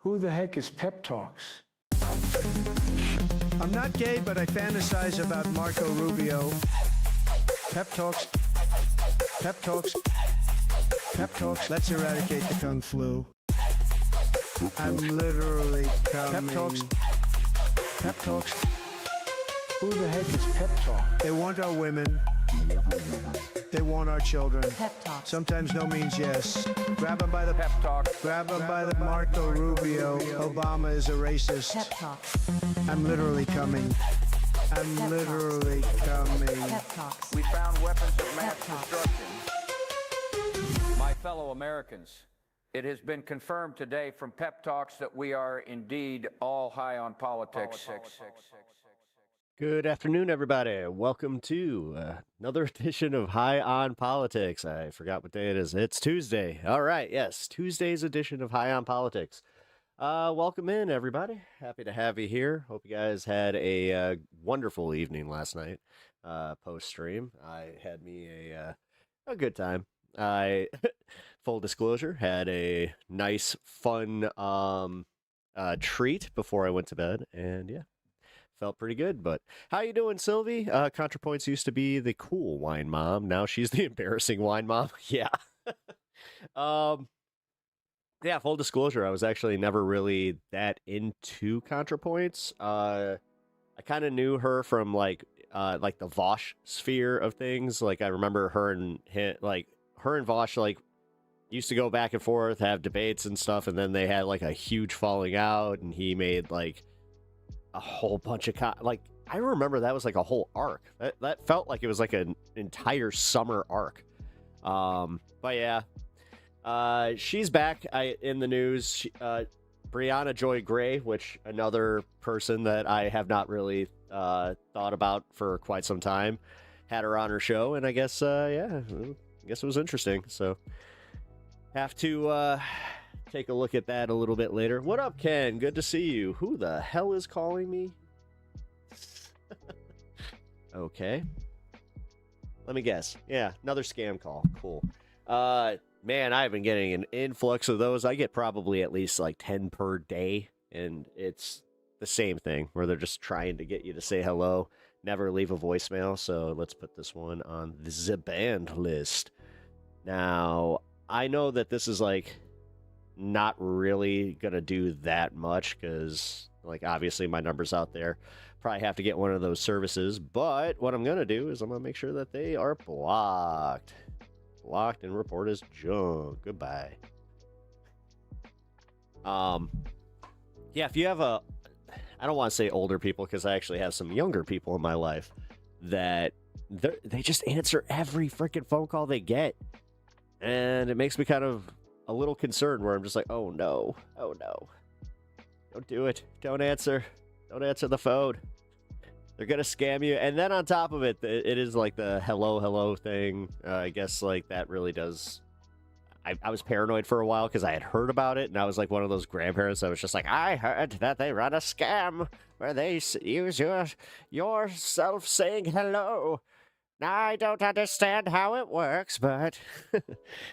Who the heck is PepTalks? I'm not gay, but I fantasize about Marco Rubio. PepTalks. PepTalks. PepTalks. Let's eradicate the Kung Flu. I'm literally coming. PepTalks. PepTalks. Who the heck is PepTalk? They want our women. They want our children. PepTalks. Sometimes no means yes. Grab them by the PepTalks. Grab them by the Marco Rubio. Obama is a racist. PepTalks. I'm literally coming. I'm literally coming. PepTalks. We found weapons of mass PepTalks. destruction. My fellow Americans, it has been confirmed today from PepTalks that we are indeed all high on politics. Good afternoon, everybody. Welcome to another edition of High on Politics. I forgot what day it is. It's Tuesday. All right, yes, Tuesday's edition of High on Politics. Welcome in, everybody. Happy to have you here. Hope you guys had a wonderful evening last night, post-stream. I had me a good time. I, full disclosure, had a nice, fun treat before I went to bed, and yeah. Felt pretty good, but how you doing, Sylvie? Contrapoints used to be the cool wine mom. Now she's the embarrassing wine mom. Yeah. Yeah, full disclosure, I was actually never really that into Contrapoints. I kind of knew her from like the Vosh sphere of things. Like I remember her and Vosh like used to go back and forth, have debates and stuff, and then they had like a huge falling out, and he made like a whole bunch of I remember that was like a whole arc. That felt like it was like an entire summer arc. But yeah, she's back in the news. Briahna Joy Gray, which another person that I have not really thought about for quite some time, had her on her show, and I guess yeah, I guess it was interesting. So have to take a look at that a little bit later. What up, Ken? Good to see you. Who the hell is calling me? Okay. Let me guess. Yeah, another scam call. Cool. Man, I've been getting an influx of those. I get probably at least like 10 per day, and it's the same thing where they're just trying to get you to say hello, never leave a voicemail. So let's put this one on the banned list. Now, I know that this is like not really gonna do that much because like obviously my number's out there, probably have to get one of those services, but what I'm gonna do is I'm gonna make sure that they are blocked and report as junk. Goodbye. Yeah, if you have I don't want to say older people because I actually have some younger people in my life that they just answer every freaking phone call they get, and it makes me kind of a little concerned where I'm just like, oh no, don't do it, don't answer the phone, they're gonna scam you. And then on top of it, it is like the hello thing. I guess like that really does. I was paranoid for a while because I had heard about it, and I was like one of those grandparents that was just like, I heard that they run a scam where they use yourself saying hello. I don't understand how it works, but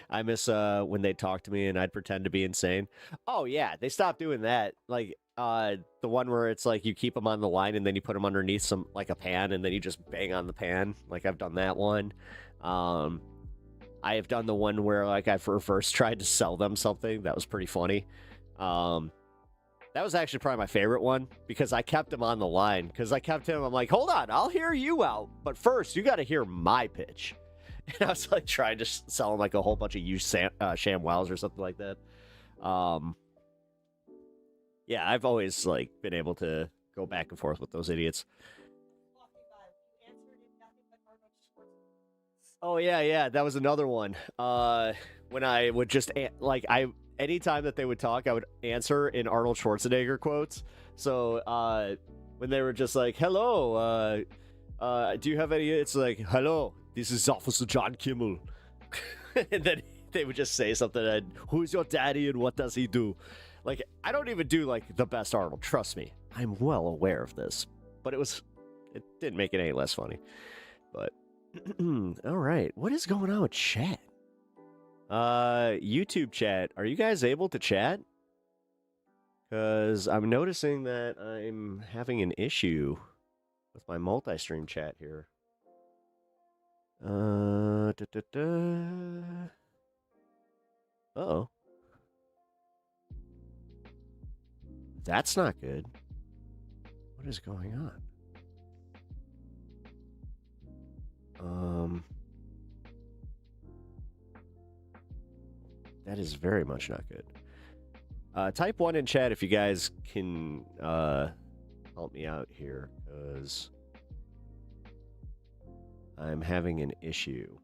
I miss when they talk to me and I'd pretend to be insane. Oh yeah, they stopped doing that. Like the one where it's like you keep them on the line and then you put them underneath some like a pan and then you just bang on the pan. Like I've done that one. I have done the one where like I first tried to sell them something. That was pretty funny. That was actually probably my favorite one because I kept him on the line because I'm like, hold on, I'll hear you out, but first you got to hear my pitch. And I was like trying to sell him like a whole bunch of used ShamWows or something like that. Yeah, I've always like been able to go back and forth with those idiots. Oh yeah, that was another one. When I would just anytime that they would talk, I would answer in Arnold Schwarzenegger quotes. So when they were just like, hello, do you have any? It's like, hello, this is Officer John Kimmel. And then they would just say something like, who's your daddy and what does he do? Like, I don't even do like the best Arnold. Trust me, I'm well aware of this. But it didn't make it any less funny. But all right, what is going on with chat? YouTube chat, are you guys able to chat? because I'm noticing that I'm having an issue with my multi-stream chat here. Uh-oh. That's not good. What is going on? That is very much not good. Type 1 in chat if you guys can help me out here, because I'm having an issue.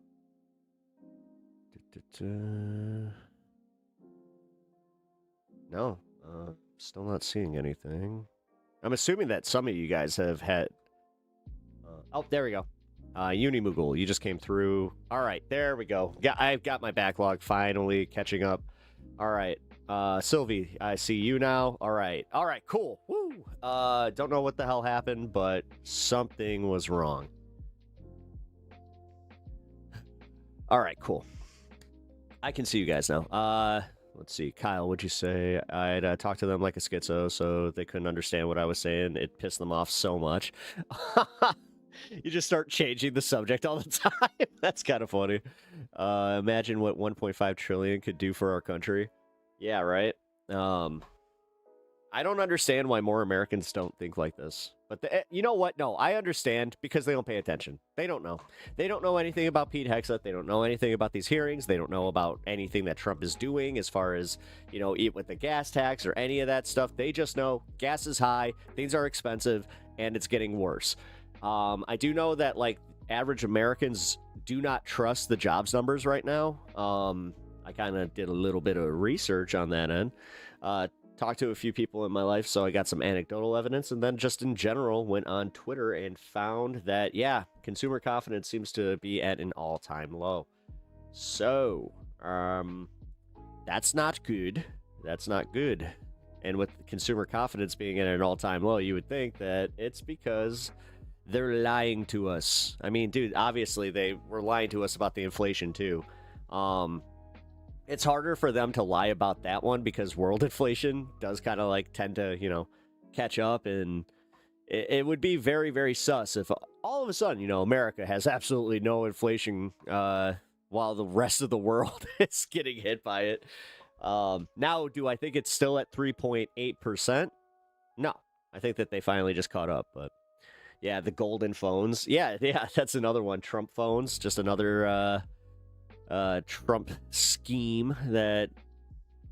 No, still not seeing anything. I'm assuming that some of you guys have had... oh, there we go. Unimoogle, you just came through. All right, there we go. Yeah, I've got my backlog finally catching up. All right, Sylvie, I see you now. All right, cool. Woo! Don't know what the hell happened, but something was wrong. All right, cool. I can see you guys now. Let's see. Kyle, what'd you say? I'd talk to them like a schizo, so they couldn't understand what I was saying. It pissed them off so much. You just start changing the subject all the time. That's kind of funny. Imagine what 1.5 trillion could do for our country. Yeah, right? I don't understand why more Americans don't think like this. But you know what? No, I understand, because they don't pay attention. They don't know. They don't know anything about Pete Hegseth. They don't know anything about these hearings. They don't know about anything that Trump is doing as far as, you know, eat with the gas tax or any of that stuff. They just know gas is high, things are expensive, and it's getting worse. I do know that, like, average Americans do not trust the jobs numbers right now. I kind of did a little bit of research on that end. Talked to a few people in my life, so I got some anecdotal evidence, and then just in general went on Twitter and found that, yeah, consumer confidence seems to be at an all-time low. So, that's not good. That's not good. And with consumer confidence being at an all-time low, you would think that it's because they're lying to us. I mean, dude, obviously they were lying to us about the inflation too. It's harder for them to lie about that one because world inflation does kind of like tend to, you know, catch up, and it would be very, very sus if all of a sudden, you know, America has absolutely no inflation while the rest of the world is getting hit by it. Now, do I think it's still at 3.8%? No, I think that they finally just caught up, but yeah, the golden phones. Yeah, that's another one. Trump phones, just another Trump scheme that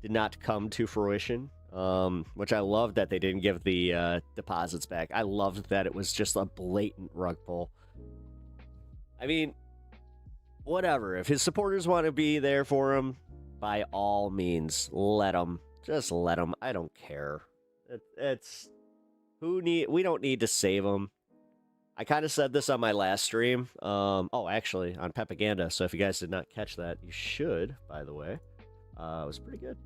did not come to fruition, which I love that they didn't give the deposits back. I loved that it was just a blatant rug pull. I mean, whatever. If his supporters want to be there for him, by all means, let them. Just let them. I don't care. We don't need to save them. I kind of said this on my last stream. Actually, on Pepaganda. So if you guys did not catch that, you should, by the way. It was pretty good.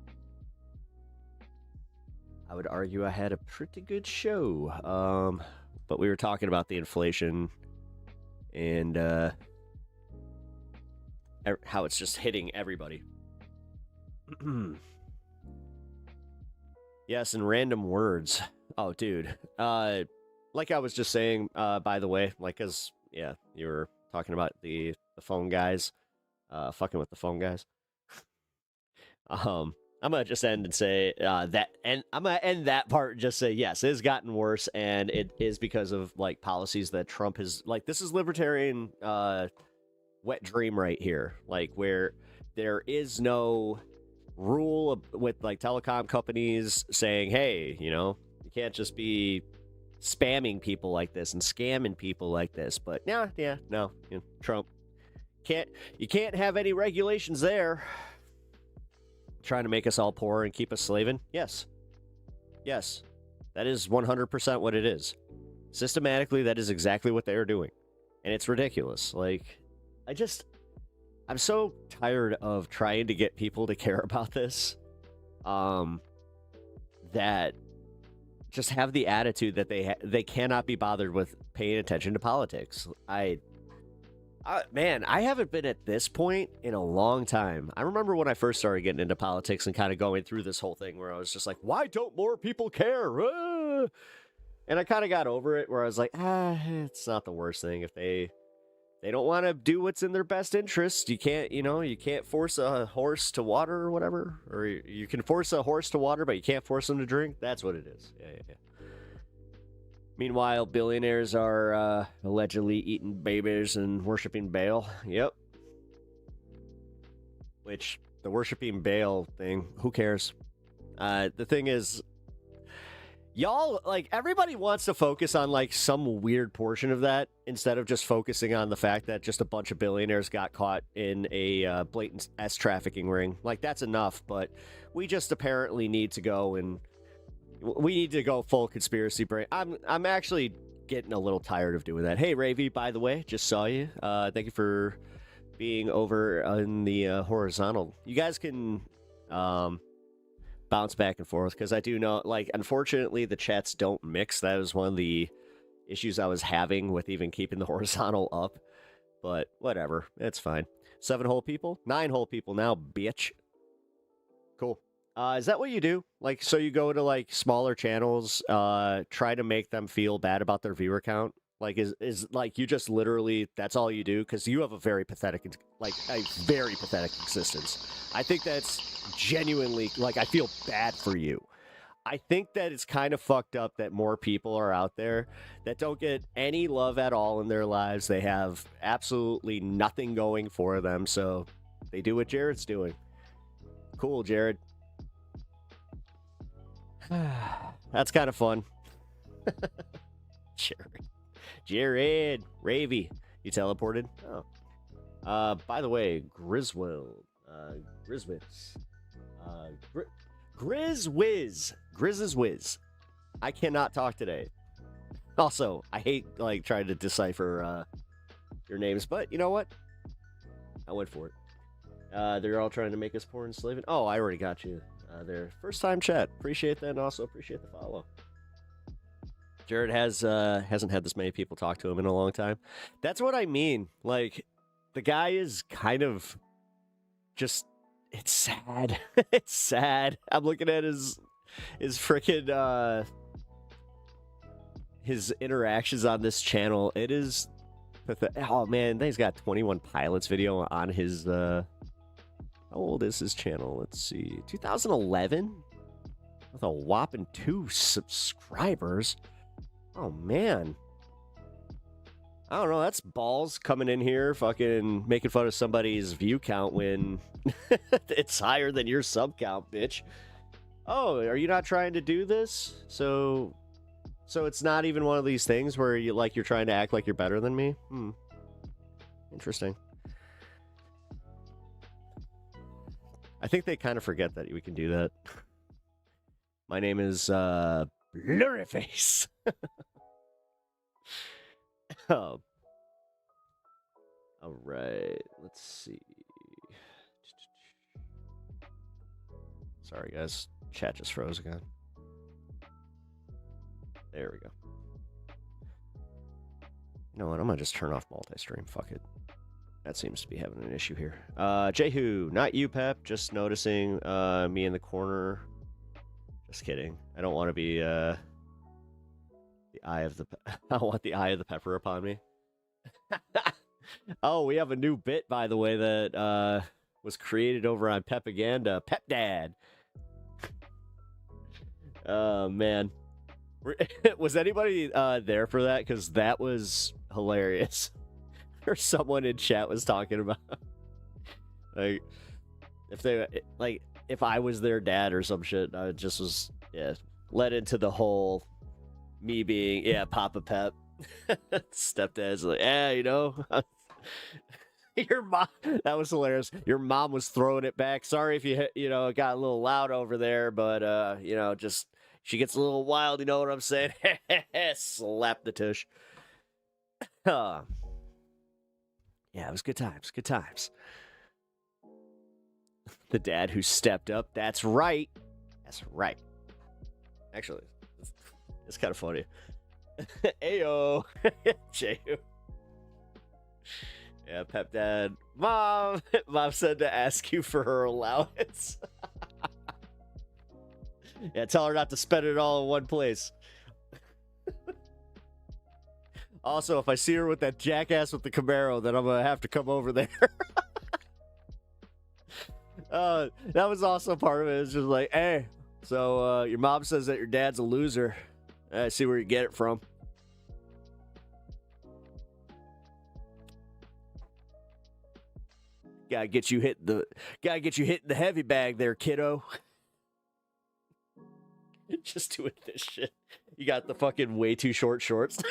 I would argue I had a pretty good show. But we were talking about the inflation and how it's just hitting everybody. Yes, and random words. Oh, dude. Like I was just saying, by the way, like, cause yeah, you were talking about the phone guys, fucking with the phone guys. I'm gonna just end and say that, and I'm gonna end that part and just say yes, it has gotten worse, and it is because of like policies that Trump has. Like, this is libertarian wet dream right here, like where there is no rule with like telecom companies saying, hey, you know, you can't just be spamming people like this and scamming people like this. But no, you know, Trump you can't have any regulations there. Trying to make us all poor and keep us slaving. Yes, that is 100% what it is. Systematically, that is exactly what they are doing, and it's ridiculous. Like, I'm so tired of trying to get people to care about this, that just have the attitude that they cannot be bothered with paying attention to politics. I Man, I haven't been at this point in a long time. I remember when I first started getting into politics and kind of going through this whole thing where I was just like, why don't more people care? Ah! And I kind of got over it where I was like, it's not the worst thing if they don't want to do what's in their best interest. You can't, you can't force a horse to water or whatever. Or you can force a horse to water, but you can't force them to drink. That's what it is. Yeah. Meanwhile, billionaires are allegedly eating babies and worshiping Baal. Yep. Which, the worshiping Baal thing, who cares? The thing is, y'all, everybody wants to focus on, some weird portion of that instead of just focusing on the fact that just a bunch of billionaires got caught in a blatant trafficking ring. That's enough, but we just apparently need to go full conspiracy brain. I'm actually getting a little tired of doing that. Hey, Ravy, by the way, just saw you. Thank you for being over in the horizontal. You guys can bounce back and forth because I do know, unfortunately, the chats don't mix. That was one of the issues I was having with even keeping the horizontal up. But whatever, it's fine. 7 whole people, 9 whole people now, bitch. Cool. Is that what you do? So you go to smaller channels, try to make them feel bad about their viewer count? Is you just literally, that's all you do? Because you have a very pathetic existence. I think that's genuinely, I feel bad for you. I think that it's kind of fucked up that more people are out there that don't get any love at all in their lives. They have absolutely nothing going for them, so they do what Jared's doing. Cool, Jared. That's kind of fun. Jared, Ravy, you teleported? Oh. By the way, Grizwiz, Grizzwiz. I cannot talk today. Also, I hate trying to decipher your names, but you know what? I went for it. They're all trying to make us poor and enslaving. Oh, I already got you. Their first time chat. Appreciate that, and also appreciate the follow. Jared hasn't had this many people talk to him in a long time. That's what I mean. The guy is kind of just, it's sad. It's sad. I'm looking at his freaking his interactions on this channel. It is pathetic. Oh man, he's got 21 Pilots video on his how old is his channel? Let's see. 2011? With a whopping 2 subscribers. Oh, man. I don't know. That's balls coming in here fucking making fun of somebody's view count when it's higher than your sub count, bitch. Oh, are you not trying to do this? So it's not even one of these things where you're trying to act like you're better than me? Interesting. I think they kind of forget that we can do that. My name is Blurryface. Oh. All right, let's see. Sorry, guys. Chat just froze again. There we go. You know what? I'm gonna just turn off multi-stream. Fuck it. That seems to be having an issue here. Jehu, not you, Pep. Just noticing me in the corner. Just kidding. I don't want to be the eye of the. I want the eye of the pepper upon me. Oh, we have a new bit, by the way, that was created over on Pepaganda. Pep Dad. Oh man, was anybody there for that? Because that was hilarious. Or someone in chat was talking about if I was their dad or some shit. I just was led into the whole me being Papa Pep. Stepdad's like your mom. That was hilarious. Your mom was throwing it back. Sorry if you got a little loud over there, but just she gets a little wild. You know what I'm saying? Slap the tush. Yeah, it was good times. Good times. The dad who stepped up. That's right. That's right. Actually, it's kind of funny. Ayo. Jehu. Yeah, Pep Dad. Mom said to ask you for her allowance. Yeah, tell her not to spend it all in one place. Also, if I see her with that jackass with the Camaro, then I'm gonna have to come over there. That was also part of it. It's just like, hey, so your mom says that your dad's a loser. I see where you get it from. Gotta get you hitting the heavy bag there, kiddo. Just doing this shit. You got the fucking way too short shorts.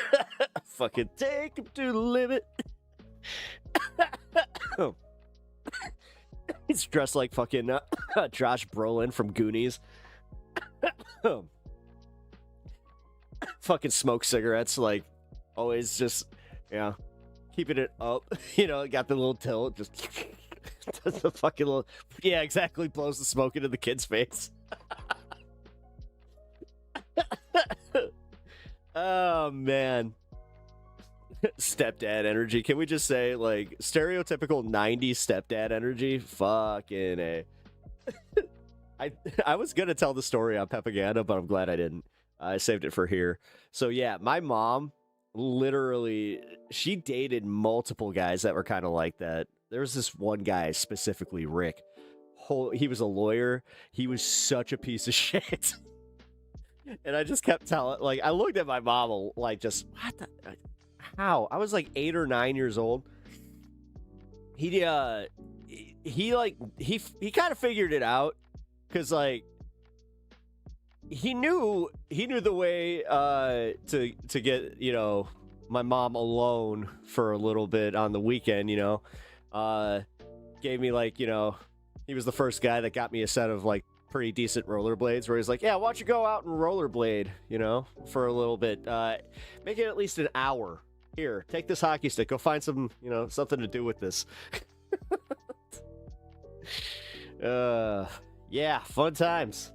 Fucking take him to the limit. He's dressed like fucking Josh Brolin from Goonies. Fucking smoke cigarettes, like always, just keeping it up. You know, got the little tilt, just does the fucking little, yeah, exactly, blows the smoke into the kid's face. Oh man. Stepdad energy. Can we just say, like, stereotypical 90s stepdad energy? Fucking A. I was gonna tell the story on Propaganda, but I'm glad I didn't. I saved it for here. So yeah, my mom literally, she dated multiple guys that were kind of like that. There was this one guy specifically, Rick. He was a lawyer. He was such a piece of shit. And I just kept telling, like, I looked at my mom, like, just, what the, how? I was like 8 or 9 years old. He kind of figured it out, because, like, he knew the way to get, you know, my mom alone for a little bit on the weekend, you know. Gave me, like, you know, he was the first guy that got me a set of, like, pretty decent rollerblades, where he's like, yeah, why don't you go out and rollerblade, you know, for a little bit, make it at least an hour. Here, take this hockey stick, go find some, you know, something to do with this. Yeah, fun times.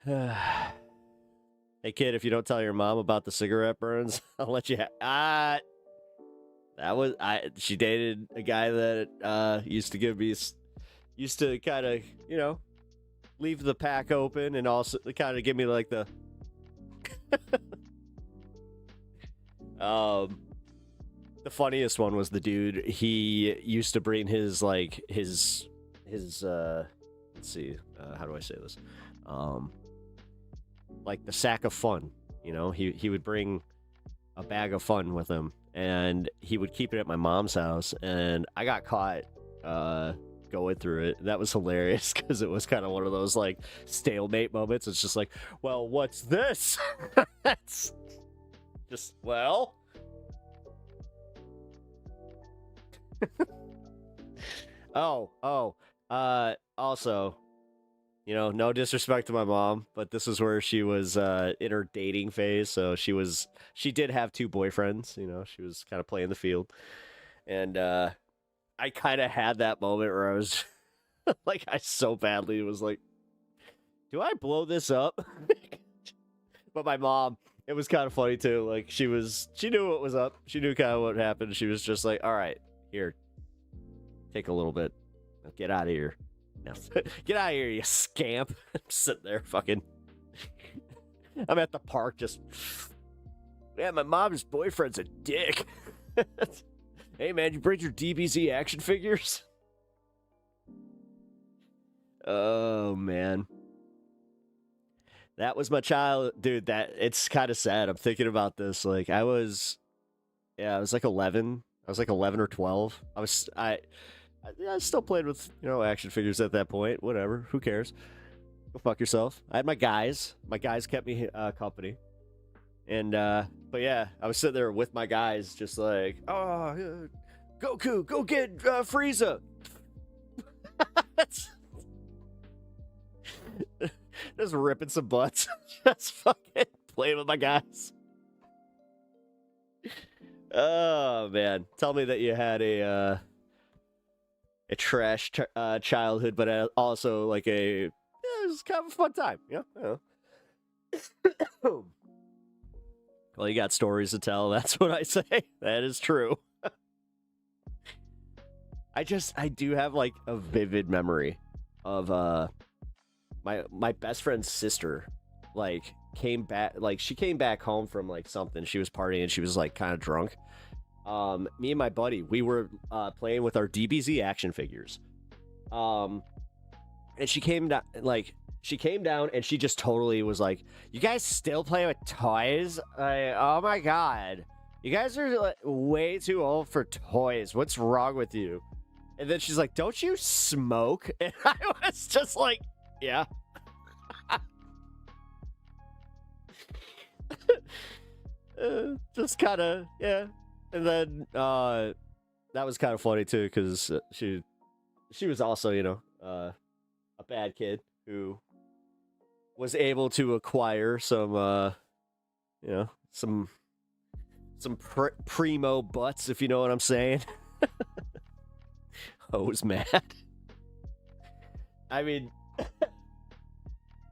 Hey kid, if you don't tell your mom about the cigarette burns, I'll let you she dated a guy that used to kind of, you know, leave the pack open, and also kind of give me like the the funniest one was the dude. He used to bring his let's see, how do I say this? Like the sack of fun, you know, he would bring a bag of fun with him, and he would keep it at my mom's house, and I got caught going through it. That was hilarious, because it was kind of one of those, like, stalemate moments. It's just like, well, what's this? That's just, well, also, you know, no disrespect to my mom, but this is where she was in her dating phase. So she did have 2 boyfriends, you know, she was kind of playing the field. And I kind of had that moment where I was like, I so badly was like, do I blow this up? But my mom, it was kind of funny too. Like, she knew what was up. She knew kind of what happened. She was just like, all right, here, take a little bit. Now get out of here. Now, get out of here, you scamp. I'm sitting there fucking. I'm at the park just. Man, my mom's boyfriend's a dick. Hey man, you bring your DBZ action figures? Oh man. That was my child, dude. That, it's kind of sad. I'm thinking about this. Like, I was like 11. I was like 11 or 12. I still played with, you know, action figures at that point. Whatever. Who cares? Go fuck yourself. I had my guys. My guys kept me company. And, but yeah, I was sitting there with my guys, just like, oh, Goku, go get Frieza. Just ripping some butts. Just fucking playing with my guys. Oh, man. Tell me that you had a trash childhood, but also like it was kind of a fun time, you know? Well, you got stories to tell. That's what I say. That is true. I do have like a vivid memory of my best friend's sister, like she came back home from like something. She was partying and she was like kind of drunk. Me and my buddy, we were playing with our DBZ action figures. And she came down and she just totally was like, "You guys still play with toys? Oh my god. You guys are like, way too old for toys. What's wrong with you?" And then she's like, "Don't you smoke?" And I was just like, "Yeah." Just kind of, yeah. And then that was kind of funny too, because she was also, a bad kid who was able to acquire some, some primo butts, if you know what I'm saying. I was mad. I mean,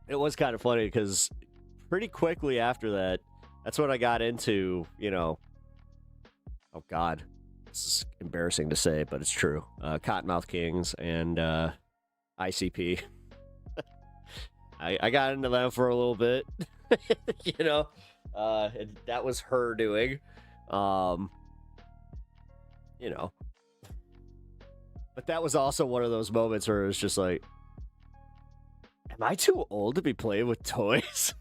it was kind of funny because pretty quickly after that, that's when I got into, oh God, this is embarrassing to say, but it's true. Cottonmouth Kings and ICP. I got into them for a little bit, and that was her doing, But that was also one of those moments where it was just like, am I too old to be playing with toys?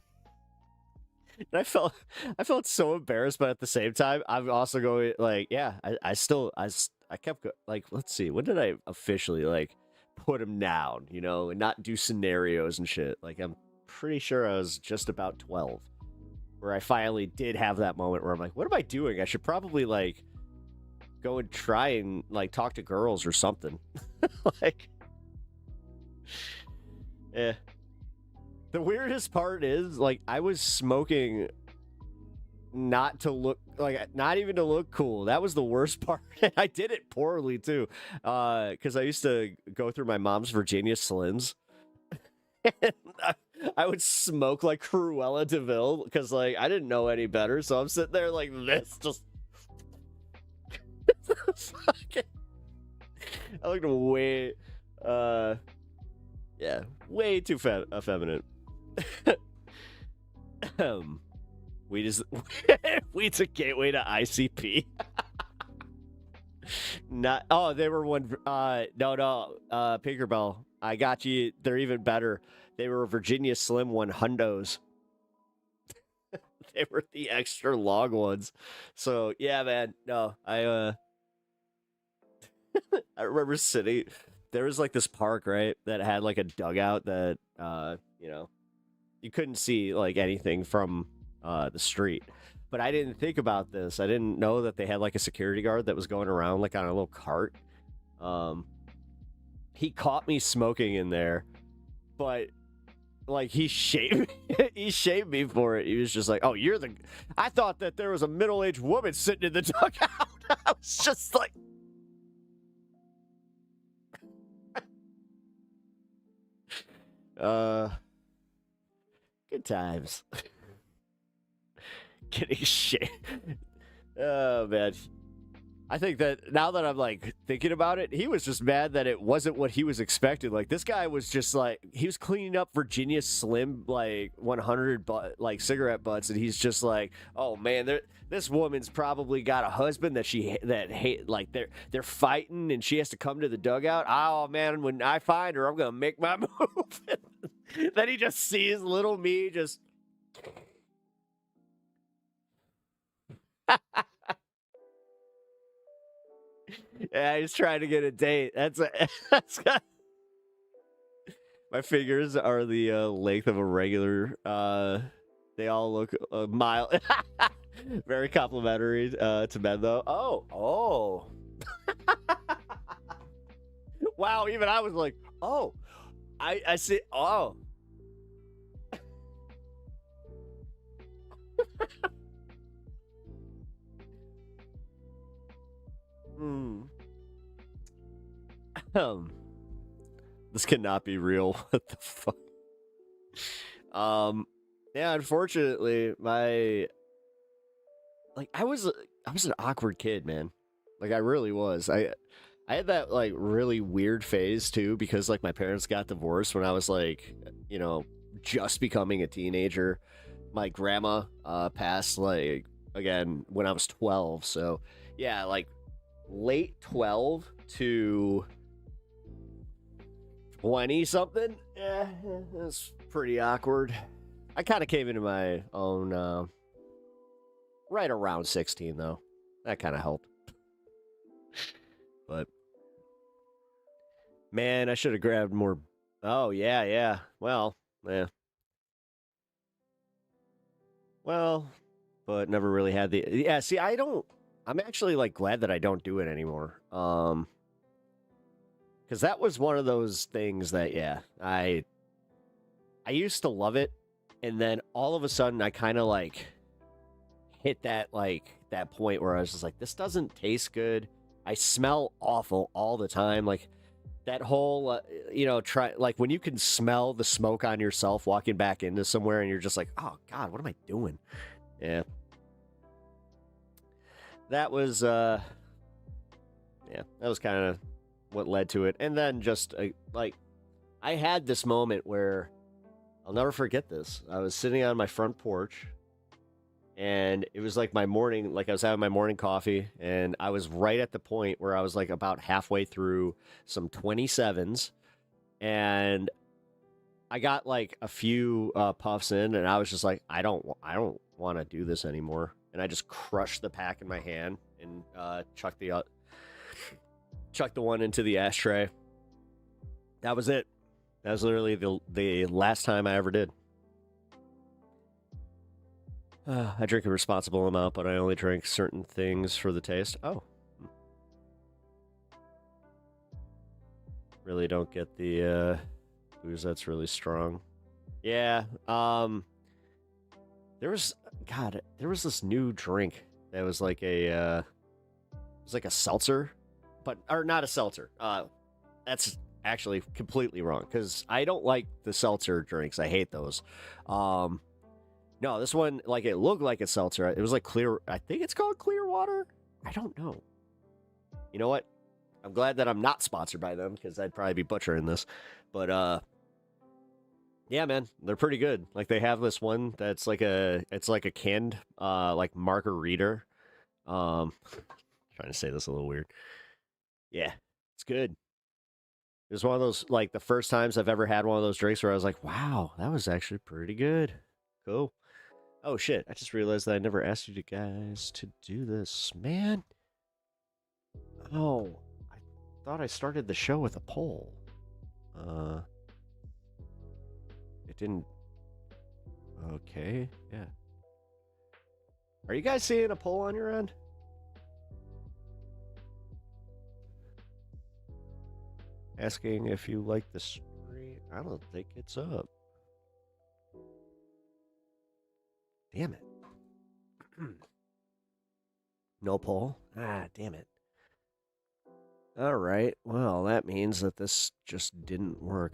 And I felt so embarrassed, but at the same time, I'm also going like, yeah, I kept like, let's see, when did I officially like put him down, and not do scenarios and shit? Like, I'm pretty sure I was just about 12, where I finally did have that moment where I'm like, what am I doing? I should probably like go and try and like talk to girls or something. Like, yeah. The weirdest part is, like, I was smoking not even to look cool. That was the worst part. I did it poorly, too. Because I used to go through my mom's Virginia Slims. And I would smoke like Cruella DeVille because, like, I didn't know any better. So I'm sitting there like this, just... I looked way... yeah, way too effeminate. We took gateway to ICP. Not they were one no Pinkerbell. I got you. They're even better. They were Virginia Slim 100s. They were the extra long ones. So yeah, man. No, I remember sitting. There was like this park, right, that had like a dugout that you couldn't see like anything from the street. But I didn't think about this. I didn't know that they had like a security guard that was going around like on a little cart. He caught me smoking in there, but like he shamed me for it. He was just like, "Oh, I thought that there was a middle-aged woman sitting in the dugout." I was just like, good times. Getting shit. Oh man. I think that now that I'm like thinking about it, he was just mad that it wasn't what he was expecting. Like, this guy was just like, he was cleaning up Virginia Slim like 100 like cigarette butts, and he's just like, "Oh man, this woman's probably got a husband that hate, like they're fighting, and she has to come to the dugout. Oh man, when I find her, I'm gonna make my move." Then he just sees little me just. Yeah, he's trying to get a date. That's my fingers are the length of a regular. They all look a mile. Very complimentary to men, though. Oh. Wow, even I was like, oh. I see. Oh. This cannot be real. What the fuck? Yeah, unfortunately, I was an awkward kid, man. Like, I really was. I I had that like really weird phase too because like my parents got divorced when I was like, just becoming a teenager. My grandma passed like again when I was 12. So yeah, like late 12 to 20 something. Yeah, it's pretty awkward. I kind of came into my own right around 16 though. That kind of helped. But man, I should have grabbed more. Oh, yeah. Well, yeah. Well, but never really had the. Yeah, see, I'm actually like glad that I don't do it anymore. Because that was one of those things that, yeah, I used to love it. And then all of a sudden I kind of like hit that point where I was just like, this doesn't taste good. I smell awful all the time. Like that whole, try like when you can smell the smoke on yourself walking back into somewhere and you're just like, oh God, what am I doing? Yeah. That was kind of what led to it. And then just like, I had this moment where I'll never forget this. I was sitting on my front porch and it was like my morning, like I was having my morning coffee and I was right at the point where I was like about halfway through some 27s and I got like a few puffs in and I was just like, I don't want to do this anymore. And I just crushed the pack in my hand and chucked the one into the ashtray. That was it. That was literally the last time I ever did. I drink a responsible amount, but I only drink certain things for the taste. Oh. Really don't get the booze that's really strong. Yeah. There was this new drink that was like a seltzer, or not a seltzer. That's actually completely wrong because I don't like the seltzer drinks. I hate those. No, this one, like, it looked like a seltzer. It was like clear. I think it's called clear water. I don't know. You know what? I'm glad that I'm not sponsored by them because I'd probably be butchering this. But, yeah, man, they're pretty good. Like, they have this one that's like it's like a canned, like, margarita. Trying to say this a little weird. Yeah, it's good. It was one of those, like, the first times I've ever had one of those drinks where I was like, wow, that was actually pretty good. Cool. Oh, shit. I just realized that I never asked you guys to do this. Man. Oh, I thought I started the show with a poll. It didn't. Okay, yeah. Are you guys seeing a poll on your end? Asking if you like the stream. I don't think it's up. Damn it. No poll? Ah, damn it. All right. Well, that means that this just didn't work.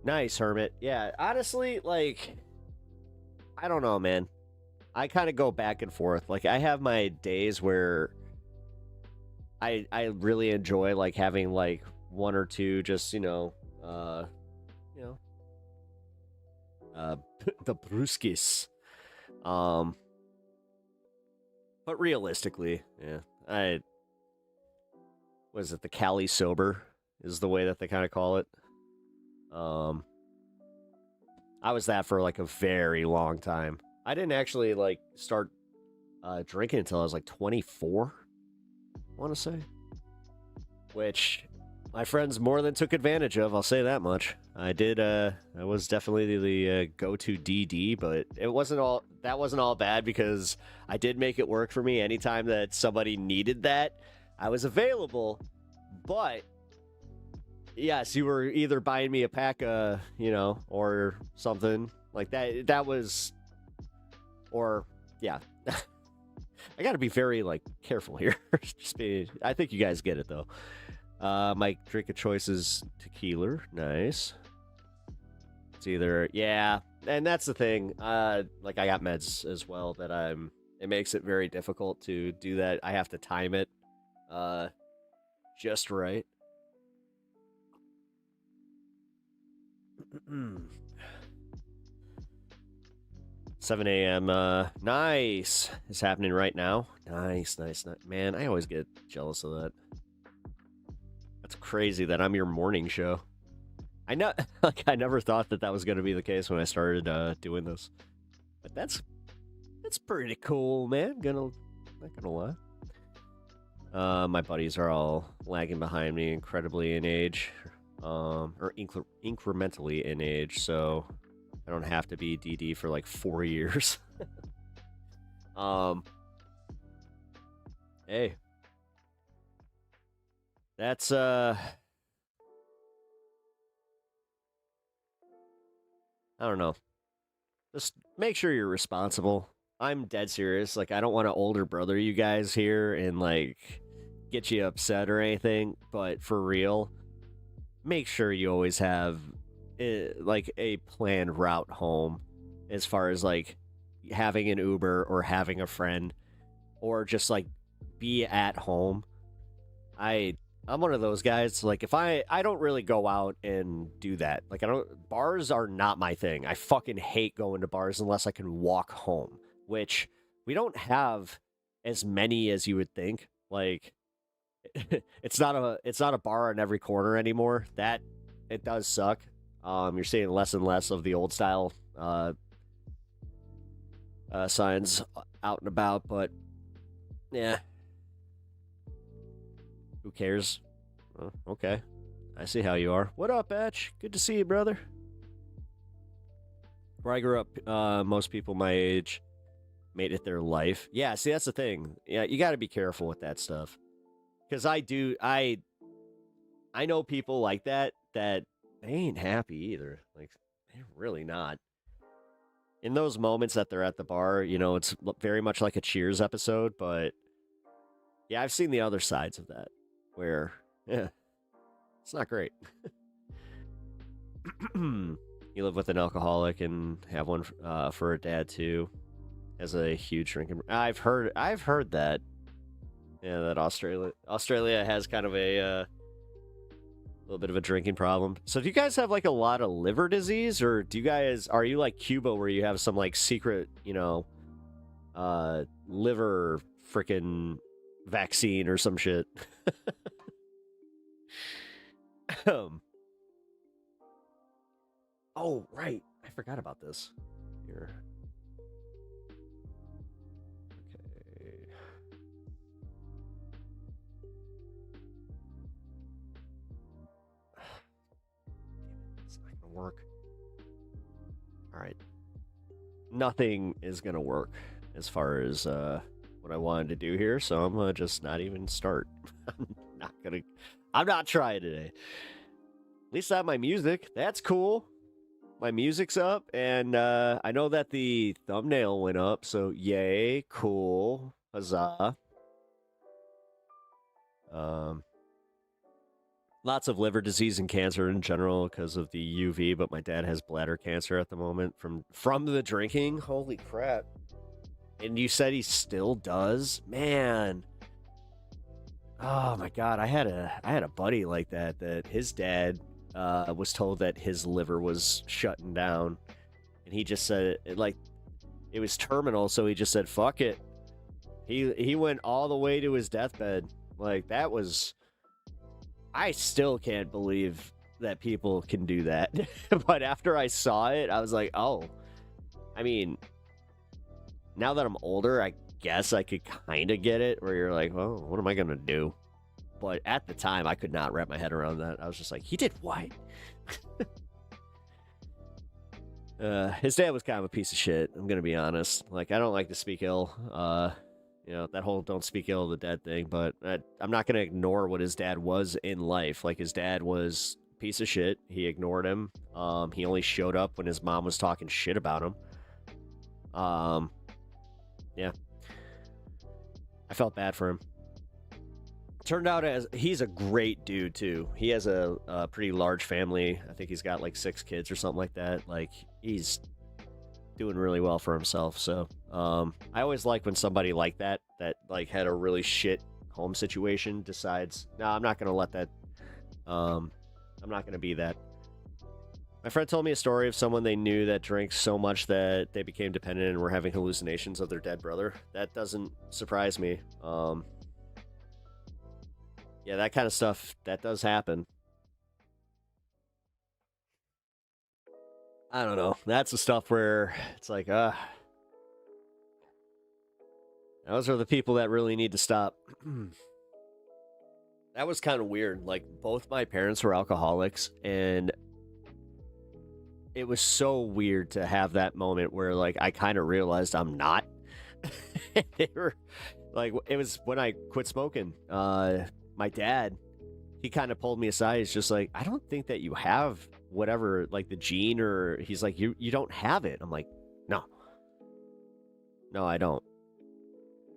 Nice, Hermit. Yeah, honestly, like, I don't know, man. I kind of go back and forth. Like, I have my days where I really enjoy, like, having, like, one or two just, the brewskis. But realistically, yeah, was it the Cali sober is the way that they kind of call it. I was that for like a very long time. I didn't actually like start drinking until I was like 24, I want to say. Which my friends more than took advantage of, I'll say that much. I did, I was definitely the go-to DD, but that wasn't all bad because I did make it work for me. Anytime that somebody needed that, I was available. But yes, you were either buying me a pack, or something like that. That was, or yeah. I got to be very like careful here. I think you guys get it though. My drink of choice is tequila. Nice. It's either, yeah, and that's the thing. Like I got meds as well that I'm It makes it very difficult to do that. I have to time it just right. 7 a.m. Nice. It's happening right now. Nice. Man, I always get jealous of that. That's crazy that I'm your morning show. I know, like, I never thought that was going to be the case when I started doing this. But that's pretty cool, man. Not gonna lie. My buddies are all lagging behind me incredibly in age, or incrementally in age, so I don't have to be DD for like 4 years. Hey, that's I don't know. Just make sure you're responsible. I'm dead serious. Like, I don't want to older brother you guys here and, like, get you upset or anything. But for real, make sure you always have, like, a planned route home as far as, like, having an Uber or having a friend or just, like, be at home. I'm one of those guys. Like, if I don't really go out and do that. Like, bars are not my thing. I fucking hate going to bars unless I can walk home, which we don't have as many as you would think. Like, it's not a bar on every corner anymore. That, it does suck. You're seeing less and less of the old style signs out and about, but yeah. Who cares? Oh, okay. I see how you are. What up, Batch? Good to see you, brother. Where I grew up, most people my age made it their life. Yeah, see, that's the thing. Yeah, you got to be careful with that stuff. Because I know people like that they ain't happy either. Like, they're really not. In those moments that they're at the bar, you know, it's very much like a Cheers episode, but yeah, I've seen the other sides of that. Where, yeah, it's not great. You live with an alcoholic and have one for a dad too, as a huge drinking. I've heard that. Yeah, that Australia has kind of a little bit of a drinking problem. So do you guys have like a lot of liver disease, or are you like Cuba where you have some like secret, you know, liver freaking vaccine or some shit? Oh, right. I forgot about this. Here. Okay. It's not gonna work. All right. Nothing is gonna work as far as what I wanted to do here, so I'm gonna just not even start. I'm not trying today. At least I have my music. That's cool. My music's up, and I know that the thumbnail went up, so yay, cool, huzzah. Lots of liver disease and cancer in general because of the UV, but my dad has bladder cancer at the moment from the drinking. Holy crap. And you said he still does? Man. Oh my God, I had a buddy like that his dad was told that his liver was shutting down, and he just said it was terminal, so he just said fuck it. He went all the way to his deathbed. Like, that was, I still can't believe that people can do that. But after I saw it, I was like, oh, I mean, now that I'm older, I guess I could kind of get it, where you're like, well, what am I going to do? But at the time, I could not wrap my head around that. I was just like, he did what? His dad was kind of a piece of shit, I'm going to be honest. Like, I don't like to speak ill. You know, that whole don't speak ill of the dead thing, but I'm not going to ignore what his dad was in life. Like, his dad was a piece of shit. He ignored him. He only showed up when his mom was talking shit about him. Yeah. I felt bad for him. Turned out he's a great dude too. He has a pretty large family. I think he's got like 6 kids or something like that. Like, he's doing really well for himself. So I always like when somebody like that like had a really shit home situation decides, no, I'm not gonna let that. I'm not gonna be that. My friend told me a story of someone they knew that drank so much that they became dependent and were having hallucinations of their dead brother. That doesn't surprise me. Yeah, that kind of stuff, that does happen. I don't know. That's the stuff where it's like, those are the people that really need to stop. That was kind of weird. Like, both my parents were alcoholics, and it was so weird to have that moment where, like, I kind of realized I'm not. They were, like, it was when I quit smoking. My dad, he kind of pulled me aside. He's just like, I don't think that you have whatever, like the gene, or he's like, you don't have it. I'm like, no, I don't.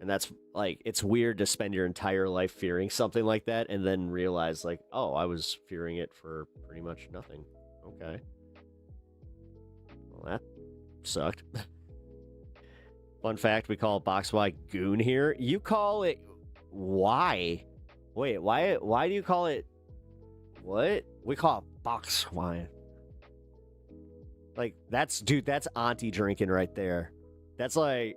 And that's like, it's weird to spend your entire life fearing something like that and then realize like, oh, I was fearing it for pretty much nothing. Okay. Well, that sucked. Fun fact, we call Box Y goon here. You call it why? Wait, why do you call it what? We call it box wine. Like, that's auntie drinking right there. That's like,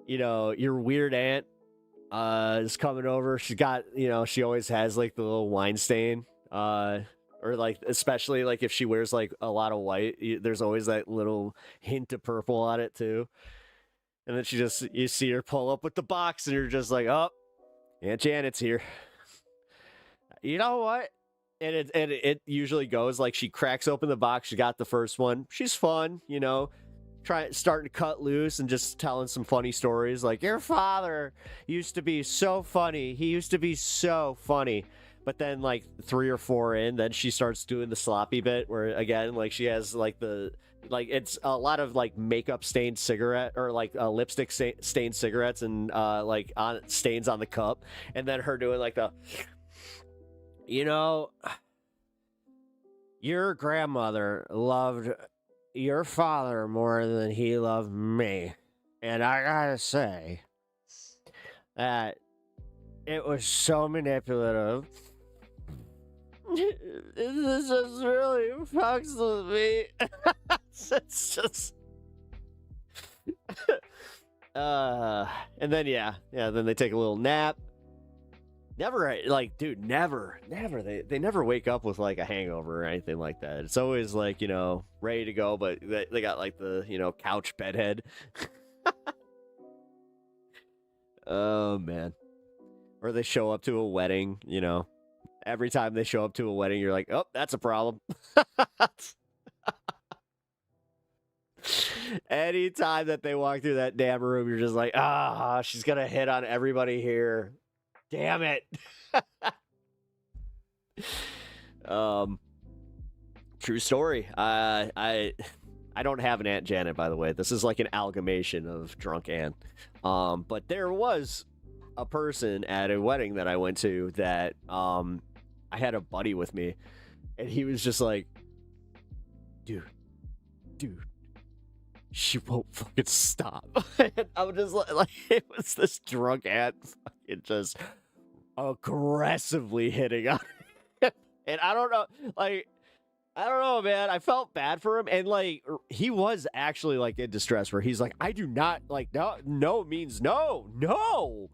you know, your weird aunt is coming over. She's got, you know, she always has like the little wine stain. Or like, especially like if she wears like a lot of white, there's always that little hint of purple on it too. And then you see her pull up with the box and you're just like, oh, Aunt Janet's here. You know what? And it usually goes like she cracks open the box. She got the first one. She's fun, you know, starting to cut loose and just telling some funny stories. Like, your father used to be so funny. He used to be so funny. But then like 3 or 4 in, then she starts doing the sloppy bit where again, like she has like it's a lot of like makeup stained cigarette or like lipstick stained cigarettes and like on stains on the cup, and then her doing like the, you know, your grandmother loved your father more than he loved me, and I gotta say that it was so manipulative. This just really fucks with me. It's just and then then they take a little nap. Never, like, dude, never they never wake up with like a hangover or anything like that. It's always like, you know, ready to go, but they got like the, you know, couch bedhead. Oh man. Or they show up to a wedding, you know. Every time they show up to a wedding, you're like, oh, that's a problem. Anytime that they walk through that damn room, you're just like, she's gonna hit on everybody here. Damn it. True story. I don't have an Aunt Janet, by the way. This is like an amalgamation of drunk aunt. But there was a person at a wedding that I went to that I had a buddy with me, and he was just like, dude, she won't fucking stop. And I was just like, it was this drunk aunt fucking just aggressively hitting on him. And I don't know, man. I felt bad for him, and like he was actually like in distress where he's like, I do not like, no means no.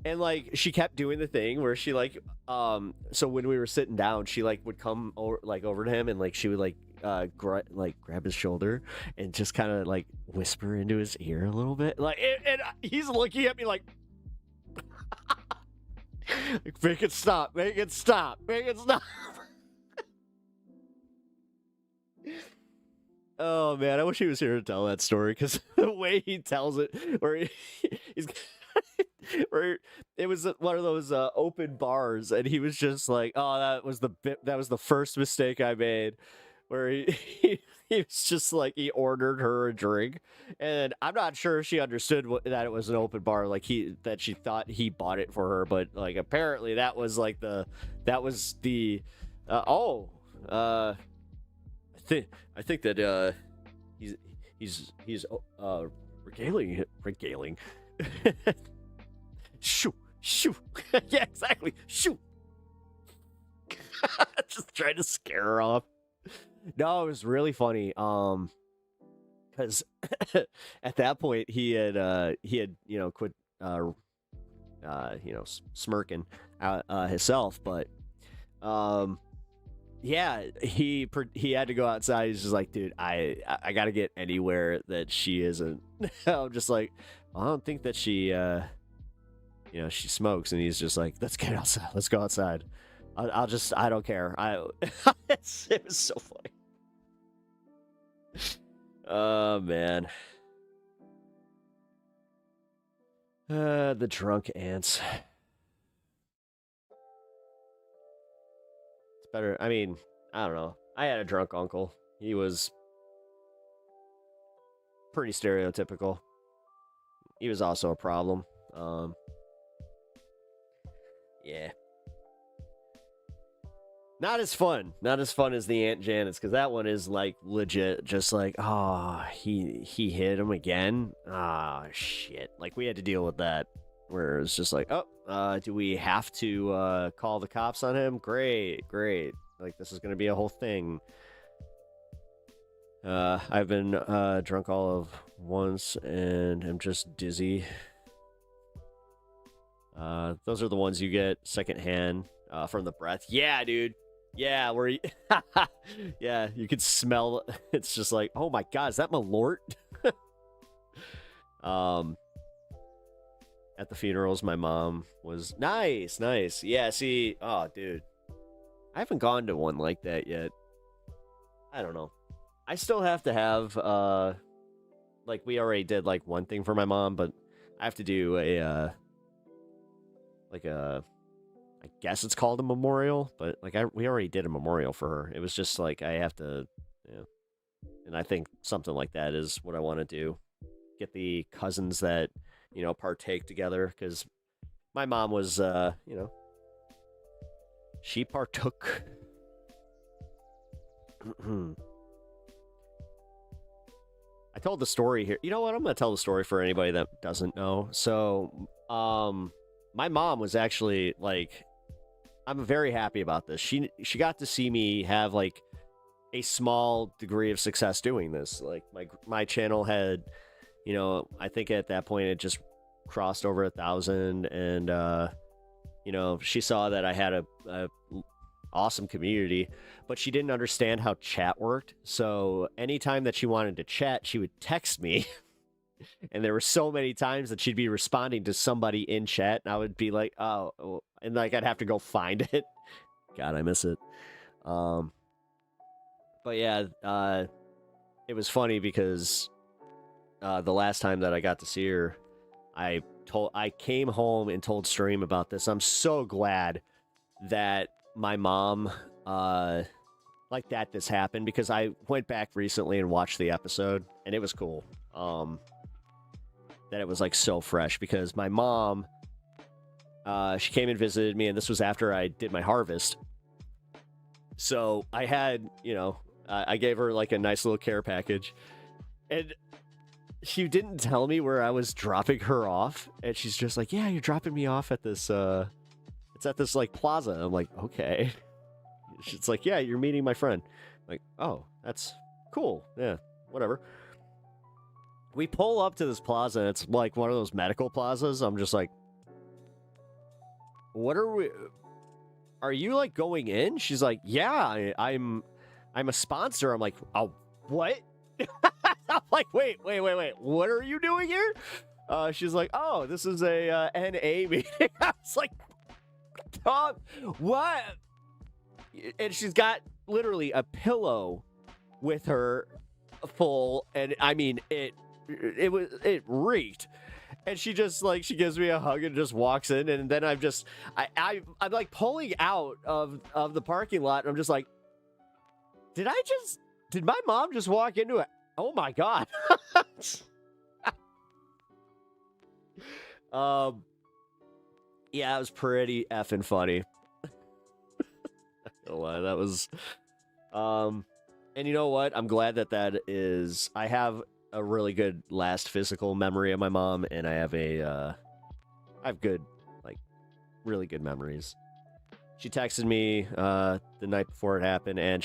And like she kept doing the thing where she like so when we were sitting down, she like would come over to him, and like she would like grab his shoulder and just kind of like whisper into his ear a little bit, like, and he's looking at me like make it stop. Oh man, I wish he was here to tell that story, because the way he tells it, where he's where it was one of those open bars, and he was just like, oh, that was the first mistake I made, where he was just like, he ordered her a drink, and I'm not sure if she understood that it was an open bar, like that she thought he bought it for her, but like apparently that was the I think that he's regaling. Shoo, shoo. Yeah, exactly. Shoo. Just trying to scare her off. No, it was really funny. Because at that point he had quit smirking himself, but yeah, he had to go outside. He's just like, dude, I gotta get anywhere that she isn't. I'm just like, I don't think that she she smokes, and he's just like, let's get outside, let's go outside. I don't care. It was so funny. Oh man. The drunk ants. It's better. I mean, I don't know. I had a drunk uncle. He was pretty stereotypical. He was also a problem. Yeah. Not as fun as the Aunt Janet's, because that one is like legit, just like, oh, he hit him again. Ah, shit. Like, we had to deal with that, where it's just like, oh, do we have to call the cops on him? Great. Like, this is gonna be a whole thing. I've been drunk all of once, and I'm just dizzy. Those are the ones you get secondhand from the breath. Yeah, dude. Yeah, where you, yeah, you could smell. It's just like, oh my god, is that Malort? At the funerals, my mom was nice. Yeah, see, oh, dude, I haven't gone to one like that yet. I don't know. I still have to have like, we already did like one thing for my mom, but I have to do a I guess it's called a memorial, but like we already did a memorial for her. It was just like, I have to, and I think something like that is what I want to do. Get the cousins that, partake together, because my mom was, she partook. I told the story here. You know what? I'm going to tell the story for anybody that doesn't know. So, my mom was actually like, I'm very happy about this. She got to see me have like a small degree of success doing this. Like, my channel had, I think at that point it just crossed over 1,000, and she saw that I had a awesome community, but she didn't understand how chat worked. So anytime that she wanted to chat, she would text me. And there were so many times that she'd be responding to somebody in chat, and I would be like, oh, and like I'd have to go find it. God, I miss it. But yeah, it was funny because the last time that I got to see her, I came home and told Stream about this. I'm so glad that my mom like that this happened, because I went back recently and watched the episode, and it was cool. That it was like so fresh, because my mom, she came and visited me, and this was after I did my harvest. So I had, I gave her like a nice little care package, and she didn't tell me where I was dropping her off. And she's just like, yeah, you're dropping me off at this, it's at this like plaza. I'm like, okay. She's like, yeah, you're meeting my friend. I'm like, oh, that's cool. Yeah, whatever. We pull up to this plaza, and it's like one of those medical plazas. I'm just like, what are we? Are you like going in? She's like, yeah, I'm a sponsor. I'm like, oh, what? I'm like, wait. What are you doing here? She's like, oh, this is a NA meeting. I was like, what? And she's got literally a pillow with her full, and I mean, it reeked. And she just like, she gives me a hug and just walks in, and then I'm like pulling out of the parking lot, and I'm just like, did my mom just walk into it? Oh my god. Yeah, it was pretty effing funny. That was and you know what? I'm glad that is, I have a really good last physical memory of my mom, and I have good, like, really good memories. She texted me the night before it happened, and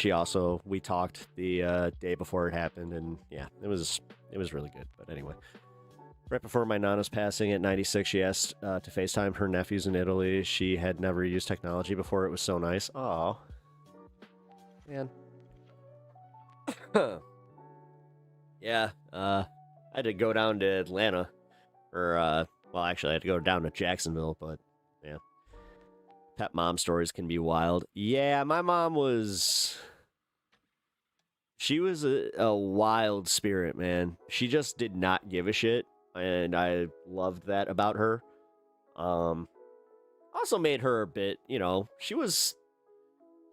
we talked the day before it happened, and yeah, it was really good. But anyway, right before my Nana's passing at 96, she asked to FaceTime her nephews in Italy. She had never used technology before. It was so nice. Aw. Man. Yeah, I had to go down to Atlanta, or, well, actually, I had to go down to Jacksonville, but, yeah. Pet mom stories can be wild. Yeah, my mom she was a wild spirit, man. She just did not give a shit, and I loved that about her. Also made her a bit, she was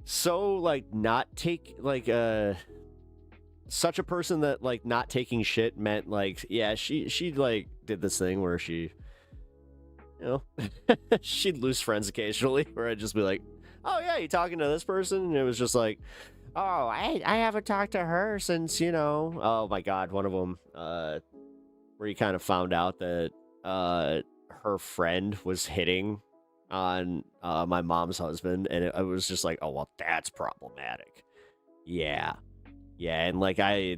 so, like, such a person that, like, not taking shit meant, like, yeah, she like, did this thing where she, she'd lose friends occasionally, where I'd just be like, oh, yeah, you talking to this person? And it was just like, oh, I haven't talked to her since, oh, my God, one of them, where you kind of found out that her friend was hitting on my mom's husband, and it was just like, oh, well, that's problematic. Yeah, and, like, I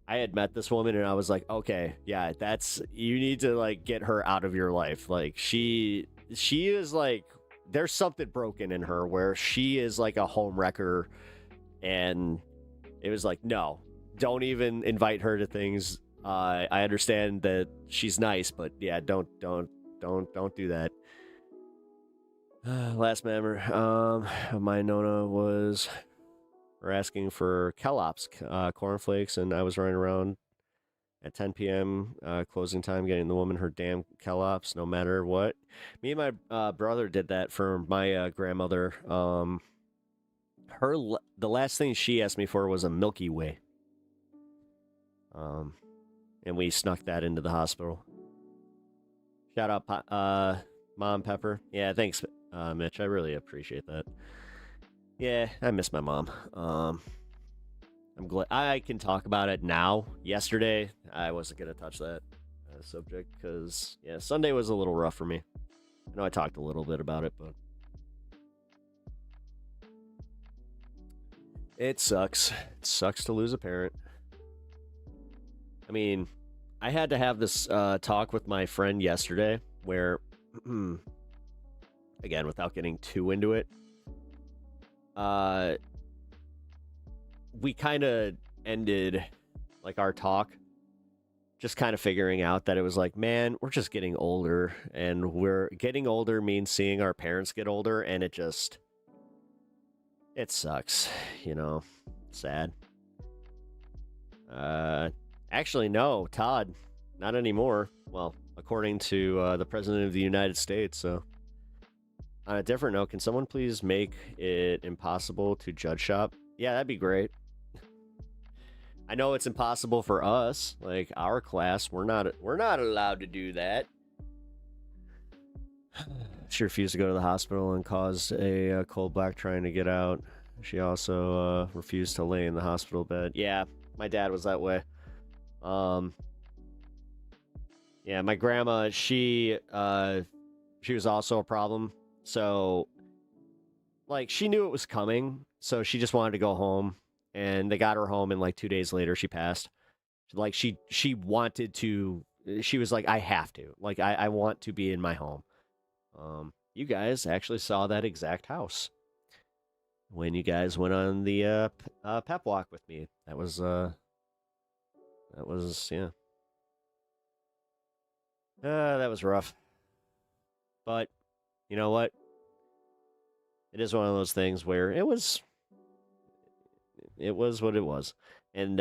had met this woman, and I was like, okay, yeah, you need to, like, get her out of your life. Like, she is, like, there's something broken in her where she is, like, a home wrecker, and it was like, no, don't even invite her to things. I understand that she's nice, but yeah, don't do that. Last memory, my Nona was... We're asking for Kellogg's cornflakes, and I was running around at 10 p.m. Closing time, getting the woman her damn Kellogg's, no matter what. Me and my brother did that for my grandmother. The last thing she asked me for was a Milky Way. And we snuck that into the hospital. Shout out, Mom Pepper. Yeah, thanks, Mitch. I really appreciate that. Yeah, I miss my mom. I'm glad I can talk about it now. Yesterday, I wasn't going to touch that subject because, yeah, Sunday was a little rough for me. I know I talked a little bit about it, but it sucks. It sucks to lose a parent. I mean, I had to have this talk with my friend yesterday where, again, without getting too into it, we kind of ended, like, our talk just kind of figuring out that it was like, man, we're just getting older, and we're getting older means seeing our parents get older, and it sucks, sad. Actually, no, Todd, not anymore. Well, according to the President of the United States, so... On a different note, can someone please make it impossible to judge shop? Yeah, that'd be great. I know it's impossible for us, like our class. We're not allowed to do that. She refused to go to the hospital and caused a cold black trying to get out. She also refused to lay in the hospital bed. Yeah, my dad was that way. Yeah, my grandma, she was also a problem. So, like, she knew it was coming, so she just wanted to go home, and they got her home, and, like, 2 days later, she passed. Like, she wanted to, she was like, I have to. Like, I want to be in my home. You guys actually saw that exact house when you guys went on the pep walk with me. That was, yeah. That was rough. But... you know what? It is one of those things where it was what it was. And,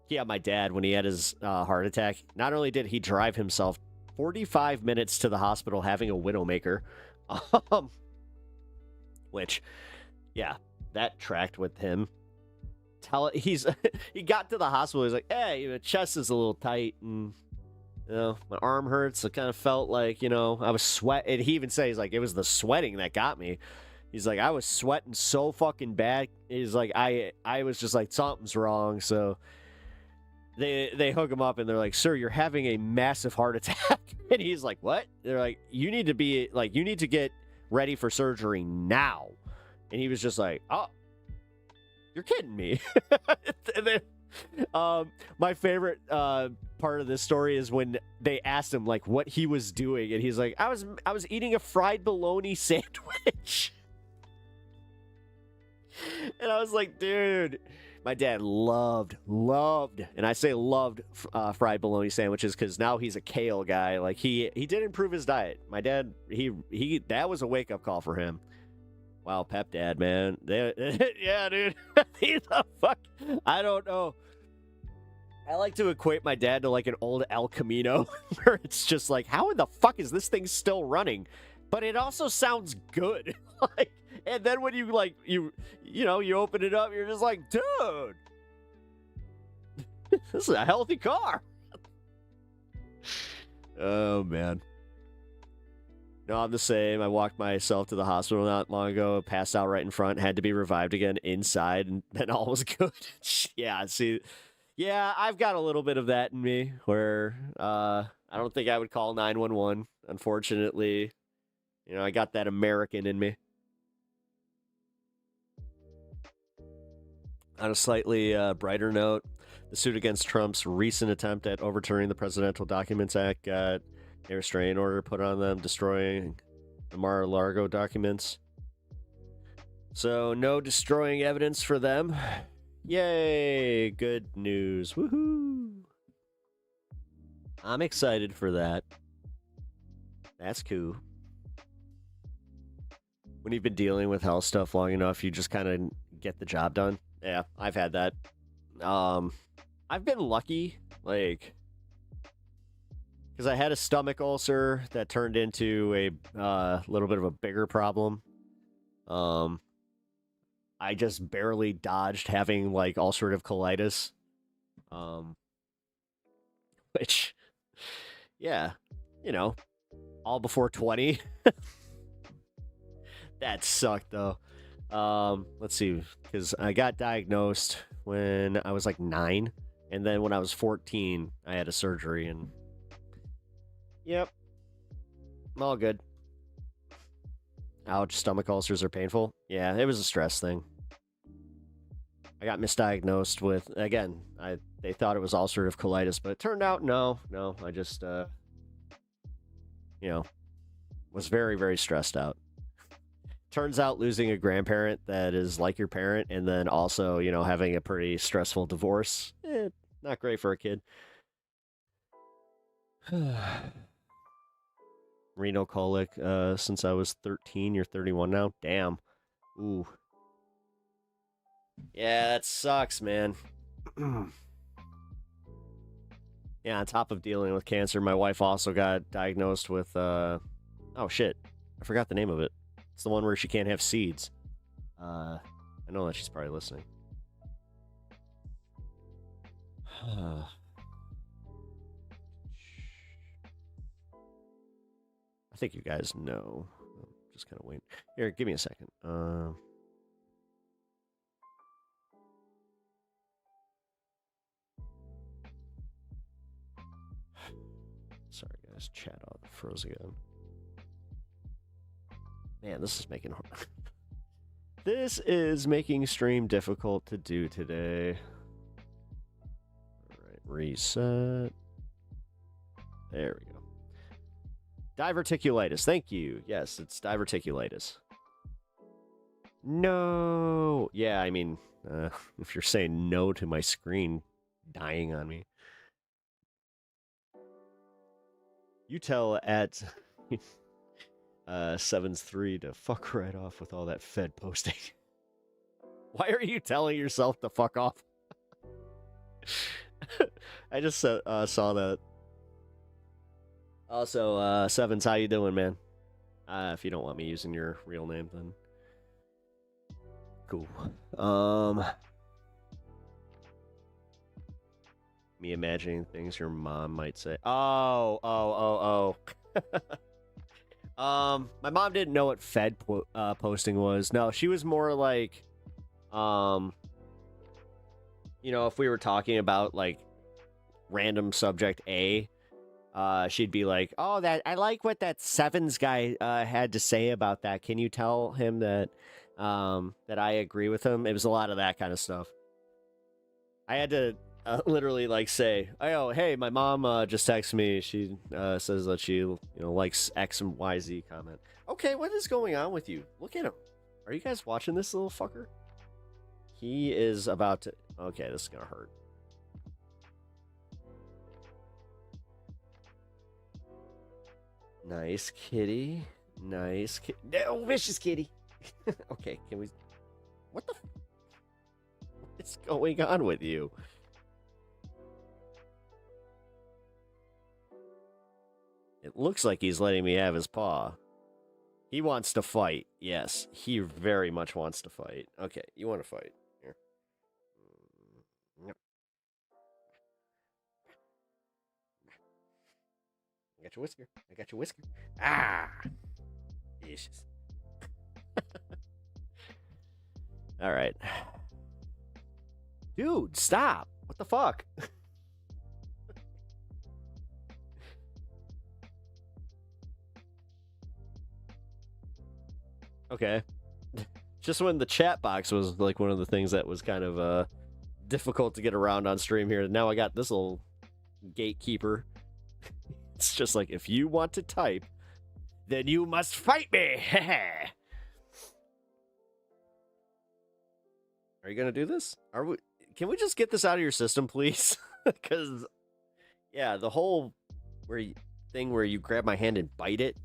yeah, my dad, when he had his heart attack, not only did he drive himself 45 minutes to the hospital having a widowmaker, which, yeah, that tracked with him. He got to the hospital, he's like, hey, my chest is a little tight, and... my arm hurts. I kind of felt like, I was sweating. He even says, like, it was the sweating that got me. He's like, I was sweating so fucking bad. He's like, I was just like, something's wrong. So, they hook him up and they're like, "Sir, you're having a massive heart attack." And he's like, "What?" They're like, you need to get ready for surgery now." And he was just like, "Oh, you're kidding me." And then, my favorite part of this story is when they asked him like what he was doing, and he's like, I was eating a fried bologna sandwich." And I was like, dude, my dad loved, and I say loved fried bologna sandwiches because now he's a kale guy. Like he did improve his diet. My dad, he that was a wake up call for him. Wow, Pep Dad, man. Yeah, dude. The fuck? I don't know. I like to equate my dad to like an old El Camino, where it's just like, how in the fuck is this thing still running? But it also sounds good. Like, and then when you like you open it up, you're just like, dude, this is a healthy car. Oh man. No, I'm the same. I walked myself to the hospital not long ago, passed out right in front, had to be revived again inside, and then all was good. Yeah, see, yeah, I've got a little bit of that in me where I don't think I would call 911. Unfortunately, I got that American in me. On a slightly brighter note, the suit against Trump's recent attempt at overturning the Presidential Documents Act got a restraining order put on them, destroying the Mar-a-Lago documents. So, no destroying evidence for them. Yay! Good news. Woohoo! I'm excited for that. That's cool. When you've been dealing with health stuff long enough, you just kind of get the job done. Yeah, I've had that. I've been lucky, like, because I had a stomach ulcer that turned into a little bit of a bigger problem. I just barely dodged having like ulcerative colitis. Which, yeah, all before 20. That sucked though. Let's see, because I got diagnosed when I was like 9, and then when I was 14, I had a surgery, and yep, I'm all good. Ouch, stomach ulcers are painful. Yeah, it was a stress thing. I got misdiagnosed with, again, they thought it was ulcerative colitis, but it turned out no, I just, was very, very stressed out. Turns out losing a grandparent that is like your parent, and then also, having a pretty stressful divorce, not great for a kid. Renal colic since I was 13. You're 31 now? Damn. Ooh. Yeah, that sucks, man. Yeah, on top of dealing with cancer, my wife also got diagnosed with, oh shit, I forgot the name of it. It's the one where she can't have seeds. I know that she's probably listening. I think you guys know. Just kind of wait. Here, give me a second. Sorry, guys. Chat froze again. Man, this is making hard. This is making stream difficult to do today. All right, reset. There we go. Diverticulitis. Thank you. Yes, it's diverticulitis. No. Yeah, I mean, if you're saying no to my screen dying on me. You tell at 7's3 to fuck right off with all that Fed posting. Why are you telling yourself to fuck off? I just saw that. Also, Sevens, how you doing, man? If you don't want me using your real name, then cool. Me imagining things your mom might say. Oh. My mom didn't know what Fed posting was. No, she was more like, if we were talking about like random subject A, she'd be like, "Oh, that I like what that Sevens guy had to say about that. Can you tell him that that I agree with him?" It was a lot of that kind of stuff. I had to literally like say, "Oh, hey, my mom just texted me. She says that she likes X and YZ comment." Okay, what is going on with you? Look at him. Are you guys watching this little fucker? He is about to. Okay, this is gonna hurt. Nice kitty. Nice kitty. No, vicious kitty. Okay, can we... What the... What is going on with you? It looks like he's letting me have his paw. He wants to fight. Yes, he very much wants to fight. Okay, you want to fight. Here. Yep. I got your whisker. I got your whisker. Ah! Delicious. All right. Dude, stop. What the fuck? Okay. Just when the chat box was like one of the things that was kind of difficult to get around on stream here. Now I got this little gatekeeper. It's just like, if you want to type, then you must fight me. Are you gonna do this? Can we just get this out of your system, please? Because, yeah, the whole thing where you grab my hand and bite it.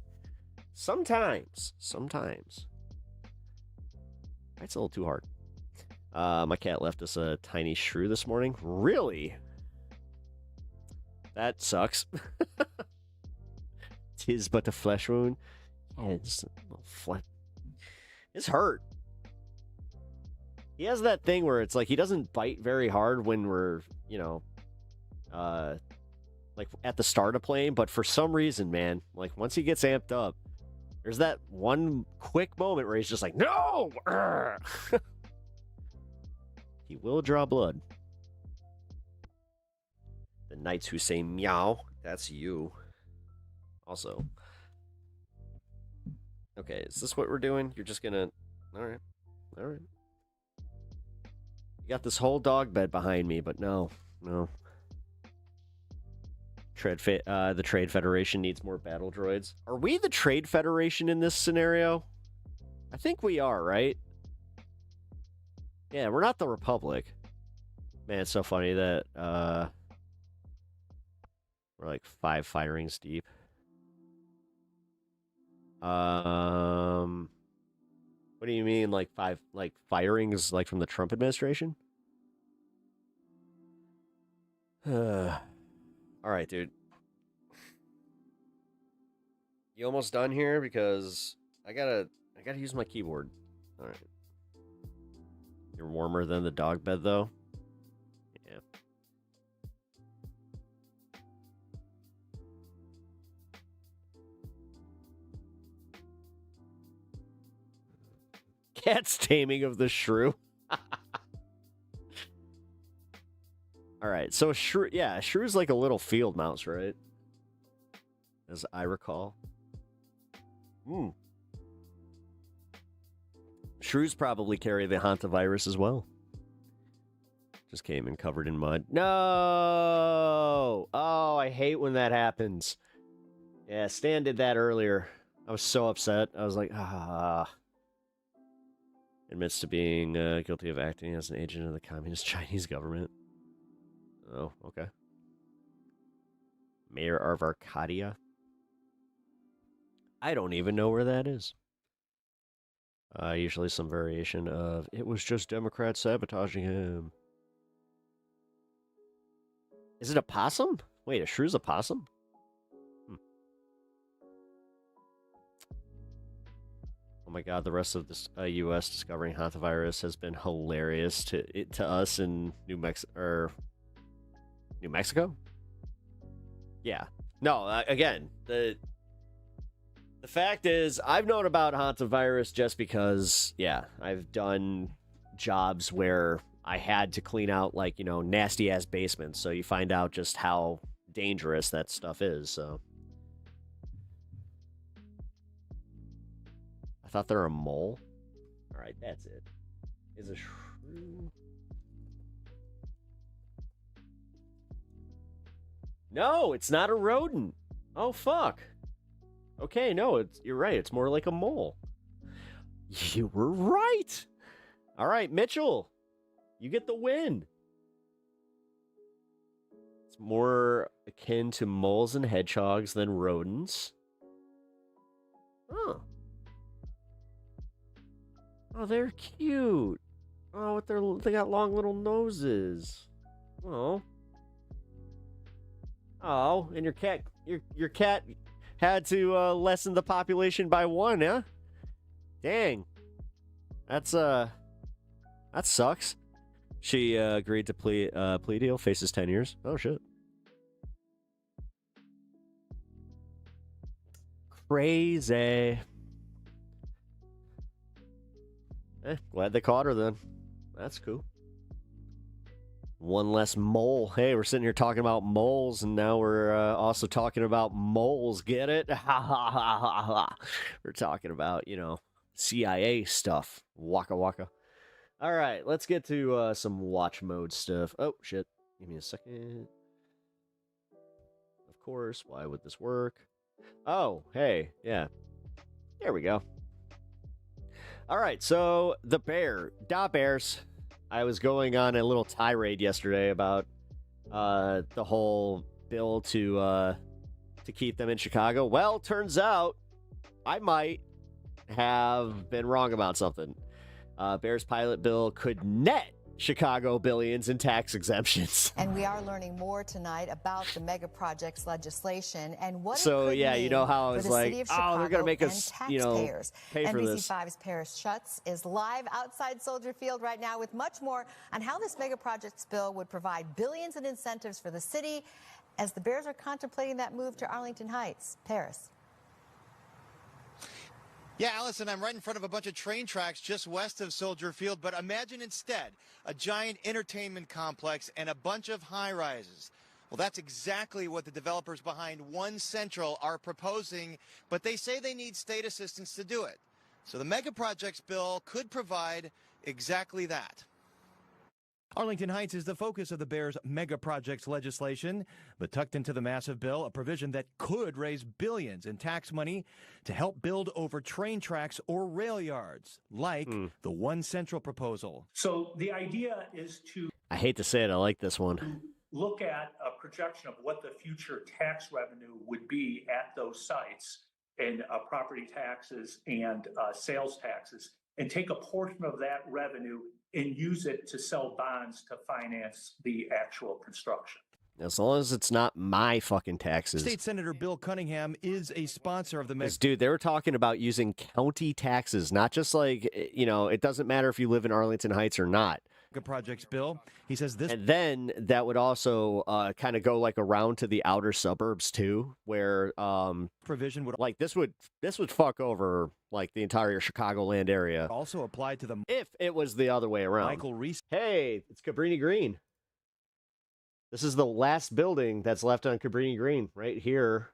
Sometimes. It's a little too hard. My cat left us a tiny shrew this morning. Really? That sucks. 'Tis but a flesh wound. Yeah, it's a little flesh. It's hurt. He has that thing where it's like he doesn't bite very hard when we're, like at the start of playing, but for some reason, man, like once he gets amped up, there's that one quick moment where he's just like, no! He will draw blood. The knights who say meow, that's you. Also. Okay, is this what we're doing? You're just gonna... Alright. You got this whole dog bed behind me, but no. The Trade Federation needs more battle droids. Are we the Trade Federation in this scenario? I think we are, right? Yeah, we're not the Republic. Man, it's so funny that we're like 5 firings deep. What do you mean, like 5 firings like from the Trump administration? All right, dude. You almost done here? Because I gotta use my keyboard. All right. You're warmer than the dog bed, though. Yeah. Cat's taming of the shrew. All right, so shrew's like a little field mouse, right? As I recall. Shrews probably carry the hantavirus as well. Just came in covered in mud. No! Oh, I hate when that happens. Yeah, Stan did that earlier. I was so upset. I was like, Admits to being guilty of acting as an agent of the communist Chinese government. Oh, okay. Mayor of Arcadia? I don't even know where that is. Usually some variation of, it was just Democrats sabotaging him. Is it a possum? Wait, a shrew's a possum? Oh my god, the rest of this U.S. discovering hantavirus has been hilarious to us in New Mexico. Yeah. No, again, the fact is, I've known about hantavirus just because, yeah, I've done jobs where I had to clean out like, nasty ass basements. So you find out just how dangerous that stuff is. So I thought they're a mole. All right, that's it. Is a shrew? No, it's not a rodent. Oh fuck. Okay, no, you're right. It's more like a mole. You were right. All right, Mitchell, you get the win. It's more akin to moles and hedgehogs than rodents. Oh. Oh, they're cute. Oh, they got long little noses. Oh. Oh, and your cat had to lessen the population by 1, huh? Dang. That sucks. She agreed to plea deal, faces 10 years. Oh shit. Crazy. Glad they caught her then. That's cool. One less mole. Hey, we're sitting here talking about moles, and now we're also talking about moles. Get it? We're talking about, CIA stuff. Waka waka. All right, let's get to some watch mode stuff. Oh, shit. Give me a second. Of course. Why would this work? Oh, hey. Yeah. There we go. All right, so the Bears. I was going on a little tirade yesterday about the whole bill to keep them in Chicago. Well, turns out I might have been wrong about something. Bears pilot bill could net Chicago billions in tax exemptions. And we are learning more tonight about the mega projects legislation and what so, it could yeah, mean you know how I was for the like, city of Chicago they're going to make us, taxpayers. pay for this. NBC5's Paris Schutz is live outside Soldier Field right now with much more on how this mega projects bill would provide billions in incentives for the city as the Bears are contemplating that move to Arlington Heights. Paris. Yeah, Allison, I'm right in front of a bunch of train tracks just west of Soldier Field, but imagine instead a giant entertainment complex and a bunch of high-rises. Well, that's exactly what the developers behind One Central are proposing, but they say they need state assistance to do it. So the mega projects bill could provide exactly that. Arlington Heights is the focus of the Bears' mega projects legislation, but tucked into the massive bill, a provision that could raise billions in tax money to help build over train tracks or rail yards, like the One Central proposal. So the idea is to I hate to say it, I like this one. look at a projection of what the future tax revenue would be at those sites and property taxes and sales taxes, and take a portion of that revenue and use it to sell bonds to finance the actual construction. As long as it's not my fucking taxes. State Senator Bill Cunningham is a sponsor of the mega. Dude, they were talking about using county taxes, not just like, it doesn't matter if you live in Arlington Heights or not. Projects bill. He says this. And then that would also kind of go like around to the outer suburbs too, where provision would like this would fuck over like the entire Chicagoland area. Also apply to the if it was the other way around. Michael Reese. Hey, it's Cabrini Green. This is the last building that's left on Cabrini Green right here.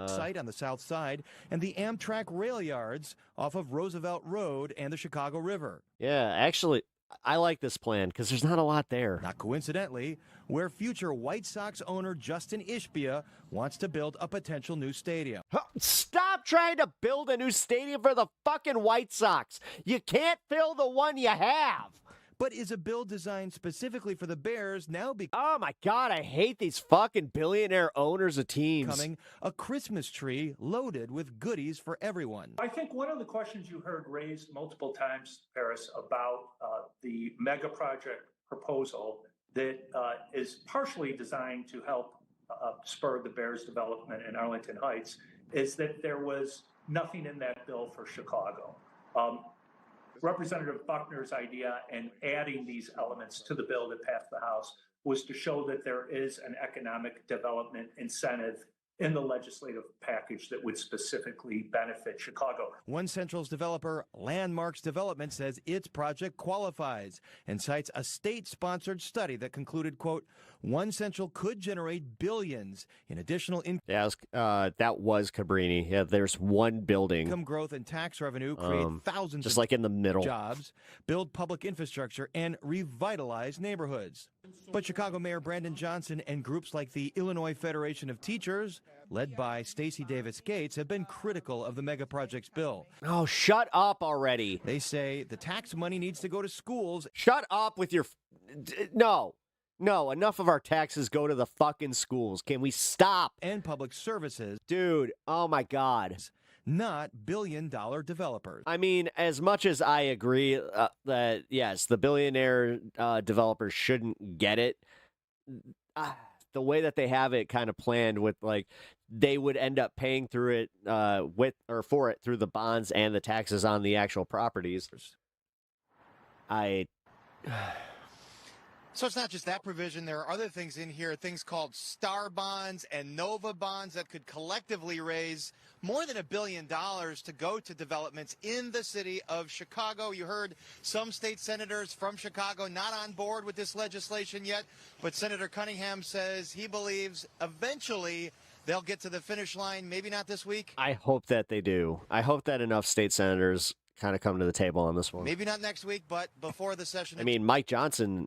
Site on the south side and the Amtrak rail yards off of Roosevelt Road and the Chicago River. Yeah, actually, I like this plan because there's not a lot there. Not coincidentally, where future White Sox owner Justin Ishbia wants to build a potential new stadium. Stop trying to build a new stadium for the fucking White Sox. You can't fill the one you have. But is a bill designed specifically for the Bears now Oh my God, I hate these fucking billionaire owners of teams. becoming a Christmas tree loaded with goodies for everyone? I think one of the questions you heard raised multiple times, Paris, about the mega project proposal that is partially designed to help spur the Bears' development in Arlington Heights is that there was nothing in that bill for Chicago. Representative Buckner's idea in adding these elements to the bill that passed the House was to show that there is an economic development incentive in the legislative package that would specifically benefit Chicago. One Central's developer, Landmarks Development, says its project qualifies and cites a state-sponsored study that concluded, quote, One Central could generate billions in additional Yeah, that was Cabrini. Yeah, there's one building. income growth and tax revenue, create thousands just of like in the middle. jobs, build public infrastructure, and revitalize neighborhoods. But Chicago Mayor Brandon Johnson and groups like the Illinois Federation of Teachers, led by Stacey Davis Gates, have been critical of the mega projects bill. Oh, shut up already. They say the tax money needs to go to schools. Shut up with your... No, enough of our taxes go to the fucking schools. Can we stop? And public services. Dude, oh my God. Not billion-dollar developers. I mean, as much as I agree that, yes, the billionaire developers shouldn't get it, the way that they have it kind of planned with, like, they would end up paying through it for it through the bonds and the taxes on the actual properties. So it's not just that provision. There are other things in here, things called star bonds and Nova bonds that could collectively raise more than $1 billion to go to developments in the city of Chicago. You heard some state senators from Chicago not on board with this legislation yet, but Senator Cunningham says he believes eventually they'll get to the finish line, maybe not this week. I hope that they do. I hope that enough state senators kind of come to the table on this one. Maybe not next week, but before the session. I mean, Mike Simmons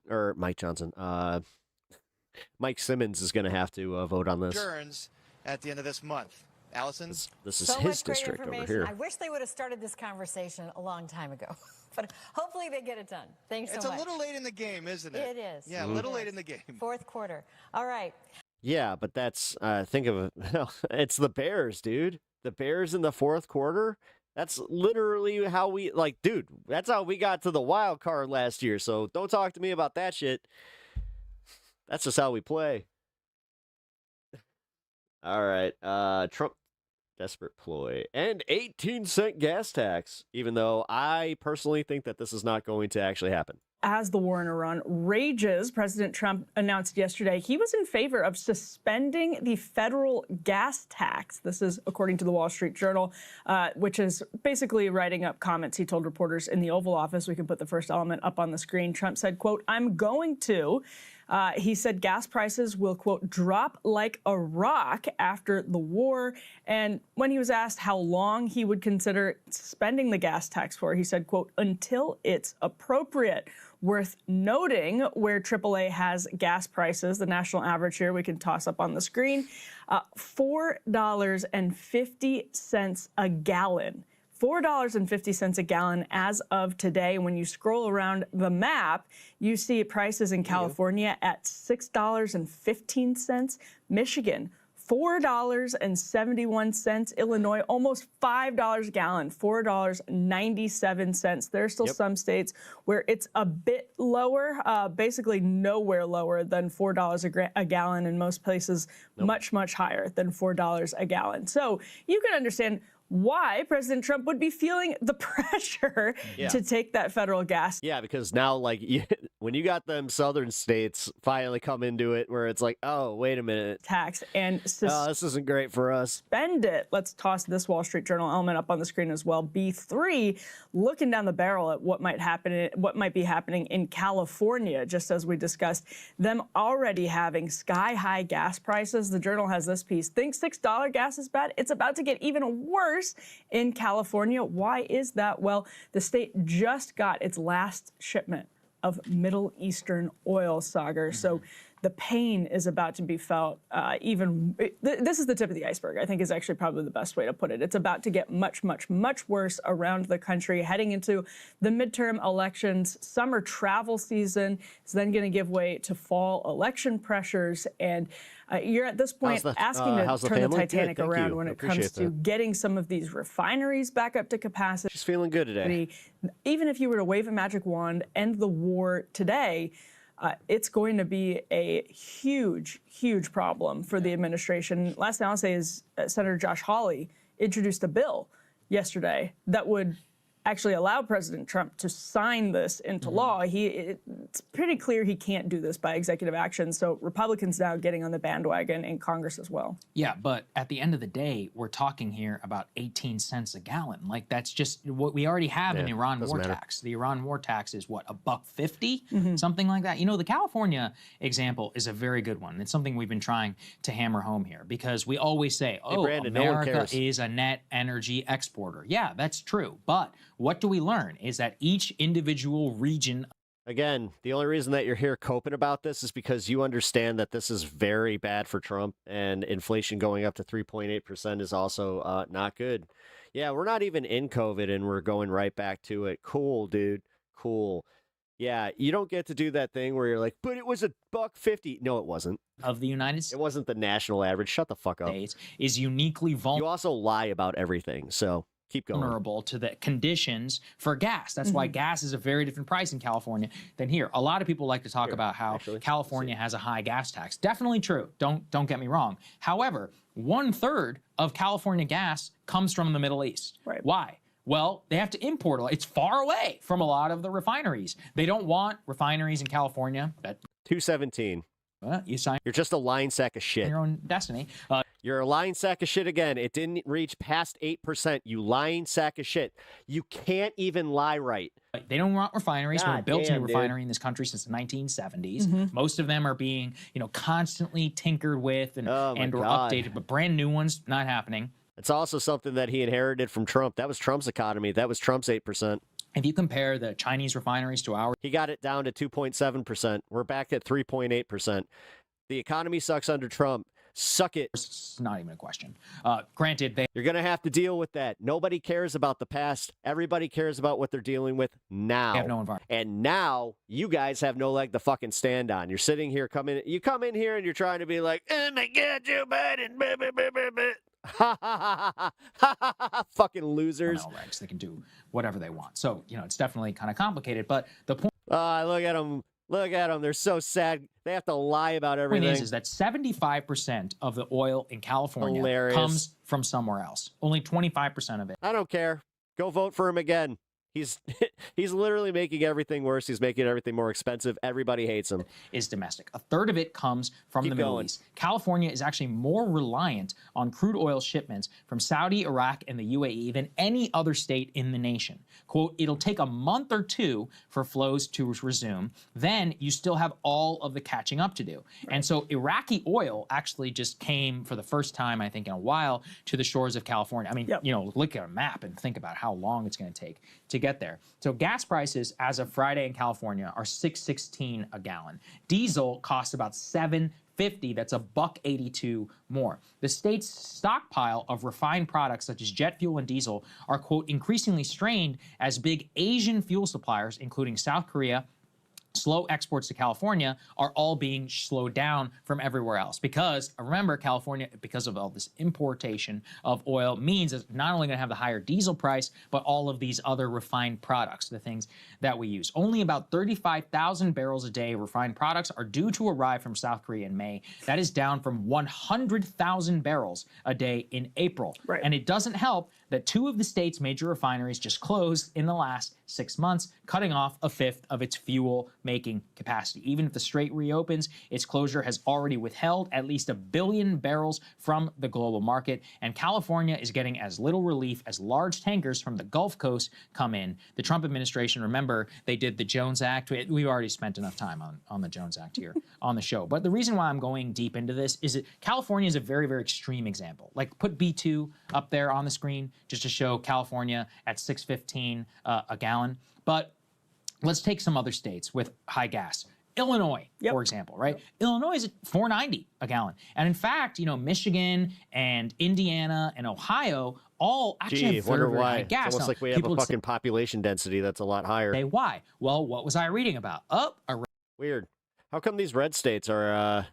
is going to have to vote on this. Adjourns at the end of this month. Allison? This is So his much great district over information. here. I wish they would have started this conversation a long time ago, but hopefully they get it done. Thanks so much. It's a little late in the game, isn't it? It is. Yeah, a little late in the game. Fourth quarter. All right. Yeah, but that's, think of it, it's the Bears, dude. The Bears in the fourth quarter. That's literally how we, like, dude, that's how we got to the wild card last year. So don't talk to me about that shit. That's just how we play. All right. Trump, desperate ploy. And 18-cent gas tax, even though I personally think that this is not going to actually happen. As the war in Iran rages, President Trump announced yesterday he was in favor of suspending the federal gas tax. This is according to the Wall Street Journal, which is basically writing up comments he told reporters in the Oval Office. We can put the first element up on the screen. Trump said, quote, I'm going to. He said gas prices will, quote, drop like a rock after the war. And when he was asked how long he would consider suspending the gas tax for, he said, quote, until it's appropriate. Worth noting where AAA has gas prices, the national average here, we can toss up on the screen, $4.50 a gallon. $4.50 a gallon as of today. When you scroll around the map, you see prices in California at $6.15. Michigan, $4.71. Illinois, almost $5 a gallon, $4.97. There are still some states where it's a bit lower, basically nowhere lower than $4 a gallon. In most places, much, much higher than $4 a gallon. So you can understand why President Trump would be feeling the pressure to take that federal gas. Yeah, because now, like, when you got them southern states finally come into it, where it's like, oh, wait a minute. Tax and this isn't great for us. Spend it. Let's toss this Wall Street Journal element up on the screen as well. B3, looking down the barrel at what might happen, what might be happening in California, just as we discussed, them already having sky-high gas prices. The Journal has this piece. Think $6 gas is bad? It's about to get even worse in California. Why is that? Well, the state just got its last shipment of Middle Eastern oil, Sagar. So the pain is about to be felt this is the tip of the iceberg, I think is actually probably the best way to put it. It's about to get much, much, much worse around the country, heading into the midterm elections. Summer travel season is then going to give way to fall election pressures. And you're at this point asking to turn the Titanic around when it comes to getting some of these refineries back up to capacity. She's feeling good today. Even if you were to wave a magic wand, end the war today, it's going to be a huge, huge problem for the administration. Last thing I'll say is Senator Josh Hawley introduced a bill yesterday that would actually allow President Trump to sign this into law. It's pretty clear he can't do this by executive action. So Republicans now getting on the bandwagon in Congress as well. Yeah, but at the end of the day, we're talking here about 18 cents a gallon. Like, that's just what we already have in the Iran war tax. The Iran war tax is what, $1.50, something like that. You know, the California example is a very good one. It's something we've been trying to hammer home here because we always say, oh, Brandon, no one America cares. is a net energy exporter. Yeah, that's true. But what do we learn is that each individual region. Again, the only reason that you're here coping about this is because you understand that this is very bad for Trump, and inflation going up to 3.8% is also not good. Yeah, we're not even in COVID, and we're going right back to it. Cool, dude. Cool. Yeah, you don't get to do that thing where you're like, but it was $1.50. No, it wasn't. Of the United States. It wasn't the national average. Shut the fuck up. Is uniquely vulnerable. You also lie about everything, so keep going. Vulnerable to the conditions for gas. That's why gas is a very different price in California than here. A lot of people like to talk about how California has a high gas tax. Definitely true. Don't get me wrong. However, 1/3 of California gas comes from the Middle East. Right. Why? Well, they have to import a lot. It's far away from a lot of the refineries. They don't want refineries in California. That 217. you sign You're just a lying sack of shit. your own destiny. You're a lying sack of shit again. It didn't reach past 8%. You lying sack of shit. You can't even lie right. They don't want refineries. We God haven't built a damn, new dude. refinery in this country since the 1970s. Most of them are being, constantly tinkered with and Oh, my or God. updated, but brand new ones not happening. It's also something that he inherited from Trump. That was Trump's economy. That was Trump's 8%. If you compare the Chinese refineries to ours, He got it down to 2.7%. We're back at 3.8%. The economy sucks under Trump. Suck it. it's not even a question. Granted, You're going to have to deal with that. Nobody cares about the past. Everybody cares about what they're dealing with now. have no environment. And now you guys have no leg to fucking stand on. You're sitting here, you come in here and you're trying to be like, oh my God, Joe Biden. Blah, blah, blah, blah, blah. Ha ha ha ha ha! Fucking losers. regs, they can do whatever they want. So, it's definitely kind of complicated. But the point Look at them. Look at them. They're so sad. They have to lie about everything. is that 75% of the oil in California Hilarious. comes from somewhere else. Only 25% of it. I don't care. Go vote for him again. He's literally making everything worse. He's making everything more expensive. Everybody hates him. Is domestic. A third of it comes from Keep the Middle going. East. California is actually more reliant on crude oil shipments from Saudi, Iraq, and the UAE than any other state in the nation. Quote, it'll take a month or two for flows to resume. Then you still have all of the catching up to do. And so Iraqi oil actually just came for the first time, I think, in a while to the shores of California. I mean, look at a map and think about how long it's going to take to get there. So gas prices as of Friday in California are $6.16 a gallon. Diesel costs about $7.50. That's $1.82 more. The state's stockpile of refined products such as jet fuel and diesel are, quote, increasingly strained as big Asian fuel suppliers, including South Korea, slow exports to California, are all being slowed down from everywhere else. Because remember, California, because of all this importation of oil, means it's not only going to have the higher diesel price, but all of these other refined products, the things that we use. Only about 35,000 barrels a day of refined products are due to arrive from South Korea in May. That is down from 100,000 barrels a day in April. Right. And it doesn't help that 2 of the state's major refineries just closed in the last 6 months, cutting off a fifth of its fuel-making capacity. Even if the Strait reopens, its closure has already withheld at least 1 billion barrels from the global market, and California is getting as little relief as large tankers from the Gulf Coast come in. The Trump administration, remember, they did the Jones Act. We've already spent enough time on the Jones Act here on the show. But the reason why I'm going deep into this is that California is a very, very extreme example. Like, put B2 up there on the screen just to show California at $6.15 a gallon. But let's take some other states with high gas. Illinois, for example, right? Illinois is at $4.90 a gallon. And in fact, Michigan and Indiana and Ohio all actually have very, very high gas. It's almost like we have a fucking population density that's a lot higher. Say why? Well, what was I reading about? Weird. How come these red states are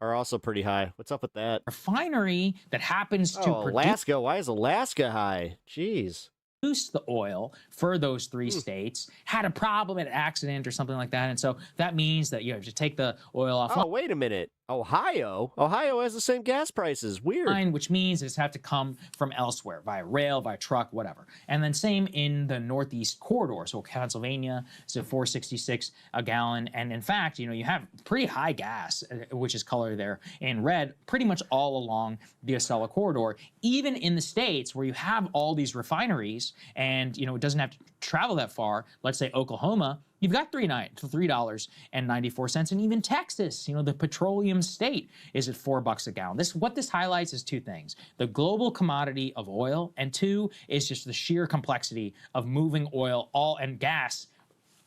also pretty high? What's up with that? Refinery that happens to produce Alaska. Why is Alaska high? Jeez. The oil for those 3 states had a problem, an accident or something like that, and so that means that you have to take the oil off. Oh, wait a minute. Ohio has the same gas prices. Weird. Which means it's have to come from elsewhere via rail, via truck, whatever. And then same in the Northeast corridor. So Pennsylvania, so 4.66 a gallon. And in fact, you have pretty high gas, which is colored there in red, pretty much all along the Acela corridor. Even in the states where you have all these refineries, and it doesn't have to travel that far. Let's say Oklahoma. You've got $3.94, and even Texas, the petroleum state, is at $4 a gallon. What this highlights is two things: the global commodity of oil, and two is just the sheer complexity of moving oil and gas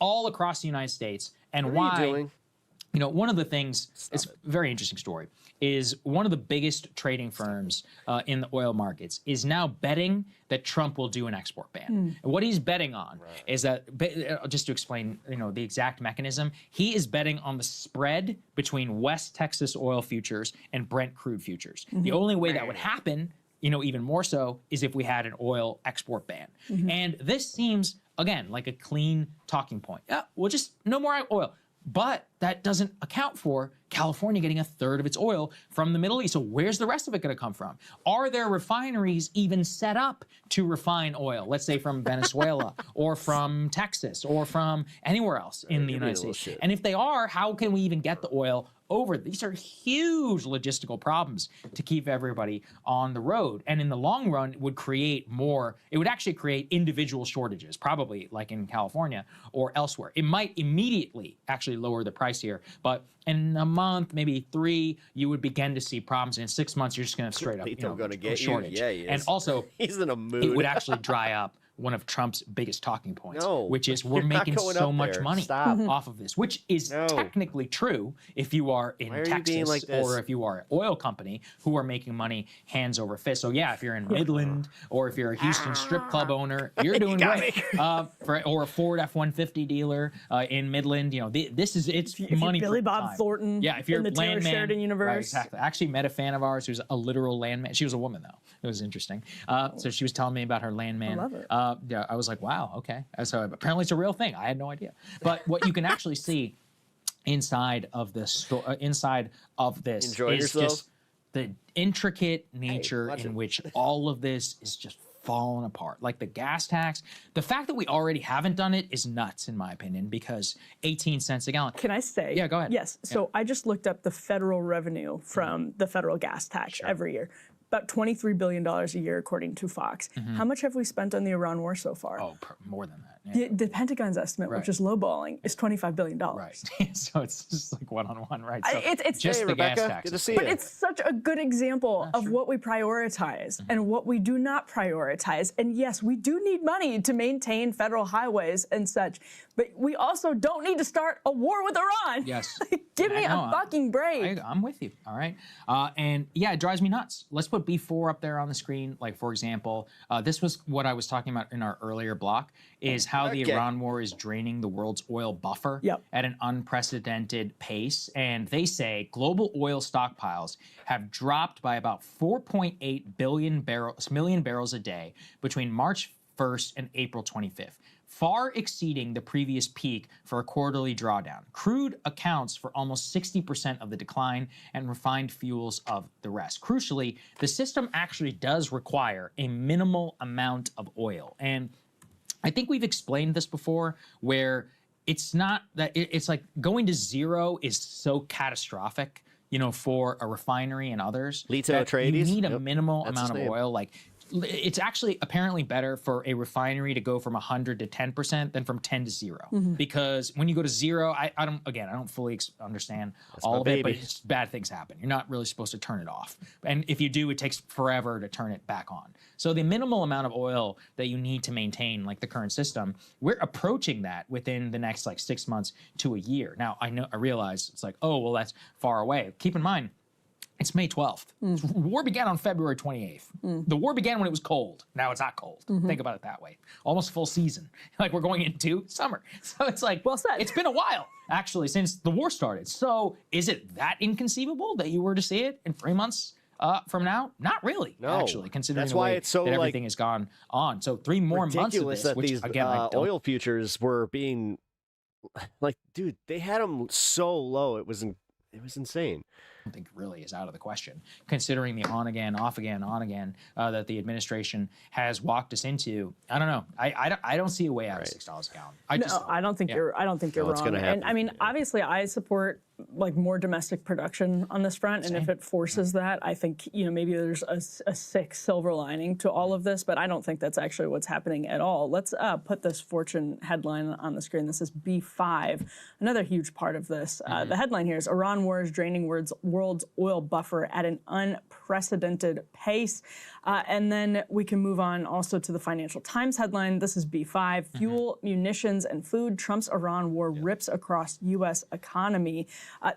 all across the United States, and what why. Are you doing? One of the things, it's a very interesting story, is one of the biggest trading firms in the oil markets is now betting that Trump will do an export ban. And what he's betting on is that, just to explain, the exact mechanism, he is betting on the spread between West Texas oil futures and Brent crude futures. The only way that would happen, even more so, is if we had an oil export ban. And this seems, again, like a clean talking point. Yeah, we'll just, no more oil. But that doesn't account for California getting a third of its oil from the Middle East. So where's the rest of it going to come from? Are there refineries even set up to refine oil, let's say from Venezuela or from Texas or from anywhere else in the United States? And if they are, how can we even get the oil over? These are huge logistical problems to keep everybody on the road. And in the long run, it would actually create individual shortages, probably like in California or elsewhere. It might immediately actually lower the price here, but in a month, maybe 3, you would begin to see problems. In 6 months, you're just going to straight up, shortage. Yeah, he is. And also, he's in a mood. It would actually dry up one of Trump's biggest talking points, which is we're you're not making going so up much there. money Stop. off of this, which is technically true if you are in Why are you being Texas like this? or if you are an oil company who are making money hands over fist. So yeah, if you're in Midland or if you're a Houston strip club owner, you're doing great. Or a Ford F-150 dealer in Midland, it's money. Billy Bob Thornton. Yeah, if you're in the Taylor landman, Sheridan universe. Right, exactly. I actually met a fan of ours who's a literal landman. She was a woman though. It was interesting. So she was telling me about her landman. I love it. Yeah, I was like, wow, okay. So apparently it's a real thing. I had no idea. But what you can actually see inside of this Enjoy is yourself. just the intricate nature in which all of this is just falling apart. Like the gas tax, the fact that we already haven't done it is nuts in my opinion, because 18 cents a gallon. Can I say? Yeah, go ahead. Yes. So I just looked up the federal revenue from the federal gas tax every year. About $23 billion a year, according to Fox. How much have we spent on the Iran war so far? Oh, more than that. Yeah. The Pentagon's estimate, which is lowballing, is $25 billion. Right. So it's just like one-on-one, right? So It's just the Rebecca, gas tax. good to see But you. it's such a good example of what we prioritize and what we do not prioritize. And yes, we do need money to maintain federal highways and such, but we also don't need to start a war with Iran. Yes. Give me a fucking break. I'm with you, all right? And yeah, it drives me nuts. Let's put B4 up there on the screen. Like, for example, this was what I was talking about in our earlier block, is how the Iran war is draining the world's oil buffer at an unprecedented pace. And they say global oil stockpiles have dropped by about 4.8 million barrels a day between March 1st and April 25th, far exceeding the previous peak for a quarterly drawdown. Crude accounts for almost 60% of the decline and refined fuels of the rest. Crucially, the system actually does require a minimal amount of oil. And I think we've explained this before, where it's not that it's like going to zero is so catastrophic, for a refinery and others. Lito that Atreides. You need a Yep. minimal That's amount his of name. oil. Like, it's actually apparently better for a refinery to go from 100 to 10% than from 10 to 0. Because when you go to 0, I don't fully understand all of it, but it's, bad things happen. You're not really supposed to turn it off. And if you do, it takes forever to turn it back on. So the minimal amount of oil that you need to maintain, like the current system, we're approaching that within the next 6 months to a year. Now, I realize it's like, oh, well, that's far away. Keep in mind, it's May 12th. The war began on February 28th. The war began when it was cold. Now it's not cold. Think about it that way. Almost full season. Like we're going into summer. So it's like, well said. It's been a while, actually, since the war started. So is it that inconceivable that you were to see it in 3 months from now? Not really, actually, considering That's the why way it's so, that everything has gone on. So 3 more months of ridiculous this, that which these again, I don't oil futures were being dude, they had them so low. It was insane. don't think really is out of the question, considering the on again, off again, on again that the administration has walked us into. I don't know. I don't see a way out of $6 a gallon. I don't think you're wrong. And I mean, obviously, I support like more domestic production on this front, and if it forces that, I think maybe there's a sick silver lining to all of this, but I don't think that's actually what's happening at all. Let's put this Fortune headline on the screen. This is B5, another huge part of this. The headline here is Iran war is draining world's oil buffer at an unprecedented pace. And then we can move on also to the Financial Times headline. This is B5, fuel, munitions, and food. Trump's Iran war rips across U.S. economy.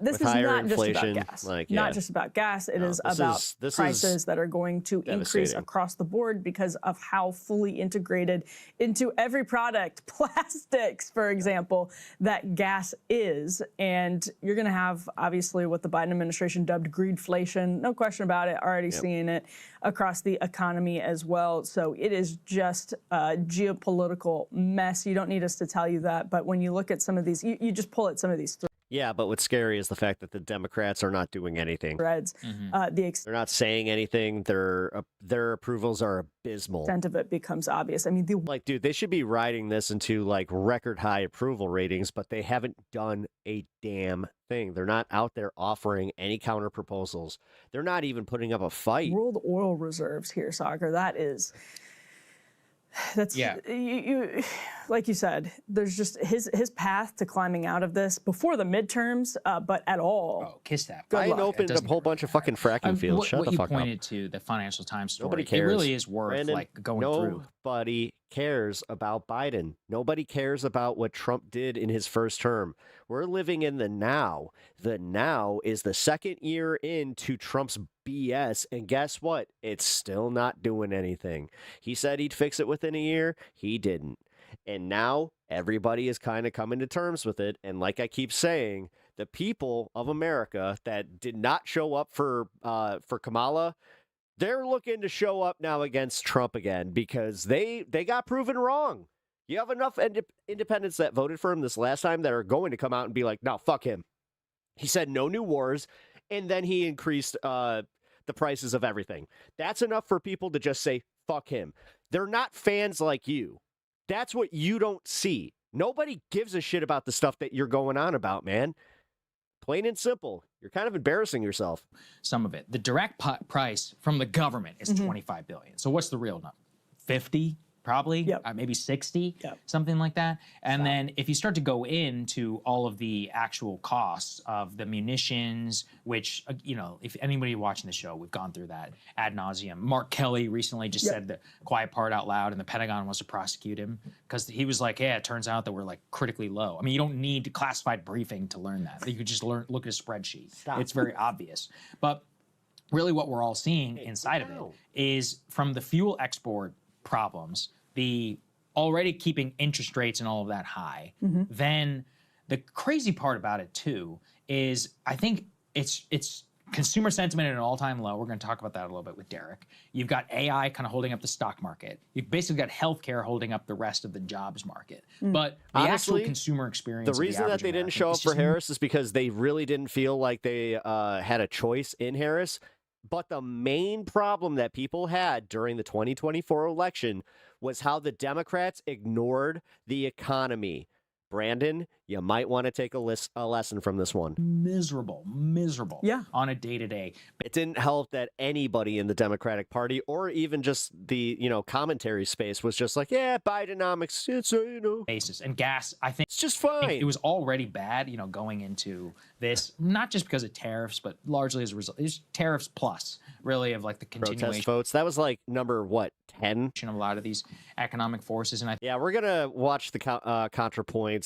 This is not just about gas. Not just about gas. It is about prices that are going to increase across the board because of how fully integrated into every product, plastics, for example, that gas is. And you're going to have, obviously, what the Biden administration dubbed greedflation. No question about it. Already seeing it across the economy as well. So it is just a geopolitical mess. You don't need us to tell you that. But when you look at some of these, you just pull at some of these Yeah, but what's scary is the fact that the Democrats are not doing anything. threads. They're not saying anything. Their approvals are abysmal. Extent of it becomes obvious. I mean, dude, they should be riding this into like record high approval ratings, but they haven't done a damn thing. They're not out there offering any counter proposals. They're not even putting up a fight. World oil reserves here, Soccer. That's you like you said, there's just his path to climbing out of this before the midterms, but at all. Oh, kiss that. Biden opened up a whole bunch of fucking fracking fields. Shut the fuck up. What you pointed to, the Financial Times story, Nobody cares. it really is worth Brandon, going through. Nobody cares about Biden. Nobody cares about what Trump did in his first term. We're living in the now. The now is the second year into Trump's BS, and guess what? It's still not doing anything. He said he'd fix it within a year. He didn't. And now everybody is kind of coming to terms with it. And like I keep saying, the people of America that did not show up for Kamala, they're looking to show up now against Trump again because they got proven wrong. You have enough independents that voted for him this last time that are going to come out and be like, no, fuck him. He said no new wars, and then he increased the prices of everything. That's enough for people to just say, fuck him. They're not fans like you. That's what you don't see. Nobody gives a shit about the stuff that you're going on about, man. Plain and simple. You're kind of embarrassing yourself. Some of it. The direct price from the government is $25 billion. So what's the real number? 50? Probably, maybe 60, something like that. And then if you start to go into all of the actual costs of the munitions, which, if anybody watching the show, we've gone through that ad nauseum. Mark Kelly recently just said the quiet part out loud, and the Pentagon wants to prosecute him because he was like, yeah, it turns out that we're like critically low. I mean, you don't need classified briefing to learn that. You could just look at a spreadsheet. It's very obvious. But really what we're all seeing inside of it is from the fuel export problems, the already keeping interest rates and all of that high, then the crazy part about it too is I think it's consumer sentiment at an all-time low. We're going to talk about that a little bit with Derek. You've got AI kind of holding up the stock market. You've basically got healthcare holding up the rest of the jobs market. But the Honestly, actual consumer experience, the reason that they didn't show up for Harris is because they really didn't feel like they had a choice in Harris. But the main problem that people had during the 2024 election was how the Democrats ignored the economy. Brandon, you might want to take a lesson from this one. Miserable on a day-to-day. It didn't help that anybody in the Democratic Party or even just the, commentary space was just like, yeah, Bidenomics, it's, basis. And gas, I think it's just fine. It was already bad, going into this, not just because of tariffs, but largely as a result, it's tariffs plus, really, of like the continuation. Protest votes. That was like number, 10? Of a lot of these economic forces. And we're going to watch the Contrapoints,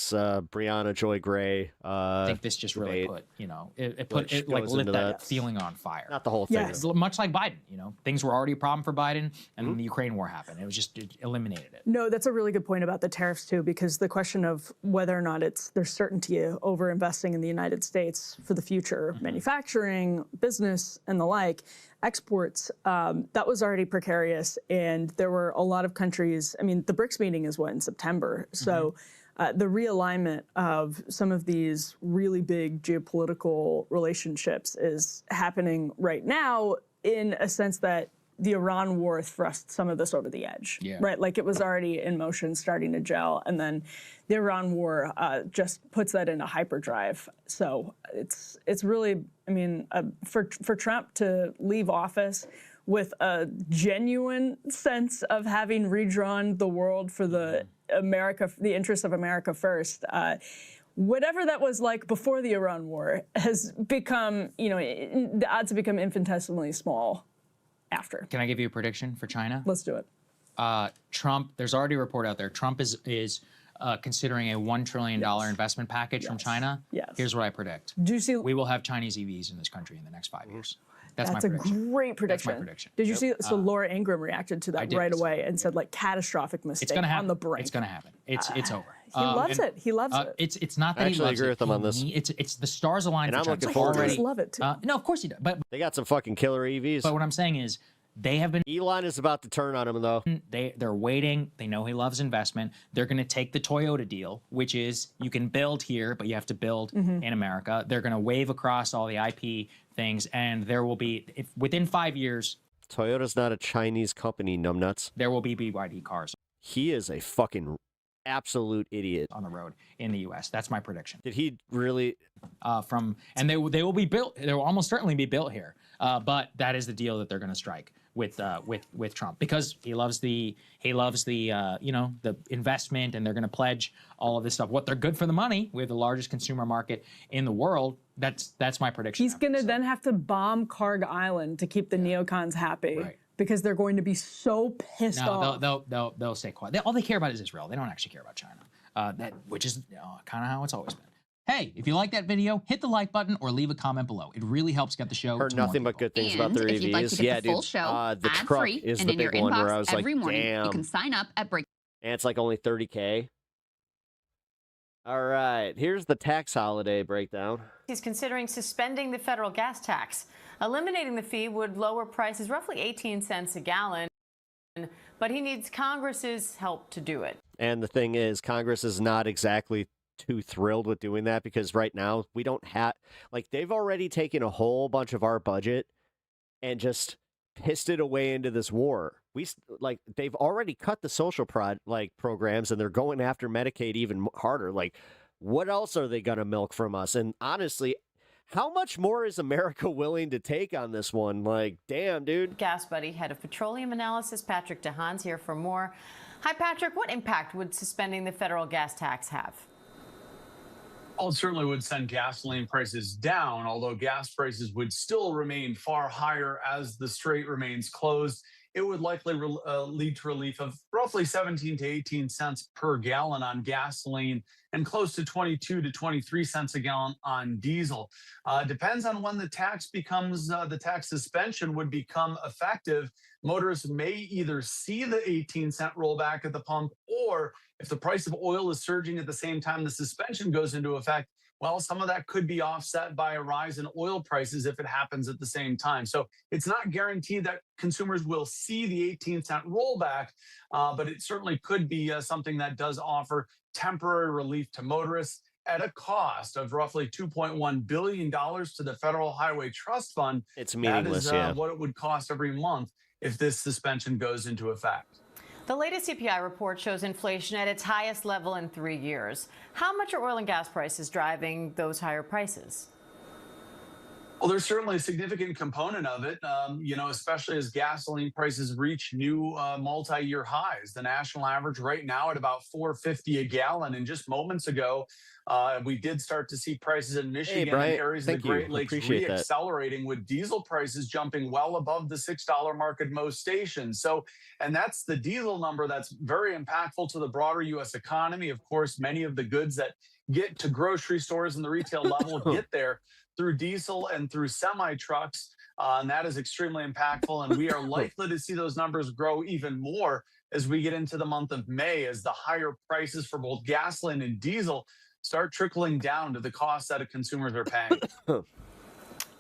Briahna, Joy Gray. I think this just really put, it lit that feeling on fire. Not the whole thing. Yeah, much like Biden, things were already a problem for Biden, and then the Ukraine war happened. It eliminated it. No, that's a really good point about the tariffs too, because the question of whether or not there's certainty over investing in the United States for the future, manufacturing, business, and the like, exports, that was already precarious. And there were a lot of countries, I mean, the BRICS meeting is in September. So the realignment of some of these really big geopolitical relationships is happening right now in a sense that the Iran war thrust some of this over the edge, right? Like it was already in motion, starting to gel, and then the Iran war just puts that into hyperdrive. So it's really, I mean, for Trump to leave office with a genuine sense of having redrawn the world for the interests of America first. Whatever that was like before the Iran war has become, the odds have become infinitesimally small after. Can I give you a prediction for China? Let's do it. Trump, there's already a report out there. Trump is considering a $1 trillion investment package from China. Yes. Here's what I predict. Do you see? We will have Chinese EVs in this country in the next 5 years. That's my a prediction. Great prediction. That's my prediction. Did you see? So Laura Ingraham reacted to that right away and said, like, catastrophic mistake on the brink. It's going to happen. It's over. He loves it. He loves it. It's not that I actually he loves agree it. with him on this. It's the stars aligned. And for I'm China. looking forward to it. I love it too. No, of course he does. But they got some fucking killer EVs. But what I'm saying is, they have been. Elon is about to turn on him, though. They're waiting. They know he loves investment. They're going to take the Toyota deal, which is you can build here, but you have to build in America. They're going to wave across all the IP things, and there will be, within 5 years. Toyota's not a Chinese company, numbnuts. There will be BYD cars. He is a fucking absolute idiot on the road in the U.S. That's my prediction. Did he really? And they will be built. They will almost certainly be built here. But that is the deal that they're going to strike with Trump, because he loves the the investment, and they're going to pledge all of this stuff. What they're good for the money. We have the largest consumer market in the world. That's my prediction. He's going to then have to bomb Karg Island to keep the neocons happy. Right. Because they're going to be so pissed off. They'll stay quiet. All they care about is Israel. They don't actually care about China, which is kind of how it's always been. Hey, if you like that video, hit the like button or leave a comment below. It really helps get the show. Heard nothing but good things about their if you'd like to EVs. get Yeah, the full dude. show, The truck ad-free, is and the in your big one where I inbox was like, every morning, damn. you can sign up at Break. And it's like only $30K. All right, here's the tax holiday breakdown. He's considering suspending the federal gas tax. Eliminating the fee would lower prices roughly 18 cents a gallon, but he needs Congress's help to do it. And the thing is, Congress is not exactly too thrilled with doing that, because right now we don't have, like, they've already taken a whole bunch of our budget and just pissed it away into this war. They've already cut the social programs, and they're going after Medicaid even harder. Like, what else are they going to milk from us? And honestly, how much more is America willing to take on this one? Like, damn, dude. Gas Buddy, head of petroleum analysis, Patrick DeHaan's here for more. Hi, Patrick. What impact would suspending the federal gas tax have? Well, it certainly would send gasoline prices down, although gas prices would still remain far higher as the strait remains closed. It would likely lead to relief of roughly 17 to 18 cents per gallon on gasoline and close to 22 to 23 cents a gallon on diesel. Depends on when the tax suspension would become effective. Motorists may either see the 18-cent rollback at the pump, or if the price of oil is surging at the same time the suspension goes into effect, well, some of that could be offset by a rise in oil prices if it happens at the same time. So it's not guaranteed that consumers will see the 18-cent rollback, but it certainly could be something that does offer temporary relief to motorists at a cost of roughly $2.1 billion to the Federal Highway Trust Fund. It's meaningless, that is what it would cost every month if this suspension goes into effect. The latest CPI report shows inflation at its highest level in 3 years. How much are oil and gas prices driving those higher prices? Well, there's certainly a significant component of it, especially as gasoline prices reach new multi-year highs. The national average right now at about $4.50 a gallon. And just moments ago, we did start to see prices in Michigan and areas of the Great Lakes re-accelerating, with diesel prices jumping well above the $6 mark at most stations. So, and that's the diesel number that's very impactful to the broader U.S. economy. Of course, many of the goods that get to grocery stores and the retail level get there through diesel and through semi-trucks, and that is extremely impactful. And we are likely to see those numbers grow even more as we get into the month of May, as the higher prices for both gasoline and diesel start trickling down to the costs that consumers are paying.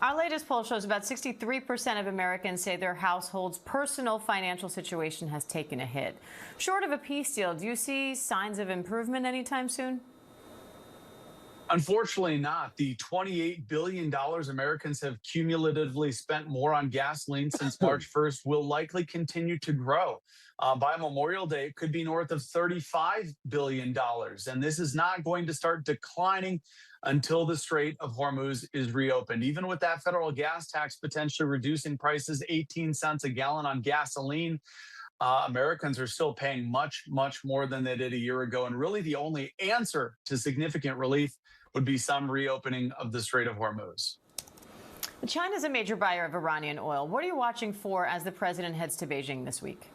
Our latest poll shows about 63% of Americans say their household's personal financial situation has taken a hit. Short of a peace deal, do you see signs of improvement anytime soon? Unfortunately not. The $28 billion Americans have cumulatively spent more on gasoline since March 1st will likely continue to grow. By Memorial Day, it could be north of $35 billion. And this is not going to start declining until the Strait of Hormuz is reopened. Even with that federal gas tax potentially reducing prices 18 cents a gallon on gasoline, Americans are still paying much, much more than they did a year ago. And really the only answer to significant relief would be some reopening of the Strait of Hormuz. China's a major buyer of Iranian oil. What are you watching for as the president heads to Beijing this week?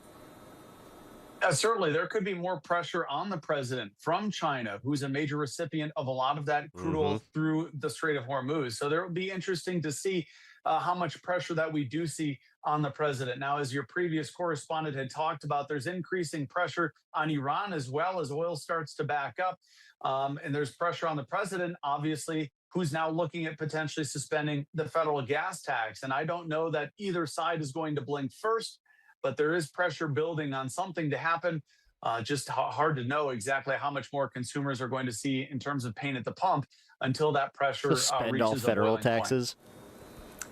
Certainly, there could be more pressure on the president from China, who's a major recipient of a lot of that crude oil through the Strait of Hormuz. So there will be interesting to see how much pressure that we do see on the president. Now, as your previous correspondent had talked about, there's increasing pressure on Iran as well as oil starts to back up. And there's pressure on the president, obviously, who's now looking at potentially suspending the federal gas tax. And I don't know that either side is going to blink first, but there is pressure building on something to happen. Just hard to know exactly how much more consumers are going to see in terms of pain at the pump until that pressure Suspend reaches all federal taxes.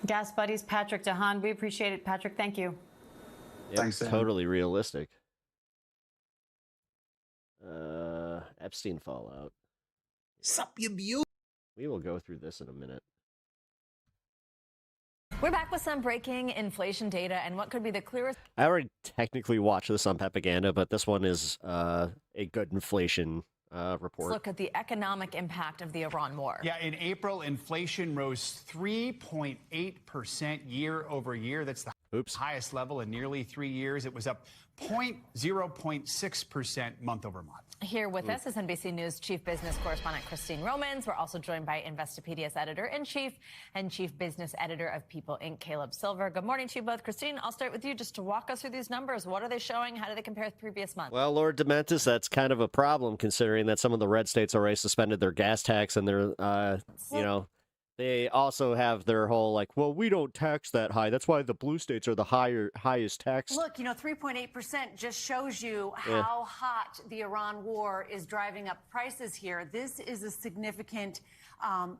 Gas Buddies, Patrick DeHaan. We appreciate it, Patrick. Thank you. Yep, Thanks, Sam. totally realistic. Epstein fallout. Sup, you beaut. We will go through this in a minute. We're back with some breaking inflation data and what could be the clearest. I already technically watched this on Propaganda, but this one is a good inflation report. Let's look at the economic impact of the Iran war. Yeah, in April, inflation rose 3.8% year over year. That's the highest level in nearly 3 years. It was up 0.6% month over month. Here with us is NBC News Chief Business Correspondent Christine Romans. We're also joined by Investopedia's Editor-in-Chief and Chief Business Editor of People Inc., Caleb Silver. Good morning to you both. Christine, I'll start with you just to walk us through these numbers. What are they showing? How do they compare with previous months? Well, Lord Dementis, that's kind of a problem considering that some of the red states already suspended their gas tax and their, they also have their whole like, well, we don't tax that high. That's why the blue states are the highest tax. Look, 3.8% just shows you how hot the Iran war is driving up prices here. This is a significant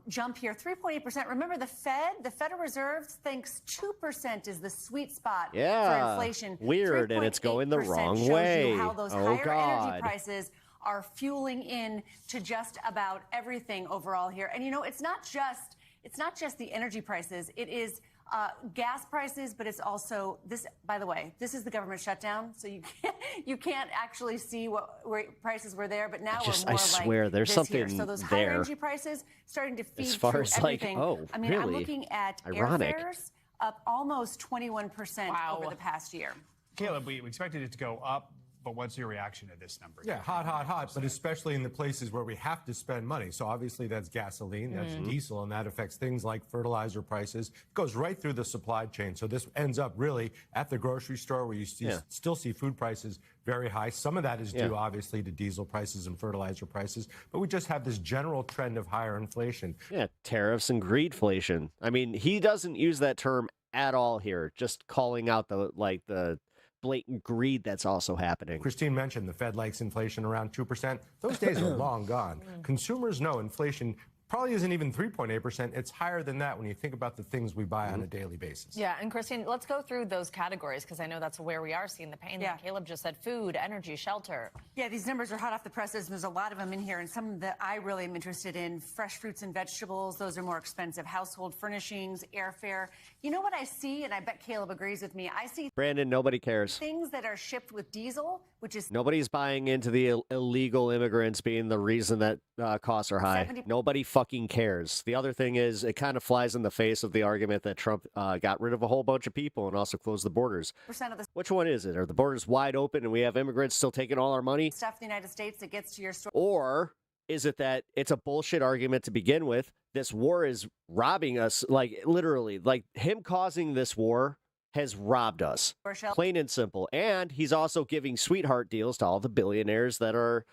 jump here. 3.8%. Remember, the Federal Reserve thinks 2% is the sweet spot for inflation. Weird, and it's going the wrong shows way. You how those higher energy prices are fueling in to just about everything overall here. And it's not just the energy prices. It is gas prices, but it's also this. By the way, this is the government shutdown, so you can't actually see what prices were there. But now I swear, there's something here. So those there. higher energy prices starting to feed as far through as everything. I'm looking at ironic. airfares up almost 21% over the past year. Caleb, we expected it to go up, but what's your reaction to this number? Yeah, hot, but especially in the places where we have to spend money. So obviously that's gasoline, that's diesel, and that affects things like fertilizer prices. It goes right through the supply chain. So this ends up really at the grocery store where you still see food prices very high. Some of that is due obviously to diesel prices and fertilizer prices, but we just have this general trend of higher inflation. Yeah, tariffs and greedflation. I mean, he doesn't use that term at all here, just calling out the blatant greed that's also happening. Christine mentioned the Fed likes inflation around 2%. Those days are long gone. Consumers know inflation probably isn't even 3.8%. It's higher than that when you think about the things we buy on a daily basis. Yeah, and Christine, let's go through those categories because I know that's where we are seeing the pain. Yeah. Caleb just said food, energy, shelter. Yeah, these numbers are hot off the presses. There's a lot of them in here, and some that I really am interested in. Fresh fruits and vegetables, those are more expensive. Household furnishings, airfare. You know what I see, and I bet Caleb agrees with me. I see Brandon, nobody cares. Things that are shipped with diesel, which is nobody's buying into the illegal immigrants being the reason that costs are high. Nobody fucking cares. The other thing is it kind of flies in the face of the argument that Trump got rid of a whole bunch of people and also closed the borders. Which one is it? Are the borders wide open and we have immigrants still taking all our money? Stuff in the United States that gets to your store. Or is it that it's a bullshit argument to begin with? This war is robbing us, like literally, like him causing this war has robbed us, plain and simple. And he's also giving sweetheart deals to all the billionaires that are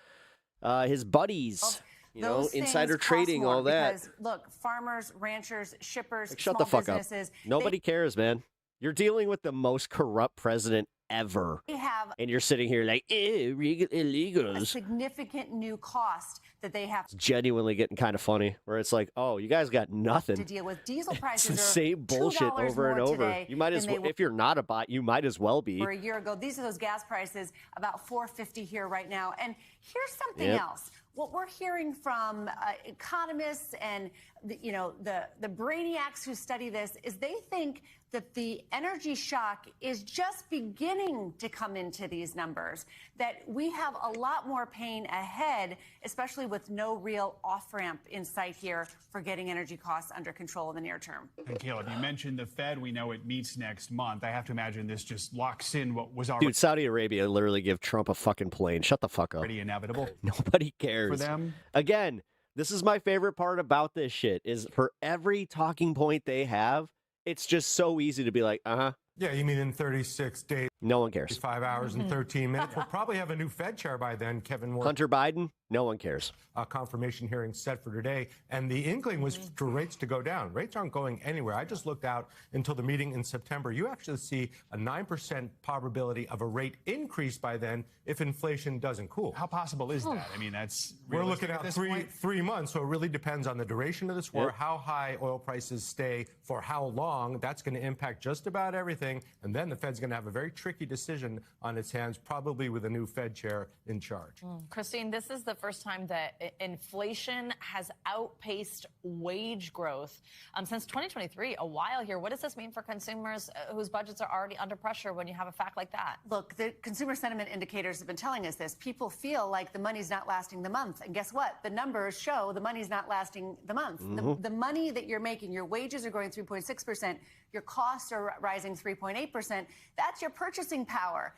his buddies. Those things insider cost trading, more all that. Because, look, farmers, ranchers, shippers, Like, shut small the fuck businesses, up. Nobody cares, man. You're dealing with the most corrupt president ever. they have And you're sitting here like, illegals. a significant new cost that they have It's genuinely getting kind of funny, where it's like, oh, you guys got nothing. to deal with. Diesel It's prices the are same bullshit $2 over and more over. today You might as than they well, if you're not a bot, you might as well be. were a year ago. These are those gas prices, about $4.50 here right now. And here's something Yep. else. What we're hearing from economists and the brainiacs who study this is they think that the energy shock is just beginning to come into these numbers, that we have a lot more pain ahead, especially with no real off-ramp in sight here for getting energy costs under control in the near term. And Caleb, you mentioned the Fed. We know it meets next month. I have to imagine this just locks in what was already Dude, Saudi Arabia literally give Trump a fucking plane. Shut the fuck up. inevitable. Nobody cares. For them? Again, this is my favorite part about this shit, is for every talking point they have, it's just so easy to be like, uh-huh. Yeah, you mean in 36 days? No one cares. 5 hours and 13 minutes. We'll probably have a new Fed chair by then, Kevin Warren. Hunter Biden, no one cares. Confirmation hearing set for today. And the inkling was for rates to go down. Rates aren't going anywhere. I just looked out until the meeting in September. You actually see a 9% probability of a rate increase by then if inflation doesn't cool. How possible is that? I mean, that's We're looking at at this three point. months, so it really depends on the duration of this war, Yep. how high oil prices stay for how long. That's going to impact just about everything. And then the Fed's going to have a very tricky decision on its hands, probably with a new Fed chair in charge. Christine, this is the first time that inflation has outpaced wage growth since 2023, a while here. What does this mean for consumers whose budgets are already under pressure when you have a fact like that? Look, the consumer sentiment indicators have been telling us this. People feel like the money's not lasting the month. And guess what? The numbers show the money's not lasting the month. The money that you're making, your wages are growing 3.6%, your costs are rising 3.8%. That's your purchasing power.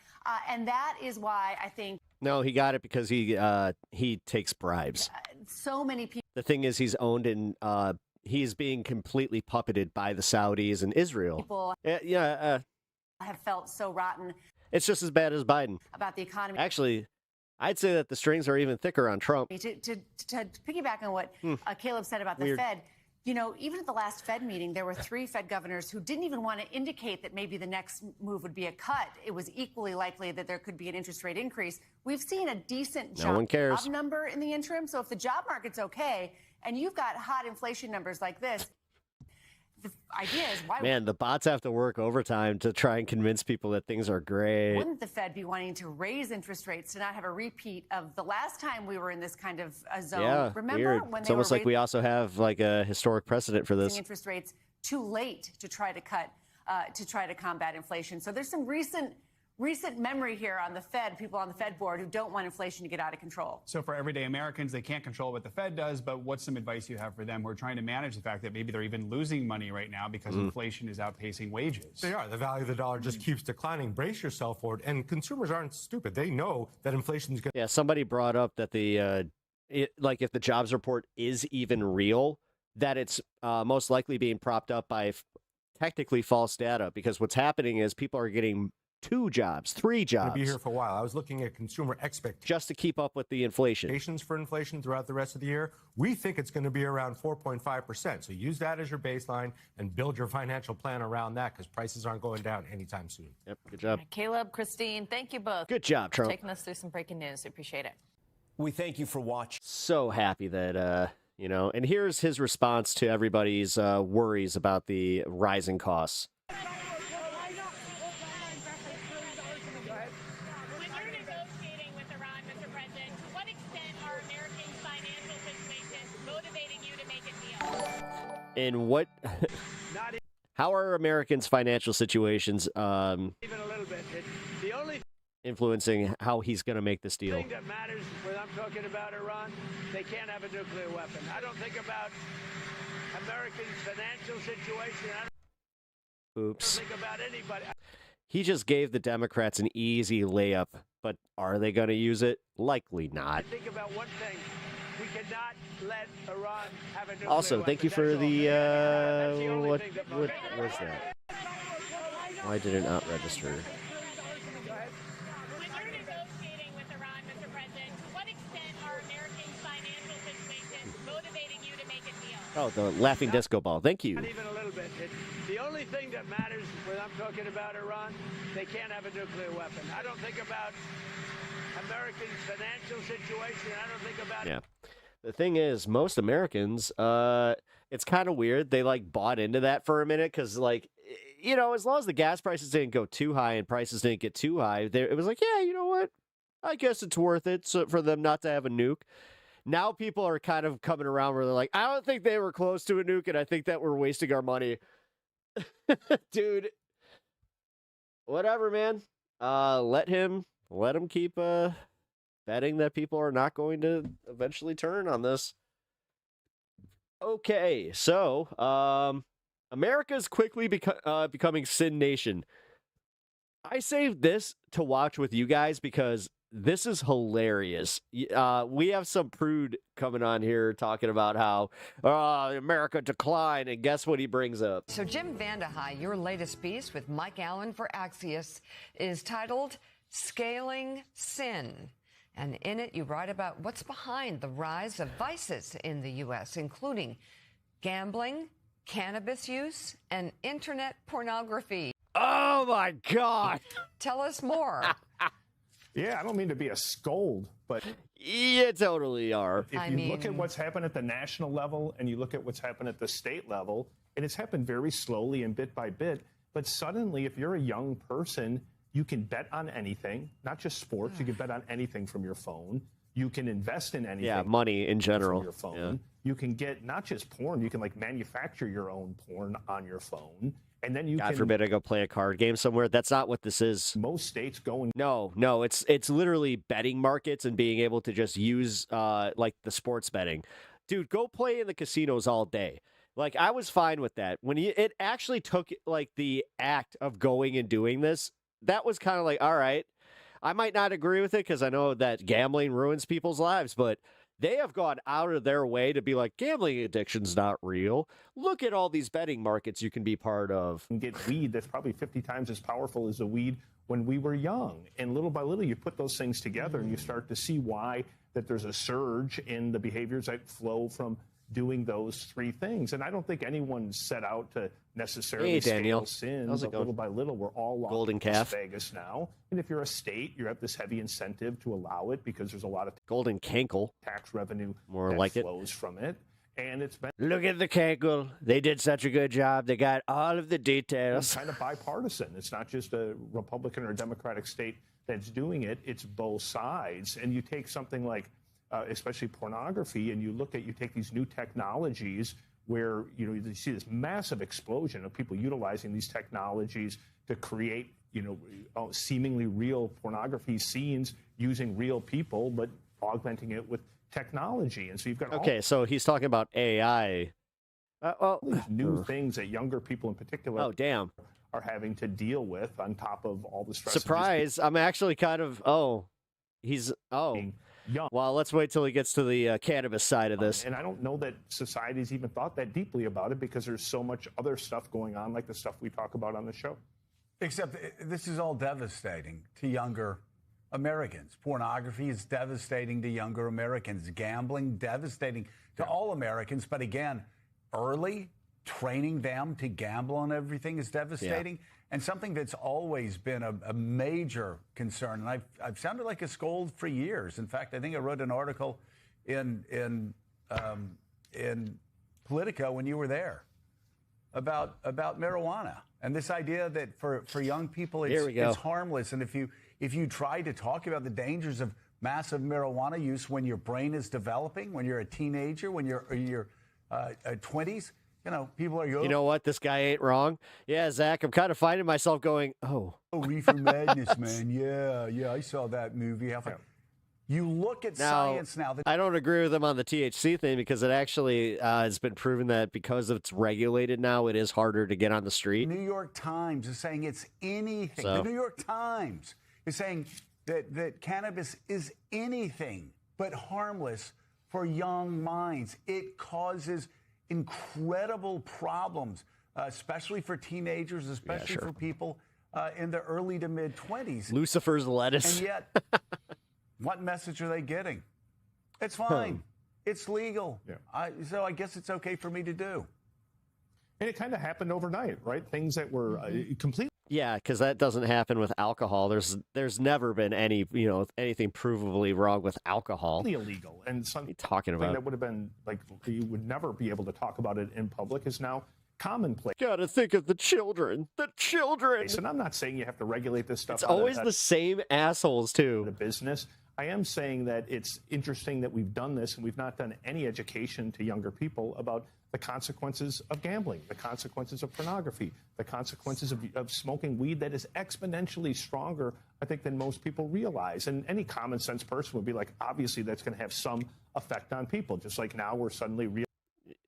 And that is why I think No, he got it because he takes bribes. so many people The thing is, he's owned and he's being completely puppeted by the Saudis and Israel. have felt so rotten It's just as bad as Biden. about the economy. Actually, I'd say that the strings are even thicker on Trump. To piggyback on what Caleb said about the Weird. Fed, even at the last Fed meeting, there were 3 Fed governors who didn't even want to indicate that maybe the next move would be a cut. It was equally likely that there could be an interest rate increase. We've seen a decent No one cares. job number in the interim. So if the job market's okay and you've got hot inflation numbers like this, the idea is why Man, the bots have to work overtime to try and convince people that things are great. wouldn't the Fed be wanting to raise interest rates to not have a repeat of the last time we were in this kind of a zone? Yeah, Remember weird. when It's they almost were like we also have like a historic precedent for raising this. interest rates too late to try to cut, to try to combat inflation? So there's some recent memory here on the Fed, people on the Fed board who don't want inflation to get out of control. So for everyday Americans, they can't control what the Fed does, but what's some advice you have for them who are trying to manage the fact that maybe they're even losing money right now because inflation is outpacing wages? They are. The value of the dollar just keeps declining. Brace yourself for it. And consumers aren't stupid. They know that inflation is going to... Yeah, somebody brought up that if the jobs report is even real, that it's most likely being propped up by technically false data, because what's happening is people are getting 2 jobs, 3 jobs. be here for a while. I was looking at consumer expectations just to keep up with the inflation. For inflation throughout the rest of the year. We think it's going to be around 4.5%. So use that as your baseline and build your financial plan around that, because prices aren't going down anytime soon. Yep, good job. Caleb, Christine, thank you both. Good job, Trump. For taking us through some breaking news. We appreciate it. We thank you for watching. So happy that, and here's his response to everybody's worries about the rising costs. And what? How are Americans' financial situations Even a little bit. The only influencing how he's going to make this deal? thing that matters when I'm talking about Iran, they can't have a nuclear weapon. I don't think about Americans' financial situation. I Oops. don't think about anybody. He just gave the Democrats an easy layup, but are they going to use it? Likely not. I think about one thing. We cannot let Iran have a nuclear Also, thank you for the, That's the only what thing that was that? Why did it not register? When you're negotiating with Iran, Mr. President, to what extent are Americans' financial situations Oh, the laughing disco ball. Thank you. Not even a little bit. The only thing that matters when I'm talking about Iran, they can't have a nuclear weapon. I don't think about Americans' financial situation. I don't think about Yeah. The thing is, most Americans, it's kind of weird. They like bought into that for a minute because, like, you know, as long as the gas prices didn't go too high and prices didn't get too high, it was like, yeah, you know what? I guess it's worth it for them not to have a nuke. Now people are kind of coming around where they're like, I don't think they were close to a nuke, and I think that we're wasting our money. Dude, whatever, man. Let him keep betting that people are not going to eventually turn on this. Okay, so America's quickly becoming Sin Nation. I saved this to watch with you guys because this is hilarious. We have some prude coming on here talking about how America declined, and guess what he brings up? So Jim Vandehei, your latest piece with Mike Allen for Axios is titled Scaling Sin. And in it, you write about what's behind the rise of vices in the U.S., including gambling, cannabis use, and internet pornography. Oh, my God. Tell us more. Yeah, I don't mean to be a scold, but you totally are. If you look at what's happened at the national level and you look at what's happened at the state level, and it's happened very slowly and bit by bit, but suddenly if you're a young person, you can bet on anything, not just sports. You can bet on anything from your phone. You can invest in anything. Yeah, money in general. From your phone. You can get not just porn, you can like manufacture your own porn on your phone. And then God forbid I go play a card game somewhere. That's not what this is. Most states go and No, it's literally betting markets and being able to just use like the sports betting. Dude, go play in the casinos all day. Like, I was fine with that. When it actually took like the act of going and doing this, that was kind of like, all right. I might not agree with it because I know that gambling ruins people's lives, but they have gone out of their way to be like, gambling addiction's not real. Look at all these betting markets you can be part of. And get weed that's probably 50 times as powerful as the weed when we were young. And little by little, you put those things together and you start to see why that there's a surge in the behaviors that flow from doing those three things. And I don't think anyone set out to necessarily scale sins. But little by little, we're all locked Golden in calf. Las Vegas now. And if you're a state, you have this heavy incentive to allow it because there's a lot of golden cankle tax revenue more that like it flows from it. And it's been look at the cankle. They did such a good job. They got all of the details. It's kind of bipartisan. It's not just a Republican or a Democratic state that's doing it. It's both sides. And you take something like especially pornography, and you take these new technologies where, you see this massive explosion of people utilizing these technologies to create, seemingly real pornography scenes using real people, but augmenting it with technology. And so you've got okay, so he's talking about AI. all these new things that younger people in particular are having to deal with on top of all the stress. Surprise! I'm actually kind of young. Well, let's wait till he gets to the cannabis side of this. And I don't know that society's even thought that deeply about it because there's so much other stuff going on, like the stuff we talk about on the show. Except this is all devastating to younger Americans. Pornography is devastating to younger Americans. Gambling, devastating to all Americans. But again, early training them to gamble on everything is devastating. Yeah. And something that's always been a major concern. And I've sounded like a scold for years. In fact, I think I wrote an article in Politico when you were there about marijuana and this idea that for young people it's harmless. And if you try to talk about the dangers of massive marijuana use when your brain is developing, when you're a teenager, when you're in your 20s. People are going, you know what? This guy ain't wrong. Yeah, Zach, I'm kind of finding myself going, Reefer Madness, man. Yeah, I saw that movie. You look at science now. I don't agree with him on the THC thing because it actually has been proven that because it's regulated now, it is harder to get on the street. The New York Times is saying it's anything. So. The New York Times is saying that cannabis is anything but harmless for young minds. It causes incredible problems, especially for teenagers, especially for people in the early to mid-20s. Lucifer's lettuce. And yet, what message are they getting? It's fine. It's legal. Yeah. So I guess it's okay for me to do. And it kind of happened overnight, right? Things that were completely. Yeah, because that doesn't happen with alcohol. There's never been anything provably wrong with alcohol. Illegal, and something talking about that would have been like you would never be able to talk about it in public is now commonplace. Gotta think of the children. The children. And I'm not saying you have to regulate this stuff. It's always the same assholes too. The business. I am saying that it's interesting that we've done this and we've not done any education to younger people about the consequences of gambling, the consequences of pornography, the consequences of smoking weed that is exponentially stronger, I think, than most people realize. And any common sense person would be like, obviously, that's going to have some effect on people, just like now we're suddenly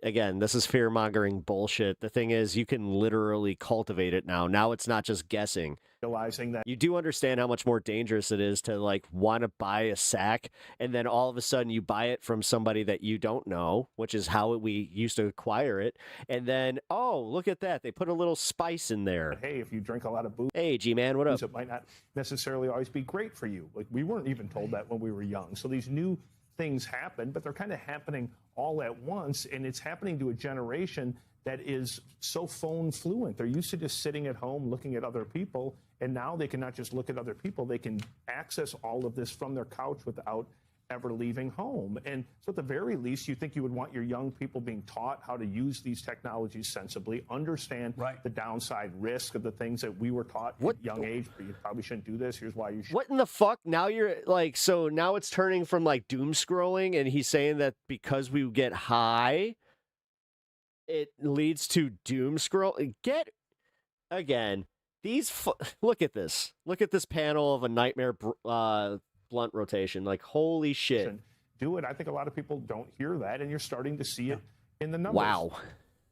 Again, this is fear-mongering bullshit. The thing is, you can literally cultivate it now. Now it's not just guessing. realizing that You do understand how much more dangerous it is to, like, want to buy a sack, and then all of a sudden you buy it from somebody that you don't know, which is how we used to acquire it. And then, oh, look at that. They put a little spice in there. hey, if you drink a lot of booze, Hey, G-Man, what up? it might not necessarily always be great for you. Like, we weren't even told that when we were young. So these new things happen, but they're kind of happening all at once, and it's happening to a generation that is so phone fluent. They're used to just sitting at home looking at other people, and now they can not just look at other people, they can access all of this from their couch without ever leaving home. And so at the very least, you think you would want your young people being taught how to use these technologies sensibly, understand the downside risk of the things that we were taught at a young age, but you probably shouldn't do this. Here's why you should. What in the fuck? Now you're like, so now it's turning from like doom scrolling, and he's saying that because we get high, it leads to doom scroll. Again, look at this. Look at this panel of a nightmare blunt rotation. Like, holy shit. Do it. I think a lot of people don't hear that, and you're starting to see it in the numbers. Wow.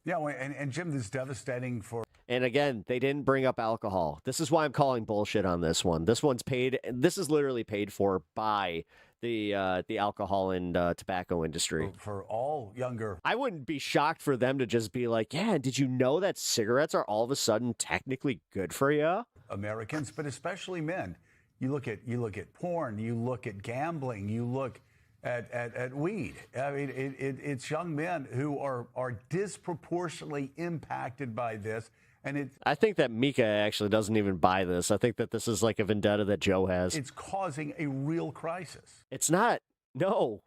Yeah, and Jim, this is devastating for. And again, they didn't bring up alcohol. This is why I'm calling bullshit on this one. This one's paid. This is literally paid for by the alcohol and tobacco industry. For all younger. I wouldn't be shocked for them to just be like, yeah, did you know that cigarettes are all of a sudden technically good for you? Americans, but especially men. You look at porn, you look at gambling, you look at weed. I mean, it's young men who are disproportionately impacted by this. And I think that Mika actually doesn't even buy this. I think that this is like a vendetta that Joe has. It's causing a real crisis. It's not. No.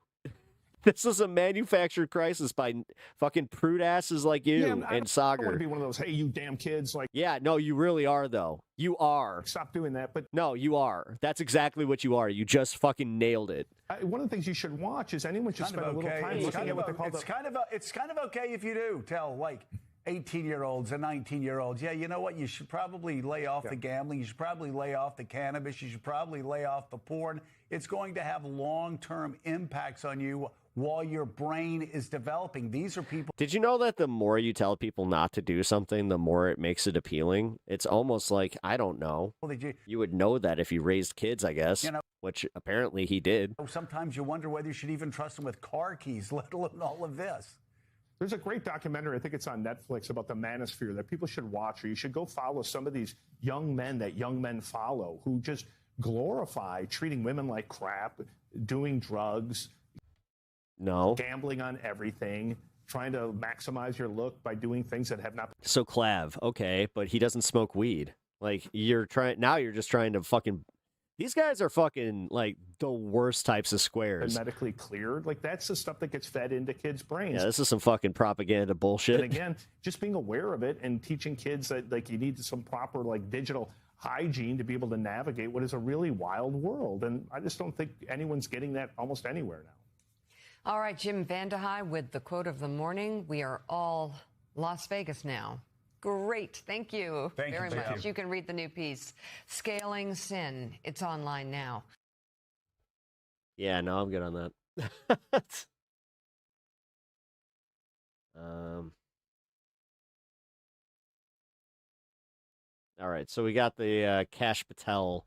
This is a manufactured crisis by fucking prude asses like you and Sagar. I don't want to be one of those, hey, you damn kids. Like, yeah, no, you really are, though. You are. Stop doing that. But no, you are. That's exactly what you are. You just fucking nailed it. One of the things you should watch is anyone should spend a little time looking at what they call it's kind of okay if you do tell, like, 18-year-olds and 19-year-olds, yeah, you know what? You should probably lay off the gambling. You should probably lay off the cannabis. You should probably lay off the porn. It's going to have long-term impacts on you while your brain is developing. These are people. Did you know that the more you tell people not to do something, the more it makes it appealing? It's almost like, I don't know. You would know that if you raised kids, I guess, which apparently he did. Sometimes you wonder whether you should even trust them with car keys, let alone all of this. There's a great documentary, I think it's on Netflix, about the manosphere that people should watch, or you should go follow some of these young men that young men follow who just glorify treating women like crap, doing drugs, gambling on everything, trying to maximize your look by doing things that have not. So Clav, okay, but he doesn't smoke weed. Like, you're just trying to fucking. These guys are fucking, like, the worst types of squares. And medically cleared. Like, that's the stuff that gets fed into kids' brains. Yeah, this is some fucking propaganda bullshit. And again, just being aware of it and teaching kids that, like, you need some proper, like, digital hygiene to be able to navigate what is a really wild world. And I just don't think anyone's getting that almost anywhere now. All right, Jim Vandehei with the quote of the morning. We are all Las Vegas now. Great. Thank you very much. You can read the new piece, Scaling Sin. It's online now. Yeah, no, I'm good on that. All right, so we got the Kash Patel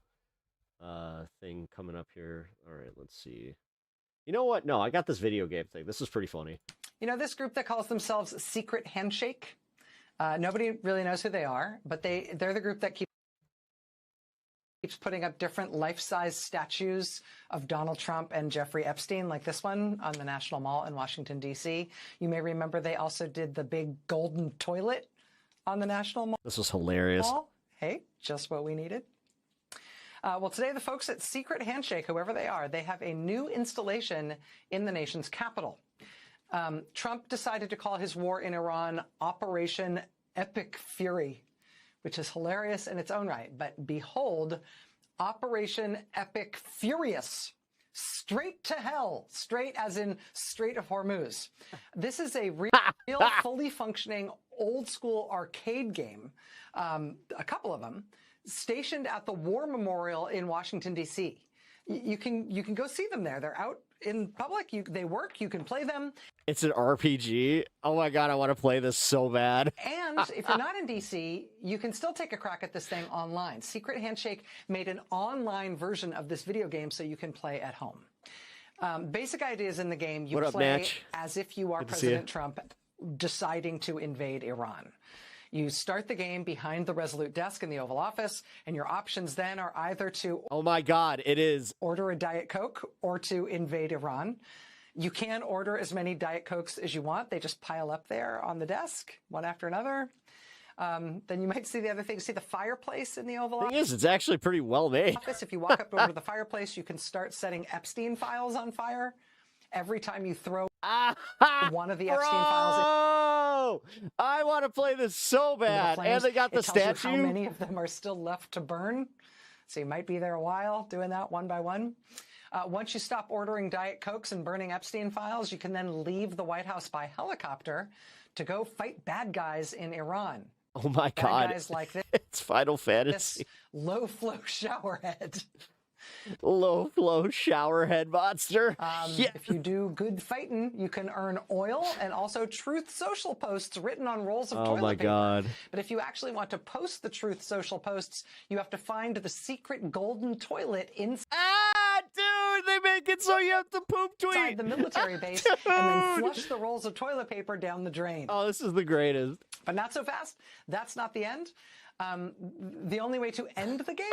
thing coming up here. All right, let's see. You know what? No, I got this video game thing. This is pretty funny. You know this group that calls themselves Secret Handshake? Nobody really knows who they are, but they're the group that keeps keeps putting up different life-size statues of Donald Trump and Jeffrey Epstein, like this one on the National Mall in Washington, D.C. You may remember they also did the big golden toilet on the National Mall. This was hilarious. Hey, just what we needed. Well, today the folks at Secret Handshake, whoever they are, they have a new installation in the nation's capital. Trump decided to call his war in Iran Operation Epic Fury, which is hilarious in its own right. But behold, Operation Epic Furious. Straight to hell. Straight as in Strait of Hormuz. This is a real fully functioning old school arcade game, a couple of them, stationed at the War Memorial in Washington, D.C. You can go see them there. They're out in public. They work. You can play them. It's an RPG. Oh my God, I want to play this so bad. And if you're not in D.C., you can still take a crack at this thing online. Secret Handshake made an online version of this video game so you can play at home. Basic ideas in the game, you play as if you are President Trump deciding to invade Iran. You start the game behind the Resolute desk in the Oval Office, and your options then are either to... Oh my God, it is. ...order a Diet Coke or to invade Iran. You can order as many Diet Cokes as you want. They just pile up there on the desk, one after another. Then you might see the other thing. See the fireplace in the Oval Office? The thing is, it's actually pretty well made. If you walk up over to the fireplace, you can start setting Epstein files on fire. Every time you throw one of the Epstein files in. I want to play this so bad. And they got the statue. How many of them are still left to burn? So you might be there a while doing that one by one. Once you stop ordering Diet Cokes and burning Epstein files, you can then leave the White House by helicopter to go fight bad guys in Iran. Oh my God. Bad guys like this. It's Final Fantasy. This low-flow showerhead. Low-flow showerhead monster. If you do good fighting, you can earn oil and also Truth Social posts written on rolls of toilet paper. Oh my God. But if you actually want to post the Truth Social posts, you have to find the secret golden toilet inside. Dude, they make it so you have to poop tweet. Inside the military base and then flush the rolls of toilet paper down the drain. Oh, this is the greatest. But not so fast. That's not the end. The only way to end the game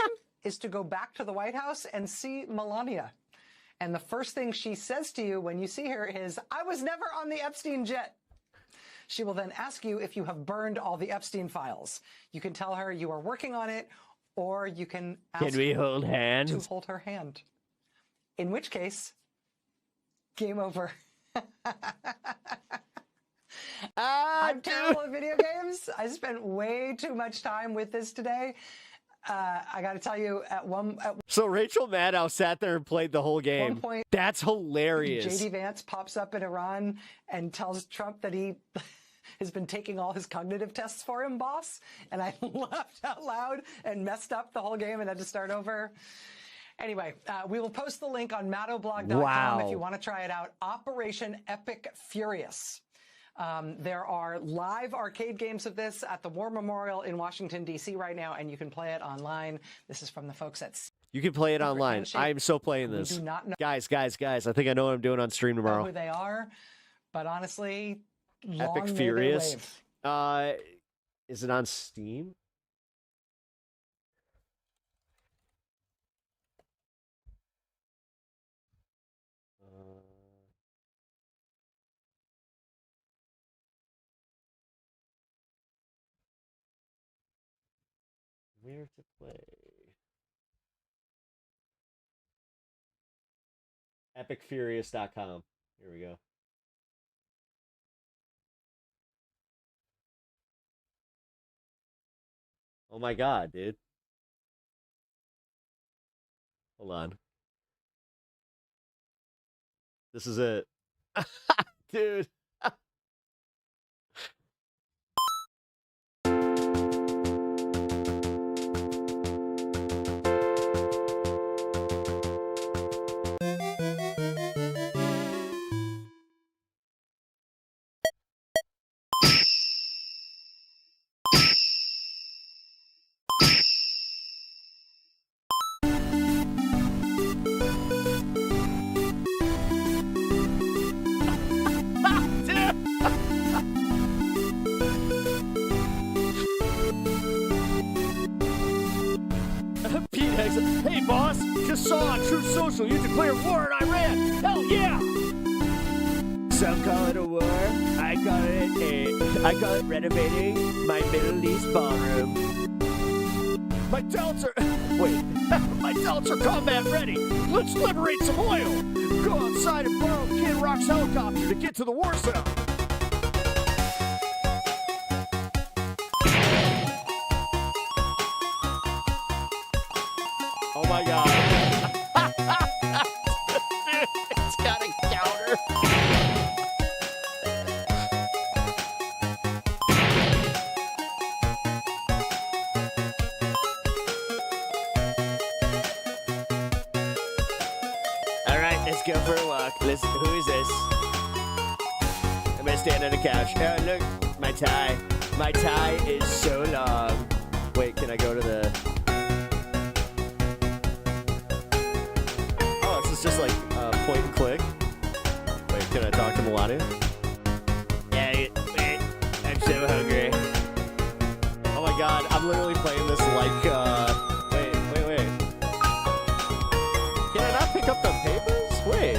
is to go back to the White House and see Melania. And the first thing she says to you when you see her is, "I was never on the Epstein jet." She will then ask you if you have burned all the Epstein files. You can tell her you are working on it, or you can ask we hold hands? To hold her hand. In which case, game over. I'm terrible at video games. I spent way too much time with this today. I got to tell you, so Rachel Maddow sat there and played the whole game. At one point, that's hilarious. J.D. Vance pops up in Iran and tells Trump that he has been taking all his cognitive tests for him, boss. And I laughed out loud and messed up the whole game and had to start over. Anyway, we will post the link on maddoblog.com if you want to try it out. Operation Epic Furious. There are live arcade games of this at the War Memorial in Washington, D.C. right now, and you can play it online. This is from the folks at... You can play it online. I'm so playing this. Do not know guys, I think I know what I'm doing on stream tomorrow. who they are, but honestly, Epic Furious. Is it on Steam? Where to play? EpicFurious.com. Here we go. Oh my God, dude. Hold on. This is it. Dude. social. You declare war on Iran. Hell yeah! Some call it a war. I call it renovating my Middle East ballroom. My talents are my talents are combat ready. Let's liberate some oil. Go outside and borrow Kid Rock's helicopter to get to the war zone. Oh my God. It's got a counter. All right, let's go for a walk. Listen, who is this? I'm gonna stand on the couch. Oh, look, my tie. My tie is so long. Wait, can I go to the... It's just like point and click. Wait, can I talk to Melania? Yeah, wait, I'm so hungry. Oh my God, I'm literally playing this like, wait. Can I not pick up the papers? Wait,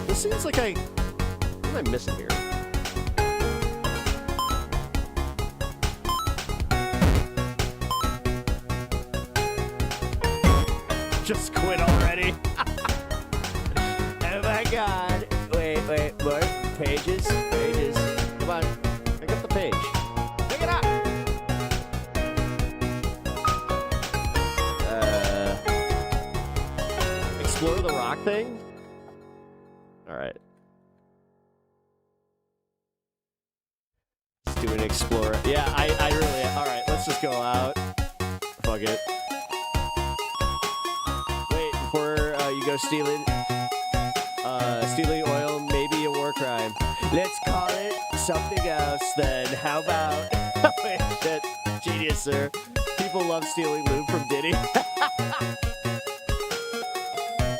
this seems like what am I missing here? Just quit already. Oh my God. Wait, more pages. Come on, pick up the page. Pick it up. Explore the rock thing? All right. Let's do an explorer. Yeah, I really, all right, let's just go out. Fuck it. You go stealing oil, maybe a war crime. Let's call it something else then. How about... Wait, shit. Genius, sir. People love stealing lube from Diddy.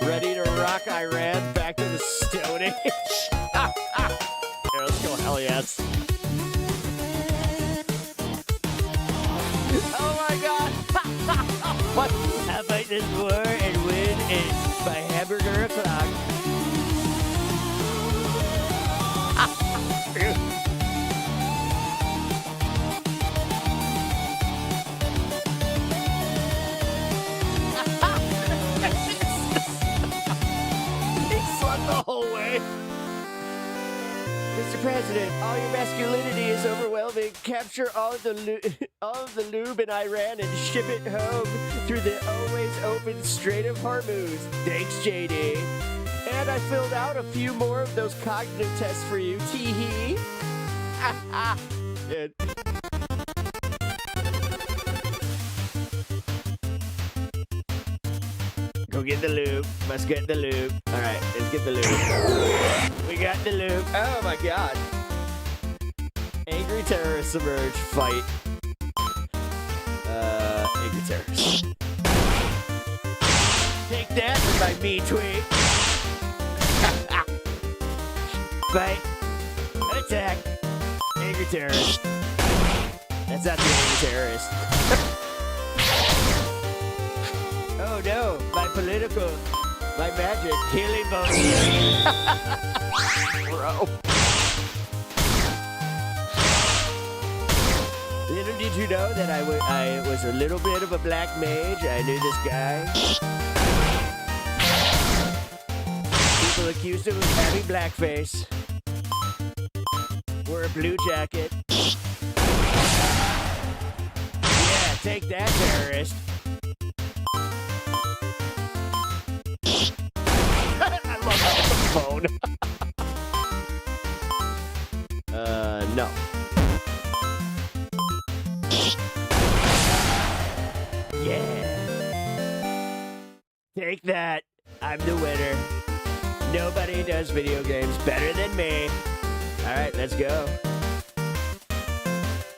Ready to rock Iran back to the Stone Age. Here, let's go, hell yes. Oh my God. What? How about this war and win it by hamburger o'clock? He slept the whole way. Mr. President, all your masculinity is overwhelming. Capture all of the lube in Iran and ship it home through the always open Strait of Hormuz. Thanks, JD. And I filled out a few more of those cognitive tests for you. Tee-hee. Good. Go get the lube. Must get the lube. All right, let's get the lube. We got the lube. Oh my God. Angry terrorists emerge. Fight. Angry terrorists. Take that with my me tweet. Fight. Attack. Angry terrorist. That's not the angry terrorist. Oh no, my magic healing potion. Bro. Little did you know that I was a little bit of a black mage. I knew this guy. People accused him of having blackface. Wore a blue jacket. Yeah, take that, terrorist. I love that with the phone. No. Yeah. Take that. I'm the winner. Nobody does video games better than me. All right, let's go.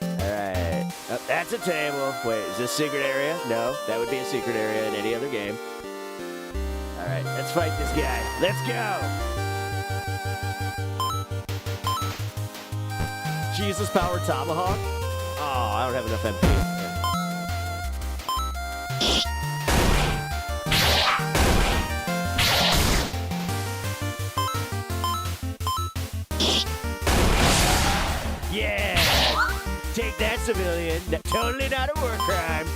All right. Oh, that's a table. Wait, is this a secret area? No, that would be a secret area in any other game. All right, let's fight this guy. Let's go. Jesus Power Tomahawk? Oh, I don't have enough MP. civilian. Totally not a war crime.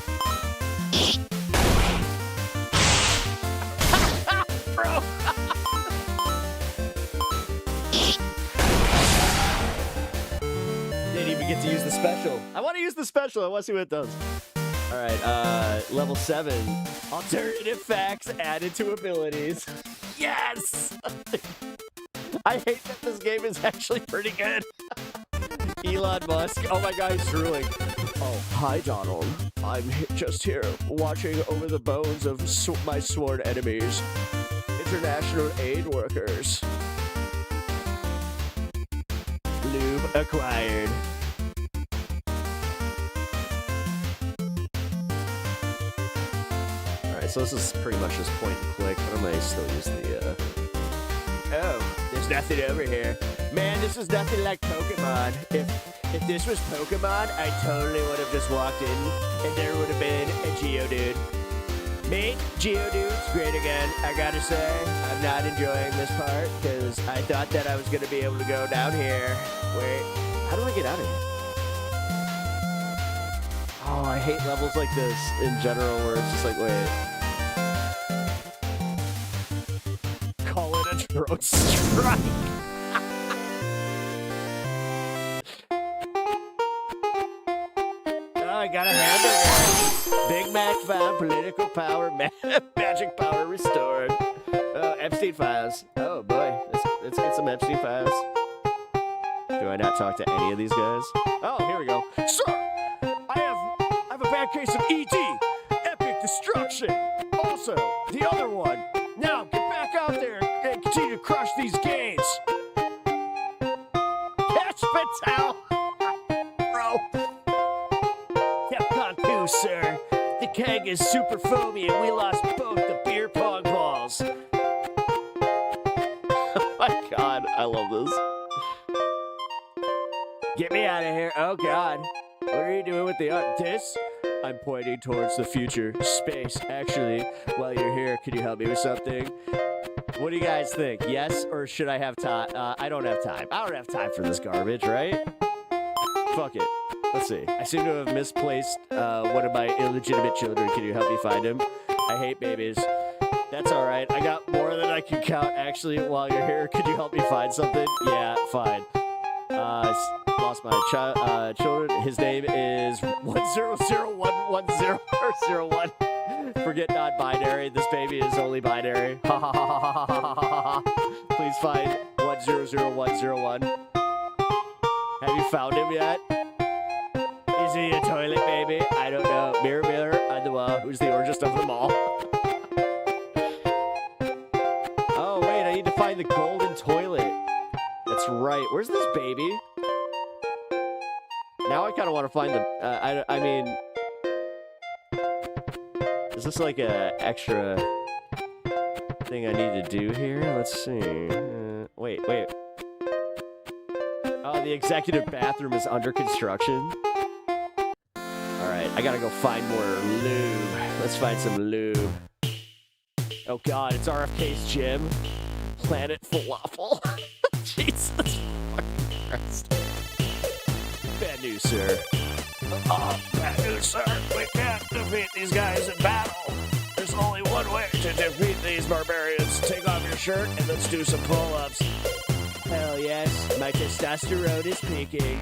Bro. Didn't even get to use the special. I want to use the special. I want to see what it does. All right, level 7. Alternative facts added to abilities. Yes! I hate that this game is actually pretty good. Elon Musk. Oh my God, he's drooling. Oh, hi, Donald. I'm just here watching over the bones of my sworn enemies. International aid workers. Lube acquired. Alright, so this is pretty much just point and click, but I might still use the, Oh, there's nothing over here. Man, this is nothing like Pokemon. If this was Pokemon, I totally would have just walked in, and there would have been a Geodude. Me, Geodude's great again. I gotta say, I'm not enjoying this part, because I thought that I was gonna be able to go down here. Wait, how do I get out of here? Oh, I hate levels like this in general, where it's just like, wait. Call it a throat strike. Oh, I got a hamburger. Big Mac found, political power, magic power restored. Oh, Epstein files. Oh boy, let's get some Epstein files. Do I not talk to any of these guys? Oh, here we go. Sir, I have a bad case of ED, epic destruction. Also, the other one. Now get back out there and continue to crush these gains. Kash Patel. Bro. Capcom 2, sir. The keg is super foamy and we lost both the beer pong balls. Oh my God, I love this. Get me out of here. Oh God. What are you doing with the this? I'm pointing towards the future. Space. Actually, while you're here, can you help me with something? What do you guys think? Yes, or should I have time? I don't have time. I don't have time for this garbage, right? Fuck it. Let's see. I seem to have misplaced one of my illegitimate children. Can you help me find him? I hate babies. That's all right. I got more than I can count. Actually, while you're here, could you help me find something? Yeah, fine. Lost my children. His name is 10011001. Forget non-binary. This baby is only binary. Ha ha ha ha ha ha ha ha. Please find 100101. Have you found him yet? Is he a toilet baby? I don't know. Mirror, mirror on the wall. Who's the orangest of them all? Oh wait, I need to find the golden toilet. That's right. Where's this baby? Now I kind of want to find the. I mean, is this like a extra thing I need to do here? Let's see. Wait. Oh, the executive bathroom is under construction. All right, I gotta go find more lube. Let's find some lube. Oh God, it's RFK's gym. Planet Falafel. Jesus fucking Christ. Bad news, sir. Bad news, sir. We can't defeat these guys in battle. There's only one way to defeat these barbarians. Take off your shirt and let's do some pull-ups. Hell yes, my testosterone is peaking.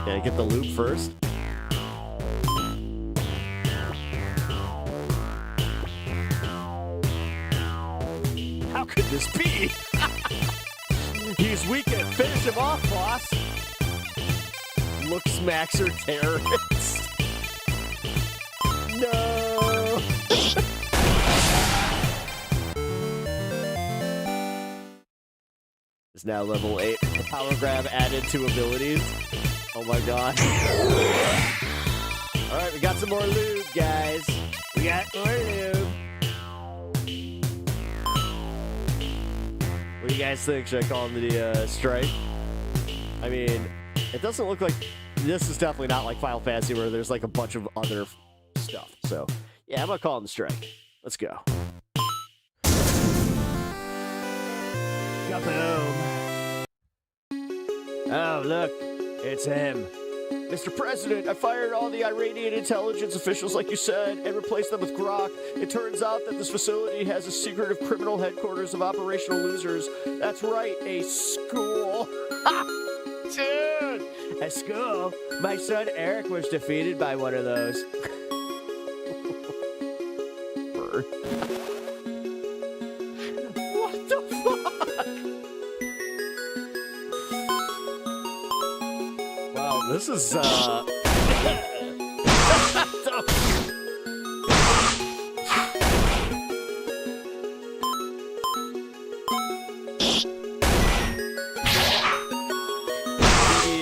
Can I get the loop first? How could this be? He's weak and finish him off, boss. Look smacks her terrorist. No. Is now level 8. Power grab added to abilities. Oh my God. All right, we got some more lube, guys. We got more lube. What do you guys think? Should I call him the strike? I mean, it doesn't look like this is definitely not like Final Fantasy where there's like a bunch of other stuff. So yeah, I'm gonna call him the strike. Let's go. Kaboom. Oh, look, it's him. Mr. President, I fired all the Iranian intelligence officials like you said and replaced them with grok. It turns out that this facility has a secretive criminal headquarters of operational losers. That's right, a school. Dude, a school? My son Eric was defeated by one of those. What the fuck? Wow, this is, maybe,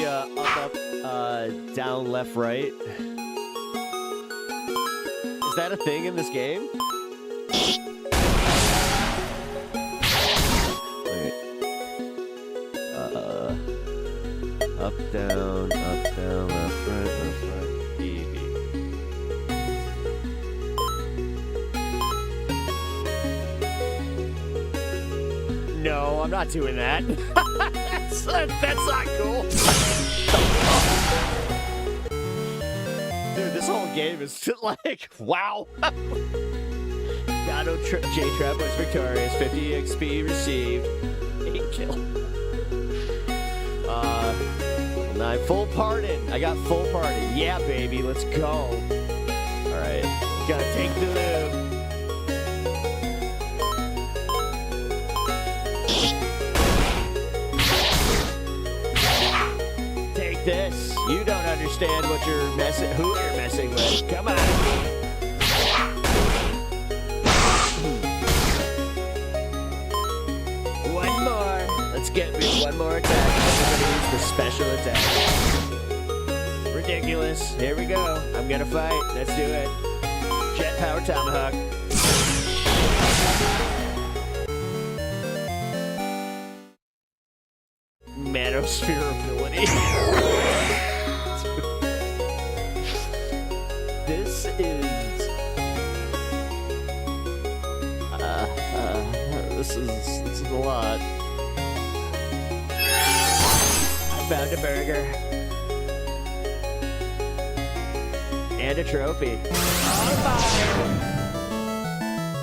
up, down, left, right. Is that a thing in this game? Wait. Up, down, left, right, B. No, I'm not doing that. That's not cool. Dude, this whole game is just like, wow. Gato J-Trap was victorious. 50 XP received. 8 kill. 9 full pardon. I got full pardon. Yeah, baby, let's go. All right, gotta take the lube. Take this. You don't understand what you're who you're messing with. Come on. One more. Let's get me one more attack. Everybody needs the special attack. Ridiculous. Here we go. I'm gonna fight. Let's do it. Jet power tomahawk. Manosphere ability. This is this is a lot. I found a burger and a trophy.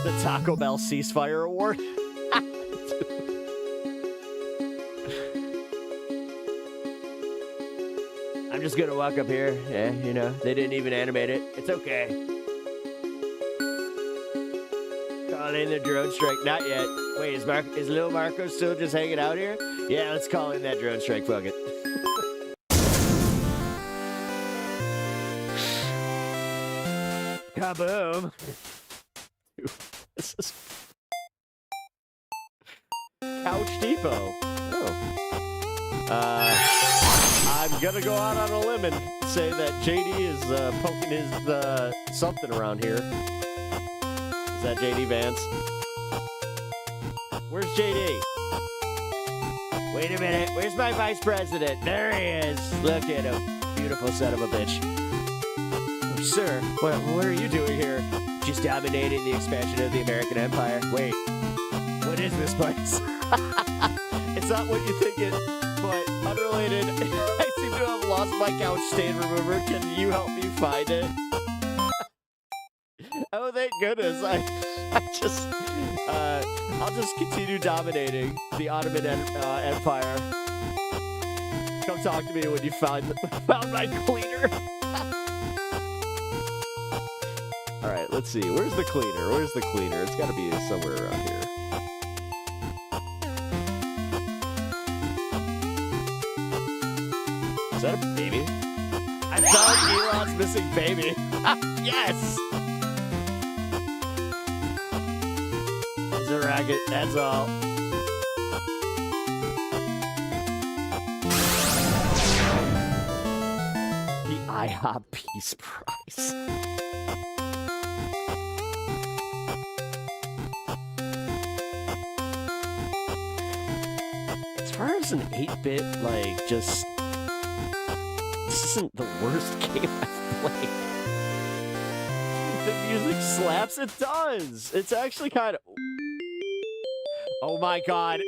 The Taco Bell Ceasefire Award. I'm just gonna walk up here. Yeah, you know, they didn't even animate it. It's okay. Call in the drone strike. Not yet. Wait, is little Marco still just hanging out here? Yeah, let's call in that drone strike. Fuck it. Kaboom. Dude, this is Couch Depot. Oh. I'm gonna go out on a limb and say that JD is poking his something around here. Is that JD Vance? Where's JD? Wait a minute. Where's my vice president? There he is. Look at him. Beautiful son of a bitch. Sir, what are you doing here? Just dominating the expansion of the American Empire. Wait, what is this place? It's not what you think it, but unrelated. I seem to have lost my couch stain remover. Can you help me find it? Oh, thank goodness. I'll just continue dominating the Ottoman Empire. Come talk to me when you found my cleaner. All right, let's see. Where's the cleaner? Where's the cleaner? It's got to be somewhere around here. Is that a baby? I found Elon's missing baby. Yes! It's a racket, that's all. The IHOP Peace Prize. As far as an 8-bit, like, just... This isn't the worst game I've played. The music slaps. It does. It's actually kind of... Oh my God.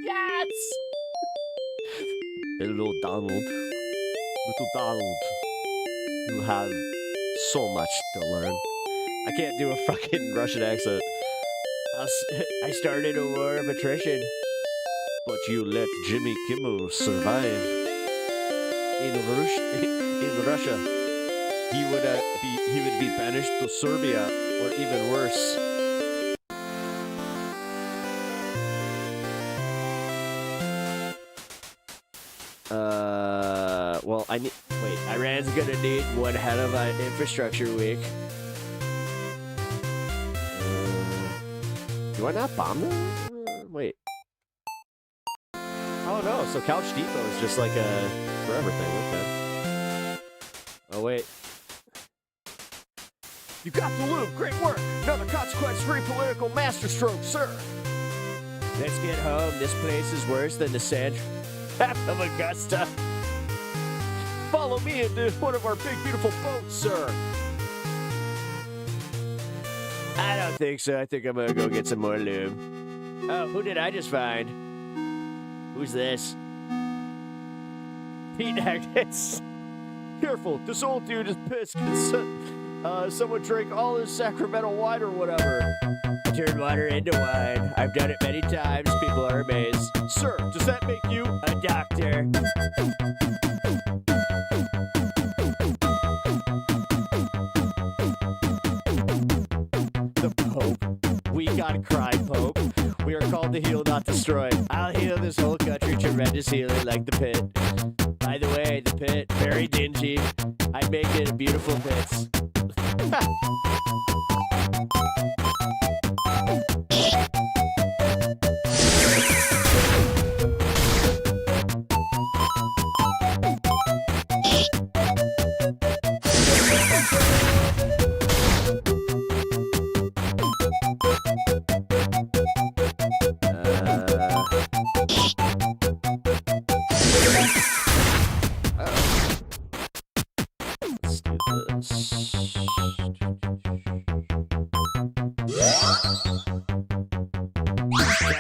Yes! Hello, Donald. Little Donald. You have so much to learn. I can't do a fucking Russian accent. I started a war of attrition, but you let Jimmy Kimmel survive. In Russia, he would be banished to Serbia, or even worse. Well, Iran's gonna need one hell of an infrastructure week. Do I not bomb them? Wait. Oh no, so Couch Depot is just like a forever thing, okay. Oh wait. You got the loop, great work! Another consequence-free political masterstroke, sir! Let's get home, this place is worse than the sand of Augusta. Follow me into one of our big beautiful boats, sir! I don't think so. I think I'm gonna go get some more lube. Oh, who did I just find? Who's this? Pete Agnes. Careful, this old dude is pissed because someone drank all his Sacramento wine or whatever. I turned water into wine. I've done it many times. People are amazed. Sir, does that make you a doctor? We gotta cry, Pope. We are called to heal, not destroy. I'll heal this whole country, tremendous healer like the pit. By the way, the pit, very dingy. I'd make it a beautiful pits.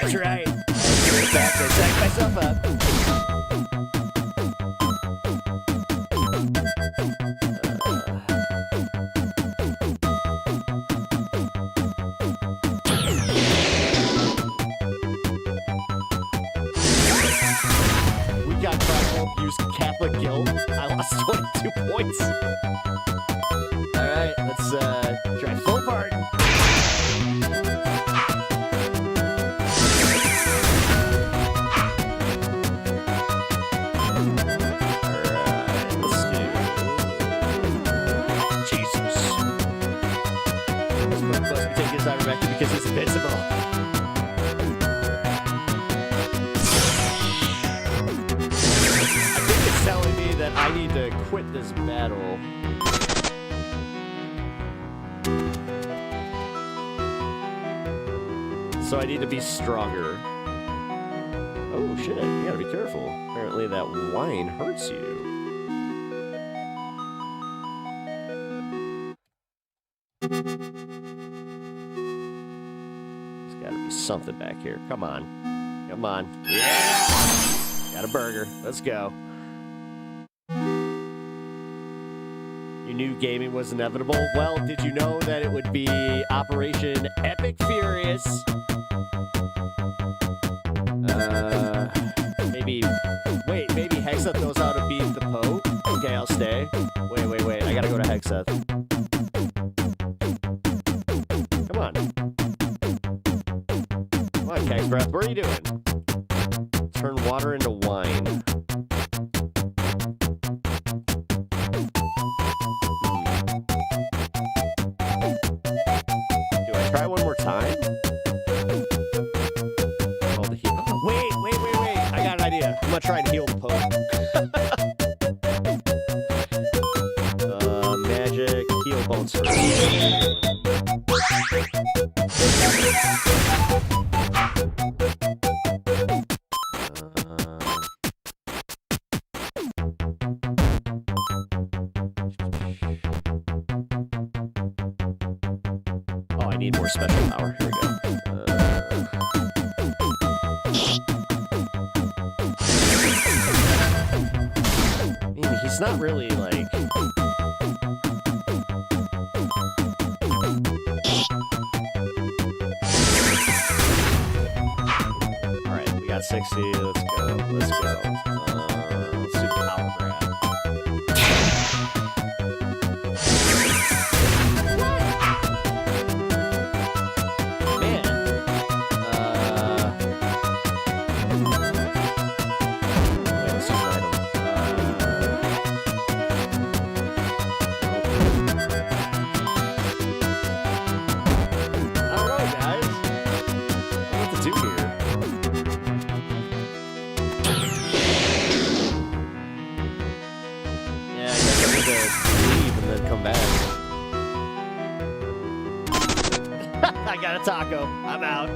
That's right. In fact, I psyched myself up. We got Crackle use Catholic guilt. I lost 22 points. Alright, let's try full part. Because he's invincible. I think it's telling me that I need to quit this battle. So I need to be stronger. Oh shit, you gotta be careful. Apparently that wine hurts you. Something back here. Come on. Come on. Yeah! Got a burger. Let's go. You knew gaming was inevitable? Well, did you know that it would be Operation Epic Furious? Maybe... Wait, maybe Hexeth knows how to beat the Pope? Okay, I'll stay. Wait. I gotta go to Hexeth. Come on. Come on, Kex Breath, what are you doing? Turn water into wine. Do I try one more time? Wait. I got an idea. I'm gonna try and heal the Pope. Magic, heal bones first. I need more special power. Here we go. it's not really like. All right, we got 60. Let's go. Let's do the power grab. Taco. I'm out.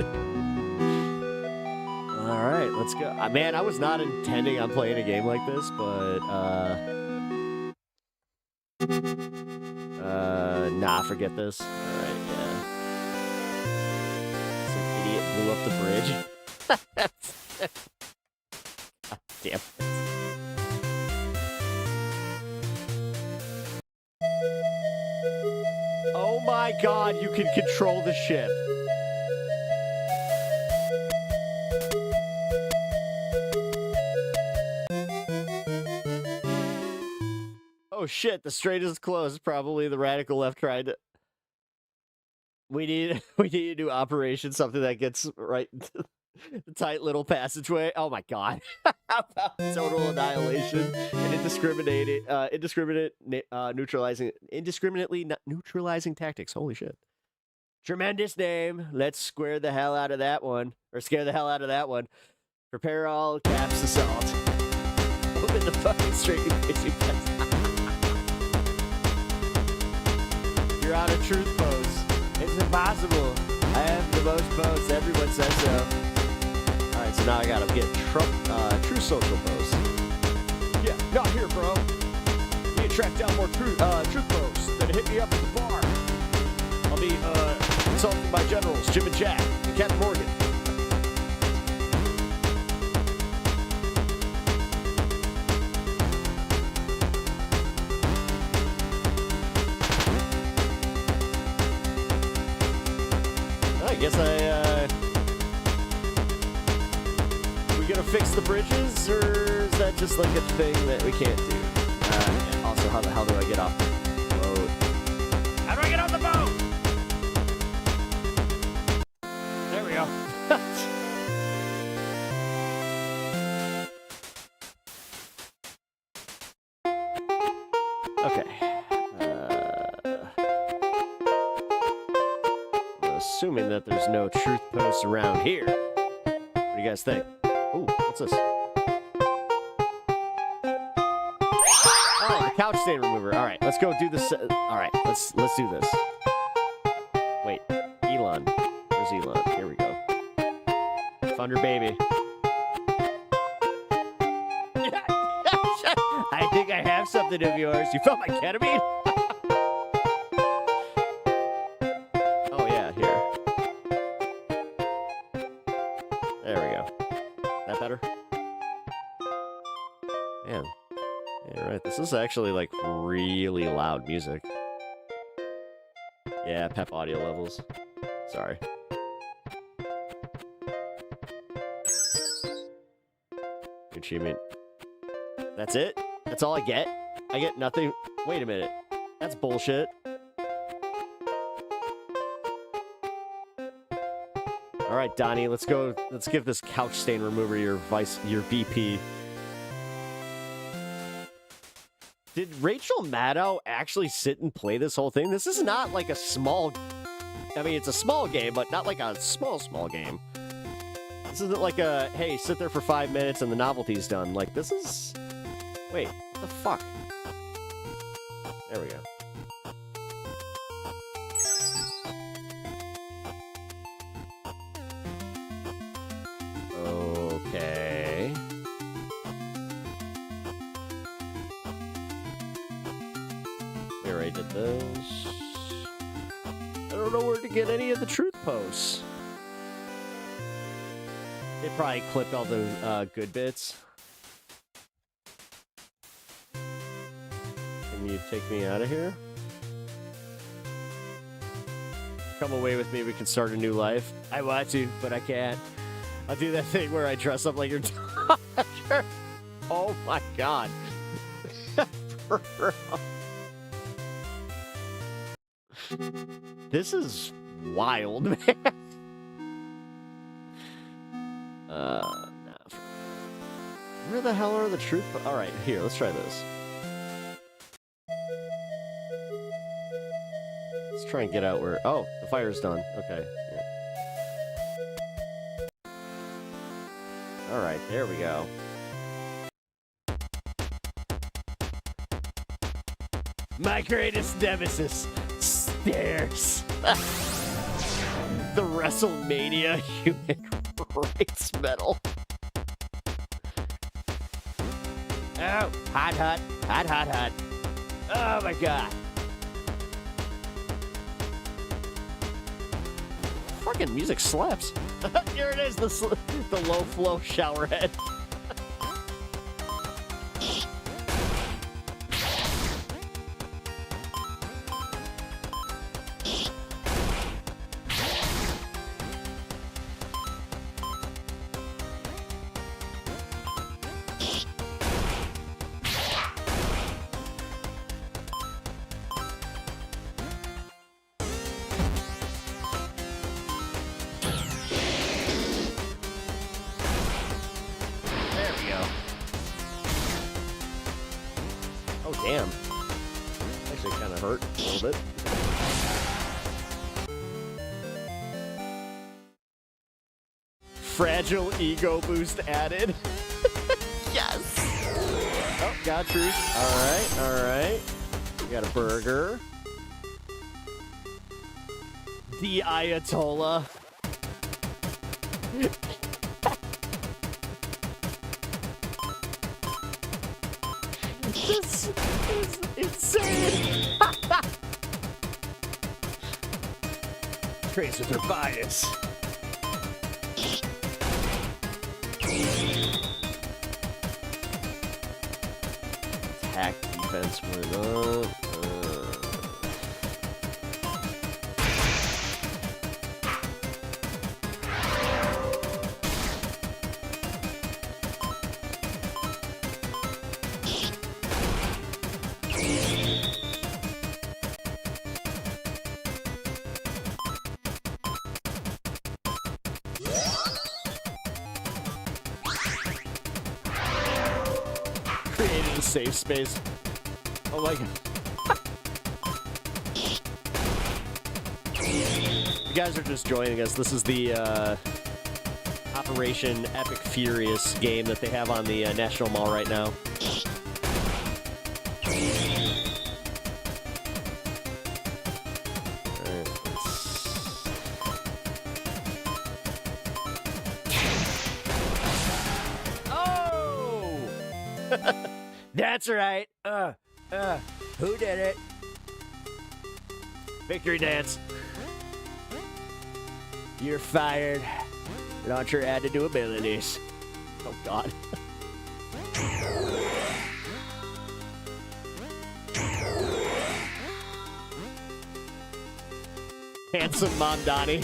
All right, let's go. Man, I was not intending on playing a game like this, but nah, forget this. All right, yeah. Some idiot blew up the bridge. God damn it. Oh my God, you can control the ship. Oh shit, the strait is closed. Probably the radical left tried to... We need to do operation, something that gets right into the tight little passageway. Oh my God. How about total annihilation and indiscriminately neutralizing tactics. Holy shit. Tremendous name. Let's square the hell out of that one. Or scare the hell out of that one. Prepare all caps assault. Open the fucking strait in case you guys. You're on a truth pose. It's impossible. I have the most posts. Everyone says so. Alright, so now I gotta get true social posts. Yeah, not here, bro. You need to track down more truth posts. Then hit me up at the bar. I'll be consulting my generals, Jim and Jack, and Captain Morgan. I guess we gonna fix the bridges, or is that just like a thing that we can't do? And also, how the hell do I get off the boat? How do I get off the boat? There we go. Okay. Assuming that there's no truth posts around here. What do you guys think? Ooh, what's this? Oh, the couch stain remover. All right, let's go do this. All right, let's do this. Wait, Elon. Where's Elon? Here we go. Thunder baby. I think I have something of yours. You felt my ketamine? Man. Yeah, right. This is actually like really loud music. Yeah, Pep audio levels. Sorry. Achievement. That's it? That's all I get? I get nothing? Wait a minute. That's bullshit. All right, Donnie, let's go. Let's give this couch stain remover your VP. Did Rachel Maddow actually sit and play this whole thing? This is not like a small... I mean, it's a small game, but not like a small game. This isn't like a, hey, sit there for 5 minutes and the novelty's done. Like, this is... Wait, what the fuck? There we go. Okay. We already did this. I don't know where to get any of the truth posts. They probably clipped all the good bits. you take me out of here? Come away with me, we can start a new life. I want to, but I can't. I'll do that thing where I dress up like your doctor. Oh my god. This is wild, man. Where the hell are the truth? All right, here, let's try this. Let's try and get out where... Oh, the fire's done. Okay. Yeah. All right, there we go. My greatest nemesis, stairs. The WrestleMania human rights medal. Oh, hot, hot, hot, hot, hot. Oh my god. Fucking music slaps. Here it is, the low flow shower head. Damn. Actually kind of hurt a little bit. Fragile ego boost added. Yes! Oh, got truth. Alright, alright. We got a burger. The Ayatollah. This is insane! Trace with her bias. Attack defense went up. Safe space. Oh my god. You guys are just joining us. This is the Operation Epic Furious game that they have on the National Mall right now. That's right. Who did it? Victory dance. You're fired. Launcher added to abilities. Oh, God. Handsome Mom Donnie.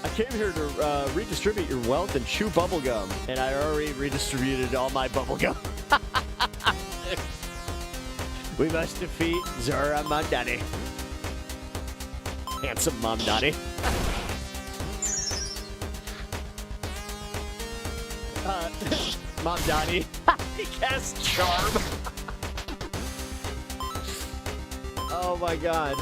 I came here to redistribute your wealth and chew bubblegum, and I already redistributed all my bubblegum. We must defeat Zora Mamdani. Handsome Mamdani. Mamdani. He casts Charm. Oh my god.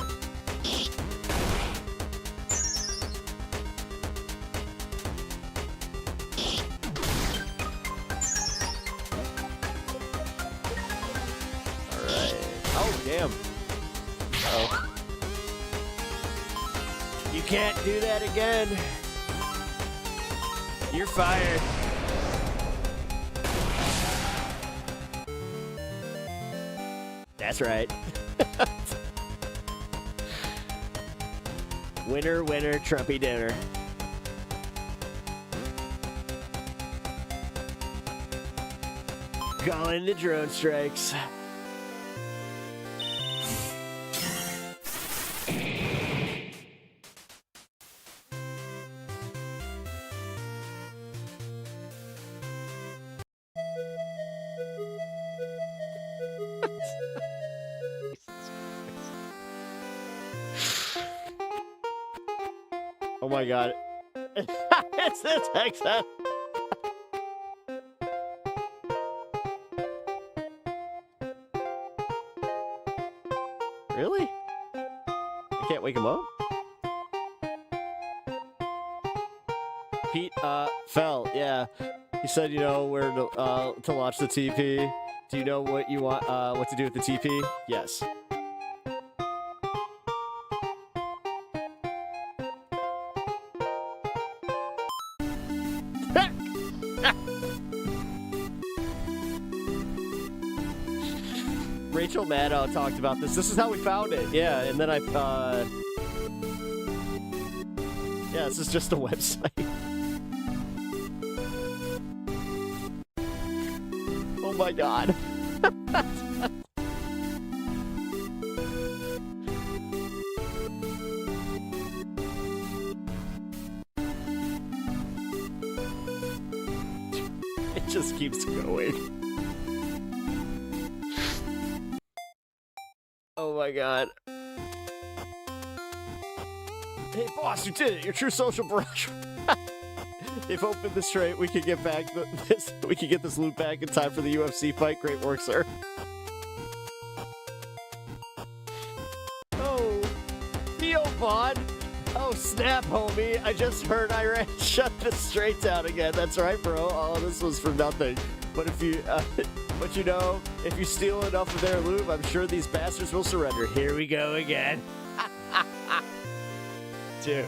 Damn. Oh. You can't do that again. You're fired. That's right. Winner, winner, Trumpy dinner. Calling the drone strikes. Oh my god. It's the Texas. Really? I can't wake him up? Pete, fell, yeah. He said, you know, where to launch the TP. Do you know what you want, what to do with the TP? Yes. Rachel Maddow talked about this. This is how we found it. Yeah, and then yeah, this is just a website. Oh my god. It just keeps going. Oh my god. Hey boss, you did it! Your true social barrage. They've opened this trade. We can get back this. We can get this loot back in time for the UFC fight. Great work, sir. Oh, Theo Vaughn. Oh snap, homie! I just heard Iran shut the Straits down again. That's right, bro. Oh, this was for nothing. But if you, but you know, if you steal enough of their loot, I'm sure these bastards will surrender. Here we go again. Dude.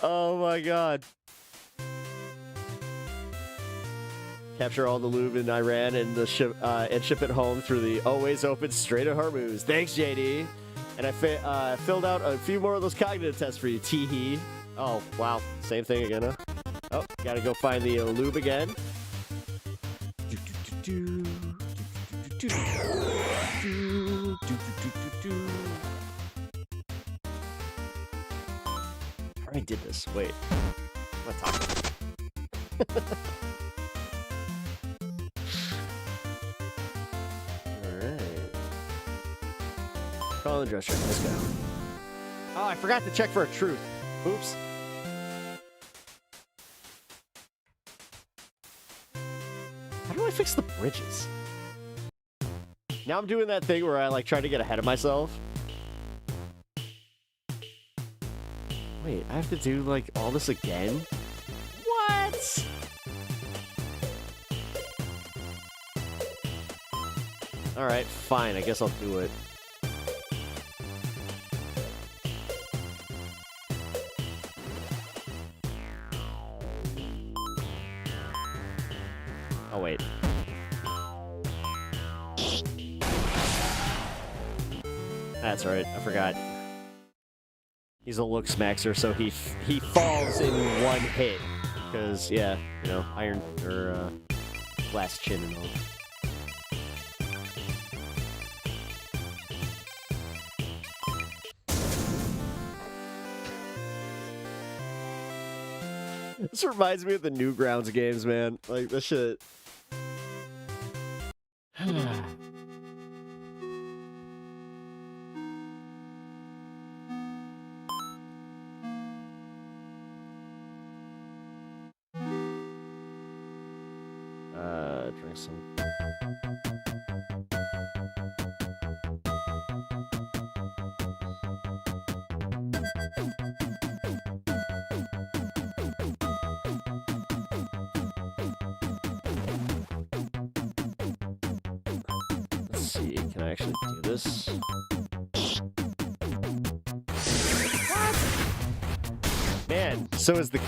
Oh my god. Capture all the lube in Iran and the ship and ship it home through the always open Strait of Hormuz. Thanks, JD. And I filled out a few more of those cognitive tests for you, Teehee. Oh, wow. Same thing again, huh? Oh, gotta go find the lube again. I already did this. Wait. I'm not talking. Alright. Call the dresser. Let's go. Oh, I forgot to check for a truth. Oops. How do I fix the bridges? Now I'm doing that thing where I like try to get ahead of myself. Wait, I have to do like all this again? What? Alright, fine. I guess I'll do it. Oh, wait. That's right. I forgot. He's a look smaxer, so he falls in one hit. Because, yeah, you know, iron or glass chin and all. This reminds me of the Newgrounds games, man. Like, this shit. Drink some. Let's see, can I actually do this? What? Man, so is the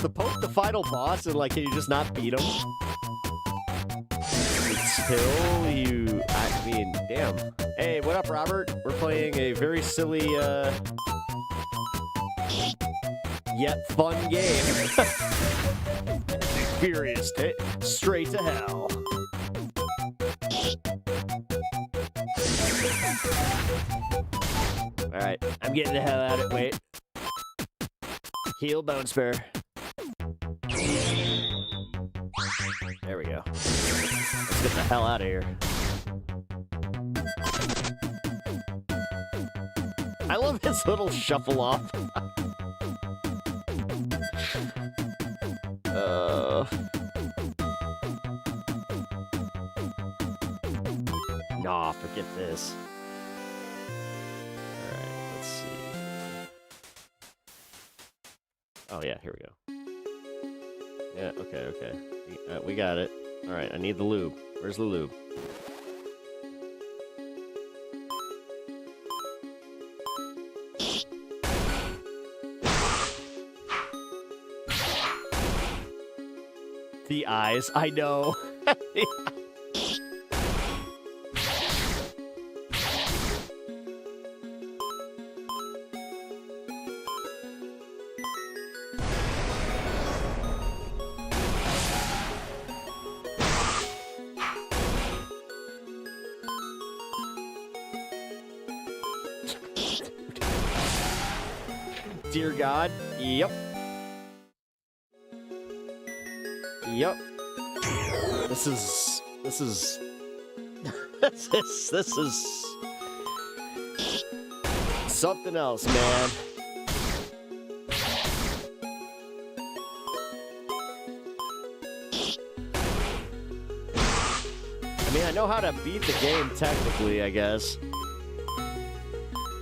Pope the final boss and like can you just not beat him? Until you, I mean, damn. Hey, what up, Robert? We're playing a very silly, yet fun game. Experienced it straight to hell. All right, I'm getting the hell out of it. Wait. Heal bone spur. There we go. Let's get the hell out of here. I love his little shuffle off. Nah, forget this. Alright, let's see. Oh yeah, here we go. Yeah, okay. We got it. Alright, I need the lube. Where's the lube? The eyes, I know. Dear God. Yep. Yep. This is something else, man. I mean, I know how to beat the game technically, I guess.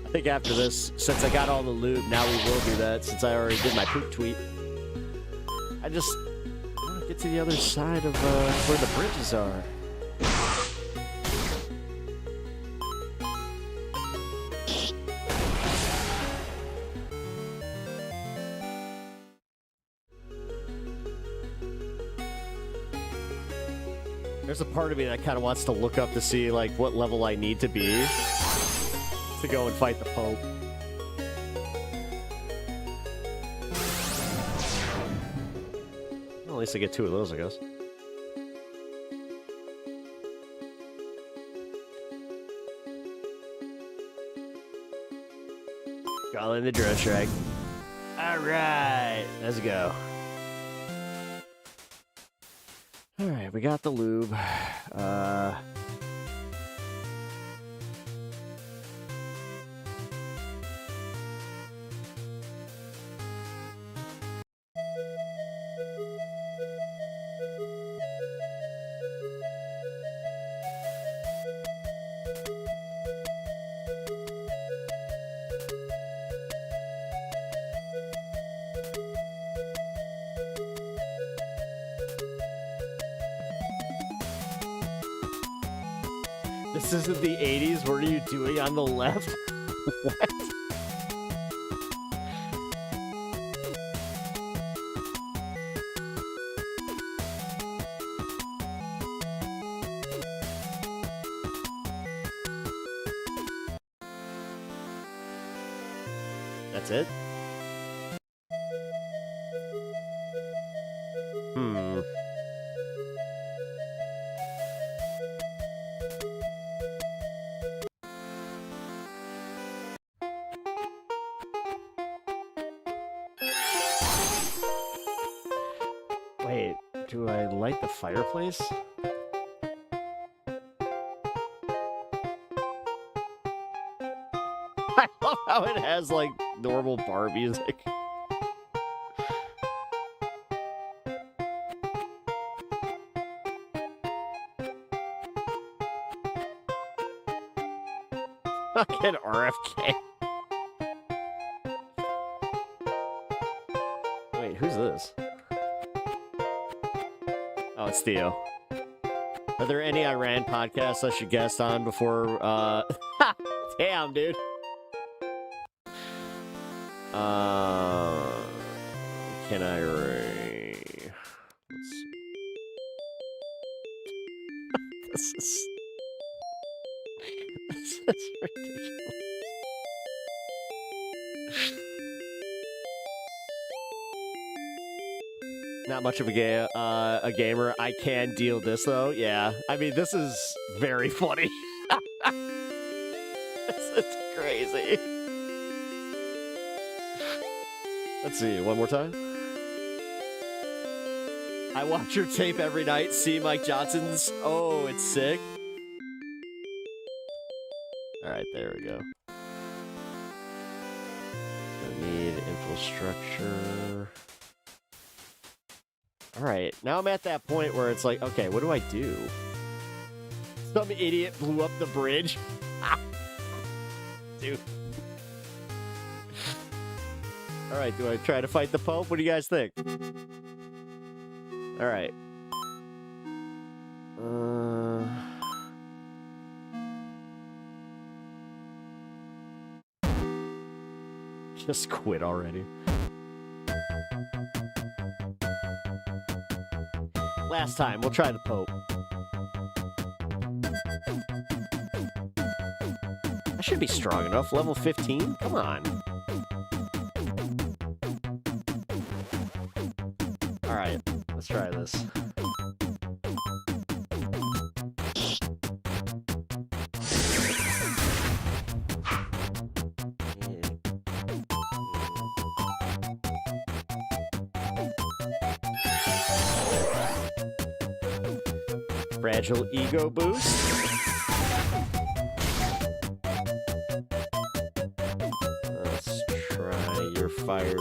I think after this, since I got all the loot, now we will do that, since I already did my poop tweet. I want to get to the other side of where the bridges are. There's a part of me that kind of wants to look up to see, like, what level I need to be to go and fight the Pope. Well, at least I get 2 of those, I guess. Call in the drone strike. Alright, let's go. Alright, we got the lube. This isn't the 80s. What are you doing on the left? What? That's it? Wait, do I light the fireplace? I love how it has, like, normal bar music. Fucking RFK. Wait, who's this? Oh, it's Theo. Are there any Iran podcasts I should guest on before, damn, dude. Can I let's see. This is ridiculous. Not much of a gamer. I can deal this though. Yeah. I mean, this is very funny. This is crazy. Let's see, one more time. I watch your tape every night. See Mike Johnson's. Oh, it's sick. All right, there we go. Political structure. All right, now I'm at that point where it's like, okay, what do I do? Some idiot blew up the bridge. Dude. All right, do I try to fight the Pope? What do you guys think? All right. Just quit already. Last time, we'll try the Pope. I should be strong enough. Level 15? Come on. Alright, let's try this. Fragile ego boost. Let's try your fired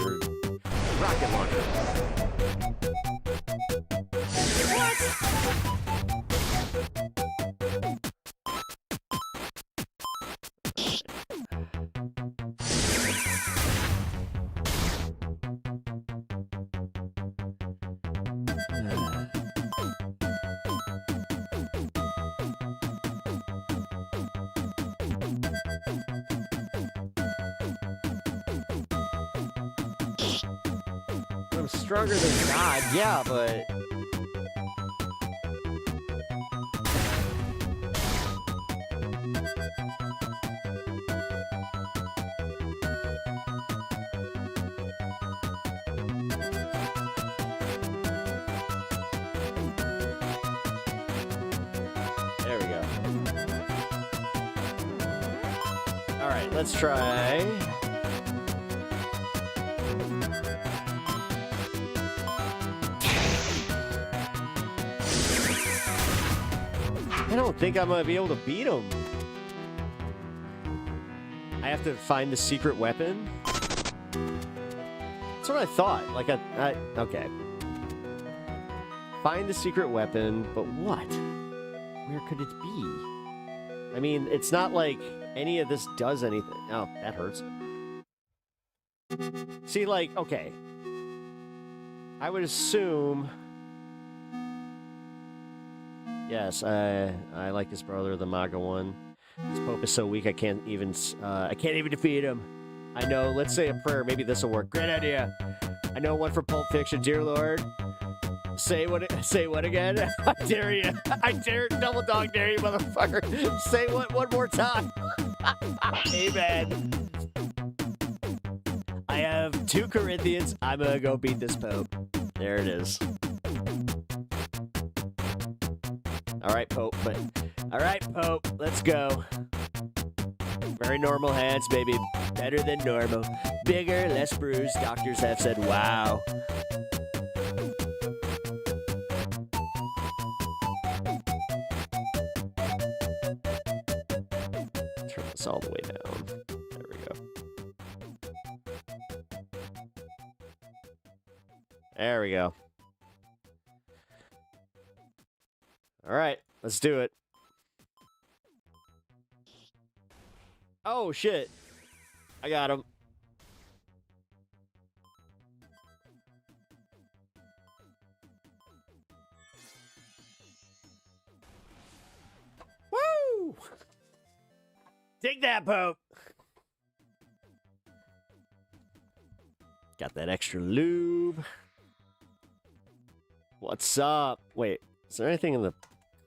rocket launcher. I'm stronger than God, yeah, but... There we go. Alright, let's try... I don't think I'm gonna be able to beat him. I have to find the secret weapon? That's what I thought. Like, okay. Find the secret weapon, but what? Where could it be? I mean, it's not like any of this does anything. Oh, that hurts. See, like, okay. I would assume... Yes, I like his brother, the MAGA one. This Pope is so weak I can't even defeat him. I know, let's say a prayer, maybe this will work. Great idea. I know one for Pulp Fiction, dear Lord. Say what again? I dare you. I double dog dare you, motherfucker. Say what one more time. Amen. I have 2 Corinthians. I'm gonna go beat this Pope. There it is. All right, Pope. Let's go. Very normal hands, baby. Better than normal. Bigger, less bruised. Doctors have said, wow. Turn this all the way down. There we go. There we go. All right, let's do it. Oh, shit. I got him. Woo! Take that, Pope. Got that extra lube. What's up? Wait, is there anything in the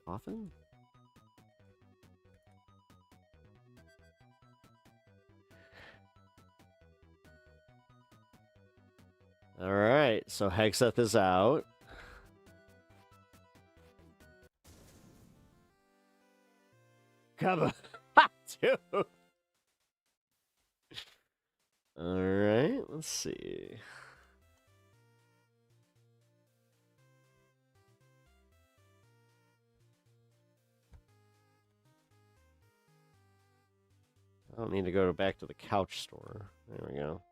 coffin? All right, so Hexeth is out. Come on, dude. All right, let's see. I don't need to go back to the couch store. There we go.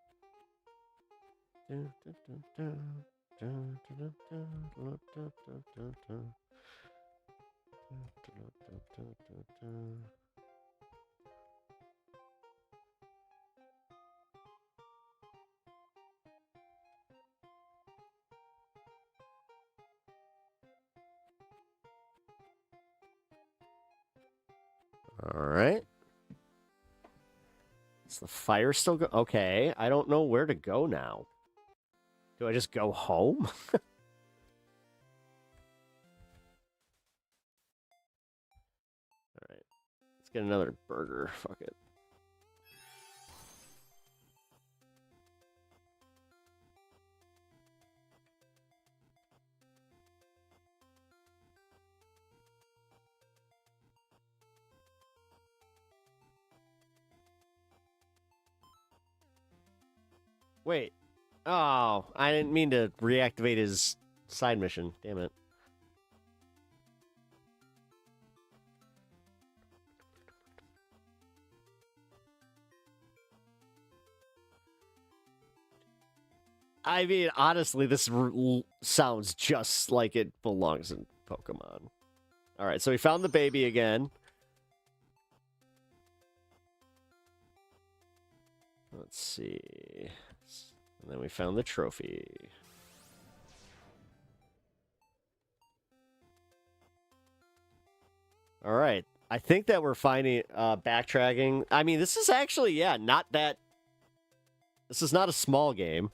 All right. Is the fire still go? Okay, I don't know where to go now. Do I just go home? All right. Let's get another burger. Fuck it. Wait. Oh, I didn't mean to reactivate his side mission. Damn it. I mean, honestly, this sounds just like it belongs in Pokemon. All right, so we found the baby again. Let's see. And then we found the trophy. All right. I think that we're finding backtracking. I mean, this is actually, yeah, not that... This is not a small game.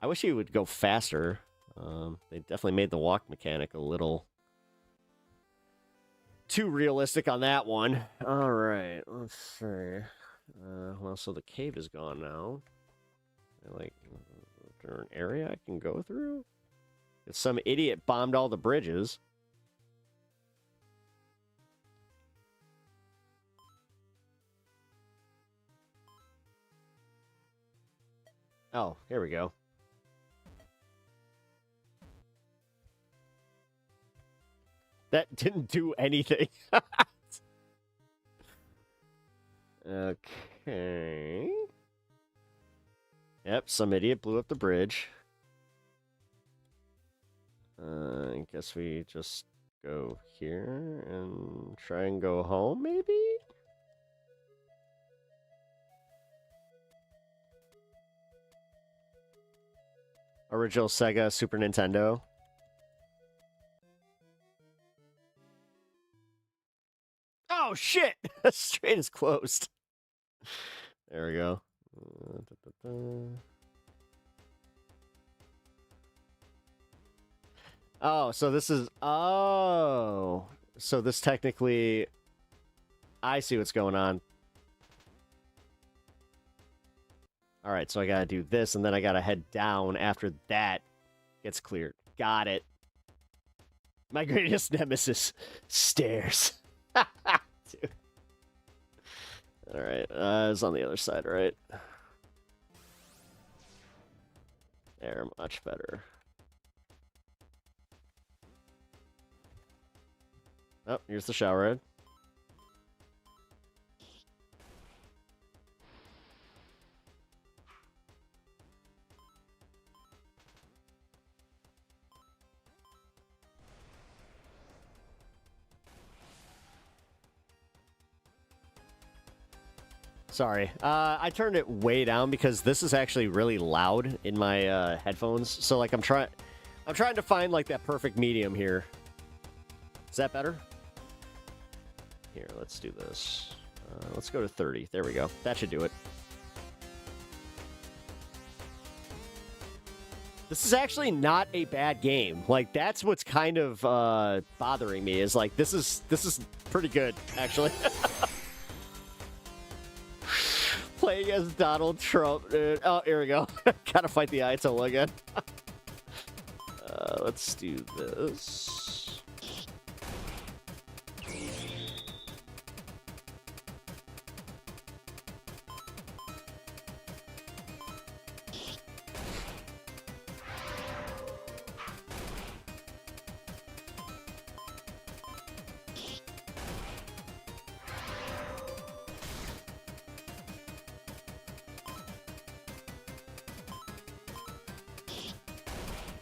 I wish he would go faster. They definitely made the walk mechanic a little too realistic on that one. All right, let's see. Well, so the cave is gone now. Like, is there an area I can go through? If some idiot bombed all the bridges. Oh, here we go. That didn't do anything. Okay. Yep, some idiot blew up the bridge. I guess we just go here and try and go home, maybe? Original Sega, Super Nintendo. Oh, shit! The strait is closed. There we go. Oh, so this is... Oh. So this technically... I see what's going on. All right, so I gotta do this, and then I gotta head down after that gets cleared. Got it. My greatest nemesis. Stairs. Dude. All right, it's on the other side, right? There, much better. Oh, here's the shower head. Sorry, I turned it way down because this is actually really loud in my headphones. So like I'm trying to find like that perfect medium here. Is that better? Here, let's do this. Let's go to 30. There we go. That should do it. This is actually not a bad game. Like that's what's kind of bothering me is like this is pretty good actually. Playing as Donald Trump, dude. Oh, here we go. Gotta fight the Ayatollah again. Let's do this.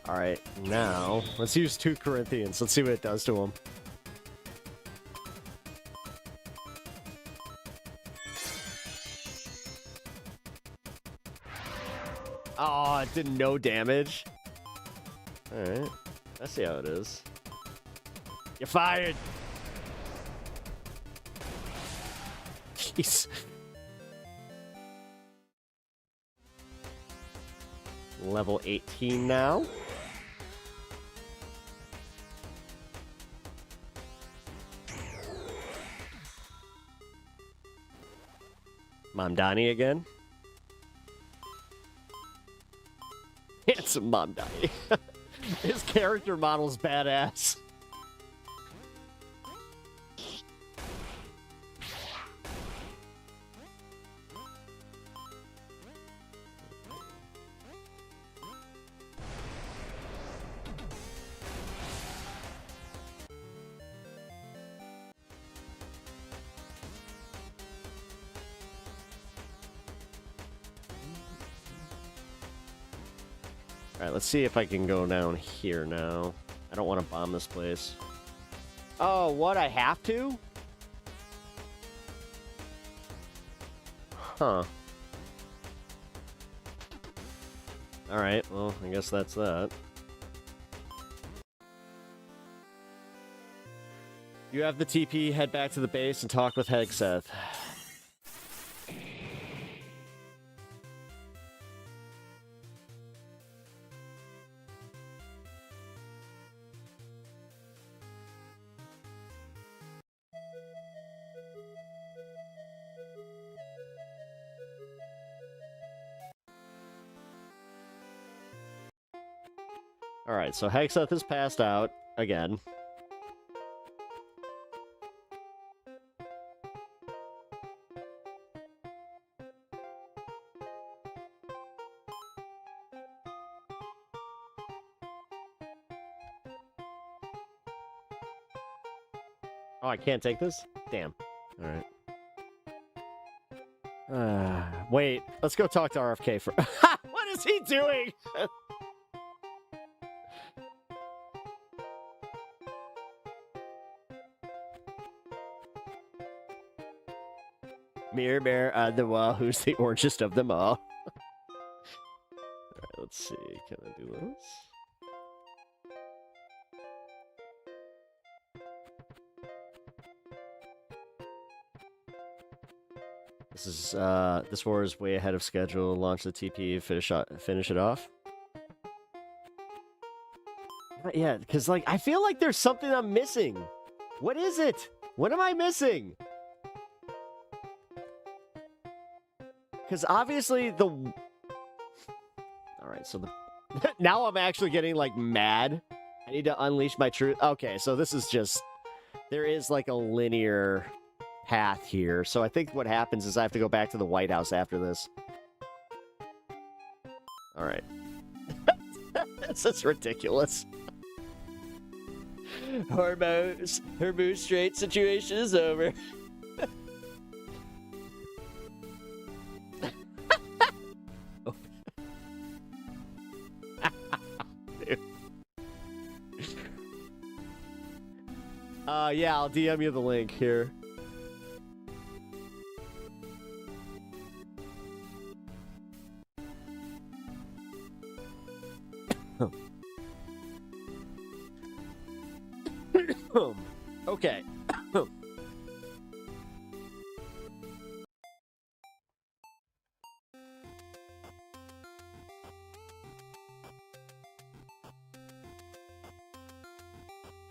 All right, now let's use 2 Corinthians. Let's see what it does to him. Oh, it did no damage. All right, let's see how it is. You're fired. Jeez. Level 18 now. Mamdani again. Handsome Mamdani. His character model's badass. Alright, let's see if I can go down here now. I don't want to bomb this place. Oh, what? I have to? Huh. Alright, well, I guess that's that. You have the TP, head back to the base and talk with Hegseth. Alright, so Hegseth is passed out again. Oh, I can't take this? Damn. Alright. Wait, let's go talk to RFK for. What is he doing? Mirror, mirror on the wall, who's the orangest of them all? Alright, let's see. Can I do this? This war is way ahead of schedule. Launch the TP, finish it off. Yeah, because like I feel like there's something I'm missing. What is it? What am I missing? Because obviously the... Alright, so the... now I'm actually getting, like, mad. I need to unleash my truth. Okay, so this is just... There is, like, a linear path here. So I think what happens is I have to go back to the White House after this. Alright. This is ridiculous. Hormuz Strait situation is over. Yeah, I'll DM you the link here. Okay.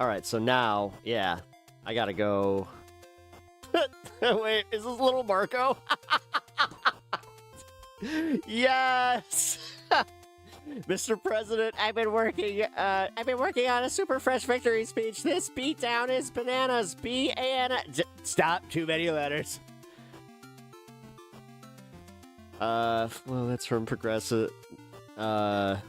Alright, so now, yeah, I gotta go. Wait, is this little Marco? Yes! Mr. President, I've been working on a super fresh victory speech. This beatdown is bananas. Stop, too many letters. Well, that's from Progressive.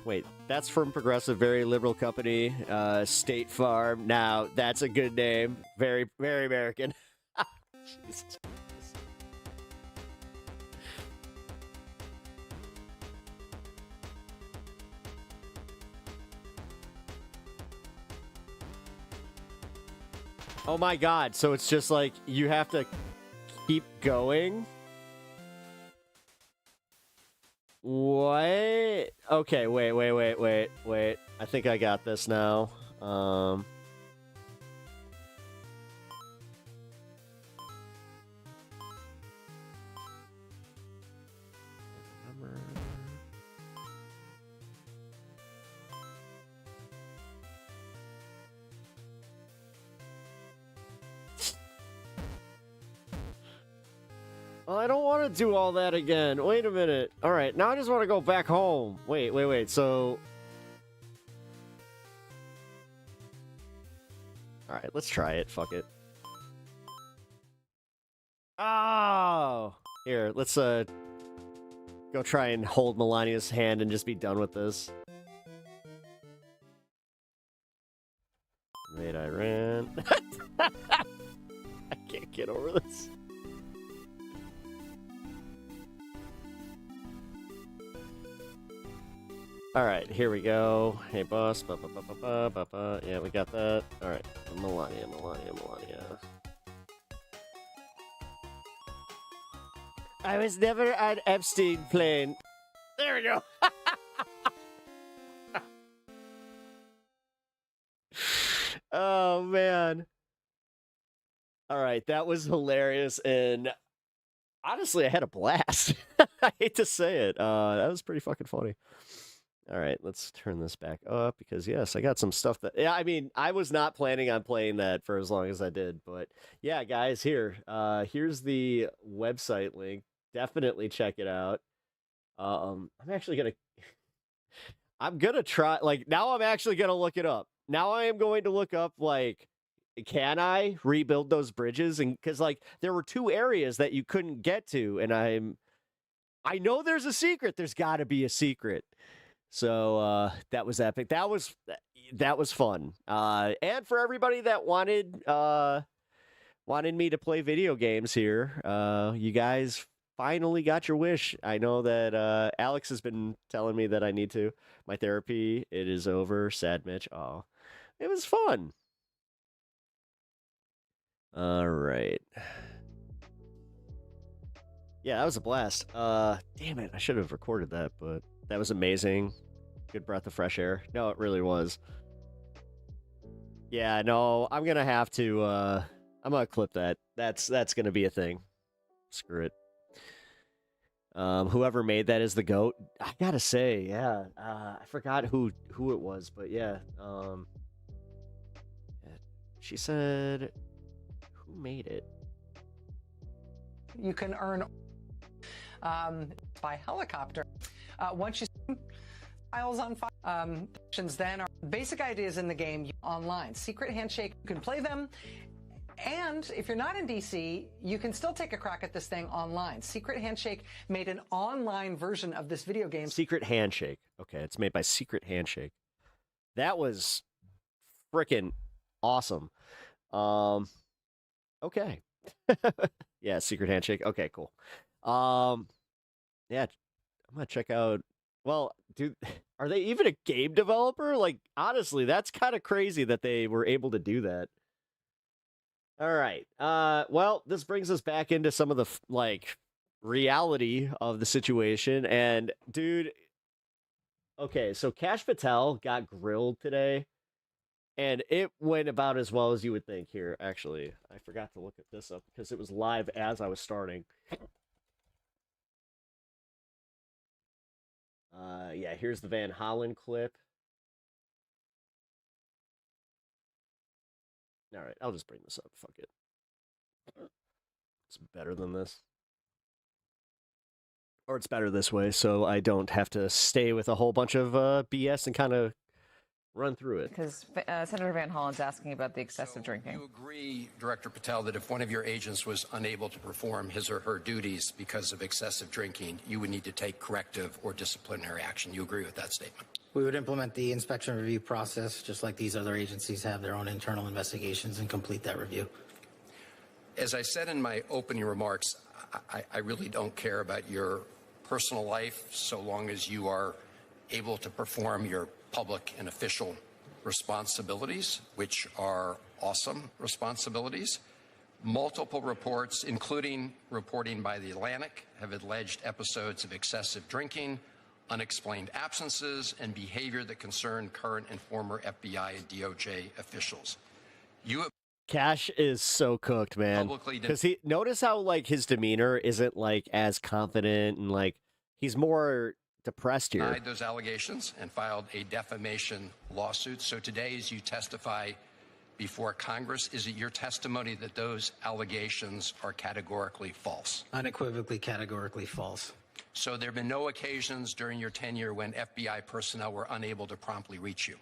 Wait, that's from Progressive, very liberal company, State Farm. Now, that's a good name. Very, very American. Jesus Christ. Oh my god, so it's just like you have to keep going? What? Okay, wait. I think I got this now. Well, I don't want to do all that again. Wait a minute. All right, now I just want to go back home. Wait. So... All right, let's try it. Fuck it. Oh! Here, let's go try and hold Melania's hand and just be done with this. Wait, I ran. I can't get over this. All right, here we go. Hey, boss. Yeah, we got that. All right, Melania. I was never on Epstein plane. There we go. Oh, man. All right, that was hilarious, and honestly, I had a blast. I hate to say it. That was pretty fucking funny. All right, let's turn this back up because, yes, I got some stuff that... Yeah, I mean, I was not planning on playing that for as long as I did, but yeah, guys, here's the website link. Definitely check it out. I'm actually going to... I'm going to try... Like, now I'm actually going to look it up. Now I am going to look up, like, can I rebuild those bridges? And because, like, there were 2 areas that you couldn't get to, and I know there's a secret. There's got to be a secret. So that was epic. That was fun. And for everybody that wanted me to play video games here, you guys finally got your wish. I know that Alex has been telling me that I need to. My therapy, it is over. Sad Mitch. Oh, it was fun. All right. Yeah, that was a blast. Damn it, I should have recorded that, but that was amazing. Good breath of fresh air. No, it really was. Yeah, no, I'm gonna have to. I'm gonna clip that. That's gonna be a thing. Screw it. Whoever made that is the GOAT. I gotta say, yeah. I forgot who it was, but yeah. She said, who made it? You can earn by helicopter. Once you files on file, then are basic ideas in the game online. Secret Handshake, you can play them. And if you're not in DC, you can still take a crack at this thing online. Secret Handshake made an online version of this video game. Secret Handshake. Okay, it's made by Secret Handshake. That was freaking awesome. Okay. Yeah, Secret Handshake. Okay, cool. Yeah, I'm gonna check out. Well, dude, are they even a game developer? Like, honestly, that's kind of crazy that they were able to do that. All right. Well, this brings us back into some of the reality of the situation. And dude, okay, so Kash Patel got grilled today, and it went about as well as you would think. Here, actually, I forgot to look at this up because it was live as I was starting. Yeah, here's the Van Hollen clip. All right, I'll just bring this up. Fuck it. It's better than this. Or it's better this way, so I don't have to stay with a whole bunch of BS and kind of run through it. Because Senator Van Hollen's asking about the excessive drinking. You agree, Director Patel, that if one of your agents was unable to perform his or her duties because of excessive drinking, you would need to take corrective or disciplinary action. You agree with that statement? We would implement the inspection review process, just like these other agencies have their own internal investigations, and complete that review. As I said in my opening remarks, I really don't care about your personal life so long as you are able to perform your public and official responsibilities, which are awesome responsibilities. Multiple reports, including reporting by The Atlantic, have alleged episodes of excessive drinking, unexplained absences, and behavior that concern current and former FBI and DOJ officials. Kash is so cooked, man. Because notice how like his demeanor isn't like as confident and like he's more depressed here. Denied those allegations and filed a defamation lawsuit. So today, as you testify before Congress, is it your testimony that those allegations are categorically false? Unequivocally, categorically false. So there have been no occasions during your tenure when FBI personnel were unable to promptly reach you?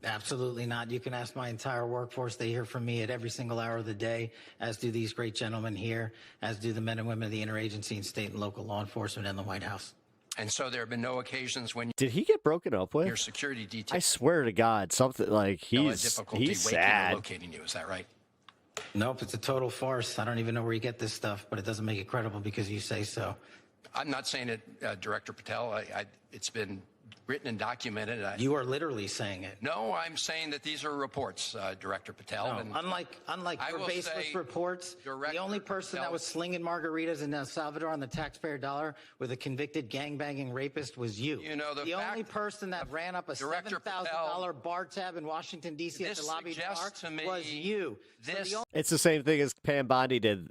Absolutely not. You can ask my entire workforce. They hear from me at every single hour of the day, as do these great gentlemen here, as do the men and women of the interagency and state and local law enforcement and the White House. And so there have been no occasions when Did he get broken up with? your security detail I swear to God, something like he's difficulty waking sad. or locating you. Is that right? Nope, it's a total farce. I don't even know where you get this stuff, but it doesn't make it credible because you say so. I'm not saying it, Director Patel. It's been written and documented. You are literally saying it. No, I'm saying that these are reports, Director Patel. No, and unlike your baseless reports, the only person that was slinging margaritas in El Salvador on the taxpayer dollar with a convicted gangbanging rapist was you. You know, the only person that ran up a $7,000 bar tab in Washington, D.C. at the lobby bar was you. It's the same thing as Pam Bondi did.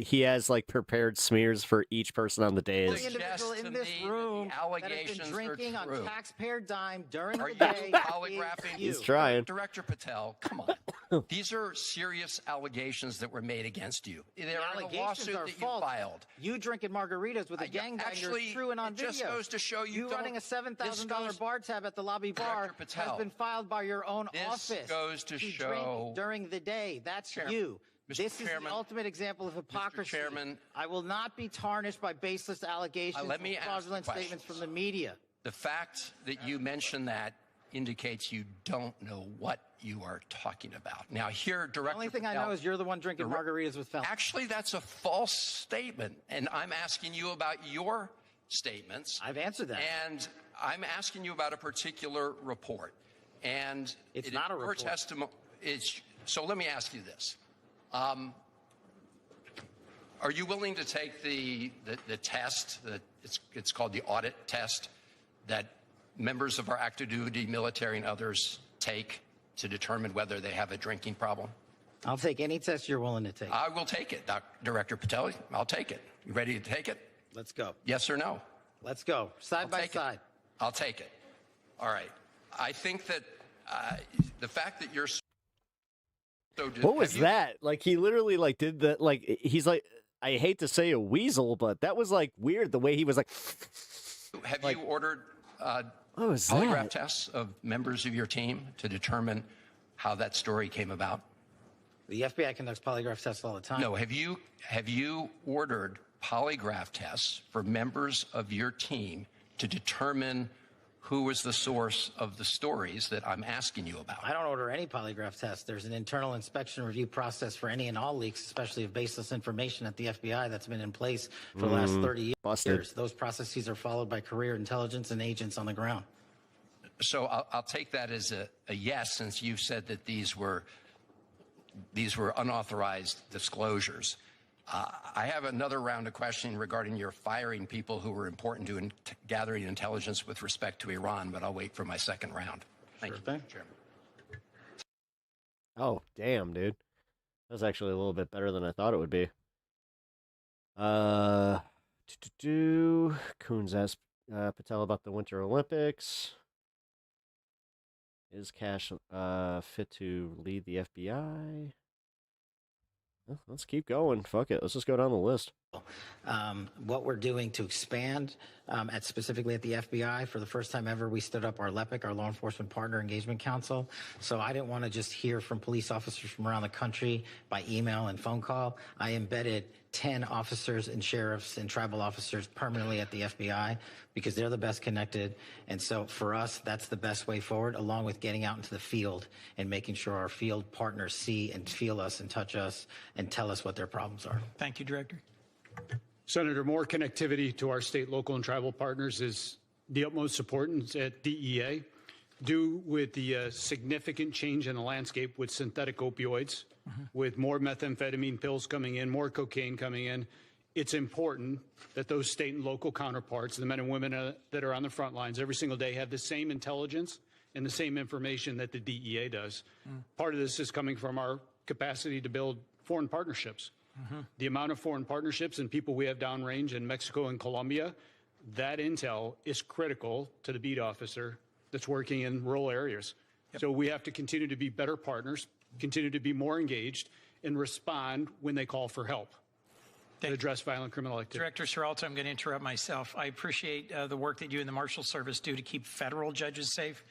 He has like prepared smears for each person on the days. The individual in this room that has been drinking on taxpayer dime during the you day. polygraphing? He's trying. Director Patel, come on. These are serious allegations that were made against you. They're in a lawsuit that you filed. You drinking margaritas with a gangbanger is true and on video. It just goes to show you running a $7,000 bar tab at the lobby bar has been filed by your own office. This goes to show during the day. That's you. This is the ultimate example of hypocrisy. I will not be tarnished by baseless allegations and fraudulent statements from the media. The fact that you mentioned that indicates you don't know what you are talking about. Now, here, Director The only thing I know is you're the one drinking margaritas with felons. Actually, that's a false statement, and I'm asking you about your statements. I've answered that. And I'm asking you about a particular report. And it's not a report. Testimony. So let me ask you this. Are you willing to take the test, it's called the audit test, that members of our active duty military and others take to determine whether they have a drinking problem? I'll take any test you're willing to take. I will take it, Director Patel. I'll take it. You ready to take it? Let's go. Yes or no? Let's go. Side by side. I'll take it. All right. I think that the fact that you're what was that? Like he literally like did that. Like he's like, I hate to say a weasel, but that was like weird. The way he was like. Have you ordered what was polygraph that? tests of members of your team to determine how that story came about? The FBI conducts polygraph tests all the time. No. Have you ordered polygraph tests for members of your team to determine who was the source of the stories that I'm asking you about? I don't order any polygraph tests. There's an internal inspection review process for any and all leaks, especially of baseless information at the FBI that's been in place for the last 30 years. Busted. Those processes are followed by career intelligence and agents on the ground. So I'll take that as a yes, since you said that these were unauthorized disclosures. I have another round of questioning regarding your firing people who were important to gathering intelligence with respect to Iran, but I'll wait for my second round. Thank you, Chairman. Oh, damn, dude. That was actually a little bit better than I thought it would be. Coons asked Patel about the Winter Olympics. Is Kash fit to lead the FBI? Well, let's keep going. Fuck it. Let's just go down the list. What we're doing to expand specifically at the FBI, for the first time ever, we stood up our LEPIC, our Law Enforcement Partner Engagement Council. So I didn't want to just hear from police officers from around the country by email and phone call. I embedded 10 officers and sheriffs and tribal officers permanently at the FBI because they're the best connected. And so for us, that's the best way forward, along with getting out into the field and making sure our field partners see and feel us and touch us and tell us what their problems are. Thank you, Director. Senator, more connectivity to our state, local, and tribal partners is the utmost importance at DEA. do with the significant change in the landscape with synthetic opioids, with more methamphetamine pills coming in, more cocaine coming in. It's important that those state and local counterparts, the men and women that are on the front lines every single day, have the same intelligence and the same information that the DEA does. Part of this is coming from our capacity to build foreign partnerships. The amount of foreign partnerships and people we have downrange in Mexico and Colombia, that intel is critical to the beat officer that's working in rural areas. So we have to continue to be better partners, continue to be more engaged, and respond when they call for help to address violent criminal activity. Director Seralto, I'm going to interrupt myself. I appreciate the work that you and the Marshal Service do to keep federal judges safe,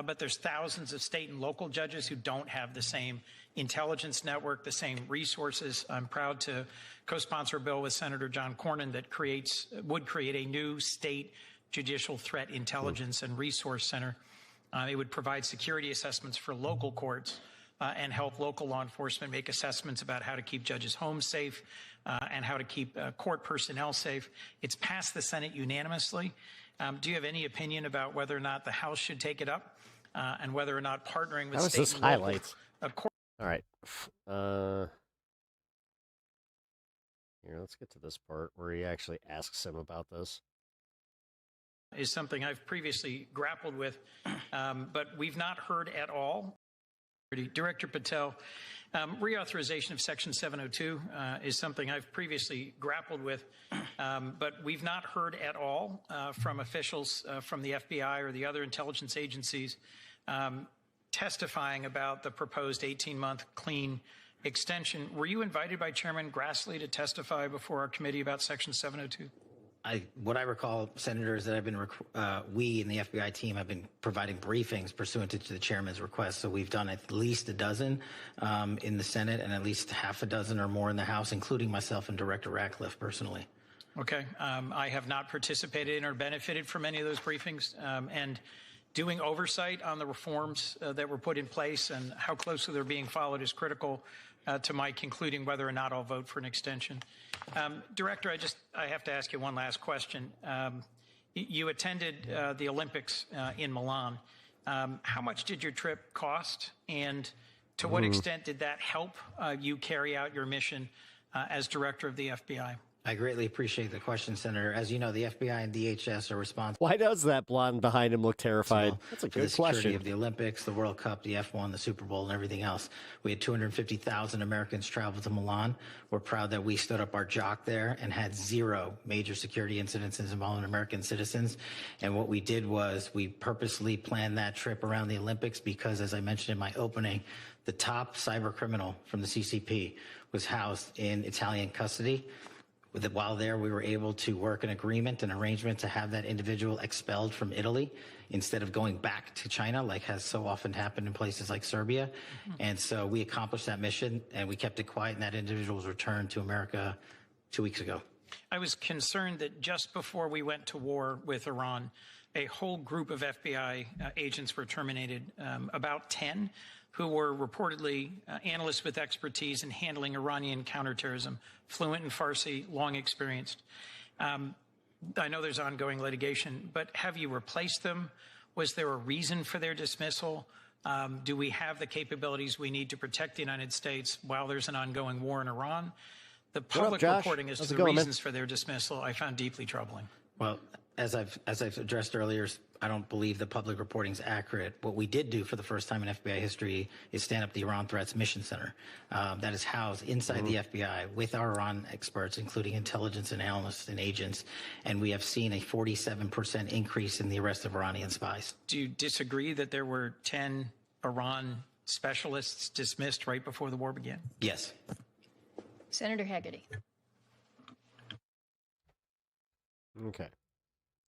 but there's thousands of state and local judges who don't have the same intelligence network, the same resources. I'm proud to co-sponsor a bill with Senator John Cornyn that would create a new state judicial threat intelligence and resource center. It would provide security assessments for local courts and help local law enforcement make assessments about how to keep judges' homes safe and how to keep court personnel safe. It's passed the Senate unanimously. Do you have any opinion about whether or not the House should take it up and whether or not partnering with state and highlights? Local All right. Here, let's get to this part where he actually asks him about this. Is something I've previously grappled with, but we've not heard at all. Director Patel, reauthorization of Section 702 is something I've previously grappled with, but we've not heard at all from officials from the FBI or the other intelligence agencies testifying about the proposed 18-month clean extension. Were you invited by Chairman Grassley to testify before our committee about Section 702? What I recall, Senator, is that we in the FBI team have been providing briefings pursuant to the chairman's request. So we've done at least a dozen in the Senate and at least half a dozen or more in the House, including myself and Director Ratcliffe personally. Okay. I have not participated in or benefited from any of those briefings. And doing oversight on the reforms that were put in place and how closely they're being followed is critical to my concluding whether or not I'll vote for an extension. Director, I have to ask you one last question. You attended the Olympics in Milan. How much did your trip cost, and to what extent did that help you carry out your mission as director of the FBI? I greatly appreciate the question, Senator. As you know, the FBI and DHS are responsible. Why does that blonde behind him look terrified? That's a for the good security question. of the Olympics, the World Cup, the F1, the Super Bowl, and everything else. We had 250,000 Americans travel to Milan. We're proud that we stood up our jock there and had 0 major security incidents involving American citizens. And what we did was we purposely planned that trip around the Olympics because, as I mentioned in my opening, the top cyber criminal from the CCP was housed in Italian custody. While there, we were able to work an agreement, an arrangement to have that individual expelled from Italy instead of going back to China, like has so often happened in places like Serbia. And so we accomplished that mission, and we kept it quiet, and that individual was returned to America 2 weeks ago. I was concerned that just before we went to war with Iran, a whole group of FBI agents were terminated, about 10, who were reportedly analysts with expertise in handling Iranian counterterrorism, fluent in Farsi, long experienced. I know there's ongoing litigation, but have you replaced them? Was there a reason for their dismissal? Do we have the capabilities we need to protect the United States while there's an ongoing war in Iran? The public reporting as to the reasons for their dismissal I found deeply troubling. Well, as I've addressed earlier, I don't believe the public reporting is accurate. What we did do for the first time in FBI history is stand up the Iran Threats Mission Center that is housed inside the FBI with our Iran experts, including intelligence and analysts and agents. And we have seen a 47% increase in the arrest of Iranian spies. Do you disagree that there were 10 Iran specialists dismissed right before the war began? Yes. Senator Hagerty. Okay.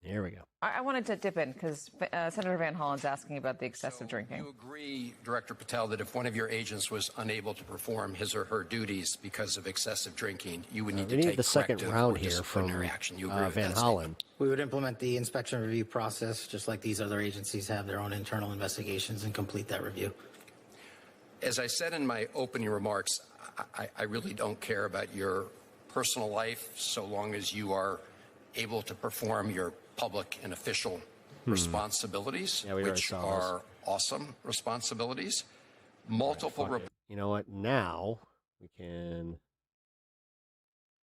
Here we go. I wanted to dip in because Senator Van Hollen's asking about the excessive drinking. You agree, Director Patel, that if one of your agents was unable to perform his or her duties because of excessive drinking, you would need to take the second corrective round or here from disciplinary action? You agree with Van that Hollen. We would implement the inspection review process, just like these other agencies have their own internal investigations, and complete that review. As I said in my opening remarks, I really don't care about your personal life so long as you are able to perform your public and official responsibilities, Yeah, we already which saw are awesome responsibilities. Multiple Fuck it. You know what? Now we can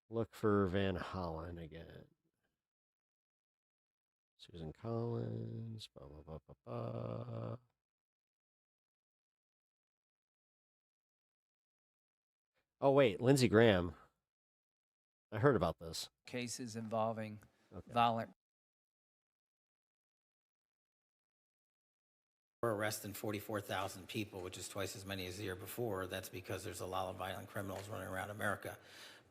look for Van Hollen again. Susan Collins. Blah, blah, blah, blah, blah. Oh, wait. Lindsey Graham. I heard about this. Cases involving violent. We're arresting 44,000 people, which is twice as many as the year before. That's because there's a lot of violent criminals running around America.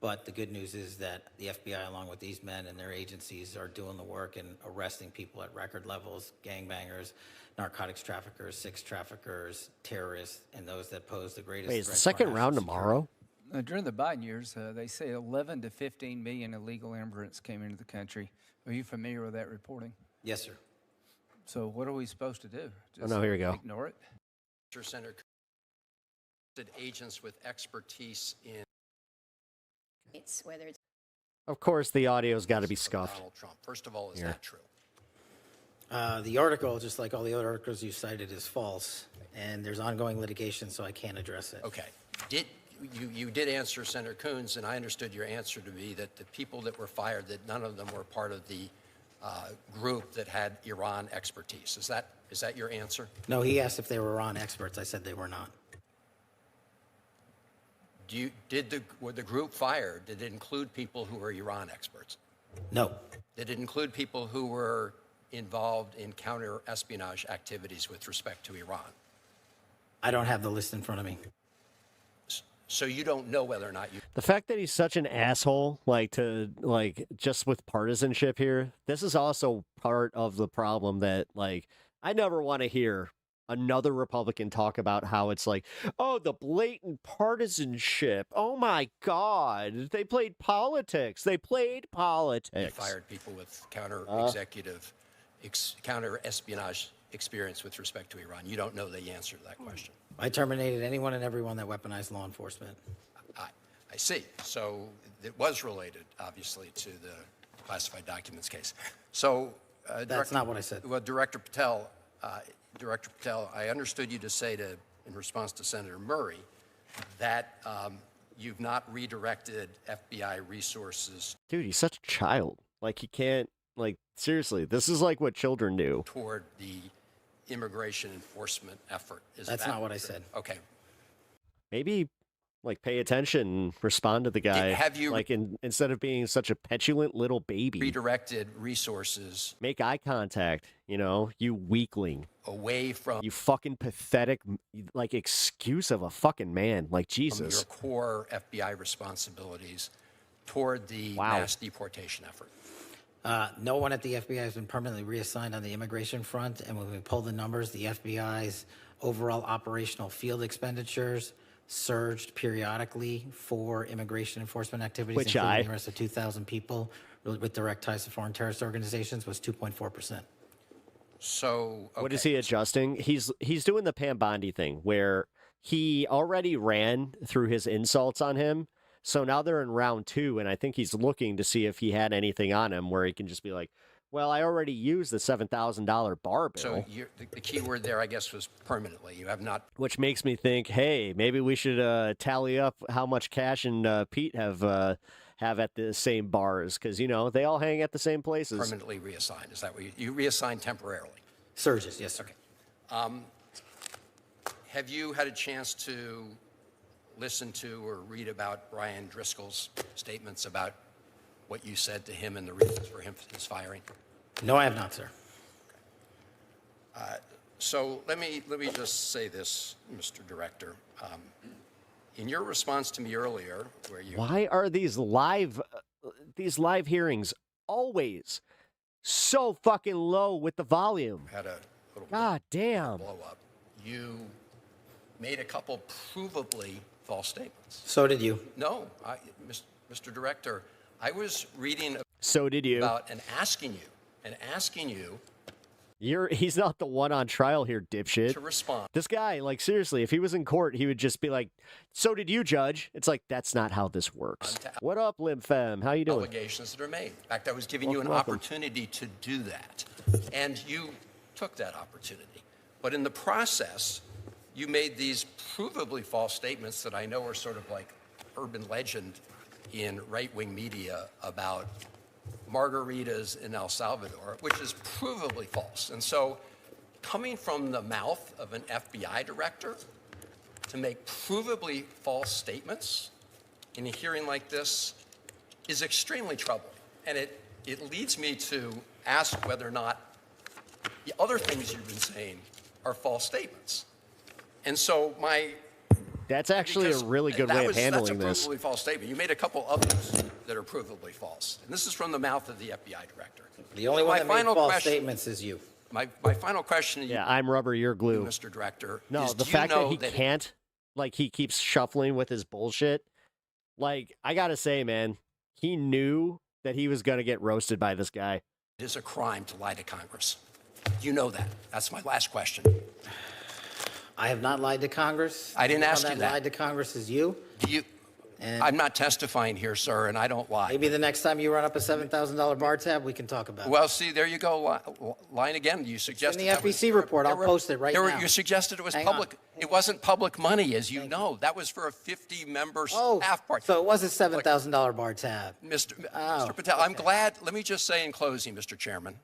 But the good news is that the FBI, along with these men and their agencies, are doing the work and arresting people at record levels, gangbangers, narcotics traffickers, sex traffickers, terrorists, and those that pose the greatest Wait, is threat the to our second round national tomorrow? During the Biden years, they say 11 to 15 million illegal immigrants came into the country. Are you familiar with that reporting? Yes, sir. So what are we supposed to do? Oh, no, here we go. Ignore it? Senator agents with expertise in Whether it's Of course, the audio's got to be scuffed. Donald Trump. First of all, is Here. that true? The article, just like all the other articles you cited, is false, and there's ongoing litigation, so I can't address it. Okay. You did answer Senator Coons, and I understood your answer to be that the people that were fired, that none of them were part of the group that had Iran expertise. Is that your answer? No, he asked if they were Iran experts. I said they were not. Were the group fired? Did it include people who were Iran experts? No. Did it include people who were involved in counter-espionage activities with respect to Iran? I don't have the list in front of me. So you don't know whether or not you... The fact that he's such an asshole, just with partisanship here, this is also part of the problem that, I never want to hear another Republican talk about how it's the blatant partisanship. Oh my God, they played politics. They played politics. You fired people with counter-espionage experience with respect to Iran. You don't know the answer to that question. I terminated anyone and everyone that weaponized law enforcement. I see. So it was related, obviously, to the classified documents case. So that's not what I said. Well, Director Patel, I understood you to say in response to Senator Murray that you've not redirected FBI resources. Dude, he's such a child. He can't, seriously, this is what children do. Toward the immigration enforcement effort. That's not what I said. Okay. Maybe, pay attention and respond to the guy. Have you, instead of being such a petulant little baby. Redirected resources. Make eye contact, you weakling. Away from. You fucking pathetic, excuse of a fucking man. Jesus. From your core FBI responsibilities toward the mass deportation effort. No one at the FBI has been permanently reassigned on the immigration front, and when we pull the numbers, the FBI's overall operational field expenditures surged periodically for immigration enforcement activities, including the arrest of 2,000 people with direct ties to foreign terrorist organizations, was 2.4%. So, what is he adjusting? He's doing the Pam Bondi thing where he already ran through his insults on him. So now they're in round 2, and I think he's looking to see if he had anything on him where he can just be like, well, I already used the $7,000 bar bill. So the key word there, I guess, was permanently. You have not. Which makes me think, hey, maybe we should tally up how much Cash and Pete have at the same bars, because, they all hang at the same places. Permanently reassigned. Is that what you reassigned temporarily? Surges, yes, sir. Okay. Have you had a chance to listen to or read about Brian Driscoll's statements about what you said to him and the reasons for his firing? No, I have not, sir. So let me just say this, Mr. Director. In your response to me earlier, where you why are these live hearings always so fucking low with the volume? Had a little God damn blow up. You made a couple provably false statements. So did you. No, Mr. Director, I was reading. So did you. About and asking you. He's not the one on trial here, dipshit. To respond. This guy, like, seriously, if he was in court, he would just be like, so did you, Judge? It's like, that's not how this works. What up, Lim Fem? How you doing? Allegations that are made. In fact, I was giving you an Welcome. opportunity to do that, and you took that opportunity. But in the process, you made these provably false statements that I know are sort of like urban legend in right-wing media about margaritas in El Salvador, which is provably false. And so coming from the mouth of an FBI director to make provably false statements in a hearing like this is extremely troubling. And it leads me to ask whether or not the other things you've been saying are false statements. And so That's actually a really good way of handling that's this. a provably false statement. You made a couple others that are provably false. And this is from the mouth of the FBI director. The only one that made false statements is you. My final question to you, I'm rubber, you're glue. Mr. Director. No, is, the do fact you know that he can't, like, he keeps shuffling with his bullshit. Like, I gotta say, man, he knew that he was gonna get roasted by this guy. it is a crime to lie to Congress. You know that. That's my last question. I have not lied to Congress. I didn't ask you that. Lied to Congress is you. I'm not testifying here, sir, and I don't lie. Maybe the next time you run up a $7,000 bar tab, we can talk about it. Well, see, there you go, lying again. You suggested in the FEC report. I'll post it right now. You suggested it was Hang public. It wasn't public money, as you know. That was for a 50-member staff party. So it was a $7,000 bar tab. Mr. Patel, I'm glad. Let me just say in closing, Mr. Chairman,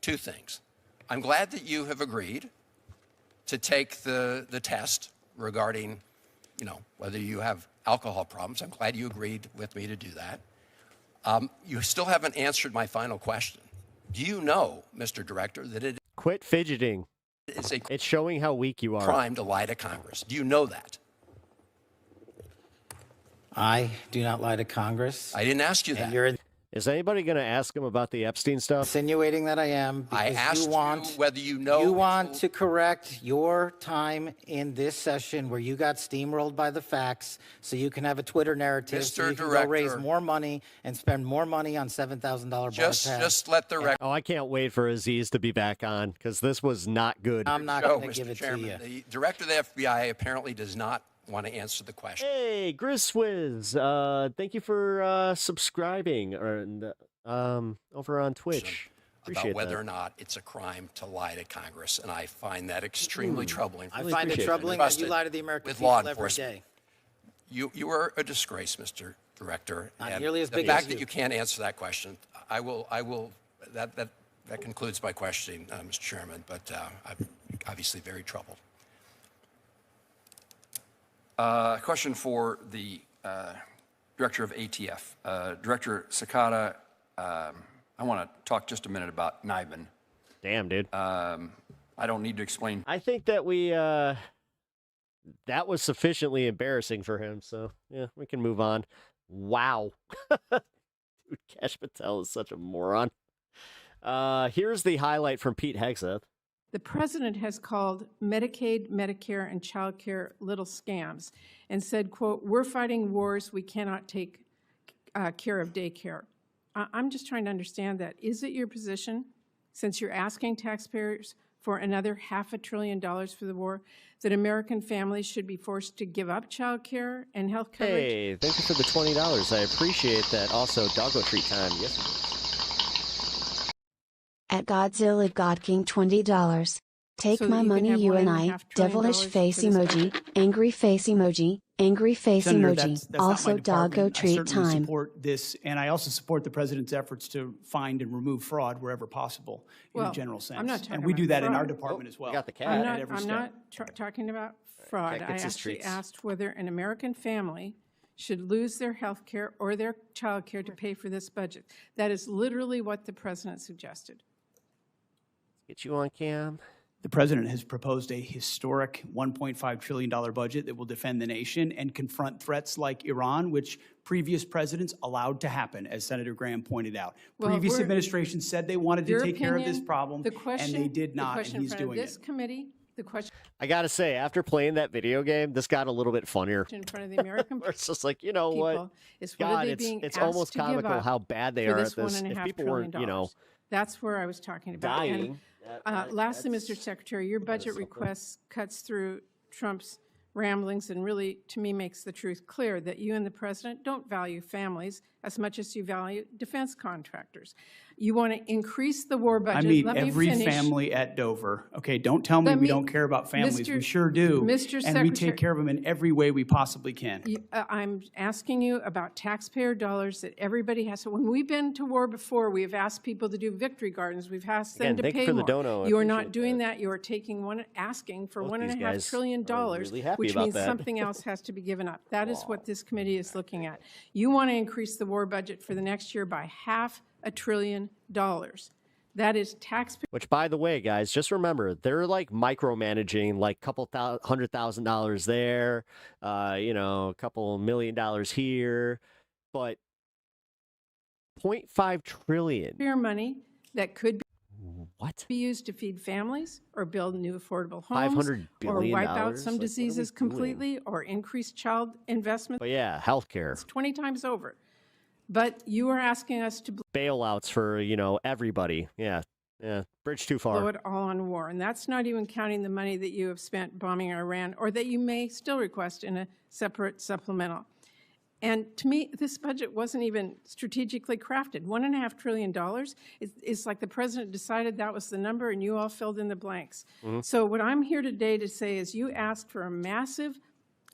two things. I'm glad that you have agreed to take the test regarding, whether you have alcohol problems. I'm glad you agreed with me to do that. You still haven't answered my final question. Do you know, Mr. Director, that it Quit fidgeting. It's showing how weak you are. crime to lie to Congress? Do you know that? I do not lie to Congress. I didn't ask you that. Is anybody going to ask him about the Epstein stuff? Insinuating that I am. I asked you whether you know. You want to correct your time in this session where you got steamrolled by the facts, so you can have a Twitter narrative, so you can go raise more money and spend more money on $7,000 bar tabs. Just let the record. Oh, I can't wait for Aziz to be back on because this was not good. I'm not going to give it to you. The director of the FBI apparently does not want to answer the question. Hey, Griswiz, thank you for subscribing over on Twitch. Appreciate about whether that. or not it's a crime to lie to Congress, and I find that extremely troubling. I find it troubling that you lie to the American with people law every enforcement. day. You are a disgrace, Mr. Director. Not and nearly as the big fact as that you. you can't answer that question, I will. That concludes my questioning, Mr. Chairman. But I'm obviously very troubled. Question for the director of ATF. Director Sakata, I want to talk just a minute about Niven. Damn, dude. I don't need to explain. I think that that was sufficiently embarrassing for him. So, yeah, we can move on. Wow. Dude, Kash Patel is such a moron. Here's the highlight from Pete Hegseth. The president has called Medicaid, Medicare, and child care little scams and said, quote, we're fighting wars, we cannot take care of daycare. I'm just trying to understand that. Is it your position, since you're asking taxpayers for another $500 billion for the war, that American families should be forced to give up child care and health coverage? Hey, thank you for the $20. I appreciate that. Also, doggo treat time. Yes. At Godzilla God King $20. Take So my that you can money, have you and $1.5 I. trillion Devilish face for this emoji. Angry face emoji. Angry face Senator, emoji. that's not my Also, doggo department. I treat certainly time. support this, and I also support the president's efforts to find and remove fraud wherever possible in Well, a general sense. I'm not talking and we do about that in our fraud. department as well. got the cat. At every I'm step. not talking about fraud. Cat I gets his actually treats. asked whether an American family should lose their health care or their child care to pay for this budget. That is literally what the president suggested. Get you on cam. The president has proposed a historic $1.5 trillion budget that will defend the nation and confront threats like Iran, which previous presidents allowed to happen, as Senator Graham pointed out. Well, Previous administrations said they wanted to Your take care of this opinion, problem, the question, and they did the not, question and he's in front of doing this it. committee The question I gotta say, after playing that video game, this got a little bit funnier. in front of the American Where it's just like, you know people what? is what God, are they it's being it's asked almost to give comical up how bad they for are this at this. $1.5 If people trillion? weren't, you know, That's where I was talking about. dying. And, lastly, Mr. Secretary, your budget request cuts through Trump's ramblings and really, to me, makes the truth clear that you and the president don't value families as much as you value defense contractors. You want to increase the war budget. I mean, Let me every finish. family at Dover. Okay, don't tell me we don't care about families. We sure do. Mr. And we Secretary- take care of them in every way we possibly can. I'm asking you about taxpayer dollars that everybody has. So when we've been to war before, we have asked people to do victory gardens. We've asked them Again, to thank you pay for the more. dono. I You are not appreciate doing that. You are asking for Both these $1.5 guys trillion, are really happy which about means that. something else has to be given up. That is what this committee is looking at. You want to increase the war budget for the next year by $500 billion. That is taxpayer. Which, by the way, guys, just remember, they're like micromanaging, like couple $100,000 there, you know, a couple $1 million here, but 0.5 trillion. Money that could be used to feed families or build new affordable homes $500 or billion? wipe out some Like, what are we diseases doing? completely or increase child investment. But yeah, healthcare, 20 times over. But you are asking us to bailouts for, you know, everybody. Yeah, bridge too far. blow it all on war. And that's not even counting the money that you have spent bombing Iran or that you may still request in a separate supplemental. And to me, this budget wasn't even strategically crafted. $1.5 trillion is like the president decided that was the number and you all filled in the blanks. So what I'm here today to say is you asked for a massive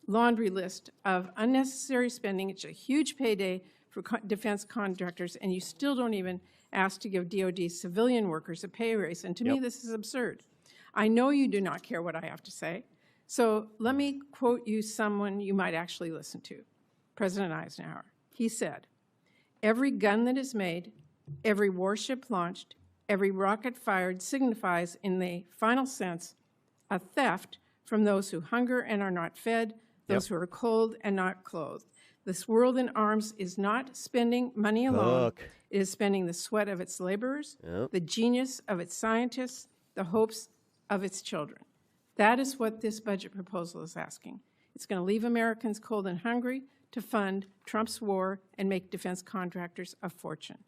laundry list of unnecessary spending. It's a huge payday for defense contractors, and you still don't even ask to give DoD civilian workers a pay raise. And to me, this is absurd. I know you do not care what I have to say. So let me quote you someone you might actually listen to, President Eisenhower. He said, "Every gun that is made, every warship launched, every rocket fired signifies in the final sense a theft from those who hunger and are not fed, those who are cold and not clothed. This world in arms is not spending money alone. It is spending the sweat of its laborers, the genius of its scientists, the hopes of its children." That is what this budget proposal is asking. It's going to leave Americans cold and hungry to fund Trump's war and make defense contractors a fortune.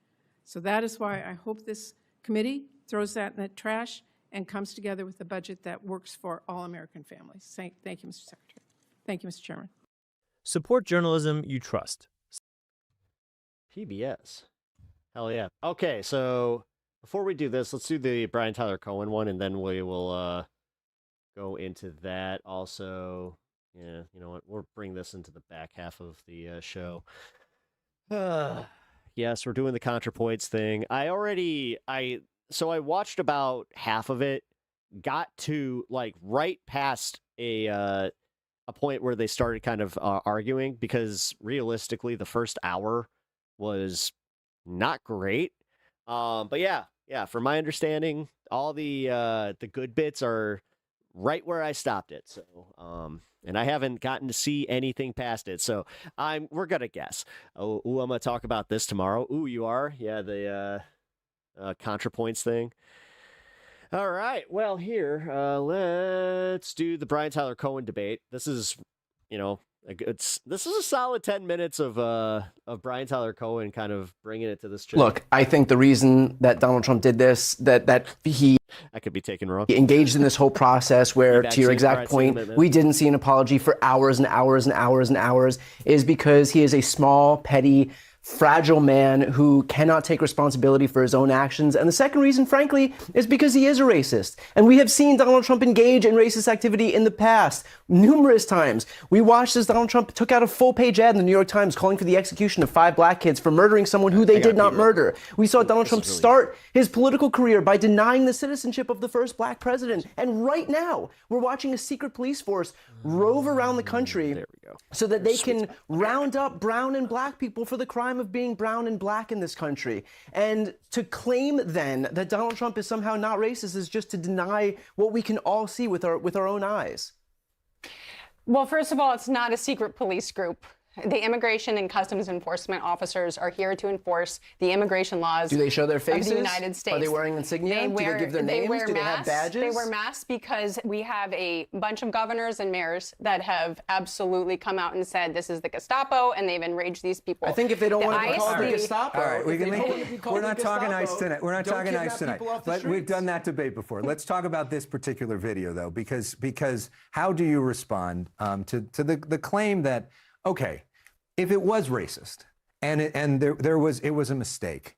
So that is why I hope this committee throws that in the trash and comes together with a budget that works for all American families. Thank you, Mr. Secretary. Thank you, Mr. Chairman. Support journalism you trust. PBS. Hell yeah. Okay, so before we do this, let's do the Brian Tyler Cohen one, and then we will go into that. Also, yeah, you know what? We'll bring this into the back half of the show. Yes, we're doing the Contrapoints thing. So I watched about half of it, got to like right past a point where they started kind of arguing, because realistically the first hour was not great. But yeah, from my understanding, all the good bits are right where I stopped it. So and I haven't gotten to see anything past it. So we're gonna guess. I'm gonna talk about this tomorrow. Ooh, you are? Yeah, the Contrapoints thing. All right. Well, here, let's do the Brian Tyler Cohen debate. This is, you know, this is a solid 10 minutes of Brian Tyler Cohen kind of bringing it to this channel. Look, I think the reason that Donald Trump did this, that he I could be taken wrong. He engaged in this whole process where, to your exact point, we didn't see an apology for hours and hours and hours and hours, is because he is a small, petty, fragile man who cannot take responsibility for his own actions. And the second reason, frankly, is because he is a racist. And we have seen Donald Trump engage in racist activity in the past, numerous times. We watched as Donald Trump took out a full-page ad in the New York Times calling for the execution of 5 black kids for murdering someone who they did not murder. We saw Donald Trump start his political career by denying the citizenship of the first black president. And right now, we're watching a secret police force rove around the country so that they can round up brown and black people for the crime of being brown and black in this country. And to claim then that Donald Trump is somehow not racist is just to deny what we can all see with our own eyes. Well, first of all, it's not a secret police group. The immigration and customs enforcement officers are here to enforce the immigration laws. Do they show their faces? Of the United States. Are they wearing insignia? Do they give their names? Do they have badges? They wear masks because we have a bunch of governors and mayors that have absolutely come out and said this is the Gestapo, and they've enraged these people. I think if they don't want to be called the Gestapo, all right, we're not talking nice tonight. We're not talking nice tonight. But we've done that debate before. Let's talk about this particular video, though, because how do you respond to the claim that, okay, if it was racist and it was a mistake,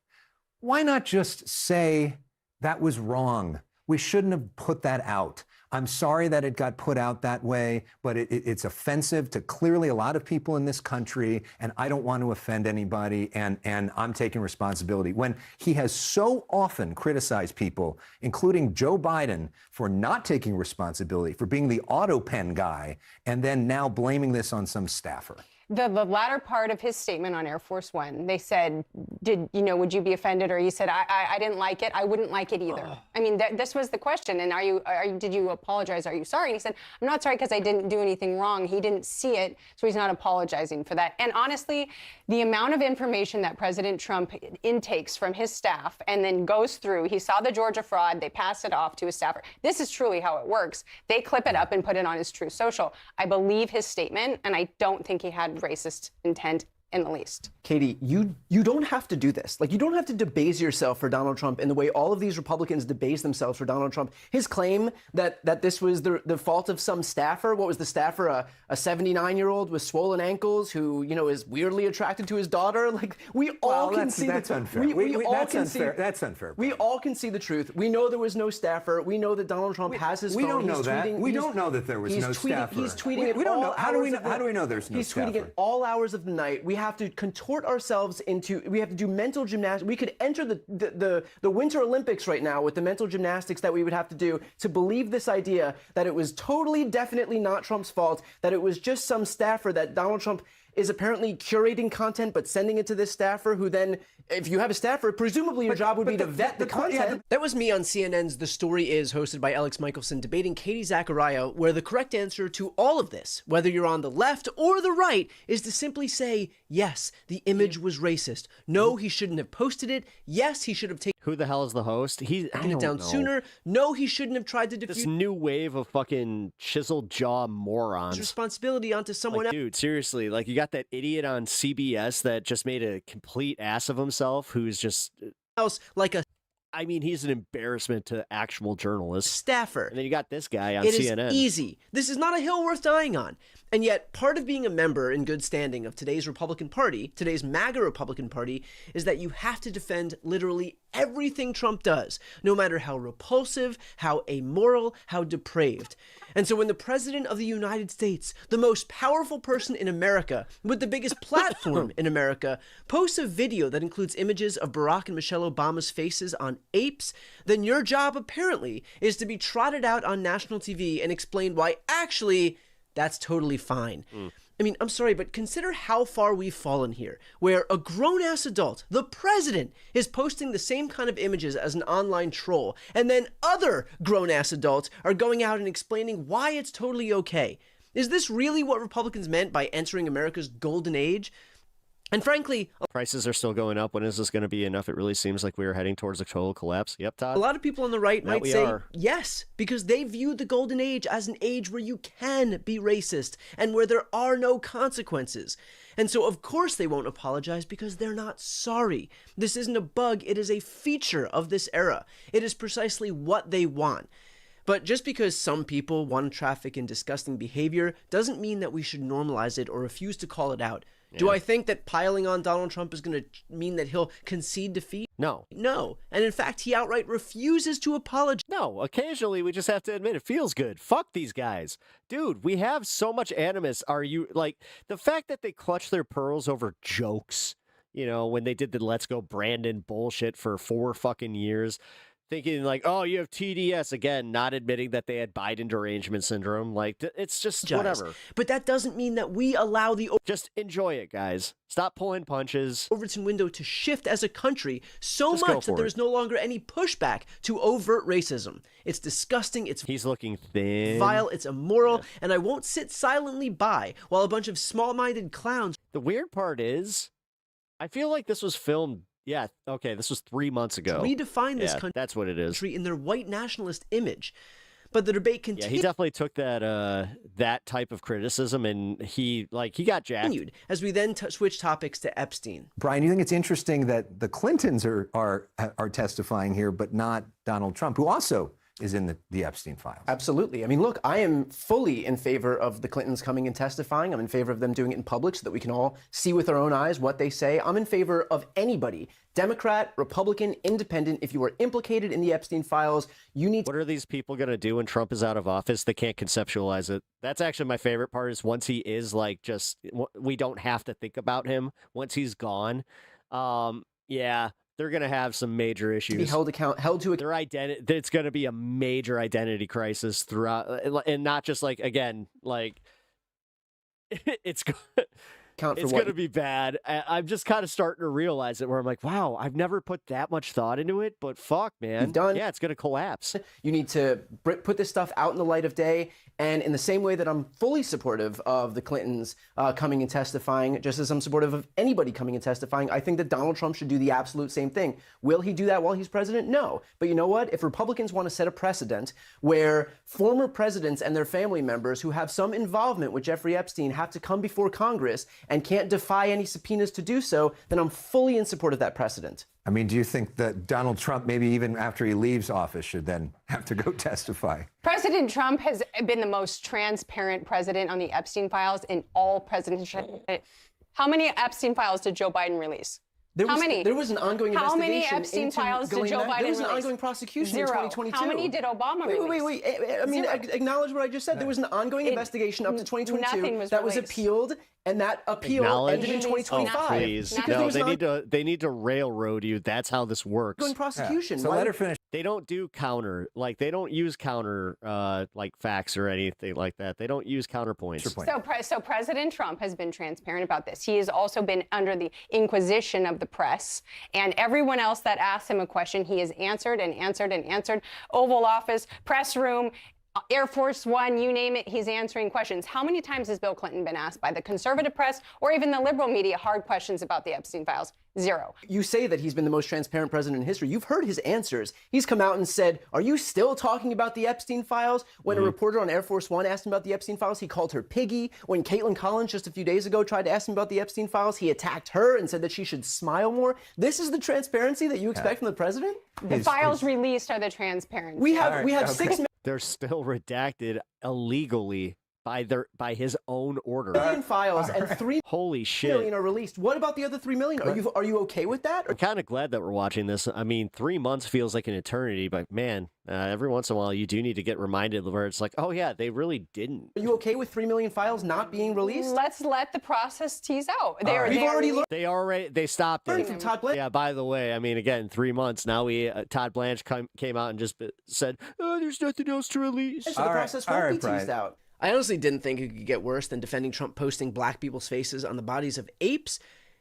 why not just say that was wrong? We shouldn't have put that out. I'm sorry that it got put out that way, but it's offensive to clearly a lot of people in this country, and I don't want to offend anybody, and I'm taking responsibility. When he has so often criticized people, including Joe Biden, for not taking responsibility, for being the auto pen guy, and then now blaming this on some staffer. The latter part of his statement on Air Force One, they said, would you be offended? Or he said, I didn't like it. I wouldn't like it either. I mean, this was the question. And did you apologize? Are you sorry? And he said, I'm not sorry because I didn't do anything wrong. He didn't see it, so he's not apologizing for that. And honestly, the amount of information that President Trump intakes from his staff and then goes through, he saw the Georgia fraud, they pass it off to his staffer. This is truly how it works. They clip it up and put it on his Truth Social. I believe his statement, and I don't think he had racist intent in the least. Katie, you don't have to do this. Like, you don't have to debase yourself for Donald Trump in the way all of these Republicans debase themselves for Donald Trump. His claim that this was the fault of some staffer. What was the staffer? A 79-year-old with swollen ankles who, is weirdly attracted to his daughter? Like, we all can see that's unfair. That's unfair. We all can see the truth. We know there was no staffer. We know that Donald Trump has his phone. We don't know that. We don't know that there was no staffer. He's tweeting it all hours. How do we know there's no staffer? He's tweeting it all hours of the night. We have to contort ourselves we have to do mental gymnastics. We could enter the Winter Olympics right now with the mental gymnastics that we would have to do to believe this idea that it was totally, definitely not Trump's fault, that it was just some staffer, that Donald Trump is apparently curating content but sending it to this staffer who then, if you have a staffer, presumably your job would be to vet the content. That was me on CNN's The Story Is, hosted by Alex Michelson, debating Katie Zachariah, where the correct answer to all of this, whether you're on the left or the right, is to simply say, yes, the image was racist. No, he shouldn't have posted it. Yes, he should have taken Who the hell is the host? taken it down sooner. No, he shouldn't have tried to defuse this new wave of fucking chiseled jaw morons. Responsibility onto someone else. Dude, seriously, like, you got that idiot on CBS that just made a complete ass of himself, who's just else like a. I mean, he's an embarrassment to actual journalists. Staffer. And then you got this guy on CNN. It is easy. This is not a hill worth dying on. And yet, part of being a member in good standing of today's Republican Party, today's MAGA Republican Party, is that you have to defend literally everything Trump does, no matter how repulsive, how amoral, how depraved. And so when the President of the United States, the most powerful person in America, with the biggest platform in America, posts a video that includes images of Barack and Michelle Obama's faces on apes, then your job apparently is to be trotted out on national TV and explain why actually that's totally fine. I mean, I'm sorry, but consider how far we've fallen here, where a grown-ass adult, the president, is posting the same kind of images as an online troll, and then other grown-ass adults are going out and explaining why it's totally okay. Is this really what Republicans meant by entering America's golden age? And frankly, prices are still going up. When is this going to be enough? It really seems like we are heading towards a total collapse. Yep, Todd. A lot of people on the right might say yes, because they view the golden age as an age where you can be racist and where there are no consequences. And so, of course, they won't apologize because they're not sorry. This isn't a bug. It is a feature of this era. It is precisely what they want. But just because some people want to traffic in disgusting behavior doesn't mean that we should normalize it or refuse to call it out. Yeah. Do I think that piling on Donald Trump is going to mean that he'll concede defeat? No. No. And in fact, he outright refuses to apologize. No, occasionally we just have to admit it feels good. Fuck these guys. Dude, we have so much animus. Are you, like, the fact that they clutch their pearls over jokes, when they did the Let's Go Brandon bullshit for 4 fucking years. thinking like, oh, you have TDS again, not admitting that they had Biden derangement syndrome. Like, it's just whatever. But that doesn't mean that we allow the just enjoy it, guys. Stop pulling punches. Overton window to shift as a country so Just go much that for there's it. no longer any pushback to overt racism. It's disgusting. It's He's looking thin, vile. It's immoral, and I won't sit silently by while a bunch of small-minded clowns. The weird part is, I feel like this was filmed. Yeah, okay, this was 3 months ago. Redefine this country. That's what it is. In their white nationalist image. But the debate Yeah, continued. he definitely took that type of criticism, and he got jacked. As we then switch topics to Epstein. Brian, you think it's interesting that the Clintons are testifying here, but not Donald Trump, who also is in the Epstein files? Absolutely. I mean, look, I am fully in favor of the Clintons coming and testifying. I'm in favor of them doing it in public so that we can all see with our own eyes what they say. I'm in favor of anybody, Democrat, Republican, Independent. If you are implicated in the Epstein files, you need to... What are these people going to do when Trump is out of office? They can't conceptualize it. That's actually my favorite part, is once he is like, just, we don't have to think about him. Once he's gone, yeah, they're going to have some major issues. Be held to their identity. It's going to be a major identity crisis throughout, and not just like, again, like it's going to be bad. I'm just kind of starting to realize it, where I'm like, wow, I've never put that much thought into it, but fuck, man. Yeah, it's going to collapse. You need to put this stuff out in the light of day. And in the same way that I'm fully supportive of the Clintons coming and testifying, just as I'm supportive of anybody coming and testifying, I think that Donald Trump should do the absolute same thing. Will he do that while he's president? No. But you know what? If Republicans want to set a precedent where former presidents and their family members who have some involvement with Jeffrey Epstein have to come before Congress and can't defy any subpoenas to do so, then I'm fully in support of that precedent. I mean, do you think that Donald Trump, maybe even after he leaves office, should then have to go testify? President Trump has been the most transparent president on the Epstein files in all presidential. How many Epstein files did Joe Biden release? How many? There was an ongoing investigation. How many Epstein files did Joe Biden release? There was an ongoing prosecution in 2022. How many did Obama release? Wait. I mean, acknowledge what I just said. There was an ongoing investigation up to 2022 that was appealed, and that appeal ended in 2025. Oh, please. No, they need to railroad you. That's how this works. Ongoing prosecution. So let her finish. They don't do counter, like they don't use counter like facts or anything like that. They don't use counterpoints. So President Trump has been transparent about this. He has also been under the inquisition of the press, and everyone else that asked him a question, he has answered and answered and answered. Oval Office, press room, Air Force One, you name it, he's answering questions. How many times has Bill Clinton been asked by the conservative press or even the liberal media hard questions about the Epstein files? Zero. You say that he's been the most transparent president in history. You've heard his answers. He's come out and said, are you still talking about the Epstein files? When a reporter on Air Force One asked him about the Epstein files, he called her piggy. When Caitlin Collins just a few days ago tried to ask him about the Epstein files, he attacked her and said that she should smile more. This is the transparency that you expect from the president? The files released are the transparency. We have 6 They're still redacted illegally by his own order. million files and 3 Holy shit. million are released. What about the other 3 million? Are you okay with that? I'm kind of glad that we're watching this. I mean, 3 months feels like an eternity, but man, every once in a while you do need to get reminded where it's like, oh yeah, they really didn't. Are you okay with 3 million files not being released? Let's let the process tease out. They stopped it. From Todd Blanche. Yeah, by the way, I mean, again, 3 months. Now Todd Blanche came out and just said, oh, there's nothing else to release. So the process won't be teased out. I honestly didn't think it could get worse than defending Trump posting black people's faces on the bodies of apes,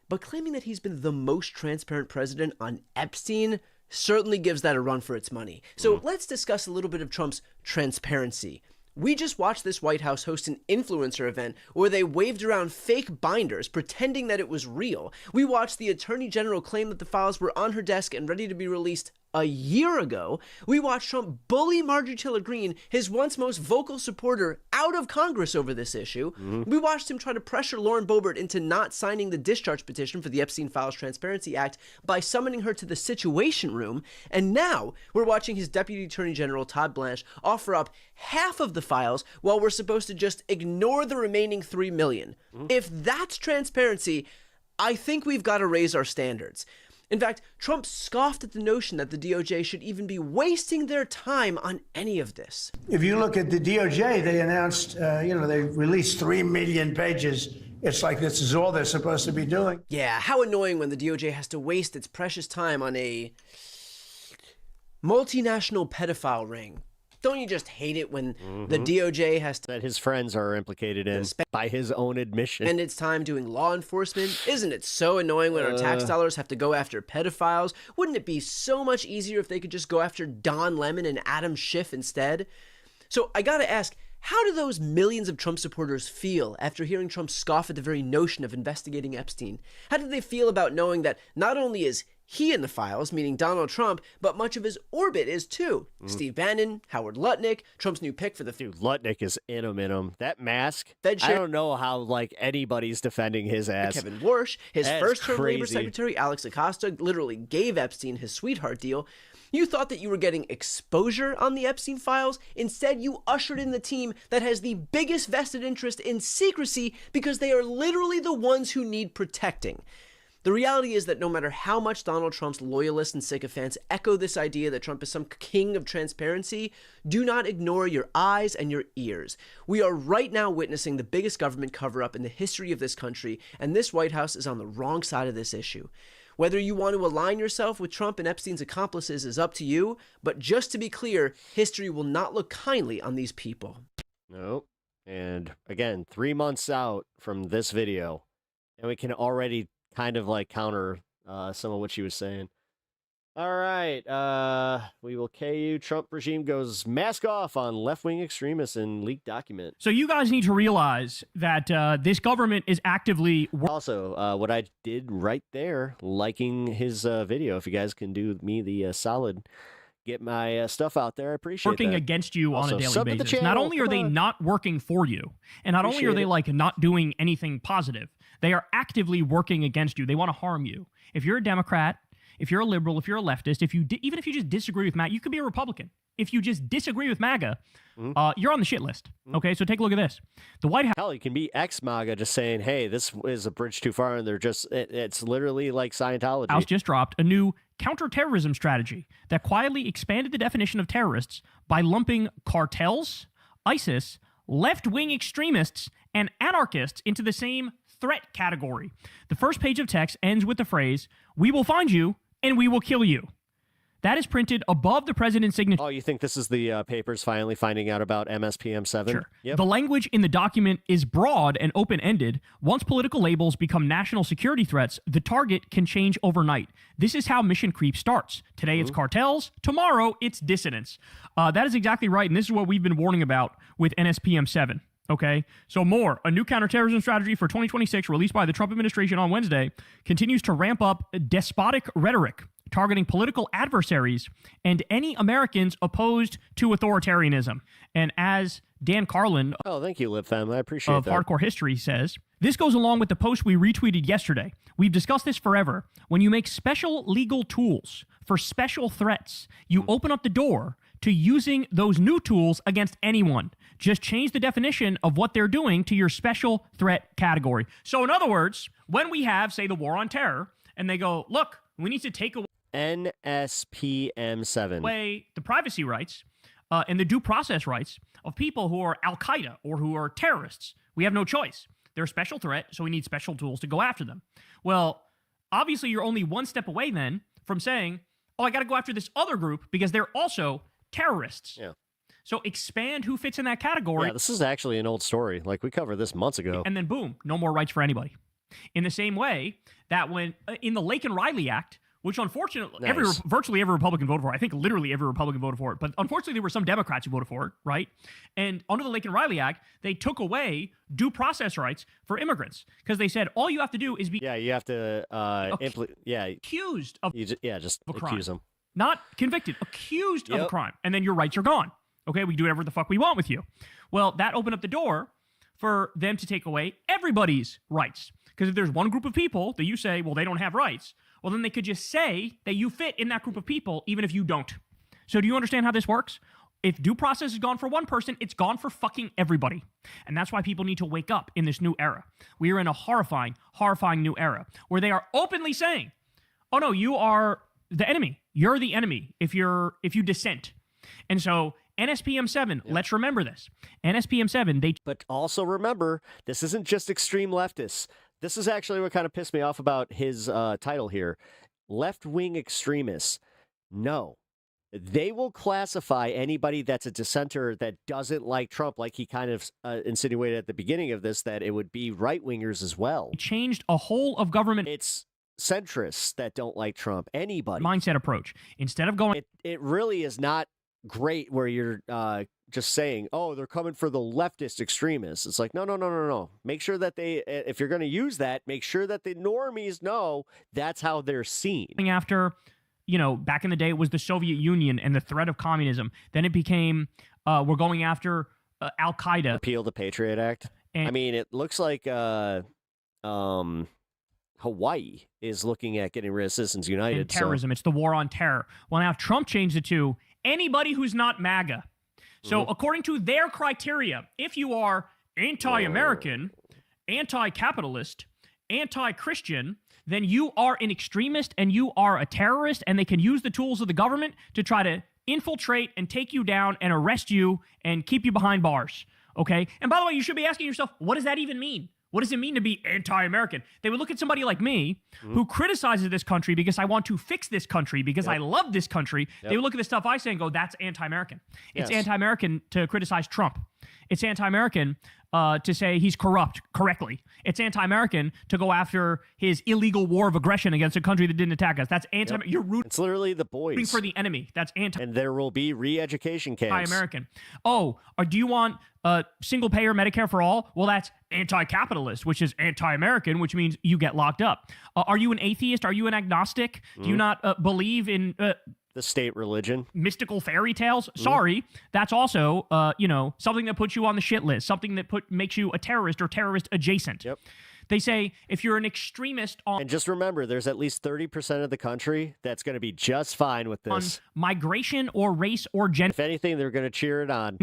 but claiming that he's been the most transparent president on Epstein certainly gives that a run for its money. So let's discuss a little bit of Trump's transparency. We just watched this White House host an influencer event where they waved around fake binders pretending that it was real. We watched the Attorney General claim that the files were on her desk and ready to be released a year ago. We watched Trump bully Marjorie Taylor Greene, his once most vocal supporter, out of Congress over this issue. We watched him try to pressure Lauren Boebert into not signing the discharge petition for the Epstein Files Transparency Act by summoning her to the Situation Room. And now we're watching his Deputy Attorney General, Todd Blanche, offer up half of the files while we're supposed to just ignore the remaining 3 million. If that's transparency, I think we've got to raise our standards. In fact, Trump scoffed at the notion that the DOJ should even be wasting their time on any of this. If you look at the DOJ, they announced, they released 3 million pages. It's like this is all they're supposed to be doing. Yeah, how annoying when the DOJ has to waste its precious time on a multinational pedophile ring. Don't you just hate it when the DOJ has to... That his friends are implicated in by his own admission. Spend its time doing law enforcement? Isn't it so annoying when our tax dollars have to go after pedophiles? Wouldn't it be so much easier if they could just go after Don Lemon and Adam Schiff instead? So I gotta ask, how do those millions of Trump supporters feel after hearing Trump scoff at the very notion of investigating Epstein? How do they feel about knowing that not only is he in the files, meaning Donald Trump, but much of his orbit is too? Steve Bannon, Howard Lutnick, Trump's new pick for the... Dude, Lutnick is in him. That mask, Fed I don't know how, like, anybody's defending his ass. Kevin Warsh, his That's first-term Labor crazy. Secretary, Alex Acosta, literally gave Epstein his sweetheart deal. You thought that you were getting exposure on the Epstein files. Instead, you ushered in the team that has the biggest vested interest in secrecy because they are literally the ones who need protecting. The reality is that no matter how much Donald Trump's loyalists and sycophants echo this idea that Trump is some king of transparency, do not ignore your eyes and your ears. We are right now witnessing the biggest government cover-up in the history of this country, and this White House is on the wrong side of this issue. Whether you want to align yourself with Trump and Epstein's accomplices is up to you, but just to be clear, history will not look kindly on these people. Nope. And again, 3 months out from this video, and we can already kind of like counter some of what she was saying. All right, we will KU. Trump regime goes mask off on left-wing extremists in leaked document. So you guys need to realize that this government is actively... Also, what I did right there, liking his video. If you guys can do me the solid, get my stuff out there, I appreciate working that. against you Also, on a daily sub to the basis. channel, Not only are come they on. not working for you, and not only are Appreciate they it. like not doing anything positive, they are actively working against you. They want to harm you. If you're a Democrat, if you're a liberal, if you're a leftist, even if you just disagree with MAGA, you could be a Republican. If you just disagree with MAGA, you're on the shit list. Okay, so take a look at this. The White House... Hell, you can be ex-MAGA just saying, hey, this is a bridge too far, and they're just, it's literally like Scientology. House just dropped a new counterterrorism strategy that quietly expanded the definition of terrorists by lumping cartels, ISIS, left-wing extremists, and anarchists into the same threat category. The first page of text ends with the phrase, "We will find you and we will kill you." That is printed above the president's signature. Oh, you think this is the papers finally finding out about MSPM7? Sure. Yep. The language in the document is broad and open-ended. Once political labels become national security threats, the target can change overnight. This is how mission creep starts. Today it's cartels. Tomorrow it's dissidents. That is exactly right, and this is what we've been warning about with NSPM7. Okay, so more. A new counterterrorism strategy for 2026 released by the Trump administration on Wednesday continues to ramp up despotic rhetoric targeting political adversaries and any Americans opposed to authoritarianism. And as Dan Carlin thank you, LibFam. I appreciate of that. Hardcore History says, this goes along with the post we retweeted yesterday. We've discussed this forever. When you make special legal tools for special threats, you open up the door to using those new tools against anyone. Just change the definition of what they're doing to your special threat category. So in other words, when we have, say, the war on terror, and they go, look, we need to take away NSPM7. the privacy rights and the due process rights of people who are Al-Qaeda or who are terrorists. We have no choice. They're a special threat, so we need special tools to go after them. Well, obviously you're only one step away then from saying, oh, I got to go after this other group because they're also terrorists. Yeah. So expand who fits in that category. Yeah, this is actually an old story. Like, we covered this months ago. And then boom, no more rights for anybody. In the same way that when in the Lake and Riley Act, which unfortunately virtually every Republican voted for, I think literally every Republican voted for it, but unfortunately there were some Democrats who voted for it, right? And under the Lake and Riley Act, they took away due process rights for immigrants because they said all you have to do is be you have to accused of just a crime. accuse them. Not convicted, accused of a crime, and then your rights are gone. Okay, we can do whatever the fuck we want with you. Well, that opened up the door for them to take away everybody's rights. Because if there's one group of people that you say, well, they don't have rights, well, then they could just say that you fit in that group of people, even if you don't. So do you understand how this works? If due process is gone for one person, it's gone for fucking everybody. And that's why people need to wake up in this new era. We are in a horrifying, horrifying new era where they are openly saying, oh no, you are the enemy. You're the enemy if you dissent. And so NSPM7, let's remember this. NSPM7, But also remember, this isn't just extreme leftists. This is actually what kind of pissed me off about his title here. Left-wing extremists. No. they will classify anybody that's a dissenter that doesn't like Trump, like he kind of insinuated at the beginning of this, that it would be right-wingers as well. It changed a whole of government. It's centrists that don't like Trump, anybody. Mindset approach. Instead of going... It really is not great where you're just saying, oh, they're coming for the leftist extremists. It's like, no. Make sure that if you're going to use that, make sure that the normies know that's how they're seen. After... back in the day, it was the Soviet Union and the threat of communism. Then it became, we're going after Al-Qaeda. Repeal the Patriot Act. I mean, it looks like Hawaii is looking at getting rid of Citizens United. And terrorism. It's the war on terror. Well, now Trump changed it to anybody who's not MAGA. So according to their criteria, if you are anti-American, anti-capitalist, anti-Christian, then you are an extremist and you are a terrorist, and they can use the tools of the government to try to infiltrate and take you down and arrest you and keep you behind bars, okay? And by the way, you should be asking yourself, what does that even mean? What does it mean to be anti-American? They would look at somebody like me who criticizes this country because I want to fix this country, because I love this country. They would look at the stuff I say and go, that's anti-American. It's anti-American to criticize Trump. It's anti-American to say he's corrupt correctly. It's anti-American to go after his illegal war of aggression against a country that didn't attack us. That's anti. You're rooting. It's literally the boys for the enemy. That's anti. And there will be re-education camps. Anti-American. Oh, or do you want single-payer Medicare for all? Well, that's anti-capitalist, which is anti-American, which means you get locked up. Are you an atheist? Are you an agnostic? Do you not believe in the state religion, mystical fairy tales? Sorry, that's also something that puts you on the shit list, something that makes you a terrorist or terrorist adjacent. They say if you're an extremist on... And just remember, there's at least 30% of the country that's going to be just fine with this. On migration or race or gender. If anything, they're going to cheer it on.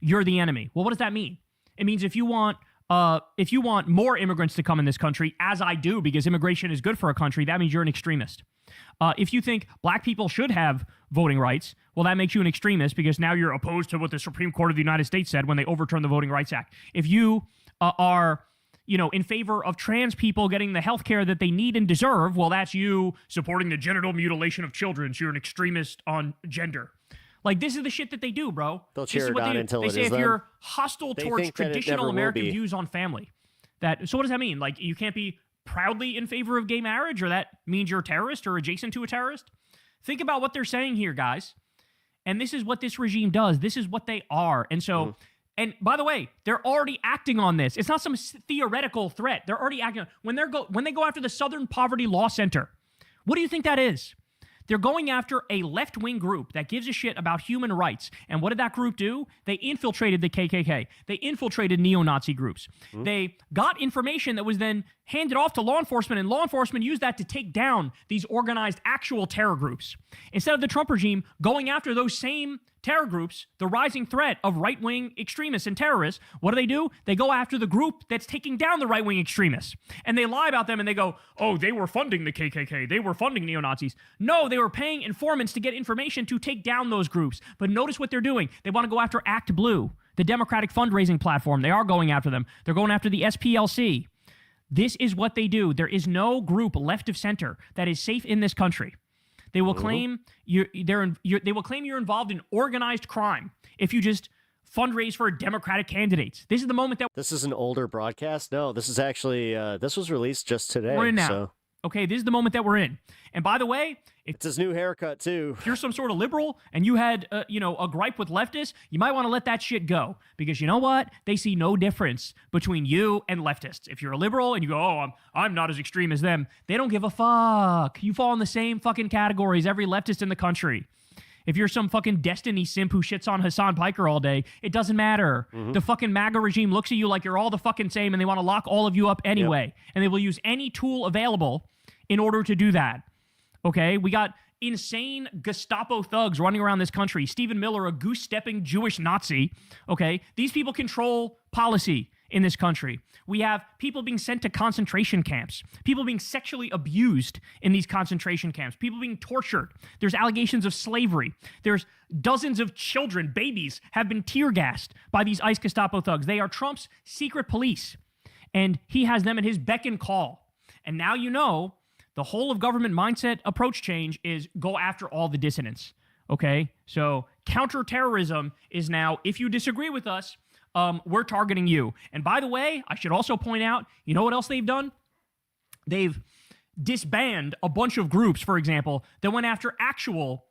You're the enemy. Well, what does that mean? It means if you want more immigrants to come in this country, as I do, because immigration is good for a country, that means you're an extremist. If you think black people should have voting rights, well, that makes you an extremist, because now you're opposed to what the Supreme Court of the United States said when they overturned the Voting Rights Act. If you are in favor of trans people getting the health care that they need and deserve, well, that's you supporting the genital mutilation of children. So you're an extremist on gender. Like, this is the shit that they do, bro. They'll cheer it on until it is them. They say if you're hostile towards traditional American views on family, so what does that mean? Like, you can't be proudly in favor of gay marriage, or that means you're a terrorist or adjacent to a terrorist? Think about what they're saying here, guys. And this is what this regime does. This is what they are. And so, and by the way, they're already acting on this. It's not some theoretical threat. They're already acting on when they go after the Southern Poverty Law Center. What do you think that is? They're going after a left-wing group that gives a shit about human rights. And what did that group do? They infiltrated the KKK. They infiltrated neo-Nazi groups. They got information that was then handed off to law enforcement, and law enforcement used that to take down these organized actual terror groups. Instead of the Trump regime going after those same terror groups, the rising threat of right-wing extremists and terrorists, what do? They go after the group that's taking down the right-wing extremists. And they lie about them, and they go, oh, they were funding the KKK. They were funding neo-Nazis. No, they were paying informants to get information to take down those groups. But notice what they're doing. They want to go after Act Blue, the Democratic fundraising platform. They are going after them. They're going after the SPLC. This is what they do. There is no group left of center that is safe in this country. They will claim they will claim you're involved in organized crime if you just fundraise for Democratic candidates. This is the moment that this is an older broadcast. No, this is actually this was released just today. We're in now. So. Okay, this is the moment that we're in. And by the way, it's his new haircut too. If you're some sort of liberal and you had a gripe with leftists, you might want to let that shit go, because you know what? They see no difference between you and leftists. If you're a liberal and you go, "Oh, I'm not as extreme as them," they don't give a fuck. You fall in the same fucking category as every leftist in the country. If you're some fucking Destiny simp who shits on Hassan Piker all day, it doesn't matter. The fucking MAGA regime looks at you like you're all the fucking same, and they want to lock all of you up anyway. And they will use any tool available in order to do that. Okay? We got insane Gestapo thugs running around this country. Stephen Miller, a goose-stepping Jewish Nazi. Okay? These people control policy in this country. We have people being sent to concentration camps, people being sexually abused in these concentration camps, people being tortured. There's allegations of slavery. There's dozens of children, babies, have been tear gassed by these ICE Gestapo thugs. They are Trump's secret police, and he has them at his beck and call. And now you know the whole of government mindset approach change is go after all the dissidents. Okay, so counterterrorism is now, if you disagree with us, we're targeting you. And by the way, I should also point out, you know what else they've done? They've disbanded a bunch of groups, for example, that went after actual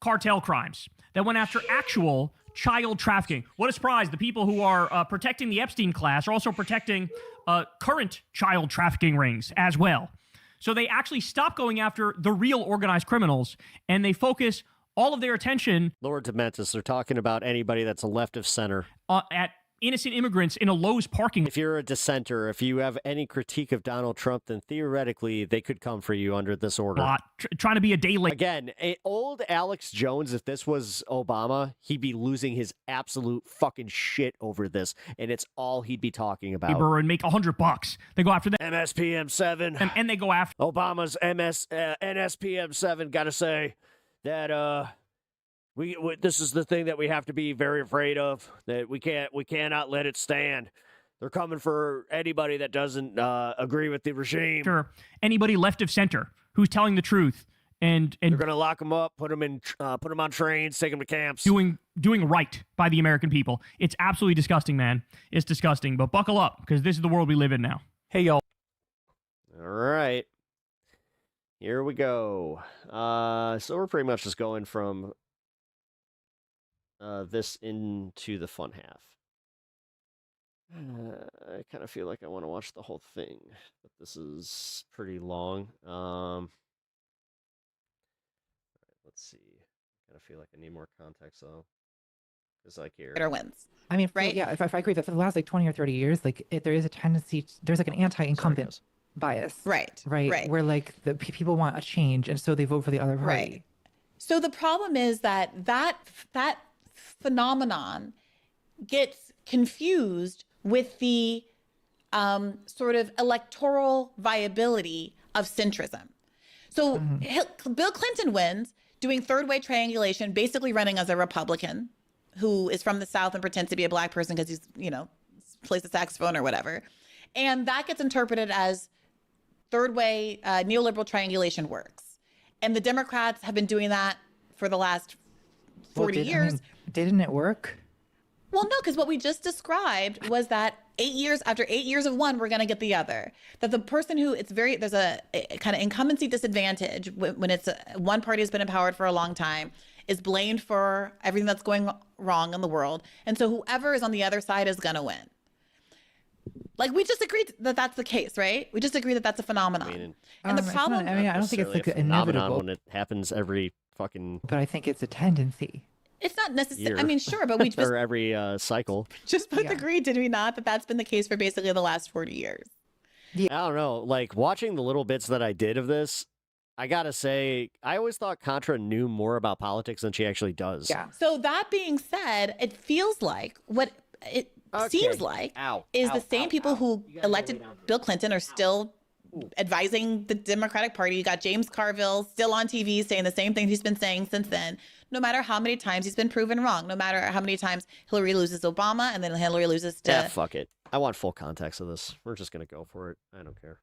cartel crimes, that went after actual child trafficking. What a surprise. The people who are protecting the Epstein class are also protecting current child trafficking rings as well. So they actually stop going after the real organized criminals, and they focus all of their attention. Lord Dementis, they're talking about anybody that's a left of center. At innocent immigrants in a Lowe's parking. If you're a dissenter, if you have any critique of Donald Trump, then theoretically they could come for you under this order. Trying to be a day late. Again, old Alex Jones, if this was Obama, he'd be losing his absolute fucking shit over this, and it's all he'd be talking about. And make $100. They go after the MSPM7. And they go after Obama's NSPM7. Gotta say that we this is the thing that we have to be very afraid of, that we cannot let it stand. They're coming for anybody that doesn't agree with the regime. Sure. Anybody left of center who's telling the truth, and they're gonna lock them up, put them on trains, take them to camps. Doing right by the American people. It's absolutely disgusting, man. It's disgusting. But buckle up, because this is the world we live in now. Hey, y'all. All right. Here we go. So we're pretty much just going from this into the fun half. I kind of feel like I want to watch the whole thing, but this is pretty long. Let's see. I kind of feel like I need more context though, because like here. Wins. I mean, right? Yeah. If I agree that for the last like 20 or 30 years, like there is a tendency. There's like an anti-incumbent bias. Right. Where like the people want a change, and so they vote for the other party. Right. So the problem is that phenomenon gets confused with the sort of electoral viability of centrism. So Bill Clinton wins doing third way triangulation, basically running as a Republican who is from the South and pretends to be a black person because he's, plays the saxophone or whatever. And that gets interpreted as third way neoliberal triangulation works. And the Democrats have been doing that for the last 40 years. Didn't it work? Well, no, because what we just described was that after 8 years of one, we're going to get the other. That the person who there's a kind of incumbency disadvantage when it's one party has been empowered for a long time, is blamed for everything that's going wrong in the world. And so whoever is on the other side is going to win. Like, we just agreed that that's the case, right? We just agreed that that's a phenomenon. And the problem... I don't think it's like inevitable. When it happens every fucking... But I think it's a tendency. It's not necessary. I mean, sure, but we just... or every cycle. Just both agreed, did we not, that that's been the case for basically the last 40 years? Yeah. I don't know. Like, watching the little bits that I did of this, I gotta say, I always thought Contra knew more about politics than she actually does. Yeah. So that being said, it feels like what it seems like is the same people who elected Bill Clinton are still advising the Democratic Party. You got James Carville still on TV saying the same thing he's been saying since then, no matter how many times he's been proven wrong, no matter how many times Hillary loses Obama and then Hillary loses to... Yeah, fuck it. I want full context of this. We're just going to go for it. I don't care.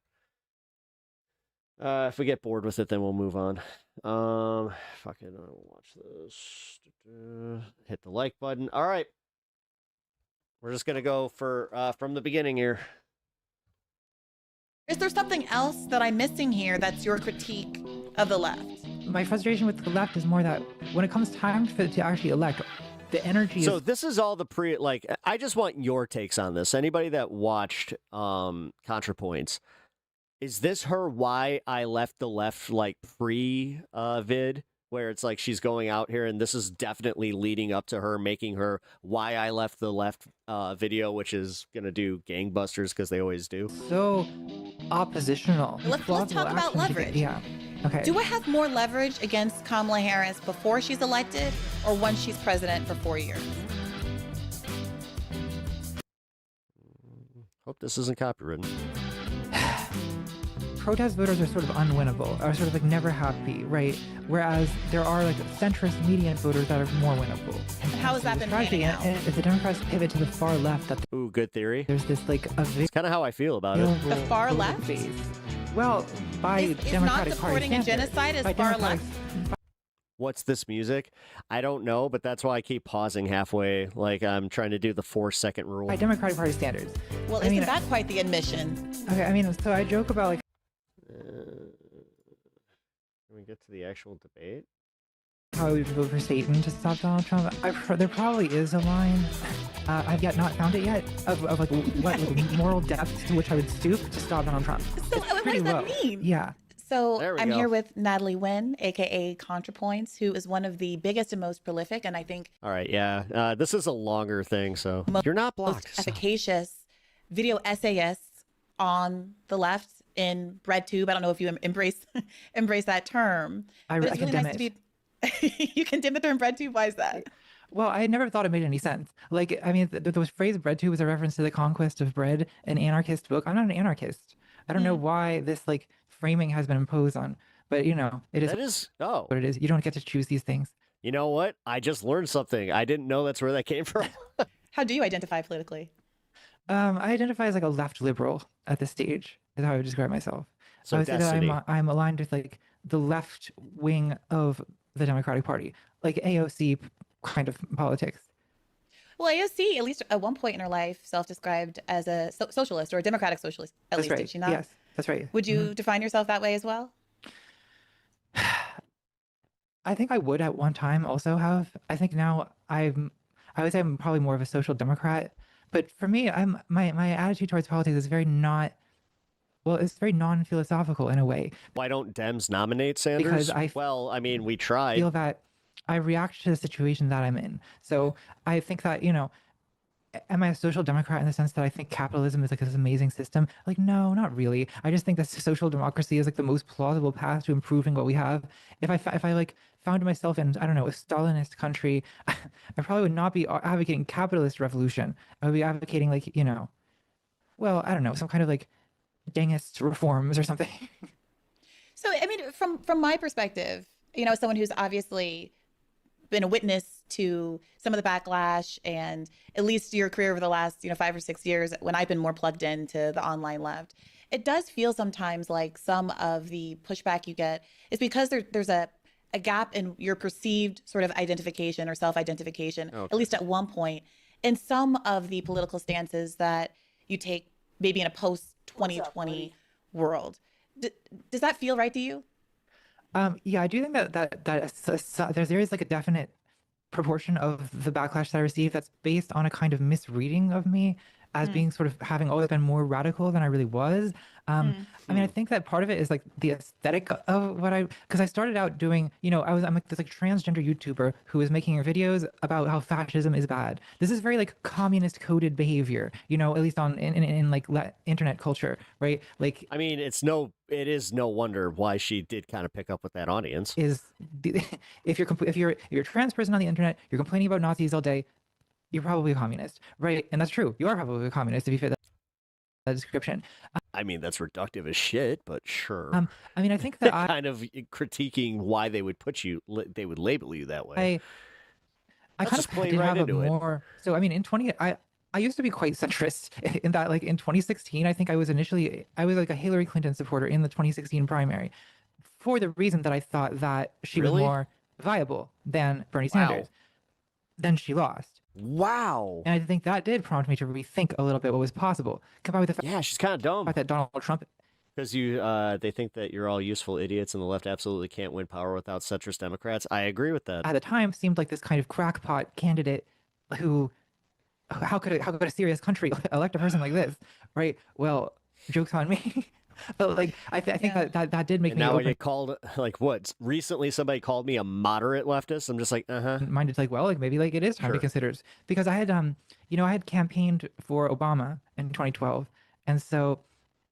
If we get bored with it, then we'll move on. Fuck it. I'll watch this. Hit the like button. All right. We're just going to go for from the beginning here. Is there something else that I'm missing here that's your critique of the left? My frustration with the left is more that when it comes time to actually elect, the energy So this is all the I just want your takes on this. Anybody that watched Contrapoints, is this her why I left the left pre-vid? Where it's like she's going out here, and this is definitely leading up to her making her why I left the left video, which is going to do gangbusters because they always do. So oppositional. Let's talk about leverage. Yeah. Okay. Do I have more leverage against Kamala Harris before she's elected or once she's president for 4 years? Hope this isn't copywritten. Protest voters are sort of unwinnable, are sort of never happy, right? Whereas there are centrist median voters that are more winnable. And how has that been panning out? And if the Democrats pivot to the far left, ooh, good theory. There's this it's kind of how I feel about it. The far left? Well, by is Democratic not supporting Party a genocide as far left? what's this music? I don't know, but that's why I keep pausing halfway, like I'm trying to do the 4-second rule. By Democratic Party standards. Well, isn't that quite the admission? Okay, I mean, so I joke about like. Can we get to the actual debate? How I would vote for Satan to stop Donald Trump. There probably is a line. I've yet not found it yet of like what moral depth to which I would stoop to stop Donald Trump. So what does that mean? Yeah. So There we I'm go. here with Natalie Wynn, aka Contrapoints, who is one of the biggest and most prolific, and I think All right, yeah. This is a longer thing, so you're not blocked. most efficacious video essayists on the left in BreadTube. I don't know if you embrace that term. I but it's really condemn nice to be. You condemn it in BreadTube. Why is that? Well, I never thought it made any sense. Like, I mean, the phrase "breadtube" was a reference to the conquest of bread, an anarchist book. I'm not an anarchist. I don't know why this like framing has been imposed on, but you know, it is. What it is. You don't get to choose these things. You know what? I just learned something. I didn't know that's where that came from. How do you identify politically? I identify as like a left liberal at this stage. Is how I would describe myself. So I would say that destiny. I'm aligned with like the left wing of the Democratic Party, like AOC kind of politics. Well, AOC, at least at one point in her life, self-described as a socialist or a democratic socialist. At That's least, right. did she not? Yes, that's right. Would you define yourself that way as well? I think I would at one time also have. I think now I would say I'm probably more of a social democrat. But for me, my attitude towards politics is very not. Well, it's very non-philosophical in a way. Why don't Dems nominate Sanders? Because I well, I mean, we tried. feel that I react to the situation that I'm in. So I think that, you know, am I a social democrat in the sense that I think capitalism is like this amazing system? Like, no, not really. I just think that social democracy is like the most plausible path to improving what we have. If I like found myself in, I don't know, a Stalinist country, I probably would not be advocating capitalist revolution. I would be advocating like, you know, well, I don't know, some kind of like Dengist reforms or something. So, I mean, from my perspective, you know, someone who's obviously been a witness to some of the backlash and at least your career over the last, 5 or 6 years when I've been more plugged into the online left, it does feel sometimes like some of the pushback you get is because there's a gap in your perceived sort of identification or self-identification, at least at one point, in some of the political stances that you take maybe in a post-2020 world. Does that feel right to you? Yeah, I do think that there is like a definite proportion of the backlash that I receive that's based on a kind of misreading of me as being sort of having always been more radical than I really was. I mean, I think that part of it is like the aesthetic of what because I started out doing, I'm like this like transgender YouTuber who was making videos about how fascism is bad. This is very like communist coded behavior, at least in like internet culture, right? Like, I mean, it is no wonder why she did kind of pick up with that audience. If you're a trans person on the internet, you're complaining about Nazis all day, you're probably a communist, right? And that's true. You are probably a communist if you fit that description. I mean, that's reductive as shit, but sure. I mean, I think that kind of critiquing why they would they would label you that way. I kind of did have a more. So I mean, I used to be quite centrist in that, like in 2016, I think I was like a Hillary Clinton supporter in the 2016 primary, for the reason that I thought that she was more viable than Bernie Sanders. Then she lost. Wow. And I think that did prompt me to rethink a little bit what was possible. Combined with the fact, she's kind of dumb. That Donald Trump. Because they think that you're all useful idiots and the left absolutely can't win power without centrist Democrats. I agree with that. At the time, seemed like this kind of crackpot candidate who, how could a serious country elect a person like this, right? Well, joke's on me. But like, I think that did make and me. Now I get called like what? Recently, somebody called me a moderate leftist. I'm just like, minded, like, well, like maybe like it is time to consider it. Because I had I had campaigned for Obama in 2012, and so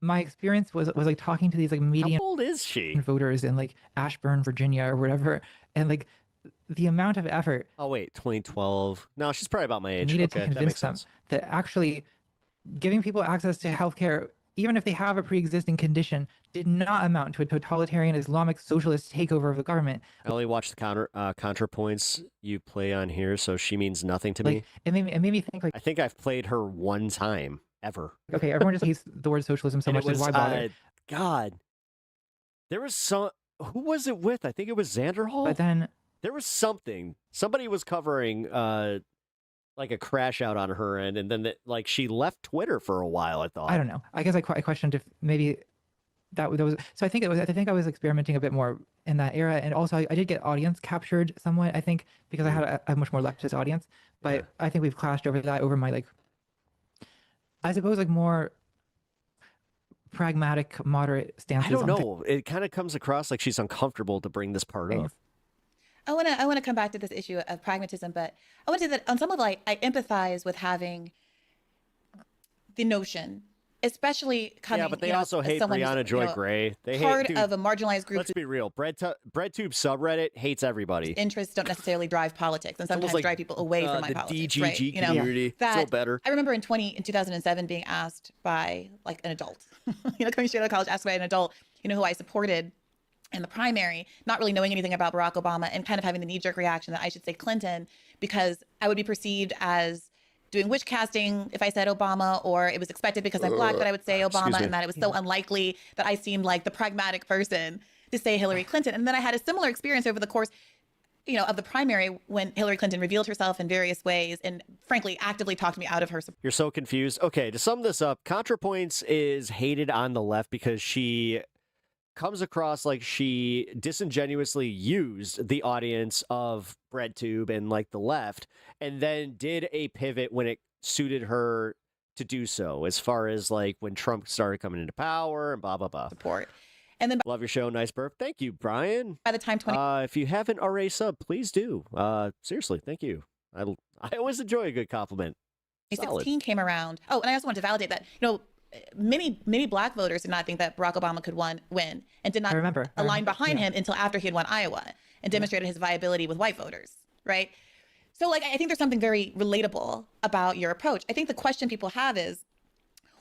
my experience was like talking to these like median. How old is she? Voters in like Ashburn, Virginia, or whatever, and like the amount of effort. Oh wait, 2012. No, she's probably about my age. Needed Okay, to convince them that actually giving people access to healthcare, even if they have a pre-existing condition, did not amount to a totalitarian Islamic socialist takeover of the government. I only watch the Contrapoints you play on here, so she means nothing to me. It made me think like. I think I've played her one time ever. Okay, everyone just hates the word socialism so much. Why bother? God, there was some. Who was it with? I think it was Xander Hall. But then There was something. Somebody was covering like a crash out on her end, and then like she left Twitter for a while. I thought. I don't know. I guess I questioned if maybe that was. So I think it was. I think I was experimenting a bit more in that era, and also I did get audience captured somewhat. I think because I had a much more leftist audience, but I think we've clashed over that over my like. I suppose like more pragmatic, moderate stances. I don't know. It kind of comes across like she's uncomfortable to bring this part up. I want to come back to this issue of pragmatism, but I want to say that on some level, I empathize with having the notion, especially coming. Yeah, but they also hate Briahna Joy Gray. They part hate of a marginalized group. Let's be real. BreadTube subreddit hates everybody. Interests don't necessarily drive politics, and sometimes drive people away from my the politics. DGG right? community. That, Feel better. I remember in 2007 being asked by like an adult, coming straight out of college, asked by an adult, who I supported in the primary, not really knowing anything about Barack Obama and kind of having the knee-jerk reaction that I should say Clinton because I would be perceived as doing witch casting if I said Obama, or it was expected because I'm black that I would say Obama, and that it was so unlikely that I seemed like the pragmatic person to say Hillary Clinton. And then I had a similar experience over the course of the primary when Hillary Clinton revealed herself in various ways and frankly actively talked me out of her support. You're so confused. Okay, to sum this up, Contrapoints is hated on the left because she comes across like she disingenuously used the audience of BreadTube and like the left, and then did a pivot when it suited her to do so, as far as like when Trump started coming into power and blah, blah, blah. Support. And then love your show. Nice burp. Thank you, Brian. By the time if you haven't already subbed, please do. Seriously, thank you. I always enjoy a good compliment. 2016 came around. Oh, and I also want to validate that, many black voters did not think that Barack Obama could win and did not align behind him until after he had won Iowa and demonstrated his viability with white voters, right? So I think there's something very relatable about your approach. I think the question people have is,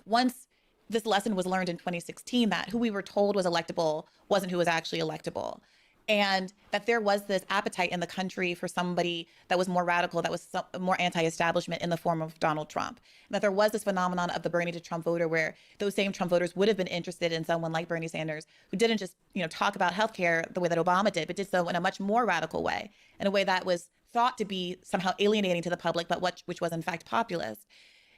once this lesson was learned in 2016, that who we were told was electable wasn't who was actually electable. And that there was this appetite in the country for somebody that was more radical, that was more anti-establishment in the form of Donald Trump. And that there was this phenomenon of the Bernie to Trump voter where those same Trump voters would have been interested in someone like Bernie Sanders, who didn't just, talk about healthcare the way that Obama did, but did so in a much more radical way, in a way that was thought to be somehow alienating to the public, but which was in fact populist.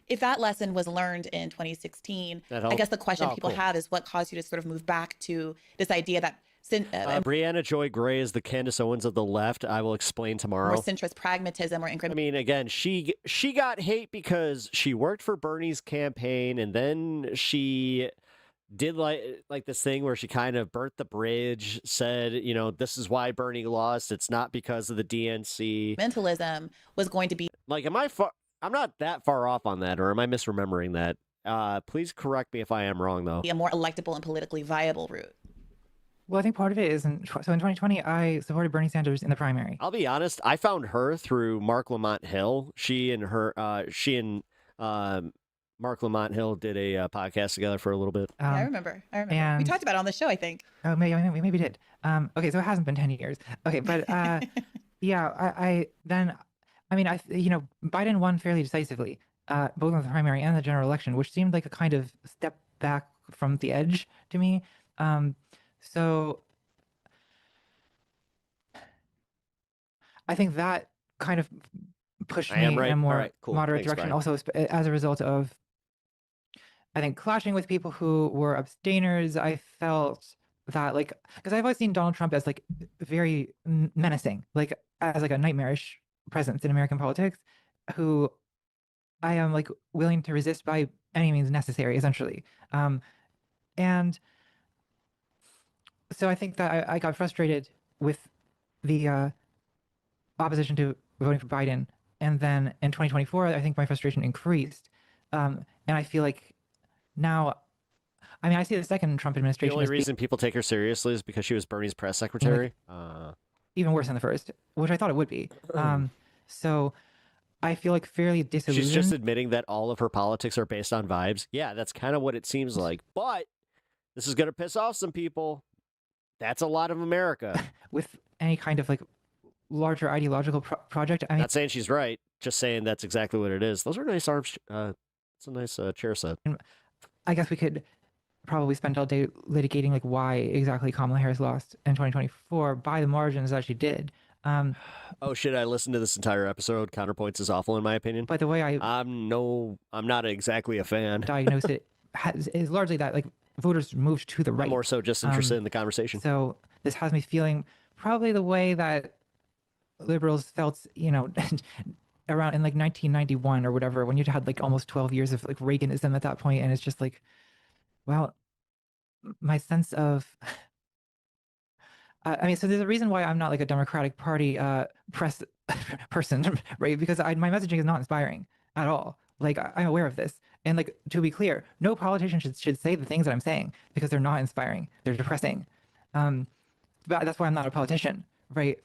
If that lesson was learned in 2016, I guess the question people have is what caused you to sort of move back to this idea that Briahna Joy Gray is the Candace Owens of the left. I will explain tomorrow. More centrist pragmatism or incremental. I mean, again, she got hate because she worked for Bernie's campaign, and then she did like this thing where she kind of burnt the bridge, said, this is why Bernie lost. It's not because of the DNC. Mentalism was going to be like, I'm not that far off on that, or am I misremembering that? Please correct me if I am wrong, though. A more electable and politically viable route. Well, I think part of it is, so in 2020, I supported Bernie Sanders in the primary. I'll be honest, I found her through Mark Lamont Hill. She and Mark Lamont Hill did a podcast together for a little bit. I remember. We talked about it on the show, I think. Oh, maybe we did. Okay, so it hasn't been 10 years. Okay, but yeah, Biden won fairly decisively, both in the primary and the general election, which seemed like a kind of step back from the edge to me. So I think that kind of pushed me in a more moderate direction. Brian. Also, as a result of, I think, clashing with people who were abstainers, I felt that because I've always seen Donald Trump as very menacing, as a nightmarish presence in American politics, who I am willing to resist by any means necessary, essentially. And so I think that I got frustrated with the opposition to voting for Biden. And then in 2024, I think my frustration increased. And I feel like now, I see the second Trump administration. The only reason people take her seriously is because she was Bernie's press secretary. Even worse than the first, which I thought it would be. So I feel fairly disillusioned. She's just admitting that all of her politics are based on vibes. Yeah, that's kind of what it seems like. But this is going to piss off some people. That's a lot of America. With any kind of larger ideological project. Not saying she's right, just saying that's exactly what it is. Those are nice arms. It's a nice chair set. I guess we could probably spend all day litigating why exactly Kamala Harris lost in 2024 by the margins that she did. Oh shit! I listened to this entire episode. Counterpoints is awful in my opinion. By the way, I'm not exactly a fan. diagnose it is largely that like voters moved to the right. I'm more so just interested in the conversation. So this has me feeling probably the way that liberals felt, around in like 1991 or whatever, when you had like almost 12 years of like Reaganism at that point, and it's just like, well, my sense of so there's a reason why I'm not like a Democratic Party press person, right? Because my messaging is not inspiring at all. Like I'm aware of this, and like to be clear, no politician should say the things that I'm saying because they're not inspiring. They're depressing. But that's why I'm not a politician, right?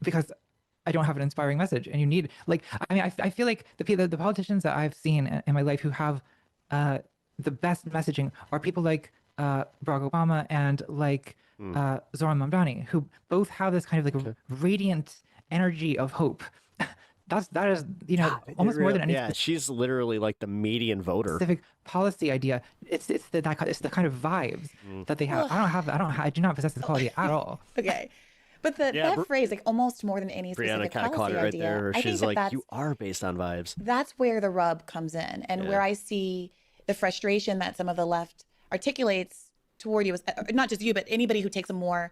Because I don't have an inspiring message, and you need I feel like the politicians that I've seen in my life who have the best messaging are people like Barack Obama and like Zohran Mamdani, who both have this kind of like radiant energy of hope. That is almost more than any she's literally like the median voter. Specific policy idea. It's the kind of vibes that they have. I do not possess this quality at all. Okay. But that phrase, like almost more than any specific Briahna kind of caught it right idea, there. I She's think like, you are based on vibes. That's where the rub comes in, and where I see the frustration that some of the left articulates toward you, not just you, but anybody who takes a more,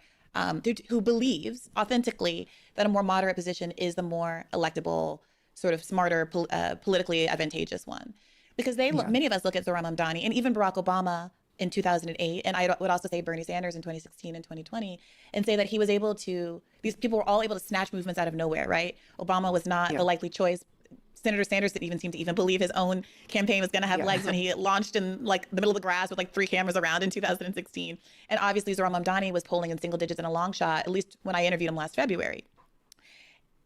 who believes authentically that a more moderate position is the more electable, sort of smarter, politically advantageous one. Because many of us look at Zohran Mamdani and even Barack Obama in 2008, and I would also say Bernie Sanders in 2016 and 2020, and say that he was able to, these people were all able to snatch movements out of nowhere, right? Obama was not a likely choice. Senator Sanders didn't even seem to even believe his own campaign was going to have legs when he launched in like the middle of the grass with like 3 cameras around in 2016. And obviously Zohran Mamdani was polling in single digits in a long shot, at least when I interviewed him last February.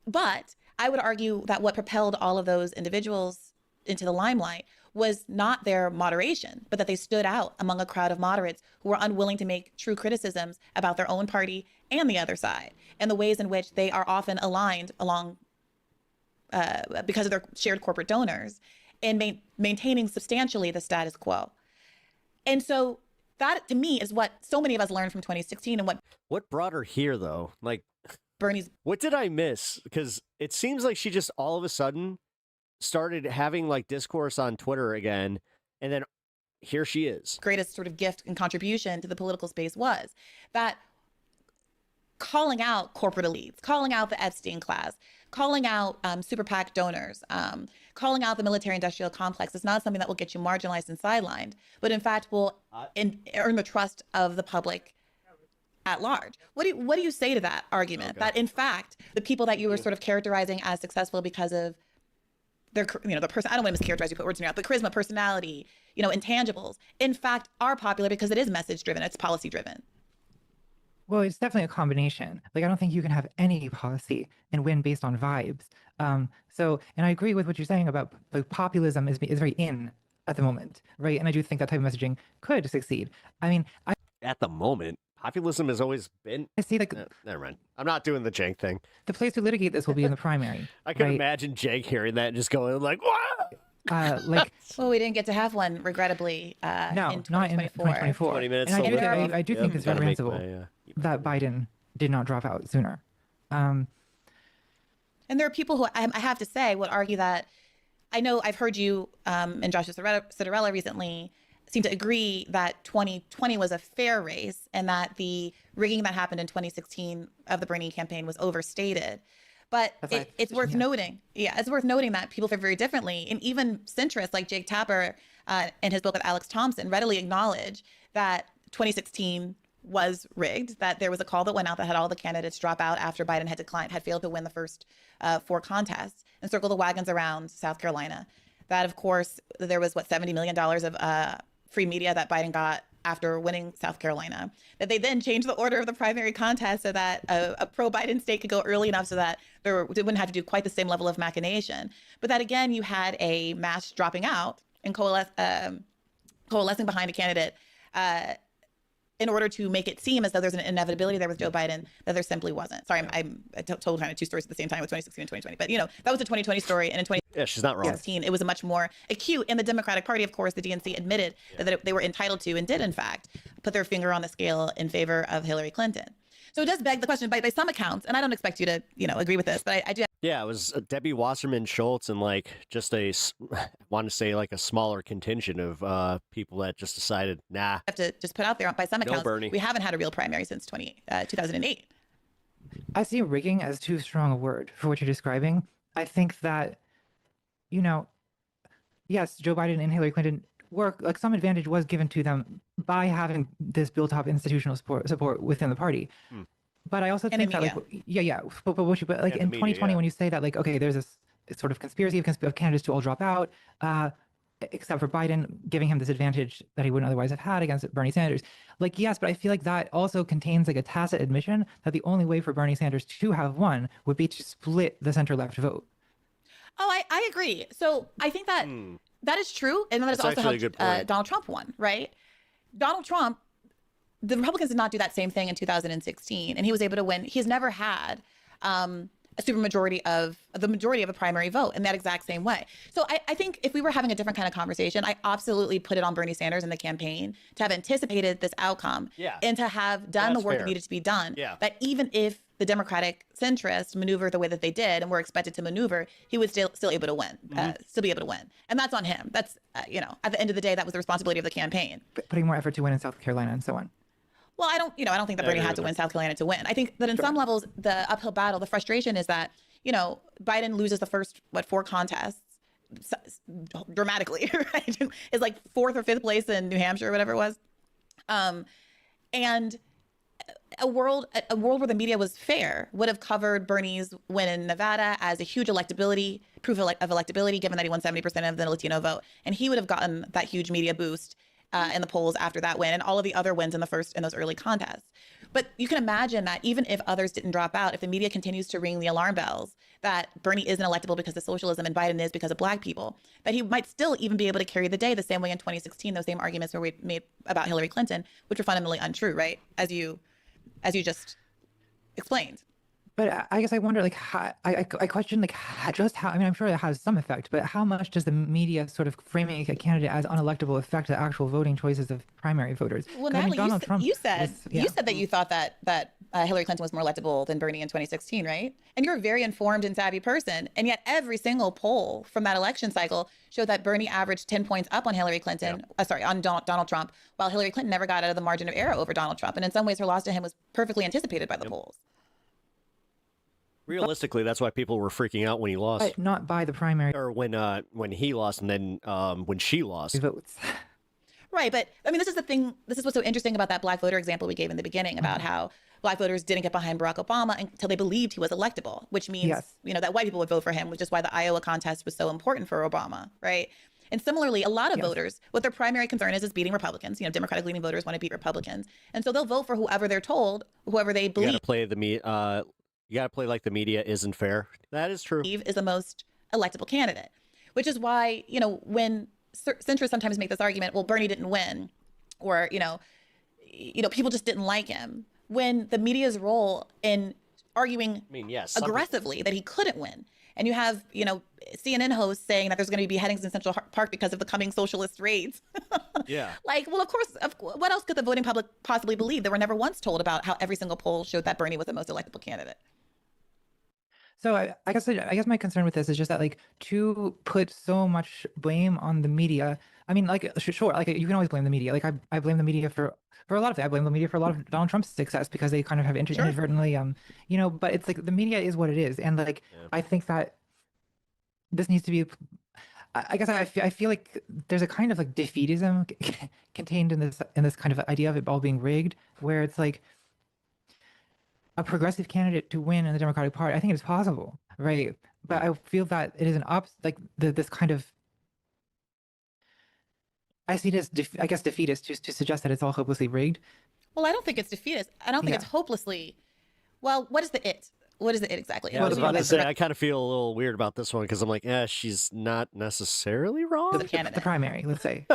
But I would argue that what propelled all of those individuals into the limelight was not their moderation, but that they stood out among a crowd of moderates who were unwilling to make true criticisms about their own party and the other side, and the ways in which they are often aligned along because of their shared corporate donors, and maintaining substantially the status quo. And so that, to me, is what so many of us learned from 2016, and what brought her here, though? Like, Bernie's. What did I miss? Because it seems like she just all of a sudden started having like discourse on Twitter again, and then here she is. Greatest sort of gift and contribution to the political space was that calling out corporate elites, calling out the Epstein class, calling out super PAC donors, calling out the military-industrial complex is not something that will get you marginalized and sidelined, but in fact will earn the trust of the public at large. What do you say to that argument? That in fact, the people that you were sort of characterizing as successful because of their, the person, I don't want to mischaracterize, you put words in your mouth, but charisma, personality, intangibles, in fact, are popular because it is message-driven, it's policy-driven. Well, it's definitely a combination. Like, I don't think you can have any policy and win based on vibes. And I agree with what you're saying about like, populism is very in at the moment, right? And I do think that type of messaging could succeed. I mean, at the moment, populism has always been. I see, like, never mind. I'm not doing the Jank thing. The place to litigate this will be in the primary. I can imagine Jank hearing that and just going like, "What?" Well, we didn't get to have one, regrettably. No, in 2024. not in 2024. 20 minutes. And I do think it's reprehensible that Biden did not drop out sooner. And there are people who I have to say would argue that, I know I've heard you and Joshua Citarella recently seem to agree that 2020 was a fair race and that the rigging that happened in 2016 of the Bernie campaign was overstated. But it's worth noting. Yeah, it's worth noting that people feel very differently. And even centrists like Jake Tapper in his book with Alex Thompson readily acknowledge that 2016 was rigged, that there was a call that went out that had all the candidates drop out after Biden had failed to win the first 4 contests and circle the wagons around South Carolina. That, of course, there was, $70 million of free media that Biden got after winning South Carolina, that they then changed the order of the primary contest so that a pro-Biden state could go early enough so that they wouldn't have to do quite the same level of machination. But that, again, you had a mass dropping out and coalescing behind a candidate in order to make it seem as though there's an inevitability there with Joe Biden that there simply wasn't. Sorry, I told kind of 2 stories at the same time with 2016 and 2020. But, that was a 2020 story. And in 2016, she's not wrong. It was a much more acute. In the Democratic Party, of course, the DNC admitted that they were entitled to and did, in fact, put their finger on the scale in favor of Hillary Clinton. So it does beg the question by some accounts, and I don't expect you to, agree with this, but I do. Yeah, it was Debbie Wasserman Schultz and like just I want to say like a smaller contingent of people that just decided, nah. Have to just put out there by some accounts, Bernie. we haven't had a real primary since 2008. I see rigging as too strong a word for what you're describing. I think that, yes, Joe Biden and Hillary Clinton like some advantage was given to them by having this built-up institutional support within the party. But I also think that, but like in 2020, when you say that, like, okay, there's this sort of conspiracy of candidates to all drop out, except for Biden giving him this advantage that he wouldn't otherwise have had against Bernie Sanders. Like, yes, but I feel like that also contains like a tacit admission that the only way for Bernie Sanders to have won would be to split the center-left vote. Oh, I agree. So I think that that is true, and that has also helped Donald Trump won, right? Donald Trump, the Republicans did not do that same thing in 2016, and he was able to win. He's never had a supermajority of the majority of a primary vote in that exact same way. So I think if we were having a different kind of conversation, I absolutely put it on Bernie Sanders and the campaign to have anticipated this outcome and to have done the work that needed to be done. That even if the Democratic centrists maneuvered the way that they did and were expected to maneuver, he was still able to win, still be able to win. And that's on him. That's, at the end of the day, that was the responsibility of the campaign. Putting more effort to win in South Carolina and so on. Well, I don't think that Bernie had to win South Carolina to win. I think that in some levels, the uphill battle, the frustration is that, Biden loses the first, 4 contests dramatically, right? It's like 4th or 5th place in New Hampshire or whatever it was. And a world where the media was fair would have covered Bernie's win in Nevada as a huge proof of electability, given that he won 70% of the Latino vote. And he would have gotten that huge media boost in the polls after that win and all of the other wins in those early contests. But you can imagine that even if others didn't drop out, if the media continues to ring the alarm bells that Bernie isn't electable because of socialism and Biden is because of black people, that he might still even be able to carry the day the same way in 2016, those same arguments were made about Hillary Clinton, which were fundamentally untrue, right? As you just explained. But I guess I wonder, like, I question, like, just how, I mean, I'm sure it has some effect, but how much does the media sort of framing a candidate as unelectable affect the actual voting choices of primary voters? Well, Natalie, you said that you thought that Hillary Clinton was more electable than Bernie in 2016, right? And you're a very informed and savvy person, and yet every single poll from that election cycle showed that Bernie averaged 10 points up on Hillary Clinton, on Donald Trump, while Hillary Clinton never got out of the margin of error over Donald Trump. And in some ways, her loss to him was perfectly anticipated by the polls. Realistically, that's why people were freaking out when he lost. But not by the primary. Or when he lost and then when she lost. Votes. Right, but I mean, this is the thing. This is what's so interesting about that black voter example we gave in the beginning about how black voters didn't get behind Barack Obama until they believed he was electable, which means, that white people would vote for him, which is why the Iowa contest was so important for Obama, right? And similarly, a lot of voters, what their primary concern is beating Republicans. Democratic leaning voters want to beat Republicans. And so they'll vote for whoever they're told, whoever they believe. You got to play like the media isn't fair. That is true. Is the most electable candidate, which is why, when centrists sometimes make this argument, well, Bernie didn't win, or, people just didn't like him. When the media's role in arguing aggressively that he couldn't win. And you have, CNN hosts saying that there's going to be beheadings in Central Park because of the coming socialist raids. Like, well, of course, what else could the voting public possibly believe? They were never once told about how every single poll showed that Bernie was the most electable candidate. So I guess my concern with this is just that, like, to put so much blame on the media. I mean, like, sure, like, you can always blame the media. Like, I blame the media for a lot of things. I blame the media for a lot of Donald Trump's success because they kind of have inadvertently, but it's like the media is what it is. And like, I think that this needs to be, I guess I feel like there's a kind of like defeatism contained in this kind of idea of it all being rigged, where it's like a progressive candidate to win in the Democratic Party. I think it's possible, right? But I feel that it is this kind of, I see it as, defeatist to suggest that it's all hopelessly rigged. Well, I don't think it's defeatist. I don't think it's hopelessly. Well, what is the it? What is the it exactly? Yeah, I was about to say, I kind of feel a little weird about this one because I'm like, she's not necessarily wrong. The primary, let's say.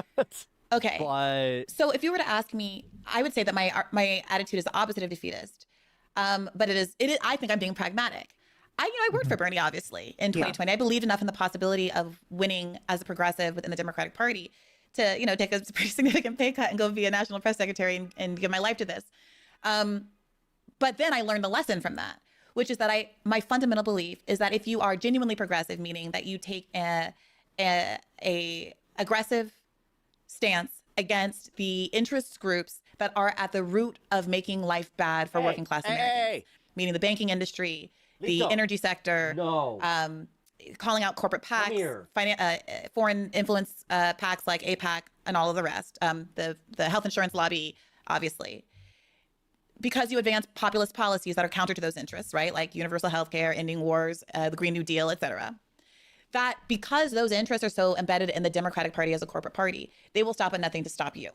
Okay. But... So if you were to ask me, I would say that my attitude is the opposite of defeatist. But it is. I think I'm being pragmatic. I worked for Bernie, obviously, in 2020. I believed enough in the possibility of winning as a progressive within the Democratic Party to, take a pretty significant pay cut and go be a national press secretary and give my life to this. But then I learned the lesson from that, which is that my fundamental belief is that if you are genuinely progressive, meaning that you take a aggressive stance against the interest groups that are at the root of making life bad for working class Americans, meaning the banking industry, the energy sector, calling out corporate PACs, foreign influence PACs like APAC and all of the rest, the health insurance lobby, obviously. Because you advance populist policies that are counter to those interests, right? Like universal health care, ending wars, the Green New Deal, et cetera. That because those interests are so embedded in the Democratic Party as a corporate party, they will stop at nothing to stop you.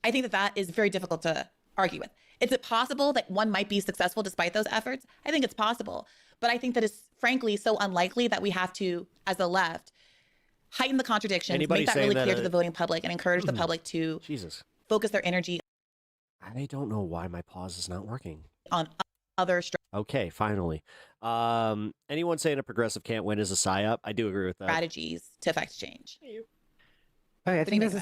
I think that is very difficult to argue with. Is it possible that one might be successful despite those efforts? I think it's possible. But I think that it's frankly so unlikely that we have to, as the left, heighten the contradictions, make that really clear to the voting public, and encourage the public to focus their energy. I don't know why my pause is not working. On other Okay, finally. Anyone saying a progressive can't win is a psyop? I do agree with that. Strategies to affect change. Okay, I think this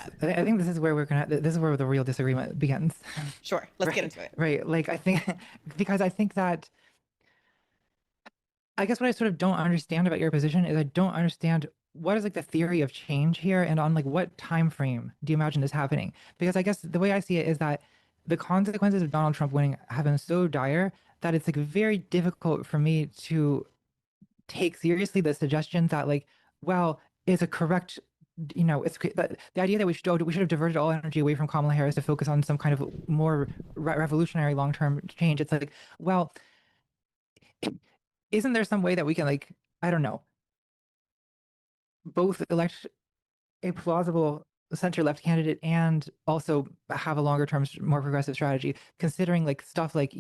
is where this is where the real disagreement begins. Sure, let's get into it. Right, like I think because I think that I guess what I sort of don't understand about your position is I don't understand what is like the theory of change here, and on like what time frame do you imagine this happening? Because I guess the way I see it is that the consequences of Donald Trump winning have been so dire that it's like very difficult for me to take seriously the suggestion that like, well, it's a correct, it's the idea that we should have diverted all energy away from Kamala Harris to focus on some kind of more revolutionary long-term change. It's like, well, isn't there some way that we can like, I don't know, both elect a plausible center-left candidate and also have a longer-term, more progressive strategy, considering like stuff like,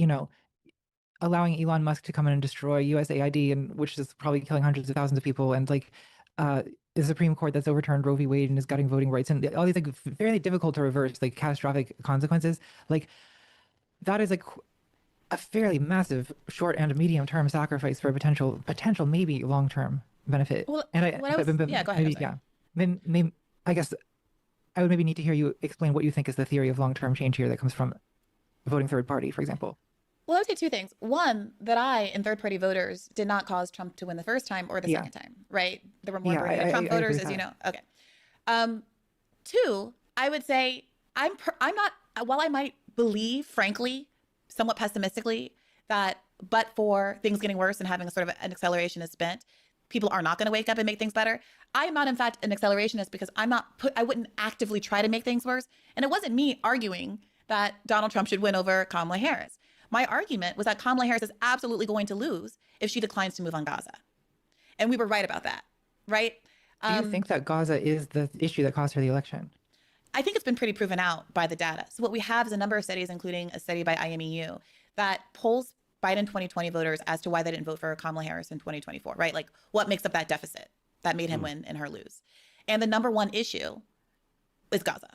allowing Elon Musk to come in and destroy USAID, and which is probably killing hundreds of thousands of people, and like the Supreme Court that's overturned Roe v. Wade and is gutting voting rights, and all these like fairly difficult to reverse, like catastrophic consequences. Like that is like a fairly massive short and medium term sacrifice for a potential maybe long-term benefit. Well, and go ahead. Maybe I guess I would maybe need to hear you explain what you think is the theory of long-term change here that comes from voting third party, for example. Well, I would say two things. One, that I and third-party voters did not cause Trump to win the first time or the second time, right? There were more Trump voters, as you know. Okay. Two, I would say I'm not. While I might believe, frankly, somewhat pessimistically, that but for things getting worse and having a sort of an accelerationist bent, people are not going to wake up and make things better. I am not, in fact, an accelerationist because I wouldn't actively try to make things worse. And it wasn't me arguing that Donald Trump should win over Kamala Harris. My argument was that Kamala Harris is absolutely going to lose if she declines to move on Gaza. And we were right about that, right? Do you think that Gaza is the issue that cost her the election? I think it's been pretty proven out by the data. So what we have is a number of studies, including a study by IMEU, that polls Biden 2020 voters as to why they didn't vote for Kamala Harris in 2024, right? Like what makes up that deficit that made him win and her lose. And the number one issue is Gaza.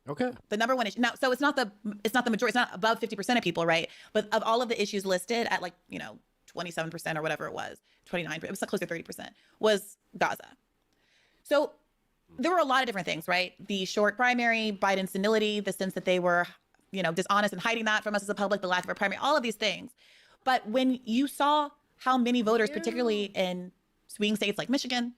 Okay. The number one issue. Now, so it's not the majority, it's not above 50% of people, right? But of all of the issues listed at 27% or whatever it was, 29%, it was close to 30%, was Gaza. So there were a lot of different things, right? The short primary, Biden's senility, the sense that they were, dishonest and hiding that from us as a public, the lack of a primary, all of these things. But when you saw how many voters, particularly in swing states like Michigan,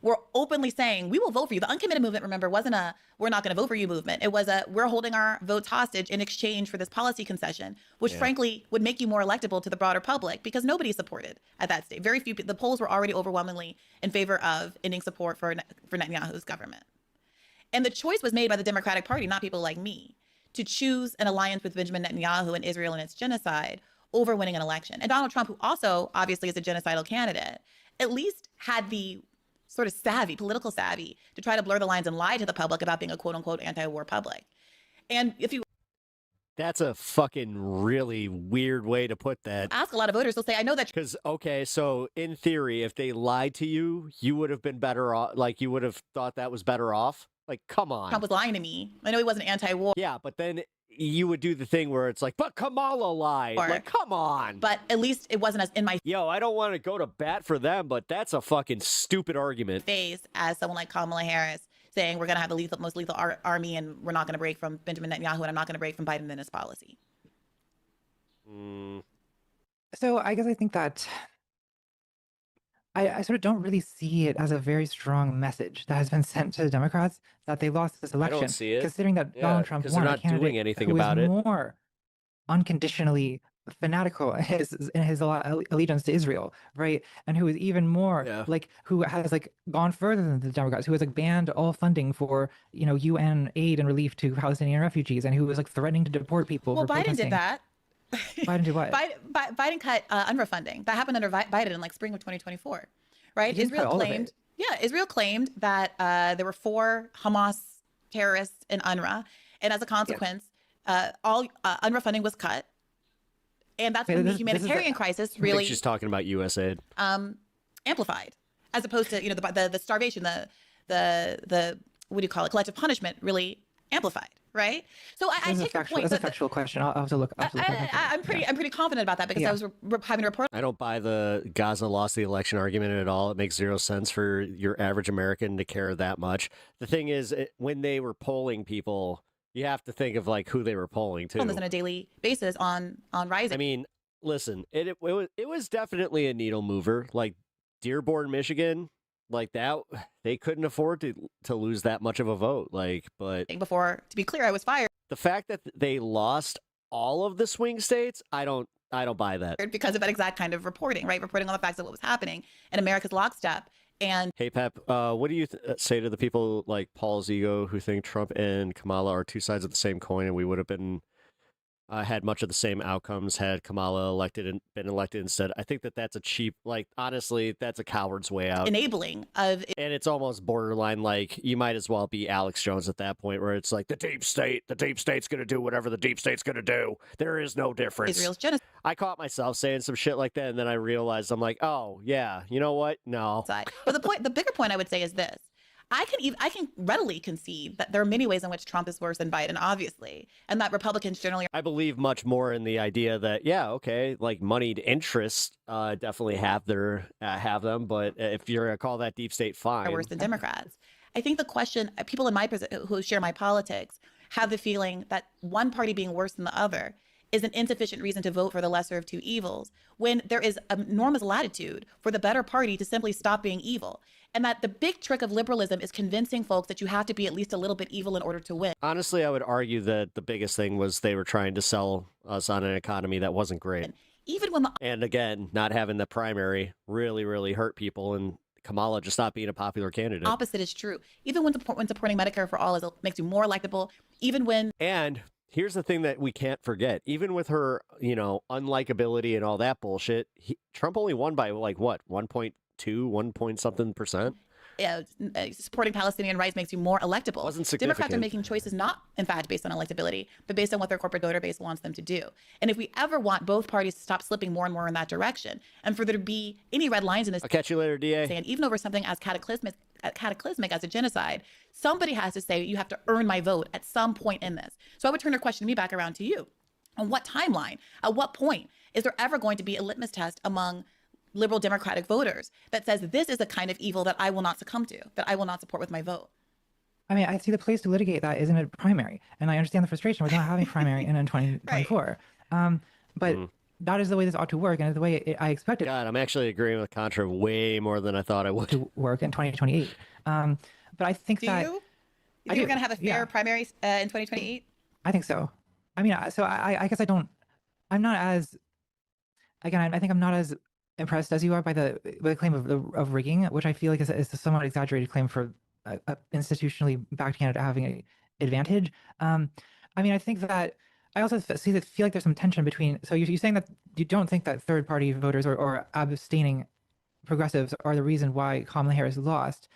were openly saying, we will vote for you. The uncommitted movement, remember, wasn't a we're not going to vote for you movement. It was a we're holding our votes hostage in exchange for this policy concession, which frankly would make you more electable to the broader public because nobody supported at that stage. Very few, the polls were already overwhelmingly in favor of ending support for Netanyahu's government. And the choice was made by the Democratic Party, not people like me, to choose an alliance with Benjamin Netanyahu and Israel and its genocide over winning an election. And Donald Trump, who also obviously is a genocidal candidate, at least had the sort of political savvy to try to blur the lines and lie to the public about being a quote unquote anti-war public. And if you That's a fucking really weird way to put that. ask a lot of voters, they'll say, I know that. Because, okay, so in theory, if they lied to you, you would have been better off. Like, you would have thought that was better off. Like, come on. Trump was lying to me. I know he wasn't anti-war. Yeah, but then you would do the thing where it's like, but Kamala lied. Like, come on. But at least it wasn't as in my Yo, I don't want to go to bat for them, but that's a fucking stupid argument. face as someone like Kamala Harris saying we're going to have the most lethal army and we're not going to break from Benjamin Netanyahu and I'm not going to break from Biden and his policy. So I guess I think that I sort of don't really see it as a very strong message that has been sent to the Democrats that they lost this I election. don't see it. Considering that Yeah, Donald Trump 'cause won they're a not doing candidate anything who is about it. more unconditionally fanatical in his allegiance to Israel, right? And who is even more like who has like gone further than the Democrats, who has like banned all funding for UN aid and relief to Palestinian refugees, and who was like threatening to deport people. Well, for Biden protesting. did that. Biden did what? Biden cut UNRWA funding. That happened under Biden in like spring of 2024, right? He didn't cut all of it. Israel claimed that there were 4 Hamas terrorists in UNRWA, and as a consequence, all UNRWA funding was cut. And that's when the humanitarian crisis I really think she's talking about USAID. Amplified, as opposed to the starvation, the what do you call it, collective punishment really amplified, right? So I take your point. That's a factual question. I'll have to look. I'm pretty confident about that because I was having to report. I don't buy the Gaza lost the election argument at all. It makes zero sense for your average American to care that much. The thing is, when they were polling people, you have to think of like who they were polling to. On this on a daily basis on Rising. I mean, listen, it was definitely a needle mover. Like Dearborn, Michigan, like that, they couldn't afford to lose that much of a vote. Like, but before, to be clear, I was fired. The fact that they lost all of the swing states, I don't buy that. Because of that exact kind of reporting, right? Reporting on the facts of what was happening in America's lockstep. And hey, Pep, what do you say to the people like Paul Zigo who think Trump and Kamala are two sides of the same coin, and we would have been had much of the same outcomes had Kamala been elected instead? I think that's a cheap, like, honestly, that's a coward's way out. Enabling of, and it's almost borderline like you might as well be Alex Jones at that point, where it's like the deep state's going to do whatever the deep state's going to do. There is no difference. Israel's genocide. I caught myself saying some shit like that, and then I realized I'm like, oh yeah, you know what? No. But the bigger point I would say is this. I can readily concede that there are many ways in which Trump is worse than Biden, obviously, and that Republicans generally. I believe much more in the idea that like moneyed interests definitely have them, but if you're gonna call that deep state, fine. Are worse than Democrats. I think the question, people in my who share my politics have the feeling that one party being worse than the other is an insufficient reason to vote for the lesser of two evils, when there is enormous latitude for the better party to simply stop being evil. And that the big trick of liberalism is convincing folks that you have to be at least a little bit evil in order to win. Honestly, I would argue that the biggest thing was they were trying to sell us on an economy that wasn't great. Even when and again, not having the primary really, really hurt people, and Kamala just not being a popular candidate. Opposite is true. Even when supporting Medicare for all makes you more electable, even when... And here's the thing that we can't forget. Even with her, unlikability and all that bullshit, Trump only won by like what, 1.2, 1 point something percent? Supporting Palestinian rights makes you more electable. Wasn't significant. Democrats are making choices not, in fact, based on electability, but based on what their corporate donor base wants them to do. And if we ever want both parties to stop slipping more and more in that direction, and for there to be any red lines in this... I'll catch you later, DA. And even over something as cataclysmic as a genocide, somebody has to say, you have to earn my vote at some point in this. So I would turn the question to me back around to you. On what timeline, at what point, is there ever going to be a litmus test among liberal Democratic voters that says this is a kind of evil that I will not succumb to, that I will not support with my vote? I mean, I see the place to litigate that isn't a primary, and I understand the frustration with not having primary in 2024. But that is the way this ought to work, and the way I expected. God, I'm actually agreeing with Contra way more than I thought I would. To work in 2028. But I think Do you think we're going to have a fair primary in 2028? I think so. I mean, so I guess I'm not as impressed as you are by the claim of rigging, which I feel like is a somewhat exaggerated claim for a institutionally backed candidate having an advantage. I mean, I think that I also feel like there's some tension between. So you're saying that you don't think that third party voters or abstaining progressives are the reason why Kamala Harris lost.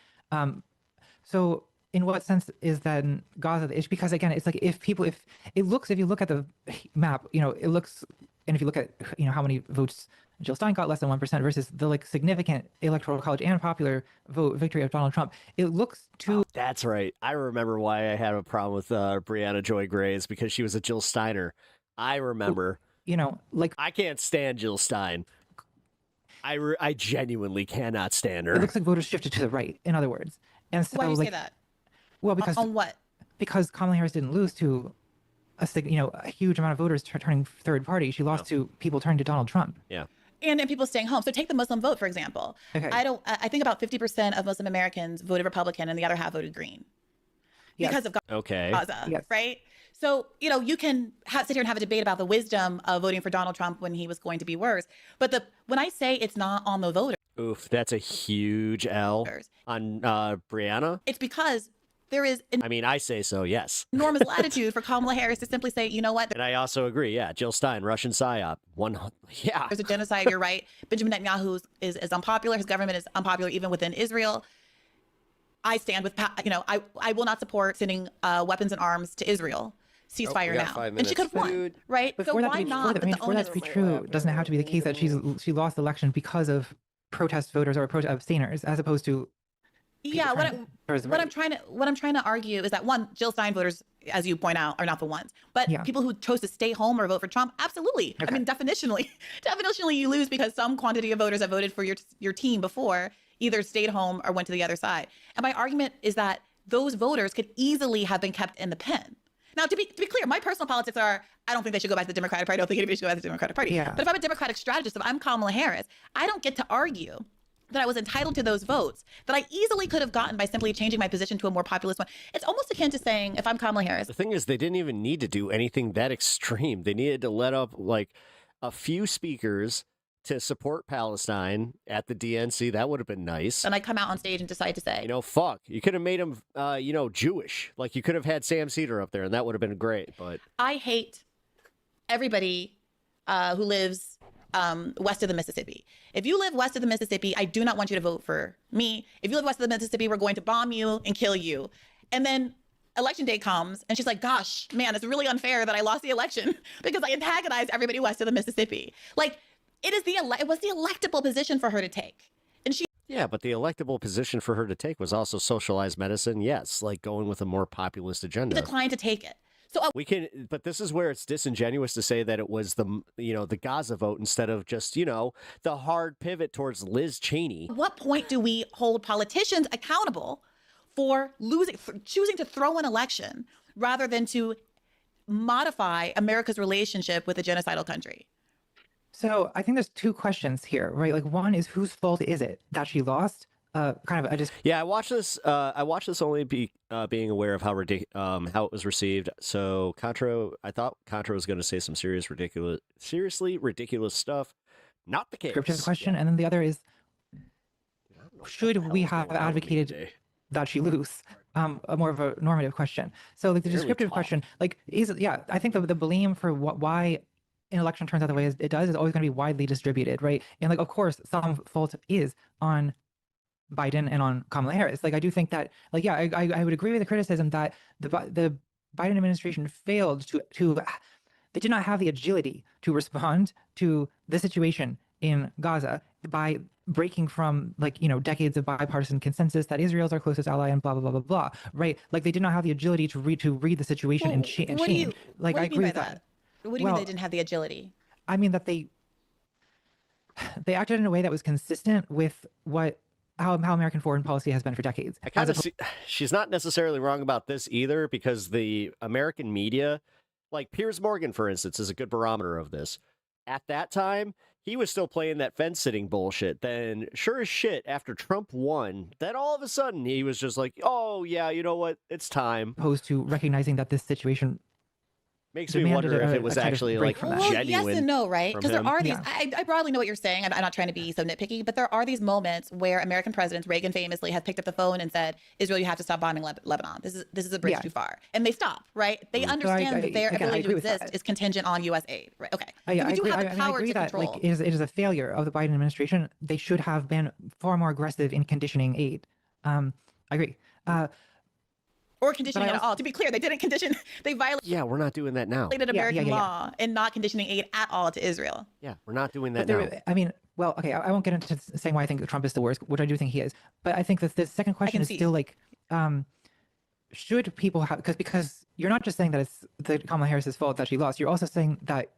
So in what sense is then Gaza the issue? Because again, it's like if you look at the map, it looks, and if you look at how many votes Jill Stein got, less than 1% versus the like significant electoral college and popular vote victory of Donald Trump, it looks too. Oh, that's right. I remember why I had a problem with Briahna Joy Gray's, because she was a Jill Steiner. I remember. I can't stand Jill Stein. I genuinely cannot stand her. It looks like voters shifted to the right, in other words. And so, why do you say that? Well, because on what? Because Kamala Harris didn't lose to a huge amount of voters turning third party. She lost to people turning to Donald Trump. Yeah. And people staying home. So take the Muslim vote, for example. Okay. I think about 50% of Muslim Americans voted Republican and the other half voted Green. Because of Gaza, Yes. right? So, you can sit here and have a debate about the wisdom of voting for Donald Trump when he was going to be worse. But when I say it's not on the voters. Oof, that's a huge L on Briahna. It's because there is I say so, yes. enormous latitude for Kamala Harris to simply say, you know what? And I also agree, yeah. Jill Stein, Russian PSYOP. Yeah. There's a genocide, you're right. Benjamin Netanyahu is unpopular. His government is unpopular even within Israel. I stand with, I will not support sending weapons and arms to Israel. Ceasefire now. And she could have won, right? But so for that why to be, not? for that to be true, doesn't it have to be the case that she lost the election because of protest voters or abstainers, as opposed to yeah, what I'm trying to argue is that one, Jill Stein voters, as you point out, are not the ones. But people who chose to stay home or vote for Trump, absolutely. Okay. I mean, definitionally you lose because some quantity of voters that voted for your team before either stayed home or went to the other side. And my argument is that those voters could easily have been kept in the pen. Now, to be clear, my personal politics are, I don't think they should go back to the Democratic Party. I don't think anybody should go back to the Democratic Party. Yeah. But if I'm a Democratic strategist, if I'm Kamala Harris, I don't get to argue that I was entitled to those votes that I easily could have gotten by simply changing my position to a more populist one. It's almost akin to saying, if I'm Kamala Harris. The thing is, they didn't even need to do anything that extreme. They needed to let up like a few speakers to support Palestine at the DNC. That would have been nice. And I come out on stage and decide to say, fuck. You could have made him, Jewish. Like you could have had Sam Cedar up there, and that would have been great. But I hate everybody who lives west of the Mississippi. If you live west of the Mississippi, I do not want you to vote for me. If you live west of the Mississippi, we're going to bomb you and kill you. And then election day comes and she's like, gosh, man, it's really unfair that I lost the election because I antagonized everybody west of the Mississippi. Like it was the electable position for her to take. And yeah, but the electable position for her to take was also socialized medicine. Yes, like going with a more populist agenda. Declined to take it. So but this is where it's disingenuous to say that it was the Gaza vote instead of just, the hard pivot towards Liz Cheney. At what point do we hold politicians accountable for choosing to throw an election rather than to modify America's relationship with a genocidal country? So I think there's two questions here, right? Like one is whose fault is it that she lost? I watched this. I watched this only being aware of how it was received. So I thought Contra was going to say some seriously ridiculous stuff. Not the case. Scriptive question, and then the other is, should we have advocated that she lose? A more of a normative question. So like the descriptive question, I think the blame for why an election turns out the way it does is always going to be widely distributed, right? And of course, some fault is on Biden and on Kamala Harris. I do think that, I would agree with the criticism that the Biden administration failed to they did not have the agility to respond to the situation in Gaza by breaking from decades of bipartisan consensus that Israel's our closest ally and blah blah blah blah blah. Right? They did not have the agility to read the situation and change. I agree with that. What do you mean they didn't have the agility? I mean that they acted in a way that was consistent with how American foreign policy has been for decades. She's not necessarily wrong about this either, because the American media, like Piers Morgan, for instance, is a good barometer of this. At that time, he was still playing that fence sitting bullshit. Then, sure as shit, after Trump won, then all of a sudden he was just like, oh, yeah, you know what? It's time. Opposed to recognizing that this situation makes me wonder if it was actually genuine. Yes and no, right? Because there are these, Yeah. I broadly know what you're saying. I'm not trying to be so nitpicky, but there are these moments where American presidents, Reagan famously, has picked up the phone and said, Israel, you have to stop bombing Lebanon. This is a bridge too far. And they stop, right? They understand that their ability to exist is contingent on U.S. aid, right? Okay. I we do agree. have the I power agree to that control. it is a failure of the Biden administration. They should have been far more aggressive in conditioning aid. I agree. Or conditioning at all. To be clear, they didn't condition. They violated. Yeah, we're not doing that now. American law and not conditioning aid at all to Israel. Yeah, we're not doing that now. I mean, well, okay, I won't get into saying why I think Trump is the worst, which I do think he is. But I think that the second question is still should people have, because you're not just saying that it's Kamala Harris's fault that she lost. You're also saying that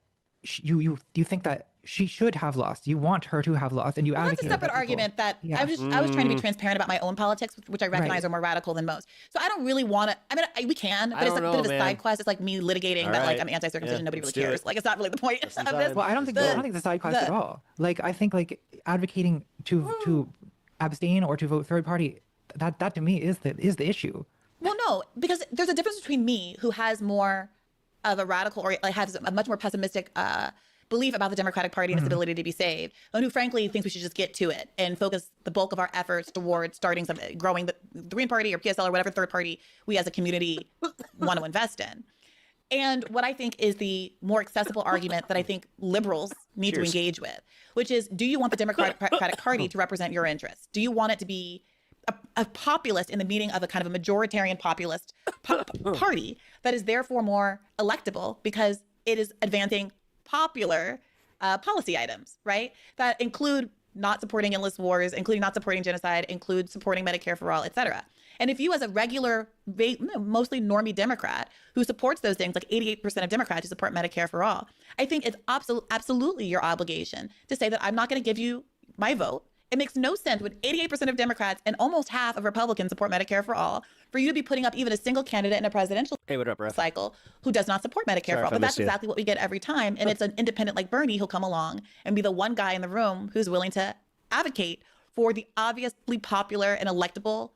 you think that she should have lost. You want her to have lost, and you advocate. That's a separate argument that I was trying to be transparent about my own politics, which I recognize are more radical than most. So I don't really want to. I mean, we can, but it's a bit of a side quest. It's like me litigating that like I'm anti-circumcision. Nobody really cares. Like it's not really the point of this. Well, I don't think it's a side quest at all. Like I think like advocating to abstain or to vote third party, that to me is the issue. Well, no, because there's a difference between me, who has more of a radical or like has a much more pessimistic belief about the Democratic Party and its ability to be saved, and who frankly thinks we should just get to it and focus the bulk of our efforts towards starting something, growing the Green Party or PSL or whatever third party we as a community want to invest in. And what I think is the more accessible argument that I think liberals need to engage with, which is, do you want the Democratic Party to represent your interests? Do you want it to be a populist in the meaning of a kind of a majoritarian populist party that is therefore more electable because it is advancing popular policy items, right? That include not supporting endless wars, including not supporting genocide, include supporting Medicare for all, et cetera. And if you as a regular, mostly normie Democrat who supports those things, like 88% of Democrats who support Medicare for all, I think it's absolutely your obligation to say that I'm not going to give you my vote. It makes no sense when 88% of Democrats and almost half of Republicans support Medicare for all for you to be putting up even a single candidate in a presidential cycle who does not support Medicare for all. But that's exactly what we get every time. And it's an independent like Bernie who'll come along and be the one guy in the room who's willing to advocate for the obviously popular and electable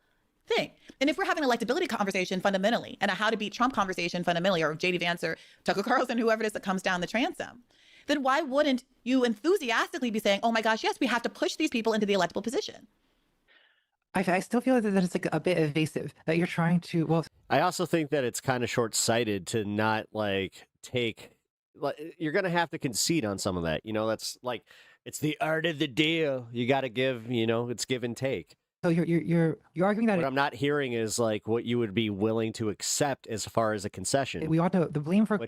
thing. And if we're having an electability conversation fundamentally and a how to beat Trump conversation fundamentally, or J.D. Vance or Tucker Carlson, whoever it is that comes down the transom, then why wouldn't you enthusiastically be saying, oh my gosh, yes, we have to push these people into the electable position? I still feel that it's like a bit evasive, that you're trying to, well. I also think that it's kind of short-sighted to not like take, like, you're going to have to concede on some of that. You know, that's like, it's the art of the deal. You got to give, you know, it's give and take. So you're arguing that what I'm not hearing is like what you would be willing to accept as far as a concession. We ought to, the blame for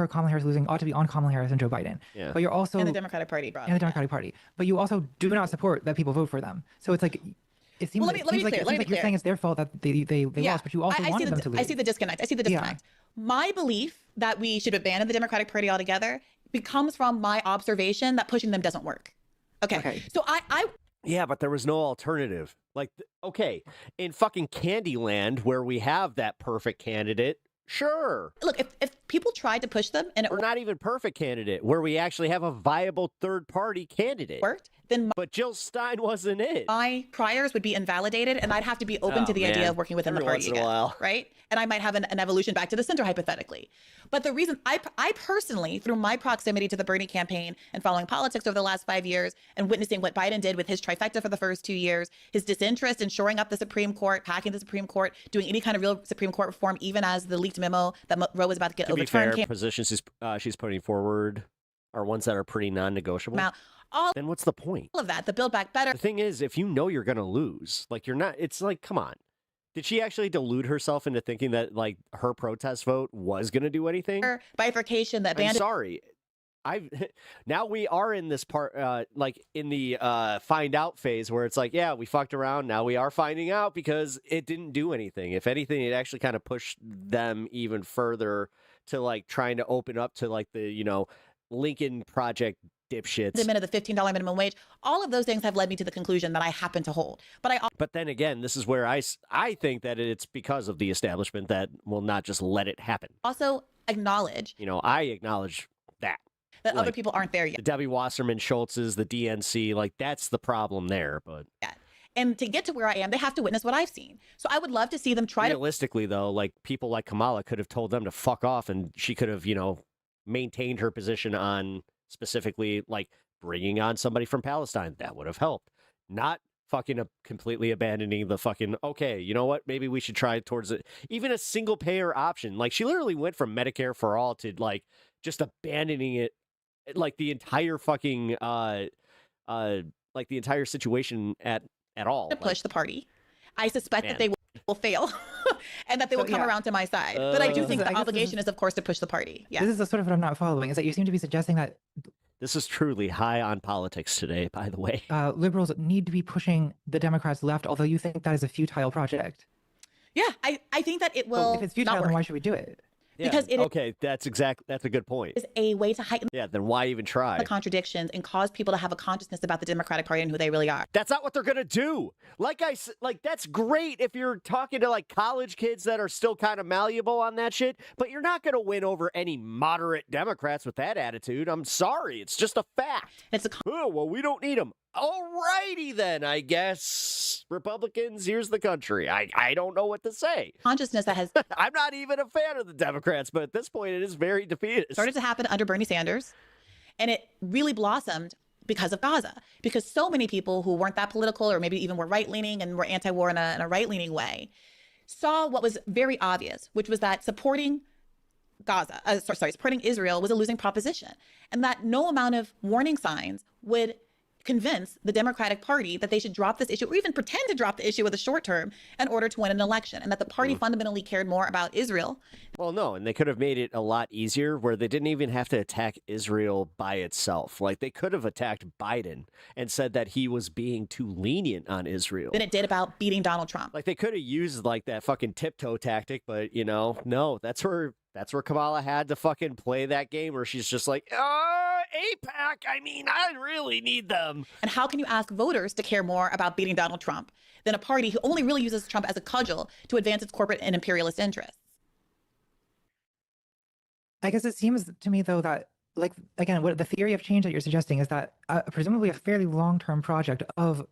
Kamala Harris losing ought to be on Kamala Harris and Joe Biden. Yeah. But you're also and the Democratic Party, bro. And the Democratic Party. But you also do not support that people vote for them. So it's like it seems like you're saying it's their fault that they lost, but you also wanted them to lose. I see the disconnect. My belief that we should abandon the Democratic Party altogether becomes from my observation that pushing them doesn't work. Okay. So I Yeah, but there was no alternative. Like, okay, in fucking Candyland, where we have that perfect candidate, sure. Look, if people tried to push them and or not even perfect candidate, where we actually have a viable third party candidate, worked, then but Jill Stein wasn't it. My priors would be invalidated, and I'd have to be open to the idea of working within the party again, right? And I might have an evolution back to the center, hypothetically. But the reason I personally, through my proximity to the Bernie campaign and following politics over the last 5 years and witnessing what Biden did with his trifecta for the first 2 years, his disinterest in shoring up the Supreme Court, packing the Supreme Court, doing any kind of real Supreme Court reform, even as the leaked memo that Roe was about to get overturned. To be fair, positions she's putting forward are ones that are pretty non-negotiable. Then what's the point? All of that, the Build Back Better. The thing is, if you know you're going to lose, like you're not, it's like, come on. Did she actually delude herself into thinking that like her protest vote was going to do anything? Bifurcation that I'm sorry. Now we are in this part, like in the find out phase where it's like, yeah, we fucked around. Now we are finding out because it didn't do anything. If anything, it actually kind of pushed them even further to like trying to open up to like the, you know, Lincoln Project dipshits. The $15 minimum wage. All of those things have led me to the conclusion that I happen to hold. But then again, this is where I think that it's because of the establishment that will not just let it happen. Also acknowledge. You know, I acknowledge that. That other people aren't there yet. The Debbie Wasserman Schultz's, the DNC, like that's the problem there. But and to get to where I am, they have to witness what I've seen. So I would love to see them try realistically, though, like people like Kamala could have told them to fuck off and she could have, you know, maintained her position on specifically like bringing on somebody from Palestine. That would have helped. Not fucking completely abandoning the fucking, okay, you know what? Maybe we should try towards it. Even a single payer option. Like she literally went from Medicare for all to like just abandoning it. Like the entire fucking, like the entire situation at all. To push the party. I suspect that they will fail and that they will come around to my side. But I do think the obligation is, of course, to push the party. Yeah. This is the sort of what I'm not following, is that you seem to be suggesting that this is truly high on politics today, by the way. Liberals need to be pushing the Democrats left, although you think that is a futile project. Yeah, I think that it will. If it's futile, then why should we do it? Yeah, because it okay, that's a good point. is a way to heighten Yeah, then why even try? the contradictions and cause people to have a consciousness about the Democratic Party and who they really are. That's not what they're gonna do. Like that's great if you're talking to like college kids that are still kind of malleable on that shit, but you're not gonna win over any moderate Democrats with that attitude. I'm sorry, it's just a fact. Oh well, we don't need them. Alrighty then, I guess. Republicans, here's the country. I don't know what to say. Consciousness that has I'm not even a fan of the Democrats, but at this point it is very defeatist. started to happen under Bernie Sanders, and it really blossomed because of Gaza. Because so many people who weren't that political, or maybe even were right-leaning and were anti-war in a right-leaning way, saw what was very obvious, which was that supporting supporting Israel was a losing proposition, and that no amount of warning signs would convince the Democratic Party that they should drop this issue or even pretend to drop the issue in the short term in order to win an election, and that the party fundamentally cared more about Israel. Well, no, and they could have made it a lot easier where they didn't even have to attack Israel by itself. Like they could have attacked Biden and said that he was being too lenient on Israel. Than it did about beating Donald Trump. Like they could have used like that fucking tiptoe tactic, but no, that's where Kamala had to fucking play that game where she's just like, AIPAC, I mean, I really need them. And how can you ask voters to care more about beating Donald Trump than a party who only really uses Trump as a cudgel to advance its corporate and imperialist interests? I guess it seems to me, though, that, like, again, what the theory of change that you're suggesting is that presumably a fairly long-term project of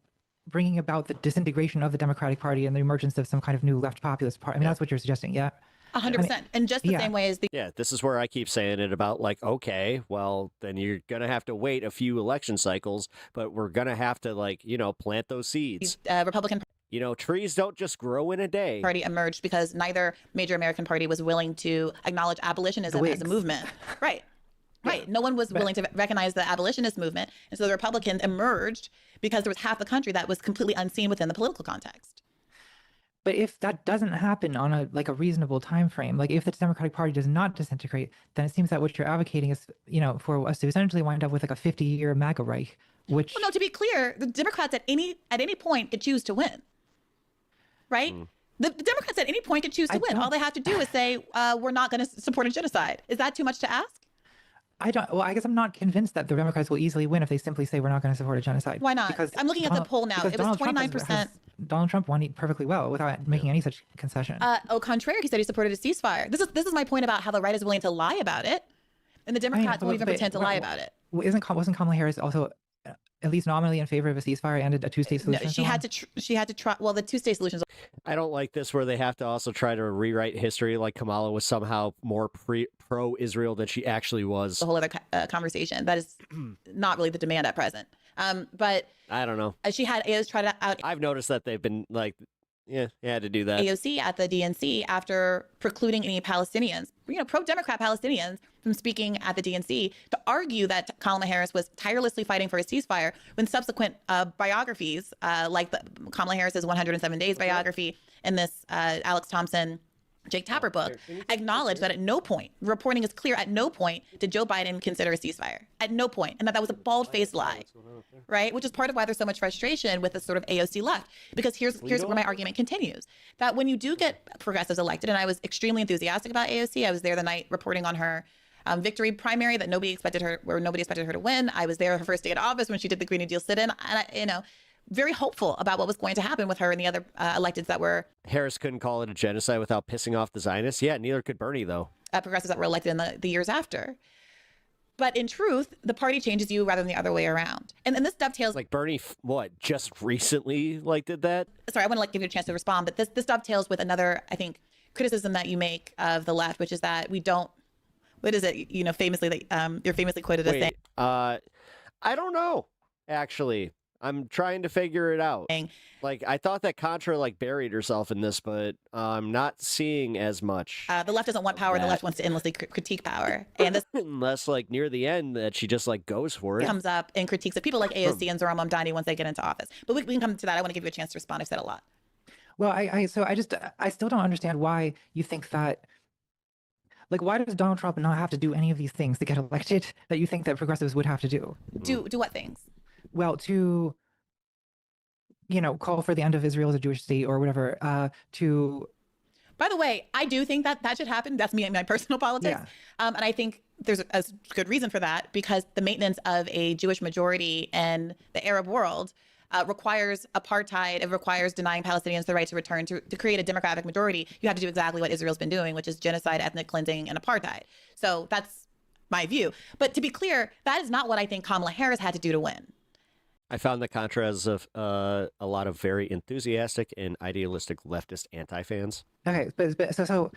bringing about the disintegration of the Democratic Party and the emergence of some kind of new left populist party. I mean, that's what you're suggesting, yeah? 100%. And just the same way as the... Yeah, this is where I keep saying it about like, okay, well, then you're going to have to wait a few election cycles, but we're going to have to like, plant those seeds. Republican... trees don't just grow in a day. Party emerged because neither major American party was willing to acknowledge abolitionism as a movement. Right. Right. No one was willing to recognize the abolitionist movement. And so the Republicans emerged because there was half the country that was completely unseen within the political context. But if that doesn't happen on a reasonable time frame, like if the Democratic Party does not disintegrate, then it seems that what you're advocating is, for us to essentially wind up with like a 50-year MAGA Reich, which... Well, no, to be clear, the Democrats at any point could choose to win, right? The Democrats at any point could choose to win. All they have to do is say, we're not going to support a genocide. Is that too much to ask? I guess I'm not convinced that the Democrats will easily win if they simply say we're not going to support a genocide. Why not? Because I'm looking at the poll now. It was 29%. Donald Trump won it perfectly well without making any such concession. Au contraire, he said he supported a ceasefire. This is my point about how the right is willing to lie about it, and the Democrats won't even pretend to lie about it. Wasn't Kamala Harris also at least nominally in favor of a ceasefire and a two-state solution? No, she had to try. Well, the two-state solution. I don't like this where they have to also try to rewrite history like Kamala was somehow more pro-Israel than she actually was. A whole other conversation. That is not really the demand at present. But I don't know. She had AOC try to out. I've noticed that they've been like, you had to do that. AOC at the DNC after precluding any Palestinians, pro-Democrat Palestinians from speaking at the DNC to argue that Kamala Harris was tirelessly fighting for a ceasefire when subsequent biographies, like the Kamala Harris's 107 Days biography and this Alex Thompson, Jake Tapper book, acknowledged that at no point, reporting is clear, at no point did Joe Biden consider a ceasefire. At no point. And that was a bald-faced lie, right? Which is part of why there's so much frustration with the sort of AOC left. Because here's where my argument continues. That when you do get progressives elected, and I was extremely enthusiastic about AOC. I was there the night reporting on her victory primary that nobody expected her to win. I was there her first day in office when she did the Green New Deal sit-in. And very hopeful about what was going to happen with her and the other electeds that were... Harris couldn't call it a genocide without pissing off the Zionists. Yeah, neither could Bernie, though. Progressives that were elected in the years after. But in truth, the party changes you rather than the other way around. And this dovetails... Like Bernie, just recently, did that? Sorry, I want to give you a chance to respond, but this dovetails with another, I think, criticism that you make of the left, which is that we don't... What is it, famously, you're famously quoted as saying... I don't know, actually. I'm trying to figure it out. I thought that Contra buried herself in this, but I'm not seeing as much. The left doesn't want power. The left wants to endlessly critique power. And this unless near the end that she just goes for it. Comes up and critiques of people like AOC and Zohran Mamdani once they get into office. But we can come to that. I want to give you a chance to respond. I've said a lot. Well, I still don't understand why you think that. Why does Donald Trump not have to do any of these things to get elected that you think that progressives would have to do? Do what things? Well, to, call for the end of Israel as a Jewish state or whatever, to... By the way, I do think that that should happen. That's me and my personal politics. And I think there's a good reason for that, because the maintenance of a Jewish majority in the Arab world requires apartheid. It requires denying Palestinians the right to return. To create a democratic majority, you have to do exactly what Israel's been doing, which is genocide, ethnic cleansing, and apartheid. So that's my view. But to be clear, that is not what I think Kamala Harris had to do to win. I found that Contra has a lot of very enthusiastic and idealistic leftist anti-fans. Okay, but so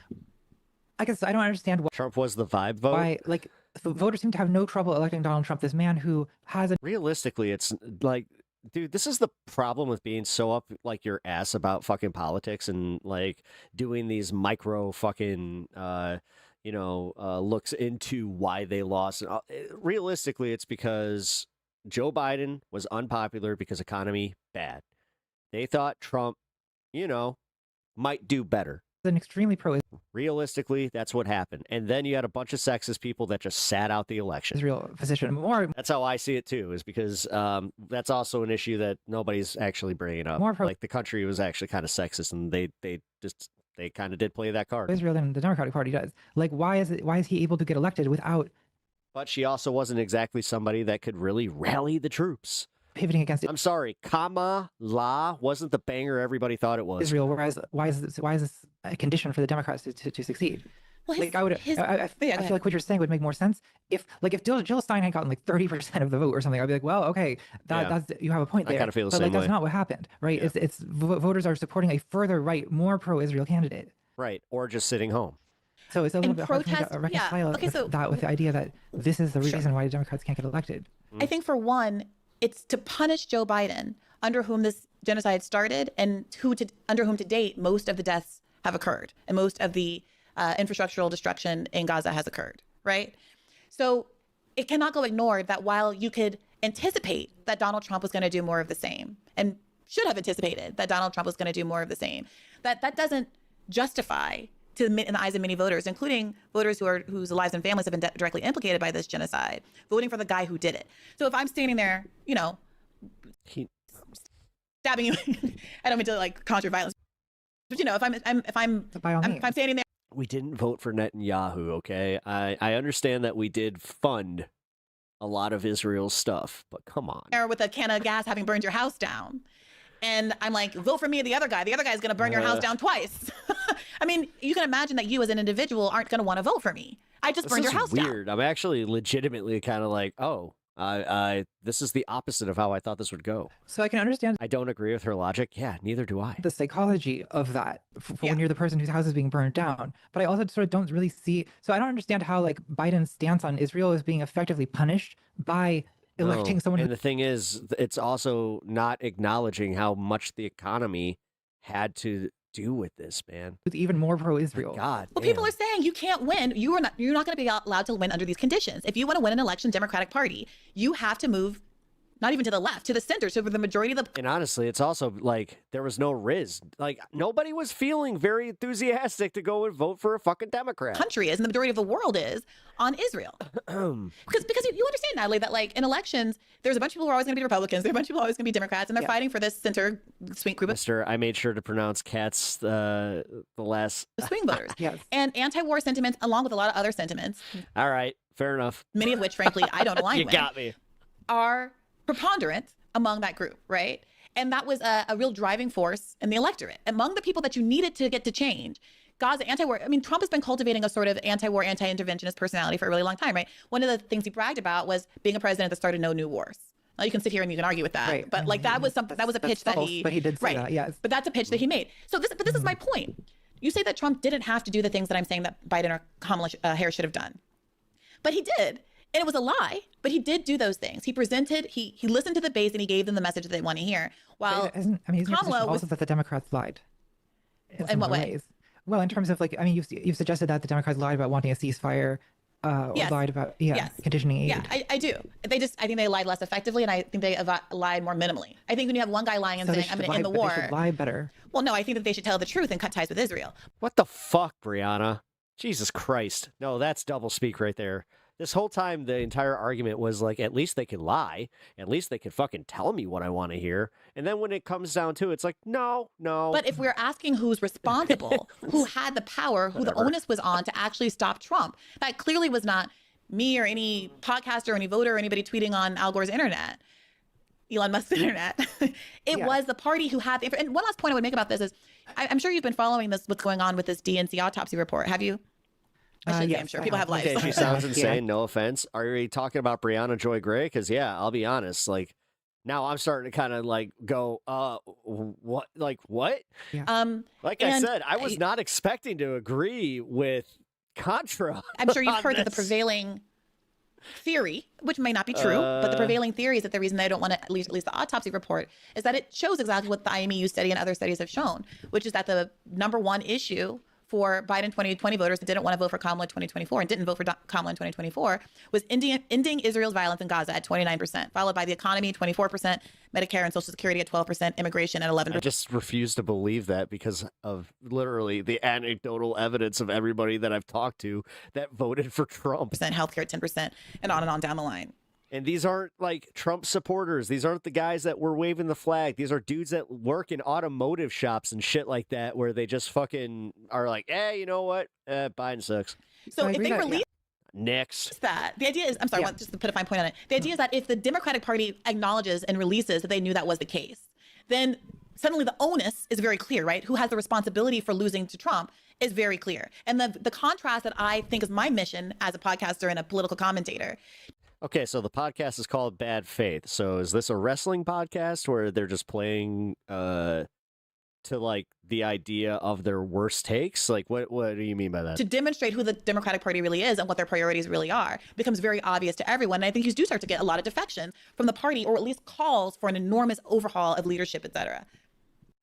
I guess I don't understand why Trump was the vibe vote. Why, like, voters seem to have no trouble electing Donald Trump, this man who has a... Realistically, it's like, dude, this is the problem with being so up like your ass about fucking politics and like doing these micro fucking looks into why they lost. Realistically, it's because Joe Biden was unpopular because economy bad. They thought Trump, might do better. An extremely pro Realistically, that's what happened. And then you had a bunch of sexist people that just sat out the election. Israel position. That's how I see it too, is because that's also an issue that nobody's actually bringing up. Like the country was actually kind of sexist, and they kind of did play that card. Israel than the Democratic Party does. Like, why is he able to get elected without... But she also wasn't exactly somebody that could really rally the troops. Pivoting against it. I'm sorry, Kamala wasn't the banger everybody thought it was. Israel, whereas why is this a condition for the Democrats to succeed? Well, I feel like what you're saying would make more sense if Jill Stein had gotten like 30% of the vote or something. I'd be like, well, okay, that's you have a point there. I kind of feel the but same that's way. not what happened, right? Yeah. It's voters are supporting a further right, more pro-Israel candidate. Right, or just sitting home. So it's a little bit hard for me to reconcile that with the idea that this is the reason why Democrats can't get elected. I think for one, it's to punish Joe Biden, under whom this genocide started, and under whom to date most of the deaths have occurred, and most of the infrastructural destruction in Gaza has occurred, right? So it cannot go ignored that while you could anticipate that Donald Trump was going to do more of the same, and should have anticipated that Donald Trump was going to do more of the same, that doesn't justify, in the eyes of many voters, including voters whose lives and families have been directly implicated by this genocide, voting for the guy who did it. So if I'm standing there, stabbing you, I don't mean to like conjure violence, but if I'm standing there. We didn't vote for Netanyahu, okay? I understand that we did fund a lot of Israel's stuff, but come on. With a can of gas having burned your house down. And I'm like, vote for me or the other guy. The other guy's going to burn your house down twice. I mean, you can imagine that you as an individual aren't going to want to vote for me. I just burned your house down. Weird. I'm actually legitimately kind of like, this is the opposite of how I thought this would go. So I can understand. I don't agree with her logic. Yeah, neither do I. The psychology of that when you're the person whose house is being burned down. But I also sort of don't really see. So I don't understand how like Biden's stance on Israel is being effectively punished by electing someone. And the thing is, it's also not acknowledging how much the economy had to do with this, man. With even more pro-Israel. God. Well, people are saying you can't win. You're not going to be allowed to win under these conditions. If you want to win an election, Democratic Party, you have to move not even to the left, to the center. So for the majority of the... And honestly, it's also like there was no Riz. Like nobody was feeling very enthusiastic to go and vote for a fucking Democrat. Country is, and the majority of the world is, on Israel. because you understand, Natalie, that like in elections, there's a bunch of people who are always going to be Republicans. There's a bunch of people who are always going to be Democrats, and they're fighting for this center swing group of... Mister, I made sure to pronounce cats the last... swing voters. Yes. And anti-war sentiments, along with a lot of other sentiments. All right, fair enough. Many of which, frankly, I don't align with. You got me. Are preponderant among that group, right? And that was a real driving force in the electorate. Among the people that you needed to get to change, Gaza, anti-war, I mean, Trump has been cultivating a sort of anti-war, anti-interventionist personality for a really long time, right? One of the things he bragged about was being a president that started no new wars. Now, you can sit here and you can argue with that, right. But like that was something, that was a pitch that he... But he did say that, yes. But that's a pitch that he made. So this is my point. You say that Trump didn't have to do the things that I'm saying that Biden or Kamala Harris should have done. But he did. And it was a lie, but he did do those things. He presented, he listened to the base, and he gave them the message that they want to hear. While Kamala was also that the Democrats lied. In what way? Well, in terms of like, I mean, you've suggested that the Democrats lied about wanting a ceasefire, Yes. lied about Yes. conditioning aid. Yeah, I do. I think they lied less effectively, and I think they lied more minimally. I think when you have one guy lying and So saying, I'm going to end the but war. They should lie better. Well, no, I think that they should tell the truth and cut ties with Israel. What the fuck, Briahna? Jesus Christ. No, that's double speak right there. This whole time, the entire argument was like, at least they can lie. At least they can fucking tell me what I want to hear. And then when it comes down to it, it's like, no. But if we're asking who's responsible, who had the power, who the onus was on to actually stop Trump, that clearly was not me or any podcaster or any voter or anybody tweeting on Al Gore's internet, Elon Musk's internet. It was the party who had the, and one last point I would make about this is, I'm sure you've been following this, what's going on with this DNC autopsy report. Have you? I shouldn't say I'm sure. People have lives. Okay, she sounds insane. No offense. Are you talking about Briahna Joy Gray? Because I'll be honest. Like now, I'm starting to kind of like go, what? Like what? Like I said, I was not expecting to agree with Contra. I'm sure you've heard that the prevailing theory, which may not be true, but the prevailing theory is that the reason they don't want to, at least the autopsy report, is that it shows exactly what the IMEU study and other studies have shown, which is that the number one issue for Biden 2020 voters that didn't want to vote for Kamala in 2024 and didn't vote for Kamala in 2024 was ending Israel's violence in Gaza at 29%, followed by the economy, 24%, Medicare and Social Security at 12%, immigration at 11%. I just refuse to believe that because of literally the anecdotal evidence of everybody that I've talked to that voted for Trump. Healthcare at 10%, and on down the line. And these aren't like Trump supporters. These aren't the guys that were waving the flag. These are dudes that work in automotive shops and shit like that, where they just fucking are like, hey, you know what? Biden sucks. So if they release next, that the idea is, I'm sorry, just to put a fine point on it. The idea is that if the Democratic Party acknowledges and releases that they knew that was the case, then suddenly the onus is very clear, right? Who has the responsibility for losing to Trump is very clear. And the contrast that I think is my mission as a podcaster and a political commentator. Okay, so the podcast is called Bad Faith. So is this a wrestling podcast where they're just playing to like the idea of their worst takes? Like what do you mean by that? To demonstrate who the Democratic Party really is and what their priorities really are becomes very obvious to everyone. And I think you do start to get a lot of defection from the party, or at least calls for an enormous overhaul of leadership, et cetera.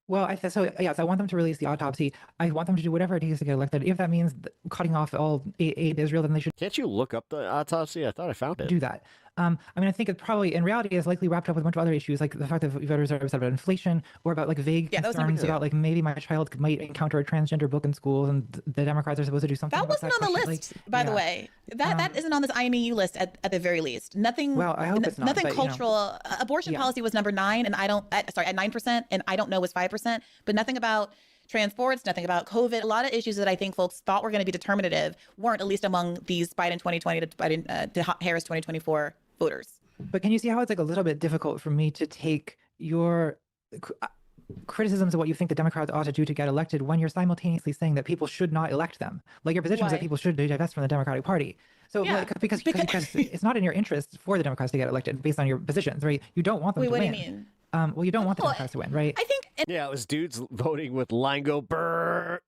Well, so I want them to release the autopsy. I want them to do whatever it takes to get elected. If that means cutting off all aid to Israel, then they should. Can't you look up the autopsy? I thought I found it. Do that. I mean, I think it probably, in reality, is likely wrapped up with a bunch of other issues, like the fact that voters are upset about inflation, or about like vague concerns about like maybe my child might encounter a transgender book in school, and the Democrats are supposed to do something. That wasn't on the list, by the way. That isn't on this IMEU list at the very least. Nothing. Well, I hope it's not. Nothing but, cultural. Abortion policy was number 9, and at 9%, and I don't know was 5%, but nothing about transports, nothing about COVID. A lot of issues that I think folks thought were going to be determinative weren't, at least among these Biden 2020 to Harris 2024 voters. But can you see how it's like a little bit difficult for me to take your criticisms of what you think the Democrats ought to do to get elected when you're simultaneously saying that people should not elect them? Like your position is that people should divest from the Democratic Party. So like, because it's not in your interest for the Democrats to get elected based on your positions, right? You don't want them to win. What do you mean? Well, you don't want the Democrats to win, right? I think. Yeah, it was dudes voting with line go brr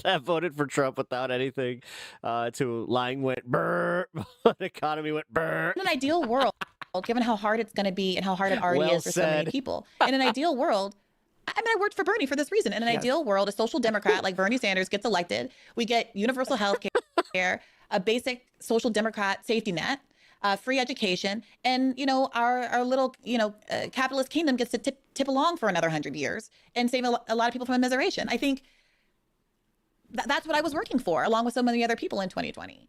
that voted for Trump without anything. To line went brr, the economy went brr. In an ideal world, given how hard it's going to be and how hard it already is for so many people, in an ideal world, I mean, I worked for Bernie for this reason. In an ideal world, a social democrat like Bernie Sanders gets elected. We get universal health care, a basic social democrat safety net, free education, and our little capitalist kingdom gets to tip along for another 100 years and save a lot of people from immiseration. I think that's what I was working for, along with so many other people in 2020.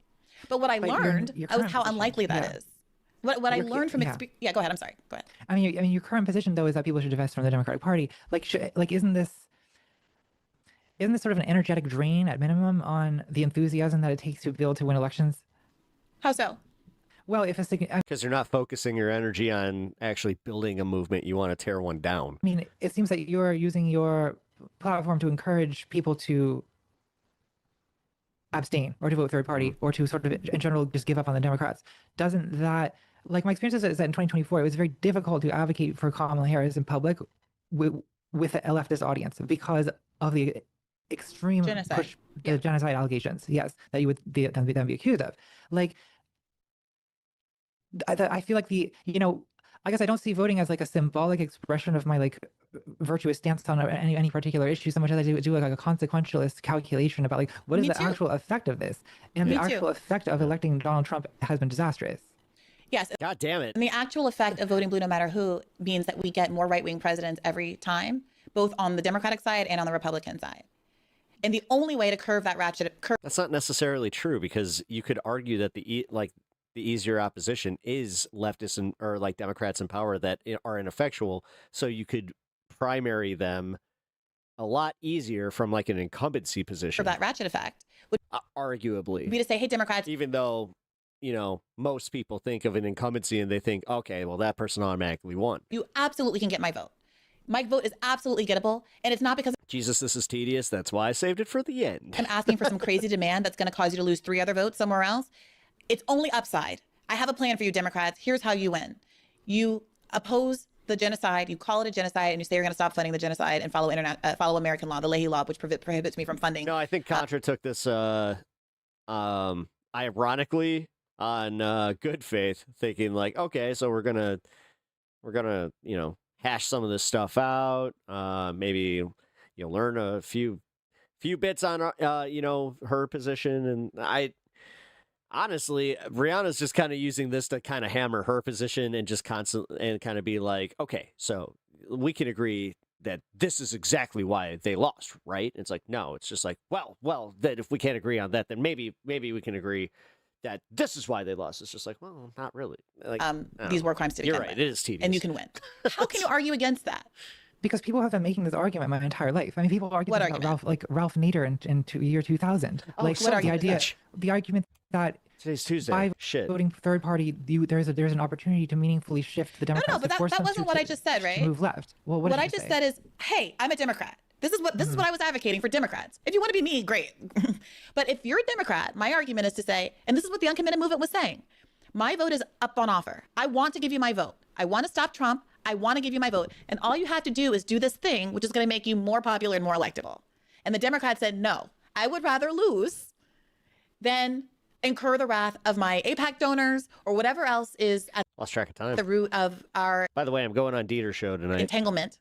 But what I learned was how unlikely that is. What I learned from experience. Yeah, go ahead. I'm sorry. Go ahead. I mean, your current position though is that people should divest from the Democratic Party. Isn't this sort of an energetic drain at minimum on the enthusiasm that it takes to be able to win elections? How so? Well, because you're not focusing your energy on actually building a movement, you want to tear one down. I mean, it seems that you're using your platform to encourage people to abstain or to vote third party or to sort of in general just give up on the Democrats. Doesn't that, like my experience is that in 2024 it was very difficult to advocate for Kamala Harris in public with a leftist audience because of the extreme push, the genocide allegations, yes, that you would then be accused of. Like, I feel like I guess I don't see voting as like a symbolic expression of my like virtuous stance on any particular issue so much as I do like a consequentialist calculation about like what is the actual effect of this, and the actual effect of electing Donald Trump has been disastrous. Yes. God damn it. And the actual effect of voting blue no matter who means that we get more right-wing presidents every time, both on the Democratic side and on the Republican side. And the only way to curve that ratchet curve. That's not necessarily true, because you could argue that the the easier opposition is leftists and or like Democrats in power that are ineffectual. So you could primary them a lot easier from like an incumbency position. For that ratchet effect. Would arguably. be to say, hey, Democrats. Even though, you know, most people think of an incumbency and they think, okay, well, that person automatically won. You absolutely can get my vote. My vote is absolutely gettable. And it's not because Jesus, this is tedious. That's why I saved it for the end. I'm asking for some crazy demand that's going to cause you to lose 3 other votes somewhere else. It's only upside. I have a plan for you, Democrats. Here's how you win. You oppose the genocide, you call it a genocide, and you say you're going to stop funding the genocide and follow follow American law, the Leahy law, which prohibits me from funding. No, I think Contra took this ironically on good faith, thinking like, okay, so we're gonna you know, hash some of this stuff out. Maybe you'll learn a few bits on you know, her position, and I. Honestly, Briahna's just kind of using this to kind of hammer her position and just constantly and kind of be like, okay, so we can agree that this is exactly why they lost, right? It's like, no, it's just like, well, that if we can't agree on that, then maybe we can agree that this is why they lost. It's just like, well, not really. Like, these war crimes to begin You're right. with. It is tedious. And you can win. How can you argue against that? Because people have been making this argument my entire life. I mean, people argue What about Ralph Nader in year 2000. Oh, like what argument? the argument that today's Tuesday. By Shit. voting for third party, there's an opportunity to meaningfully shift the Democrats. No, but that wasn't what I just said, right? Move left. Well, what I just said is, hey, I'm a Democrat. This is what I was advocating for Democrats. If you want to be me, great. But if you're a Democrat, my argument is to say, and this is what the uncommitted movement was saying, my vote is up on offer. I want to give you my vote. I want to stop Trump. I want to give you my vote. And all you have to do is do this thing, which is going to make you more popular and more electable. And the Democrats said, no, I would rather lose than incur the wrath of my AIPAC donors or whatever else is at Lost track of time. the root of our By the way, I'm going on Dieter's show tonight. entanglement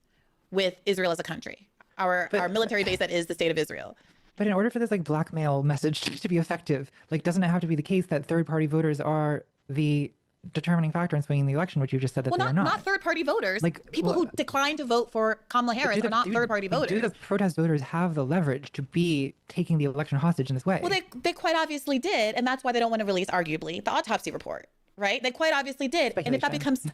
with Israel as a country, our military base that is the state of Israel. But in order for this like blackmail message to be effective, like doesn't it have to be the case that third party voters are the determining factor in swinging the election, which you just said that they are not? Not third-party voters. Like people who decline to vote for Kamala Harris are not third-party voters. Do the protest voters have the leverage to be taking the election hostage in this way? Well, they quite obviously did, and that's why they don't want to release, arguably, the autopsy report, right? They quite obviously did. And if that becomes...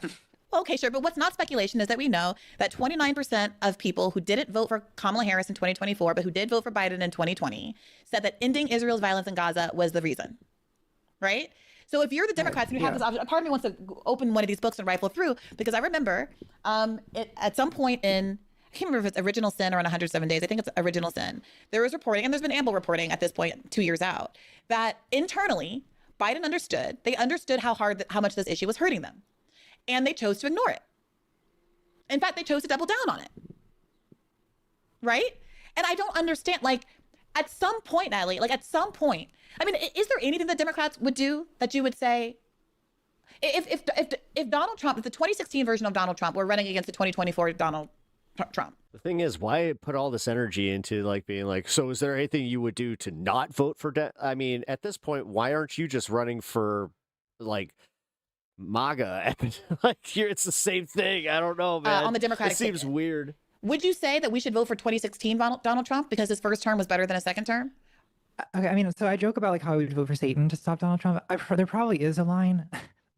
Well, okay, sure, but what's not speculation is that we know that 29% of people who didn't vote for Kamala Harris in 2024, but who did vote for Biden in 2020, said that ending Israel's violence in Gaza was the reason, right? So if you're the Democrats and you have this option, part of me wants to open one of these books and rifle through, because I remember at some point in, I can't remember if it's Original Sin or in 107 Days, I think it's Original Sin, there was reporting, and there's been ample reporting at this point, 2 years out, that internally, Biden understood, they understood how much this issue was hurting them. And they chose to ignore it. In fact, they chose to double down on it. Right? And I don't understand, like, at some point, Natalie, like at some point, I mean, is there anything that Democrats would do that you would say, if Donald Trump, if the 2016 version of Donald Trump were running against the 2024 Donald Trump? The thing is, why put all this energy into like being like, so is there anything you would do to not vote for? I mean, at this point, why aren't you just running for like MAGA? Like it's the same thing. I don't know, man. On the Democratic it seems weird. Would you say that we should vote for 2016 Donald Trump because his first term was better than his second term? Okay, I mean, so I joke about like how I would vote for Satan to stop Donald Trump. There probably is a line.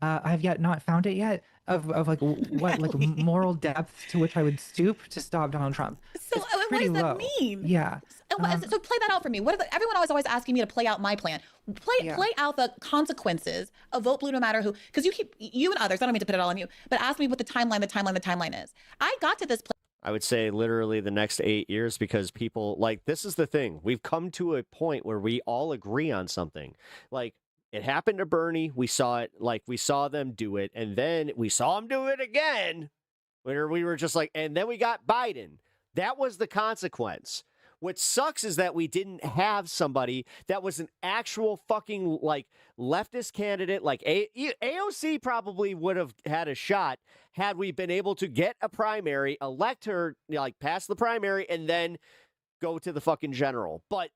I've yet not found it yet of like what like moral depth to which I would stoop to stop Donald Trump. So what does that mean? Yeah. So play that out for me. Everyone was always asking me to play out my plan. Play out the consequences of vote blue no matter who, because you and others, I don't mean to put it all on you, but ask me what the timeline is. I got to this place. I would say literally the next 8 years, because people like, this is the thing. We've come to a point where we all agree on something. Like it happened to Bernie. We saw it, like we saw them do it. And then we saw them do it again, where we were just like, and then we got Biden. That was the consequence. What sucks is that we didn't have somebody that was an actual fucking like leftist candidate. Like AOC probably would have had a shot had we been able to get a primary, elect her, like pass the primary, and then go to the fucking general. But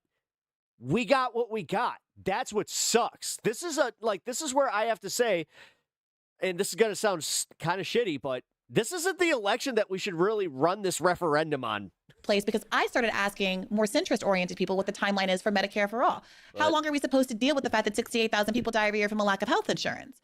we got what we got. That's what sucks. This is where I have to say, and this is going to sound kind of shitty, but this isn't the election that we should really run this referendum on. place because I started asking more centrist-oriented people what the timeline is for Medicare for All. How long are we supposed to deal with the fact that 68,000 people die every year from a lack of health insurance?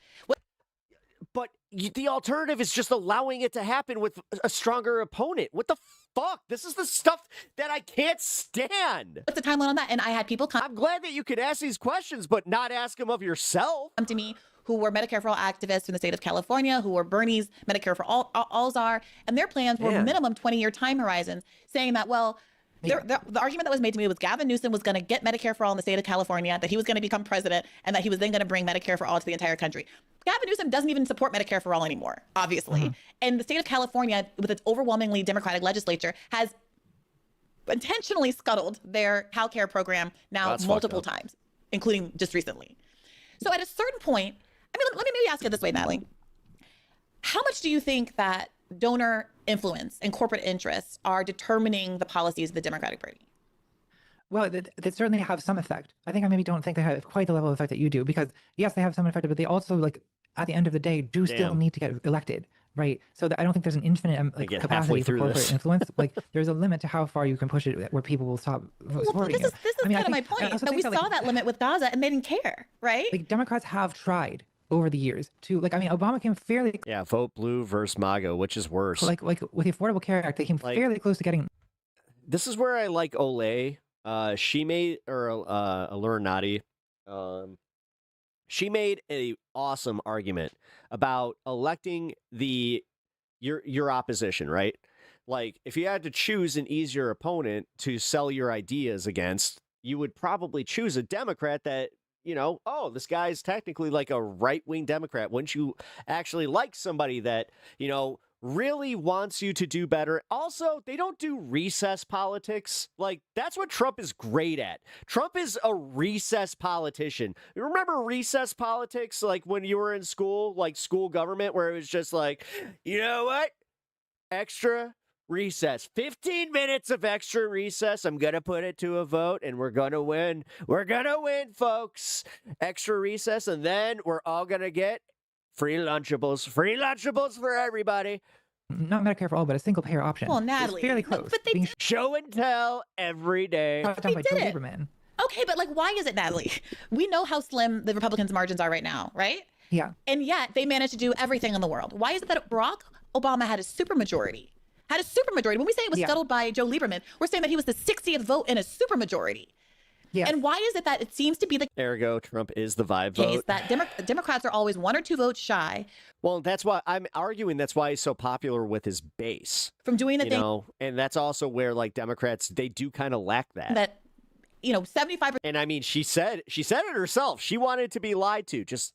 But the alternative is just allowing it to happen with a stronger opponent. What the fuck? This is the stuff that I can't stand. What's the timeline on that? And I had people come. I'm glad that you could ask these questions, but not ask them of yourself. Come to me who were Medicare for All activists in the state of California, who were Bernie's Medicare for All czar, and their plans were minimum 20-year time horizons, saying that, well, the argument that was made to me was Gavin Newsom was going to get Medicare for All in the state of California, that he was going to become president, and that he was then going to bring Medicare for All to the entire country. Gavin Newsom doesn't even support Medicare for All anymore, obviously. And the state of California, with its overwhelmingly Democratic legislature, has intentionally scuttled their healthcare program now multiple times, including just recently. So at a certain point, I mean, let me maybe ask it this way, Natalie. How much do you think that donor influence and corporate interests are determining the policies of the Democratic Party? Well, they certainly have some effect. I think I maybe don't think they have quite the level of effect that you do, because yes, they have some effect, but they also, like, at the end of the day, do still need to get elected, right? So I don't think there's an infinite capacity for corporate influence. Like, there's a limit to how far you can push it where people will stop supporting you. This is kind of my point. That we saw that limit with Gaza, and they didn't care, right? Like, Democrats have tried over the years to, like, I mean, Obama came fairly vote blue versus MAGA, which is worse. Like with the Affordable Care Act, they came fairly close to getting. This is where I like Olay. She made, or Allure Nadi, she made a awesome argument about electing your opposition, right? Like, if you had to choose an easier opponent to sell your ideas against, you would probably choose a Democrat that, oh, this guy's technically like a right-wing Democrat. Wouldn't you actually like somebody that, really wants you to do better? Also, they don't do recess politics. Like, that's what Trump is great at. Trump is a recess politician. You remember recess politics, like when you were in school, like school government, where it was just like, you know what? Extra recess. 15 minutes of extra recess. I'm going to put it to a vote, and we're going to win. We're going to win, folks. Extra recess, and then we're all going to get free Lunchables for everybody. Not Medicare for All, but a single payer option. Well, Natalie, it's fairly close. But they show and tell every day. They did it. Okay, but like, why is it, Natalie? We know how slim the Republicans' margins are right now, right? Yeah. And yet they managed to do everything in the world. Why is it that Barack Obama had a supermajority? When we say it was scuttled by Joe Lieberman, we're saying that he was the 60th vote in a supermajority. Yeah. And why is it that it seems to be the Ergo, Trump is the vibe case vote. that Democrats are always 1 or 2 votes shy? Well, that's why I'm arguing. That's why he's so popular with his base. From doing the thing. And that's also where, like, Democrats, they do kind of lack that. That, 75%. And I mean, she said it herself. She wanted to be lied to. Just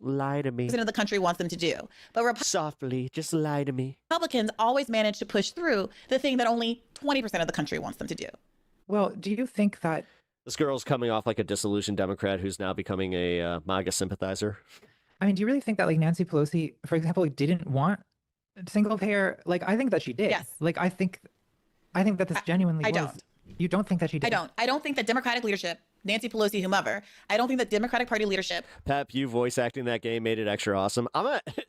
lie to me. Of the country wants them to do. But softly, just lie to me. Republicans always manage to push through the thing that only 20% of the country wants them to do. Well, do you think that this girl's coming off like a disillusioned Democrat who's now becoming a MAGA sympathizer? I mean, do you really think that, like, Nancy Pelosi, for example, didn't want single payer? Like, I think that she did. Yes. Like, I think that this genuinely I was. don't. You don't think that she did? I don't think that Democratic leadership, Nancy Pelosi, whomever, I don't think that Democratic Party leadership. Pep, you voice acting that game made it extra awesome.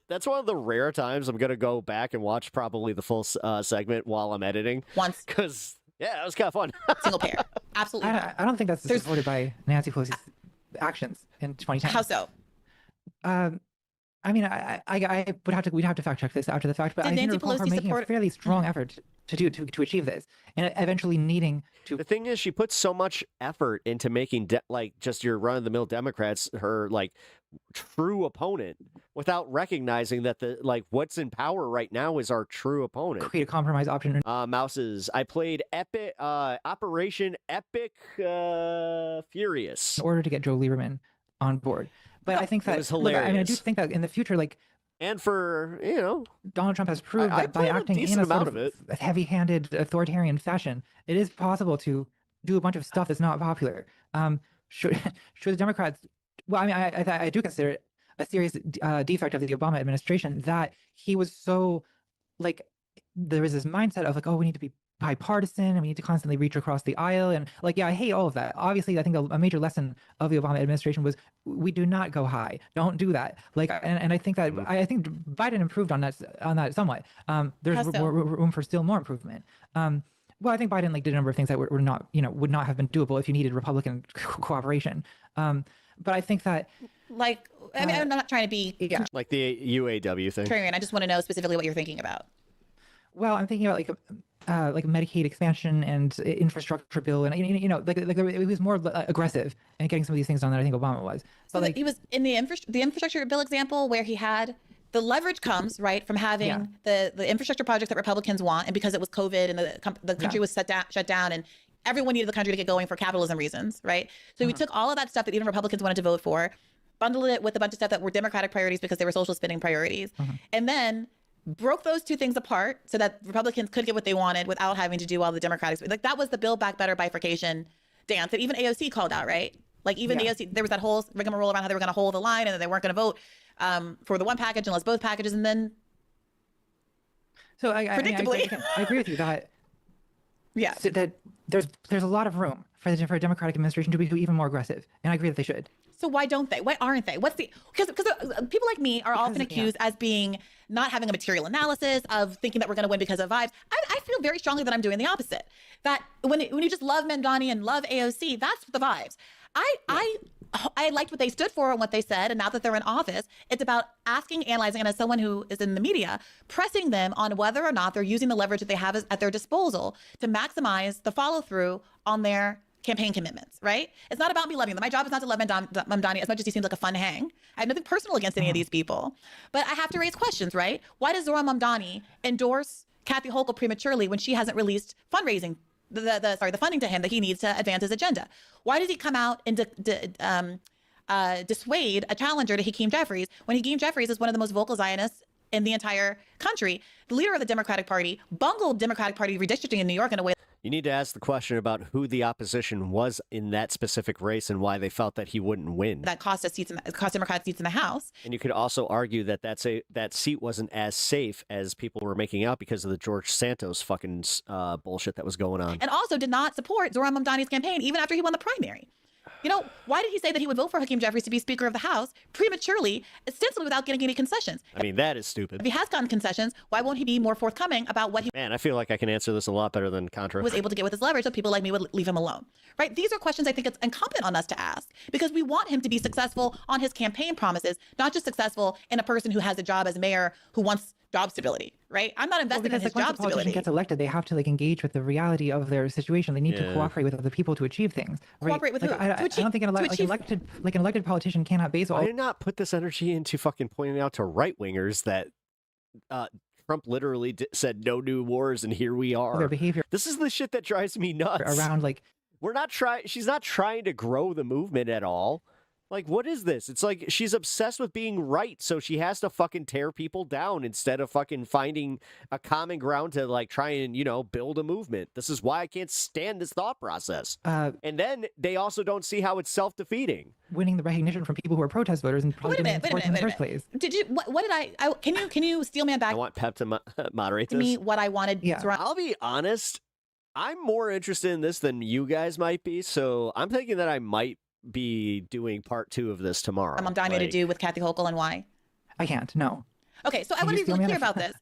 That's one of the rare times I'm gonna go back and watch probably the full segment while I'm editing. Once. Because that was kind of fun. Single payer, absolutely. I don't think that's supported by Nancy Pelosi's actions in 2010. How so? I mean, we'd have to fact check this after the fact, but I think recall her making a fairly strong effort to achieve this, and eventually needing to. The thing is, she puts so much effort into making just your run-of-the-mill Democrats her like true opponent, without recognizing that what's in power right now is our true opponent. Create a compromise option. Mouses. I played Operation Epic Furious in order to get Joe Lieberman on board. But I think that it was hilarious. I mean, I do think that in the future, and for Donald Trump has proved that by acting in a sort of heavy-handed authoritarian fashion, it is possible to do a bunch of stuff that's not popular. Should the Democrats? Well, I mean, I do consider it a serious defect of the Obama administration that he was so there is this mindset of we need to be bipartisan and we need to constantly reach across the aisle, and I hate all of that. Obviously, I think a major lesson of the Obama administration was we do not go high. Don't do that. And I think that I think Biden improved on that somewhat. There's room for still more improvement. Well, I think Biden did a number of things that were not, would not have been doable if you needed Republican cooperation. But I think that, I'm not trying to be like the UAW thing. contrarian. I just want to know specifically what you're thinking about. Well, I'm thinking about like Medicaid expansion and infrastructure bill, and it was more aggressive in getting some of these things done than I think Obama was. So he was in the infrastructure bill example where he had the leverage comes right from having the infrastructure projects that Republicans want, and because it was COVID and the country was shut down and everyone needed the country to get going for capitalism reasons, right? So we took all of that stuff that even Republicans wanted to vote for, bundled it with a bunch of stuff that were Democratic priorities because they were social spending priorities, and then broke those two things apart so that Republicans could get what they wanted without having to do all the Democratic. That was the Build Back Better bifurcation dance that even AOC called out, right? AOC, there was that whole rigmarole around how they were going to hold the line and that they weren't going to vote for the one package unless both packages, and then predictably, I agree with you that that there's a lot of room for a Democratic administration to be even more aggressive, and I agree that they should. So why don't they? Why aren't they? Because people like me are often accused as being not having a material analysis, of thinking that we're going to win because of vibes. I feel very strongly that I'm doing the opposite. That when you just love Mamdani and love AOC, that's the vibes. I liked what they stood for and what they said, and now that they're in office, it's about asking, analyzing, and as someone who is in the media, pressing them on whether or not they're using the leverage that they have at their disposal to maximize the follow-through on their campaign commitments, right? It's not about me loving them. My job is not to love Mamdani as much as he seems like a fun hang. I have nothing personal against any of these people, but I have to raise questions, right? Why does Zohran Mamdani endorse Kathy Hochul prematurely when she hasn't released fundraising, the funding to him that he needs to advance his agenda? Why does he come out and dissuade a challenger to Hakeem Jeffries when Hakeem Jeffries is one of the most vocal Zionists in the entire country? The leader of the Democratic Party bungled Democratic Party redistricting in New York in a way. You need to ask the question about who the opposition was in that specific race and why they felt that he wouldn't win. That cost Democrats seats in the House. And you could also argue that that seat wasn't as safe as people were making out because of the George Santos fucking bullshit that was going on. And also did not support Zohran Mamdani's campaign even after he won the primary. Why did he say that he would vote for Hakeem Jeffries to be Speaker of the House prematurely, ostensibly without getting any concessions? I mean, that is stupid. If he has gotten concessions, why won't he be more forthcoming about what he... Man, I feel like I can answer this a lot better than Contra. ...was able to get with his leverage so people like me would leave him alone, right? These are questions I think it's incumbent on us to ask because we want him to be successful on his campaign promises, not just successful in a person who has a job as mayor who wants job stability, right? I'm not invested in his job once a politician stability. gets elected, they have to engage with the reality of their situation. They need to cooperate with other people to achieve things. Right? Cooperate with who? I don't think an elected politician cannot base all. Why not put this energy into fucking pointing out to right wingers that Trump literally said no new wars, and here we are. Their behavior. This is the shit that drives me nuts. Around we're not trying. She's not trying to grow the movement at all. Like, what is this? It's like she's obsessed with being right, so she has to fucking tear people down instead of fucking finding a common ground to, like, try and, build a movement. This is why I can't stand this thought process. And then they also don't see how it's self-defeating. Winning the recognition from people who are protest voters and probably doing sports in the first place. Did you? What did I? Can you steel man back? I want Pep to moderate to this. me what I wanted. Yeah. I'll be honest. I'm more interested in this than you guys might be, so I'm thinking that I might be doing part 2 of this tomorrow. I'm dying to do with Kathy Hochul and why? I can't. No. Okay, so I want to be really clear about this.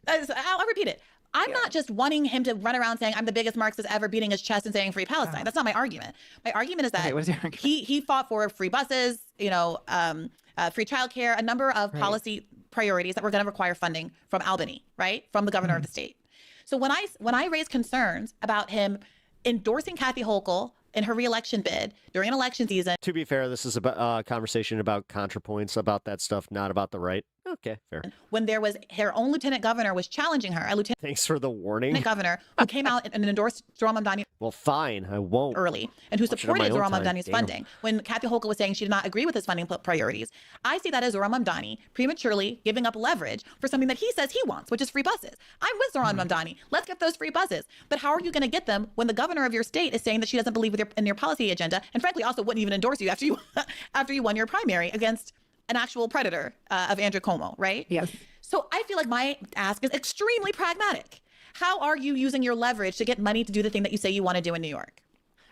I'll repeat it. I'm not just wanting him to run around saying I'm the biggest Marxist ever, beating his chest and saying free Palestine. That's not my argument. My argument is that he fought for free buses, free childcare, a number of policy priorities that were going to require funding from Albany, right, from the governor of the state. So when I raise concerns about him endorsing Kathy Hochul in her reelection bid during an election season. To be fair, this is a conversation about Contrapoints, about that stuff, not about the right. Okay, fair. When there was her own lieutenant governor was challenging her, a lieutenant. Thanks for the warning. Governor who came out and endorsed Zohran Mamdani. Well, fine, I won't. Early, and who supported Zohran Mamdani's funding. When Kathy Hochul was saying she did not agree with his funding priorities, I see that as Zohran Mamdani prematurely giving up leverage for something that he says he wants, which is free buses. I'm with Zohran Mamdani. Let's get those free buses. But how are you going to get them when the governor of your state is saying that she doesn't believe in your policy agenda, and frankly also wouldn't even endorse you after you won your primary against an actual predator of Andrew Cuomo, right? Yes. So I feel like my ask is extremely pragmatic. How are you using your leverage to get money to do the thing that you say you want to do in New York?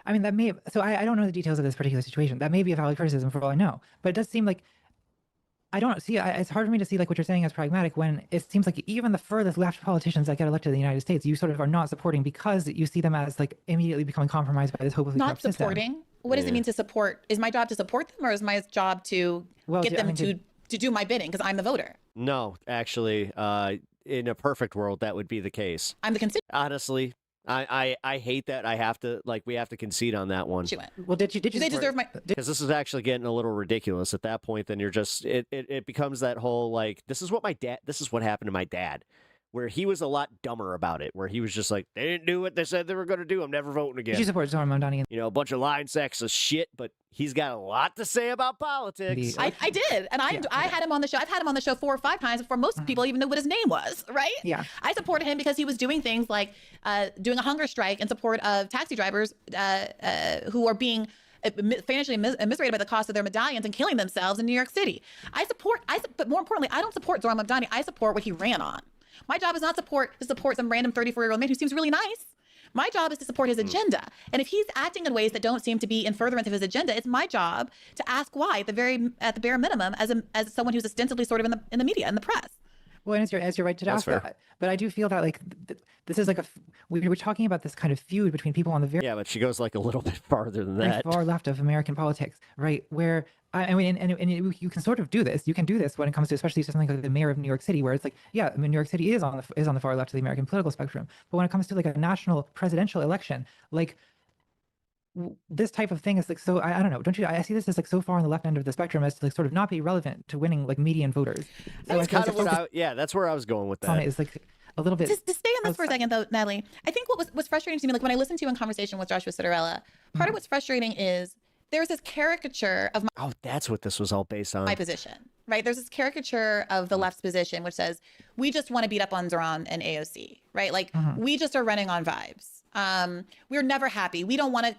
I mean, I don't know the details of this particular situation. That may be a valid criticism for all I know, but it does seem like I don't see. It's hard for me to see like what you're saying as pragmatic when it seems like even the furthest left politicians that get elected in the United States, you sort of are not supporting because you see them as like immediately becoming compromised by this hopelessly Not corrupt system. supporting. What does it mean to support? Is my job to support them, or is my job to get them to do my bidding because I'm the voter? No, actually, in a perfect world, that would be the case. I'm the constituent. Honestly, I hate that I have to we have to concede on that one. Well, did you they deserve my? Because this is actually getting a little ridiculous at that point. Then you're just it becomes that whole like this is what happened to my dad, where he was a lot dumber about it, where he was just like, they didn't do what they said they were going to do. I'm never voting again. Did you support Zoran Mamdani? You know, a bunch of lying sacks of shit, but he's got a lot to say about politics. I did, and I had him on the show. I've had him on the show 4 or 5 times before most people even knew what his name was, right? Yeah. I supported him because he was doing things like doing a hunger strike in support of taxi drivers who are being financially immiserated by the cost of their medallions and killing themselves in New York City. But more importantly, I don't support Zoran Mamdani. I support what he ran on. My job is not to support some random 34-year-old man who seems really nice. My job is to support his agenda. And if he's acting in ways that don't seem to be in furtherance of his agenda, it's my job to ask why at the bare minimum as someone who's ostensibly sort of in the media, in the press. Well, and it's your right to ask that. But I do feel that like this is like we were talking about this kind of feud between people on the very but she goes like a little bit farther than that. far left of American politics, right? Where I mean, and you can sort of do this. You can do this when it comes to especially something like the mayor of New York City, where it's like, yeah, I mean, New York City is on the far left of the American political spectrum. But when it comes to like a national presidential election, like this type of thing is like so I don't know. Don't you? I see this as like so far on the left end of the spectrum as to like sort of not be relevant to winning like median voters. So That's kind of what that's where I was going with that. On it is like a little bit. To stay on this for a second, though, Natalie, I think what's frustrating to me, like when I listen to you in conversation with Joshua Citarella, part of what's frustrating is there's this caricature of that's what this was all based on. my position, right? There's this caricature of the left's position, which says we just want to beat up on Zoran and AOC, right? Like we just are running on vibes. We're never happy. We don't want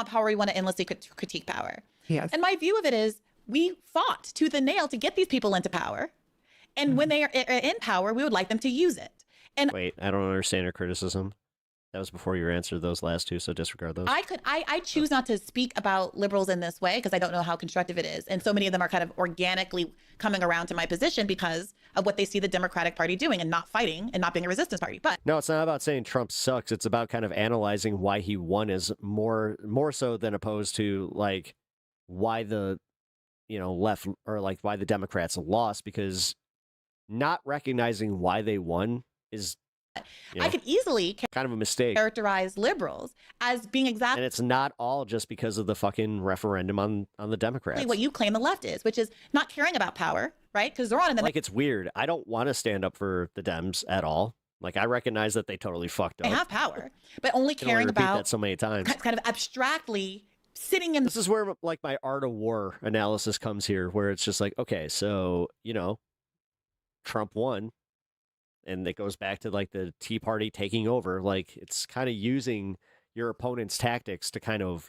power. We want to endlessly critique power. Yes. And my view of it is we fought tooth and nail to get these people into power. And when they are in power, we would like them to use it. And wait, I don't understand your criticism. That was before your answer to those last two, so disregard those. I choose not to speak about liberals in this way because I don't know how constructive it is. And so many of them are kind of organically coming around to my position because of what they see the Democratic Party doing and not fighting and not being a resistance party. But no, it's not about saying Trump sucks. It's about kind of analyzing why he won is more so than opposed to like why the left or like why the Democrats lost, because not recognizing why they won is I could easily kind of a mistake. Characterize liberals as being exactly, and it's not all just because of the fucking referendum on the Democrats. What you claim the left is, which is not caring about power, right? Because Zoran and the it's weird. I don't want to stand up for the Dems at all. Like I recognize that they totally fucked up. They have power, but only caring about that so many times. Kind of abstractly sitting in. This is where like my art of war analysis comes here, where it's just like, okay, so Trump won. And it goes back to like the Tea Party taking over. Like it's kind of using your opponent's tactics to kind of,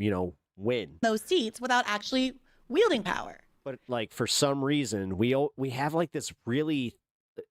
win those seats without actually wielding power. But like for some reason, we have like this really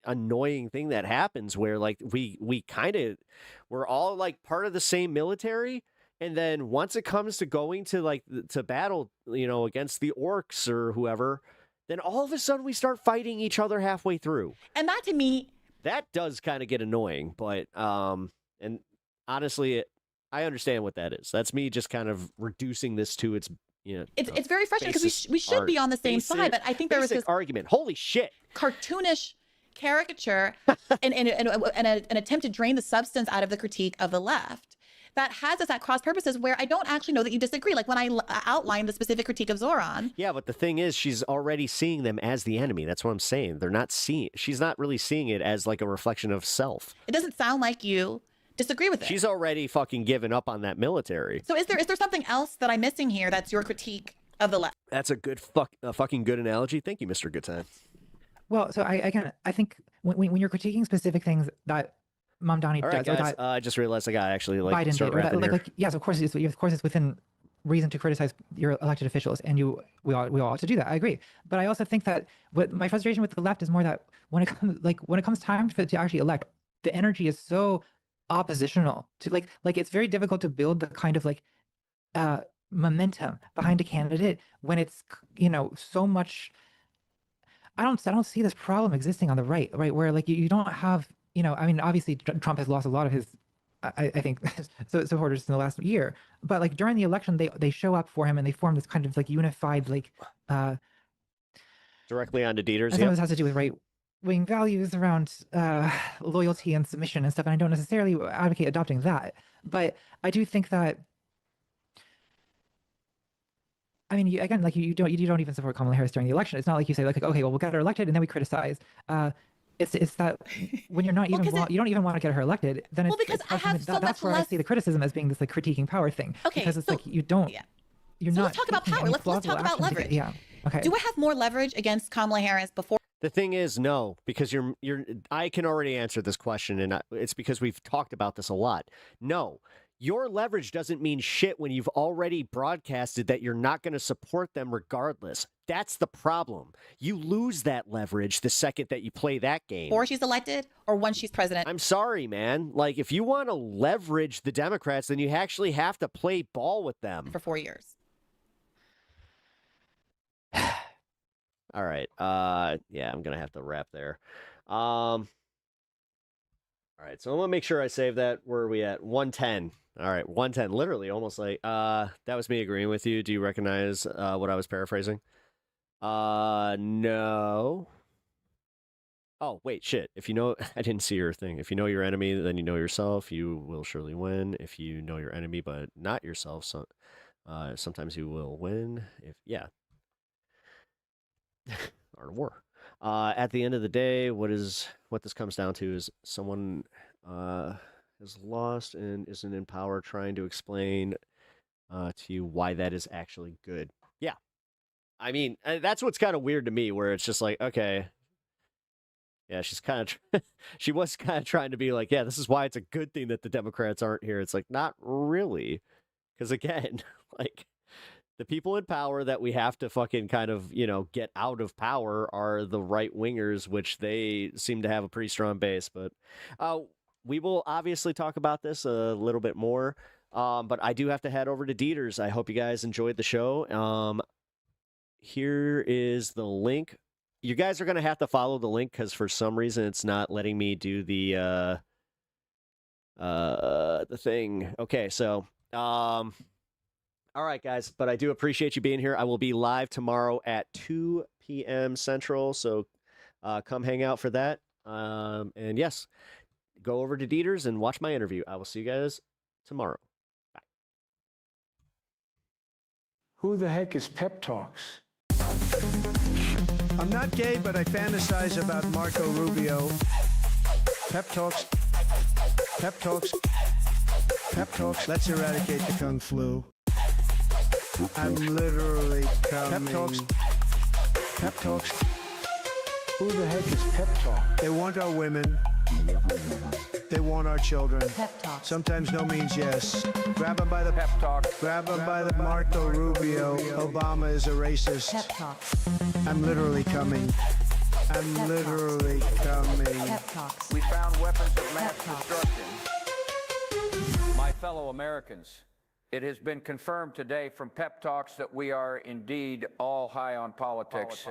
annoying thing that happens where like we're all like part of the same military. And then once it comes to going to like to battle, against the orcs or whoever, then all of a sudden we start fighting each other halfway through. And that to me, that does kind of get annoying, but and honestly, I understand what that is. That's me just kind of reducing this to its, it's very frustrating because we should be on the same side, but I think there was this argument. Holy shit! Cartoonish caricature and an attempt to drain the substance out of the critique of the left that has us at cross purposes where I don't actually know that you disagree. Like when I outlined the specific critique of Zoran. Yeah, but the thing is, she's already seeing them as the enemy. That's what I'm saying. She's not really seeing it as like a reflection of self. It doesn't sound like you disagree with it. She's already fucking given up on that military. So is there something else that I'm missing here that's your critique of the left? That's a good fucking good analogy. Thank you, Mr. Good Time. Well, so I think when you're critiquing specific things that Mamdani does. Guys, I just realized I got actually Biden start did, wrapping here. Yes, of course it's within reason to criticize your elected officials, and we all ought to do that. I agree, but I also think that what my frustration with the left is more that when it comes time to actually elect, the energy is so oppositional to like it's very difficult to build the kind of like momentum behind a candidate when it's so much. I don't see this problem existing on the right, where like you don't have, I mean, obviously Trump has lost a lot of his, I think, supporters in the last year, but like during the election, they show up for him and they form this kind of like unified, like, directly onto Dieters. some of this has to do with right-wing values around loyalty and submission and stuff, and I don't necessarily advocate adopting that, but I do think that, I mean, again, like you don't even support Kamala Harris during the election. It's not like you say like okay, well, we'll get her elected and then we criticize. It's that when you're not even you don't even want to get her elected, then that's where I see the criticism as being this like critiquing power thing. Okay, because it's like you don't. You're not. Let's talk about power. Let's talk about leverage. Okay. Do I have more leverage against Kamala Harris before? The thing is, no, because I can already answer this question, and it's because we've talked about this a lot. No, your leverage doesn't mean shit when you've already broadcasted that you're not going to support them regardless. That's the problem. You lose that leverage the second that you play that game. Before she's elected or once she's president? I'm sorry, man. Like, if you want to leverage the Democrats, then you actually have to play ball with them. For 4 years. All right. Yeah, I'm going to have to wrap there. All right, so I'm going to make sure I save that. Where are we at? 110. All right, 110. Literally, almost like, that was me agreeing with you. Do you recognize what I was paraphrasing? No. Oh, wait, shit. If you know, I didn't see your thing. If you know your enemy, then you know yourself. You will surely win. If you know your enemy, but not yourself, so, sometimes you will win. Yeah. Art of War. At the end of the day, what this comes down to is someone is lost and isn't in power trying to explain to you why that is actually good. Yeah. I mean, that's what's kind of weird to me, where it's just like, okay. Yeah, she was kind of trying to be like, yeah, this is why it's a good thing that the Democrats aren't here. It's like, not really. Because again, like, the people in power that we have to fucking kind of, get out of power are the right wingers, which they seem to have a pretty strong base. But we will obviously talk about this a little bit more. But I do have to head over to Dieters. I hope you guys enjoyed the show. Here is the link. You guys are going to have to follow the link because for some reason it's not letting me do the thing. Okay, so all right, guys, but I do appreciate you being here. I will be live tomorrow at 2 p.m. Central, so come hang out for that. And yes, go over to Dieters and watch my interview. I will see you guys tomorrow. Bye. Who the heck is PepTalks? I'm not gay, but I fantasize about Marco Rubio. PepTalks. PepTalks. PepTalks. Let's eradicate the Kung Flu. I'm literally coming. PepTalks. PepTalks. Who the heck is PepTalk? They want our women. They want our children. PepTalks. Sometimes no means yes. Grab them by the PepTalk. Grab them by the Marco Rubio. Obama is a racist. PepTalks. I'm literally coming. I'm literally coming. PepTalks. We found weapons of mass destruction. My fellow Americans, it has been confirmed today from PepTalks that we are indeed all high on politics.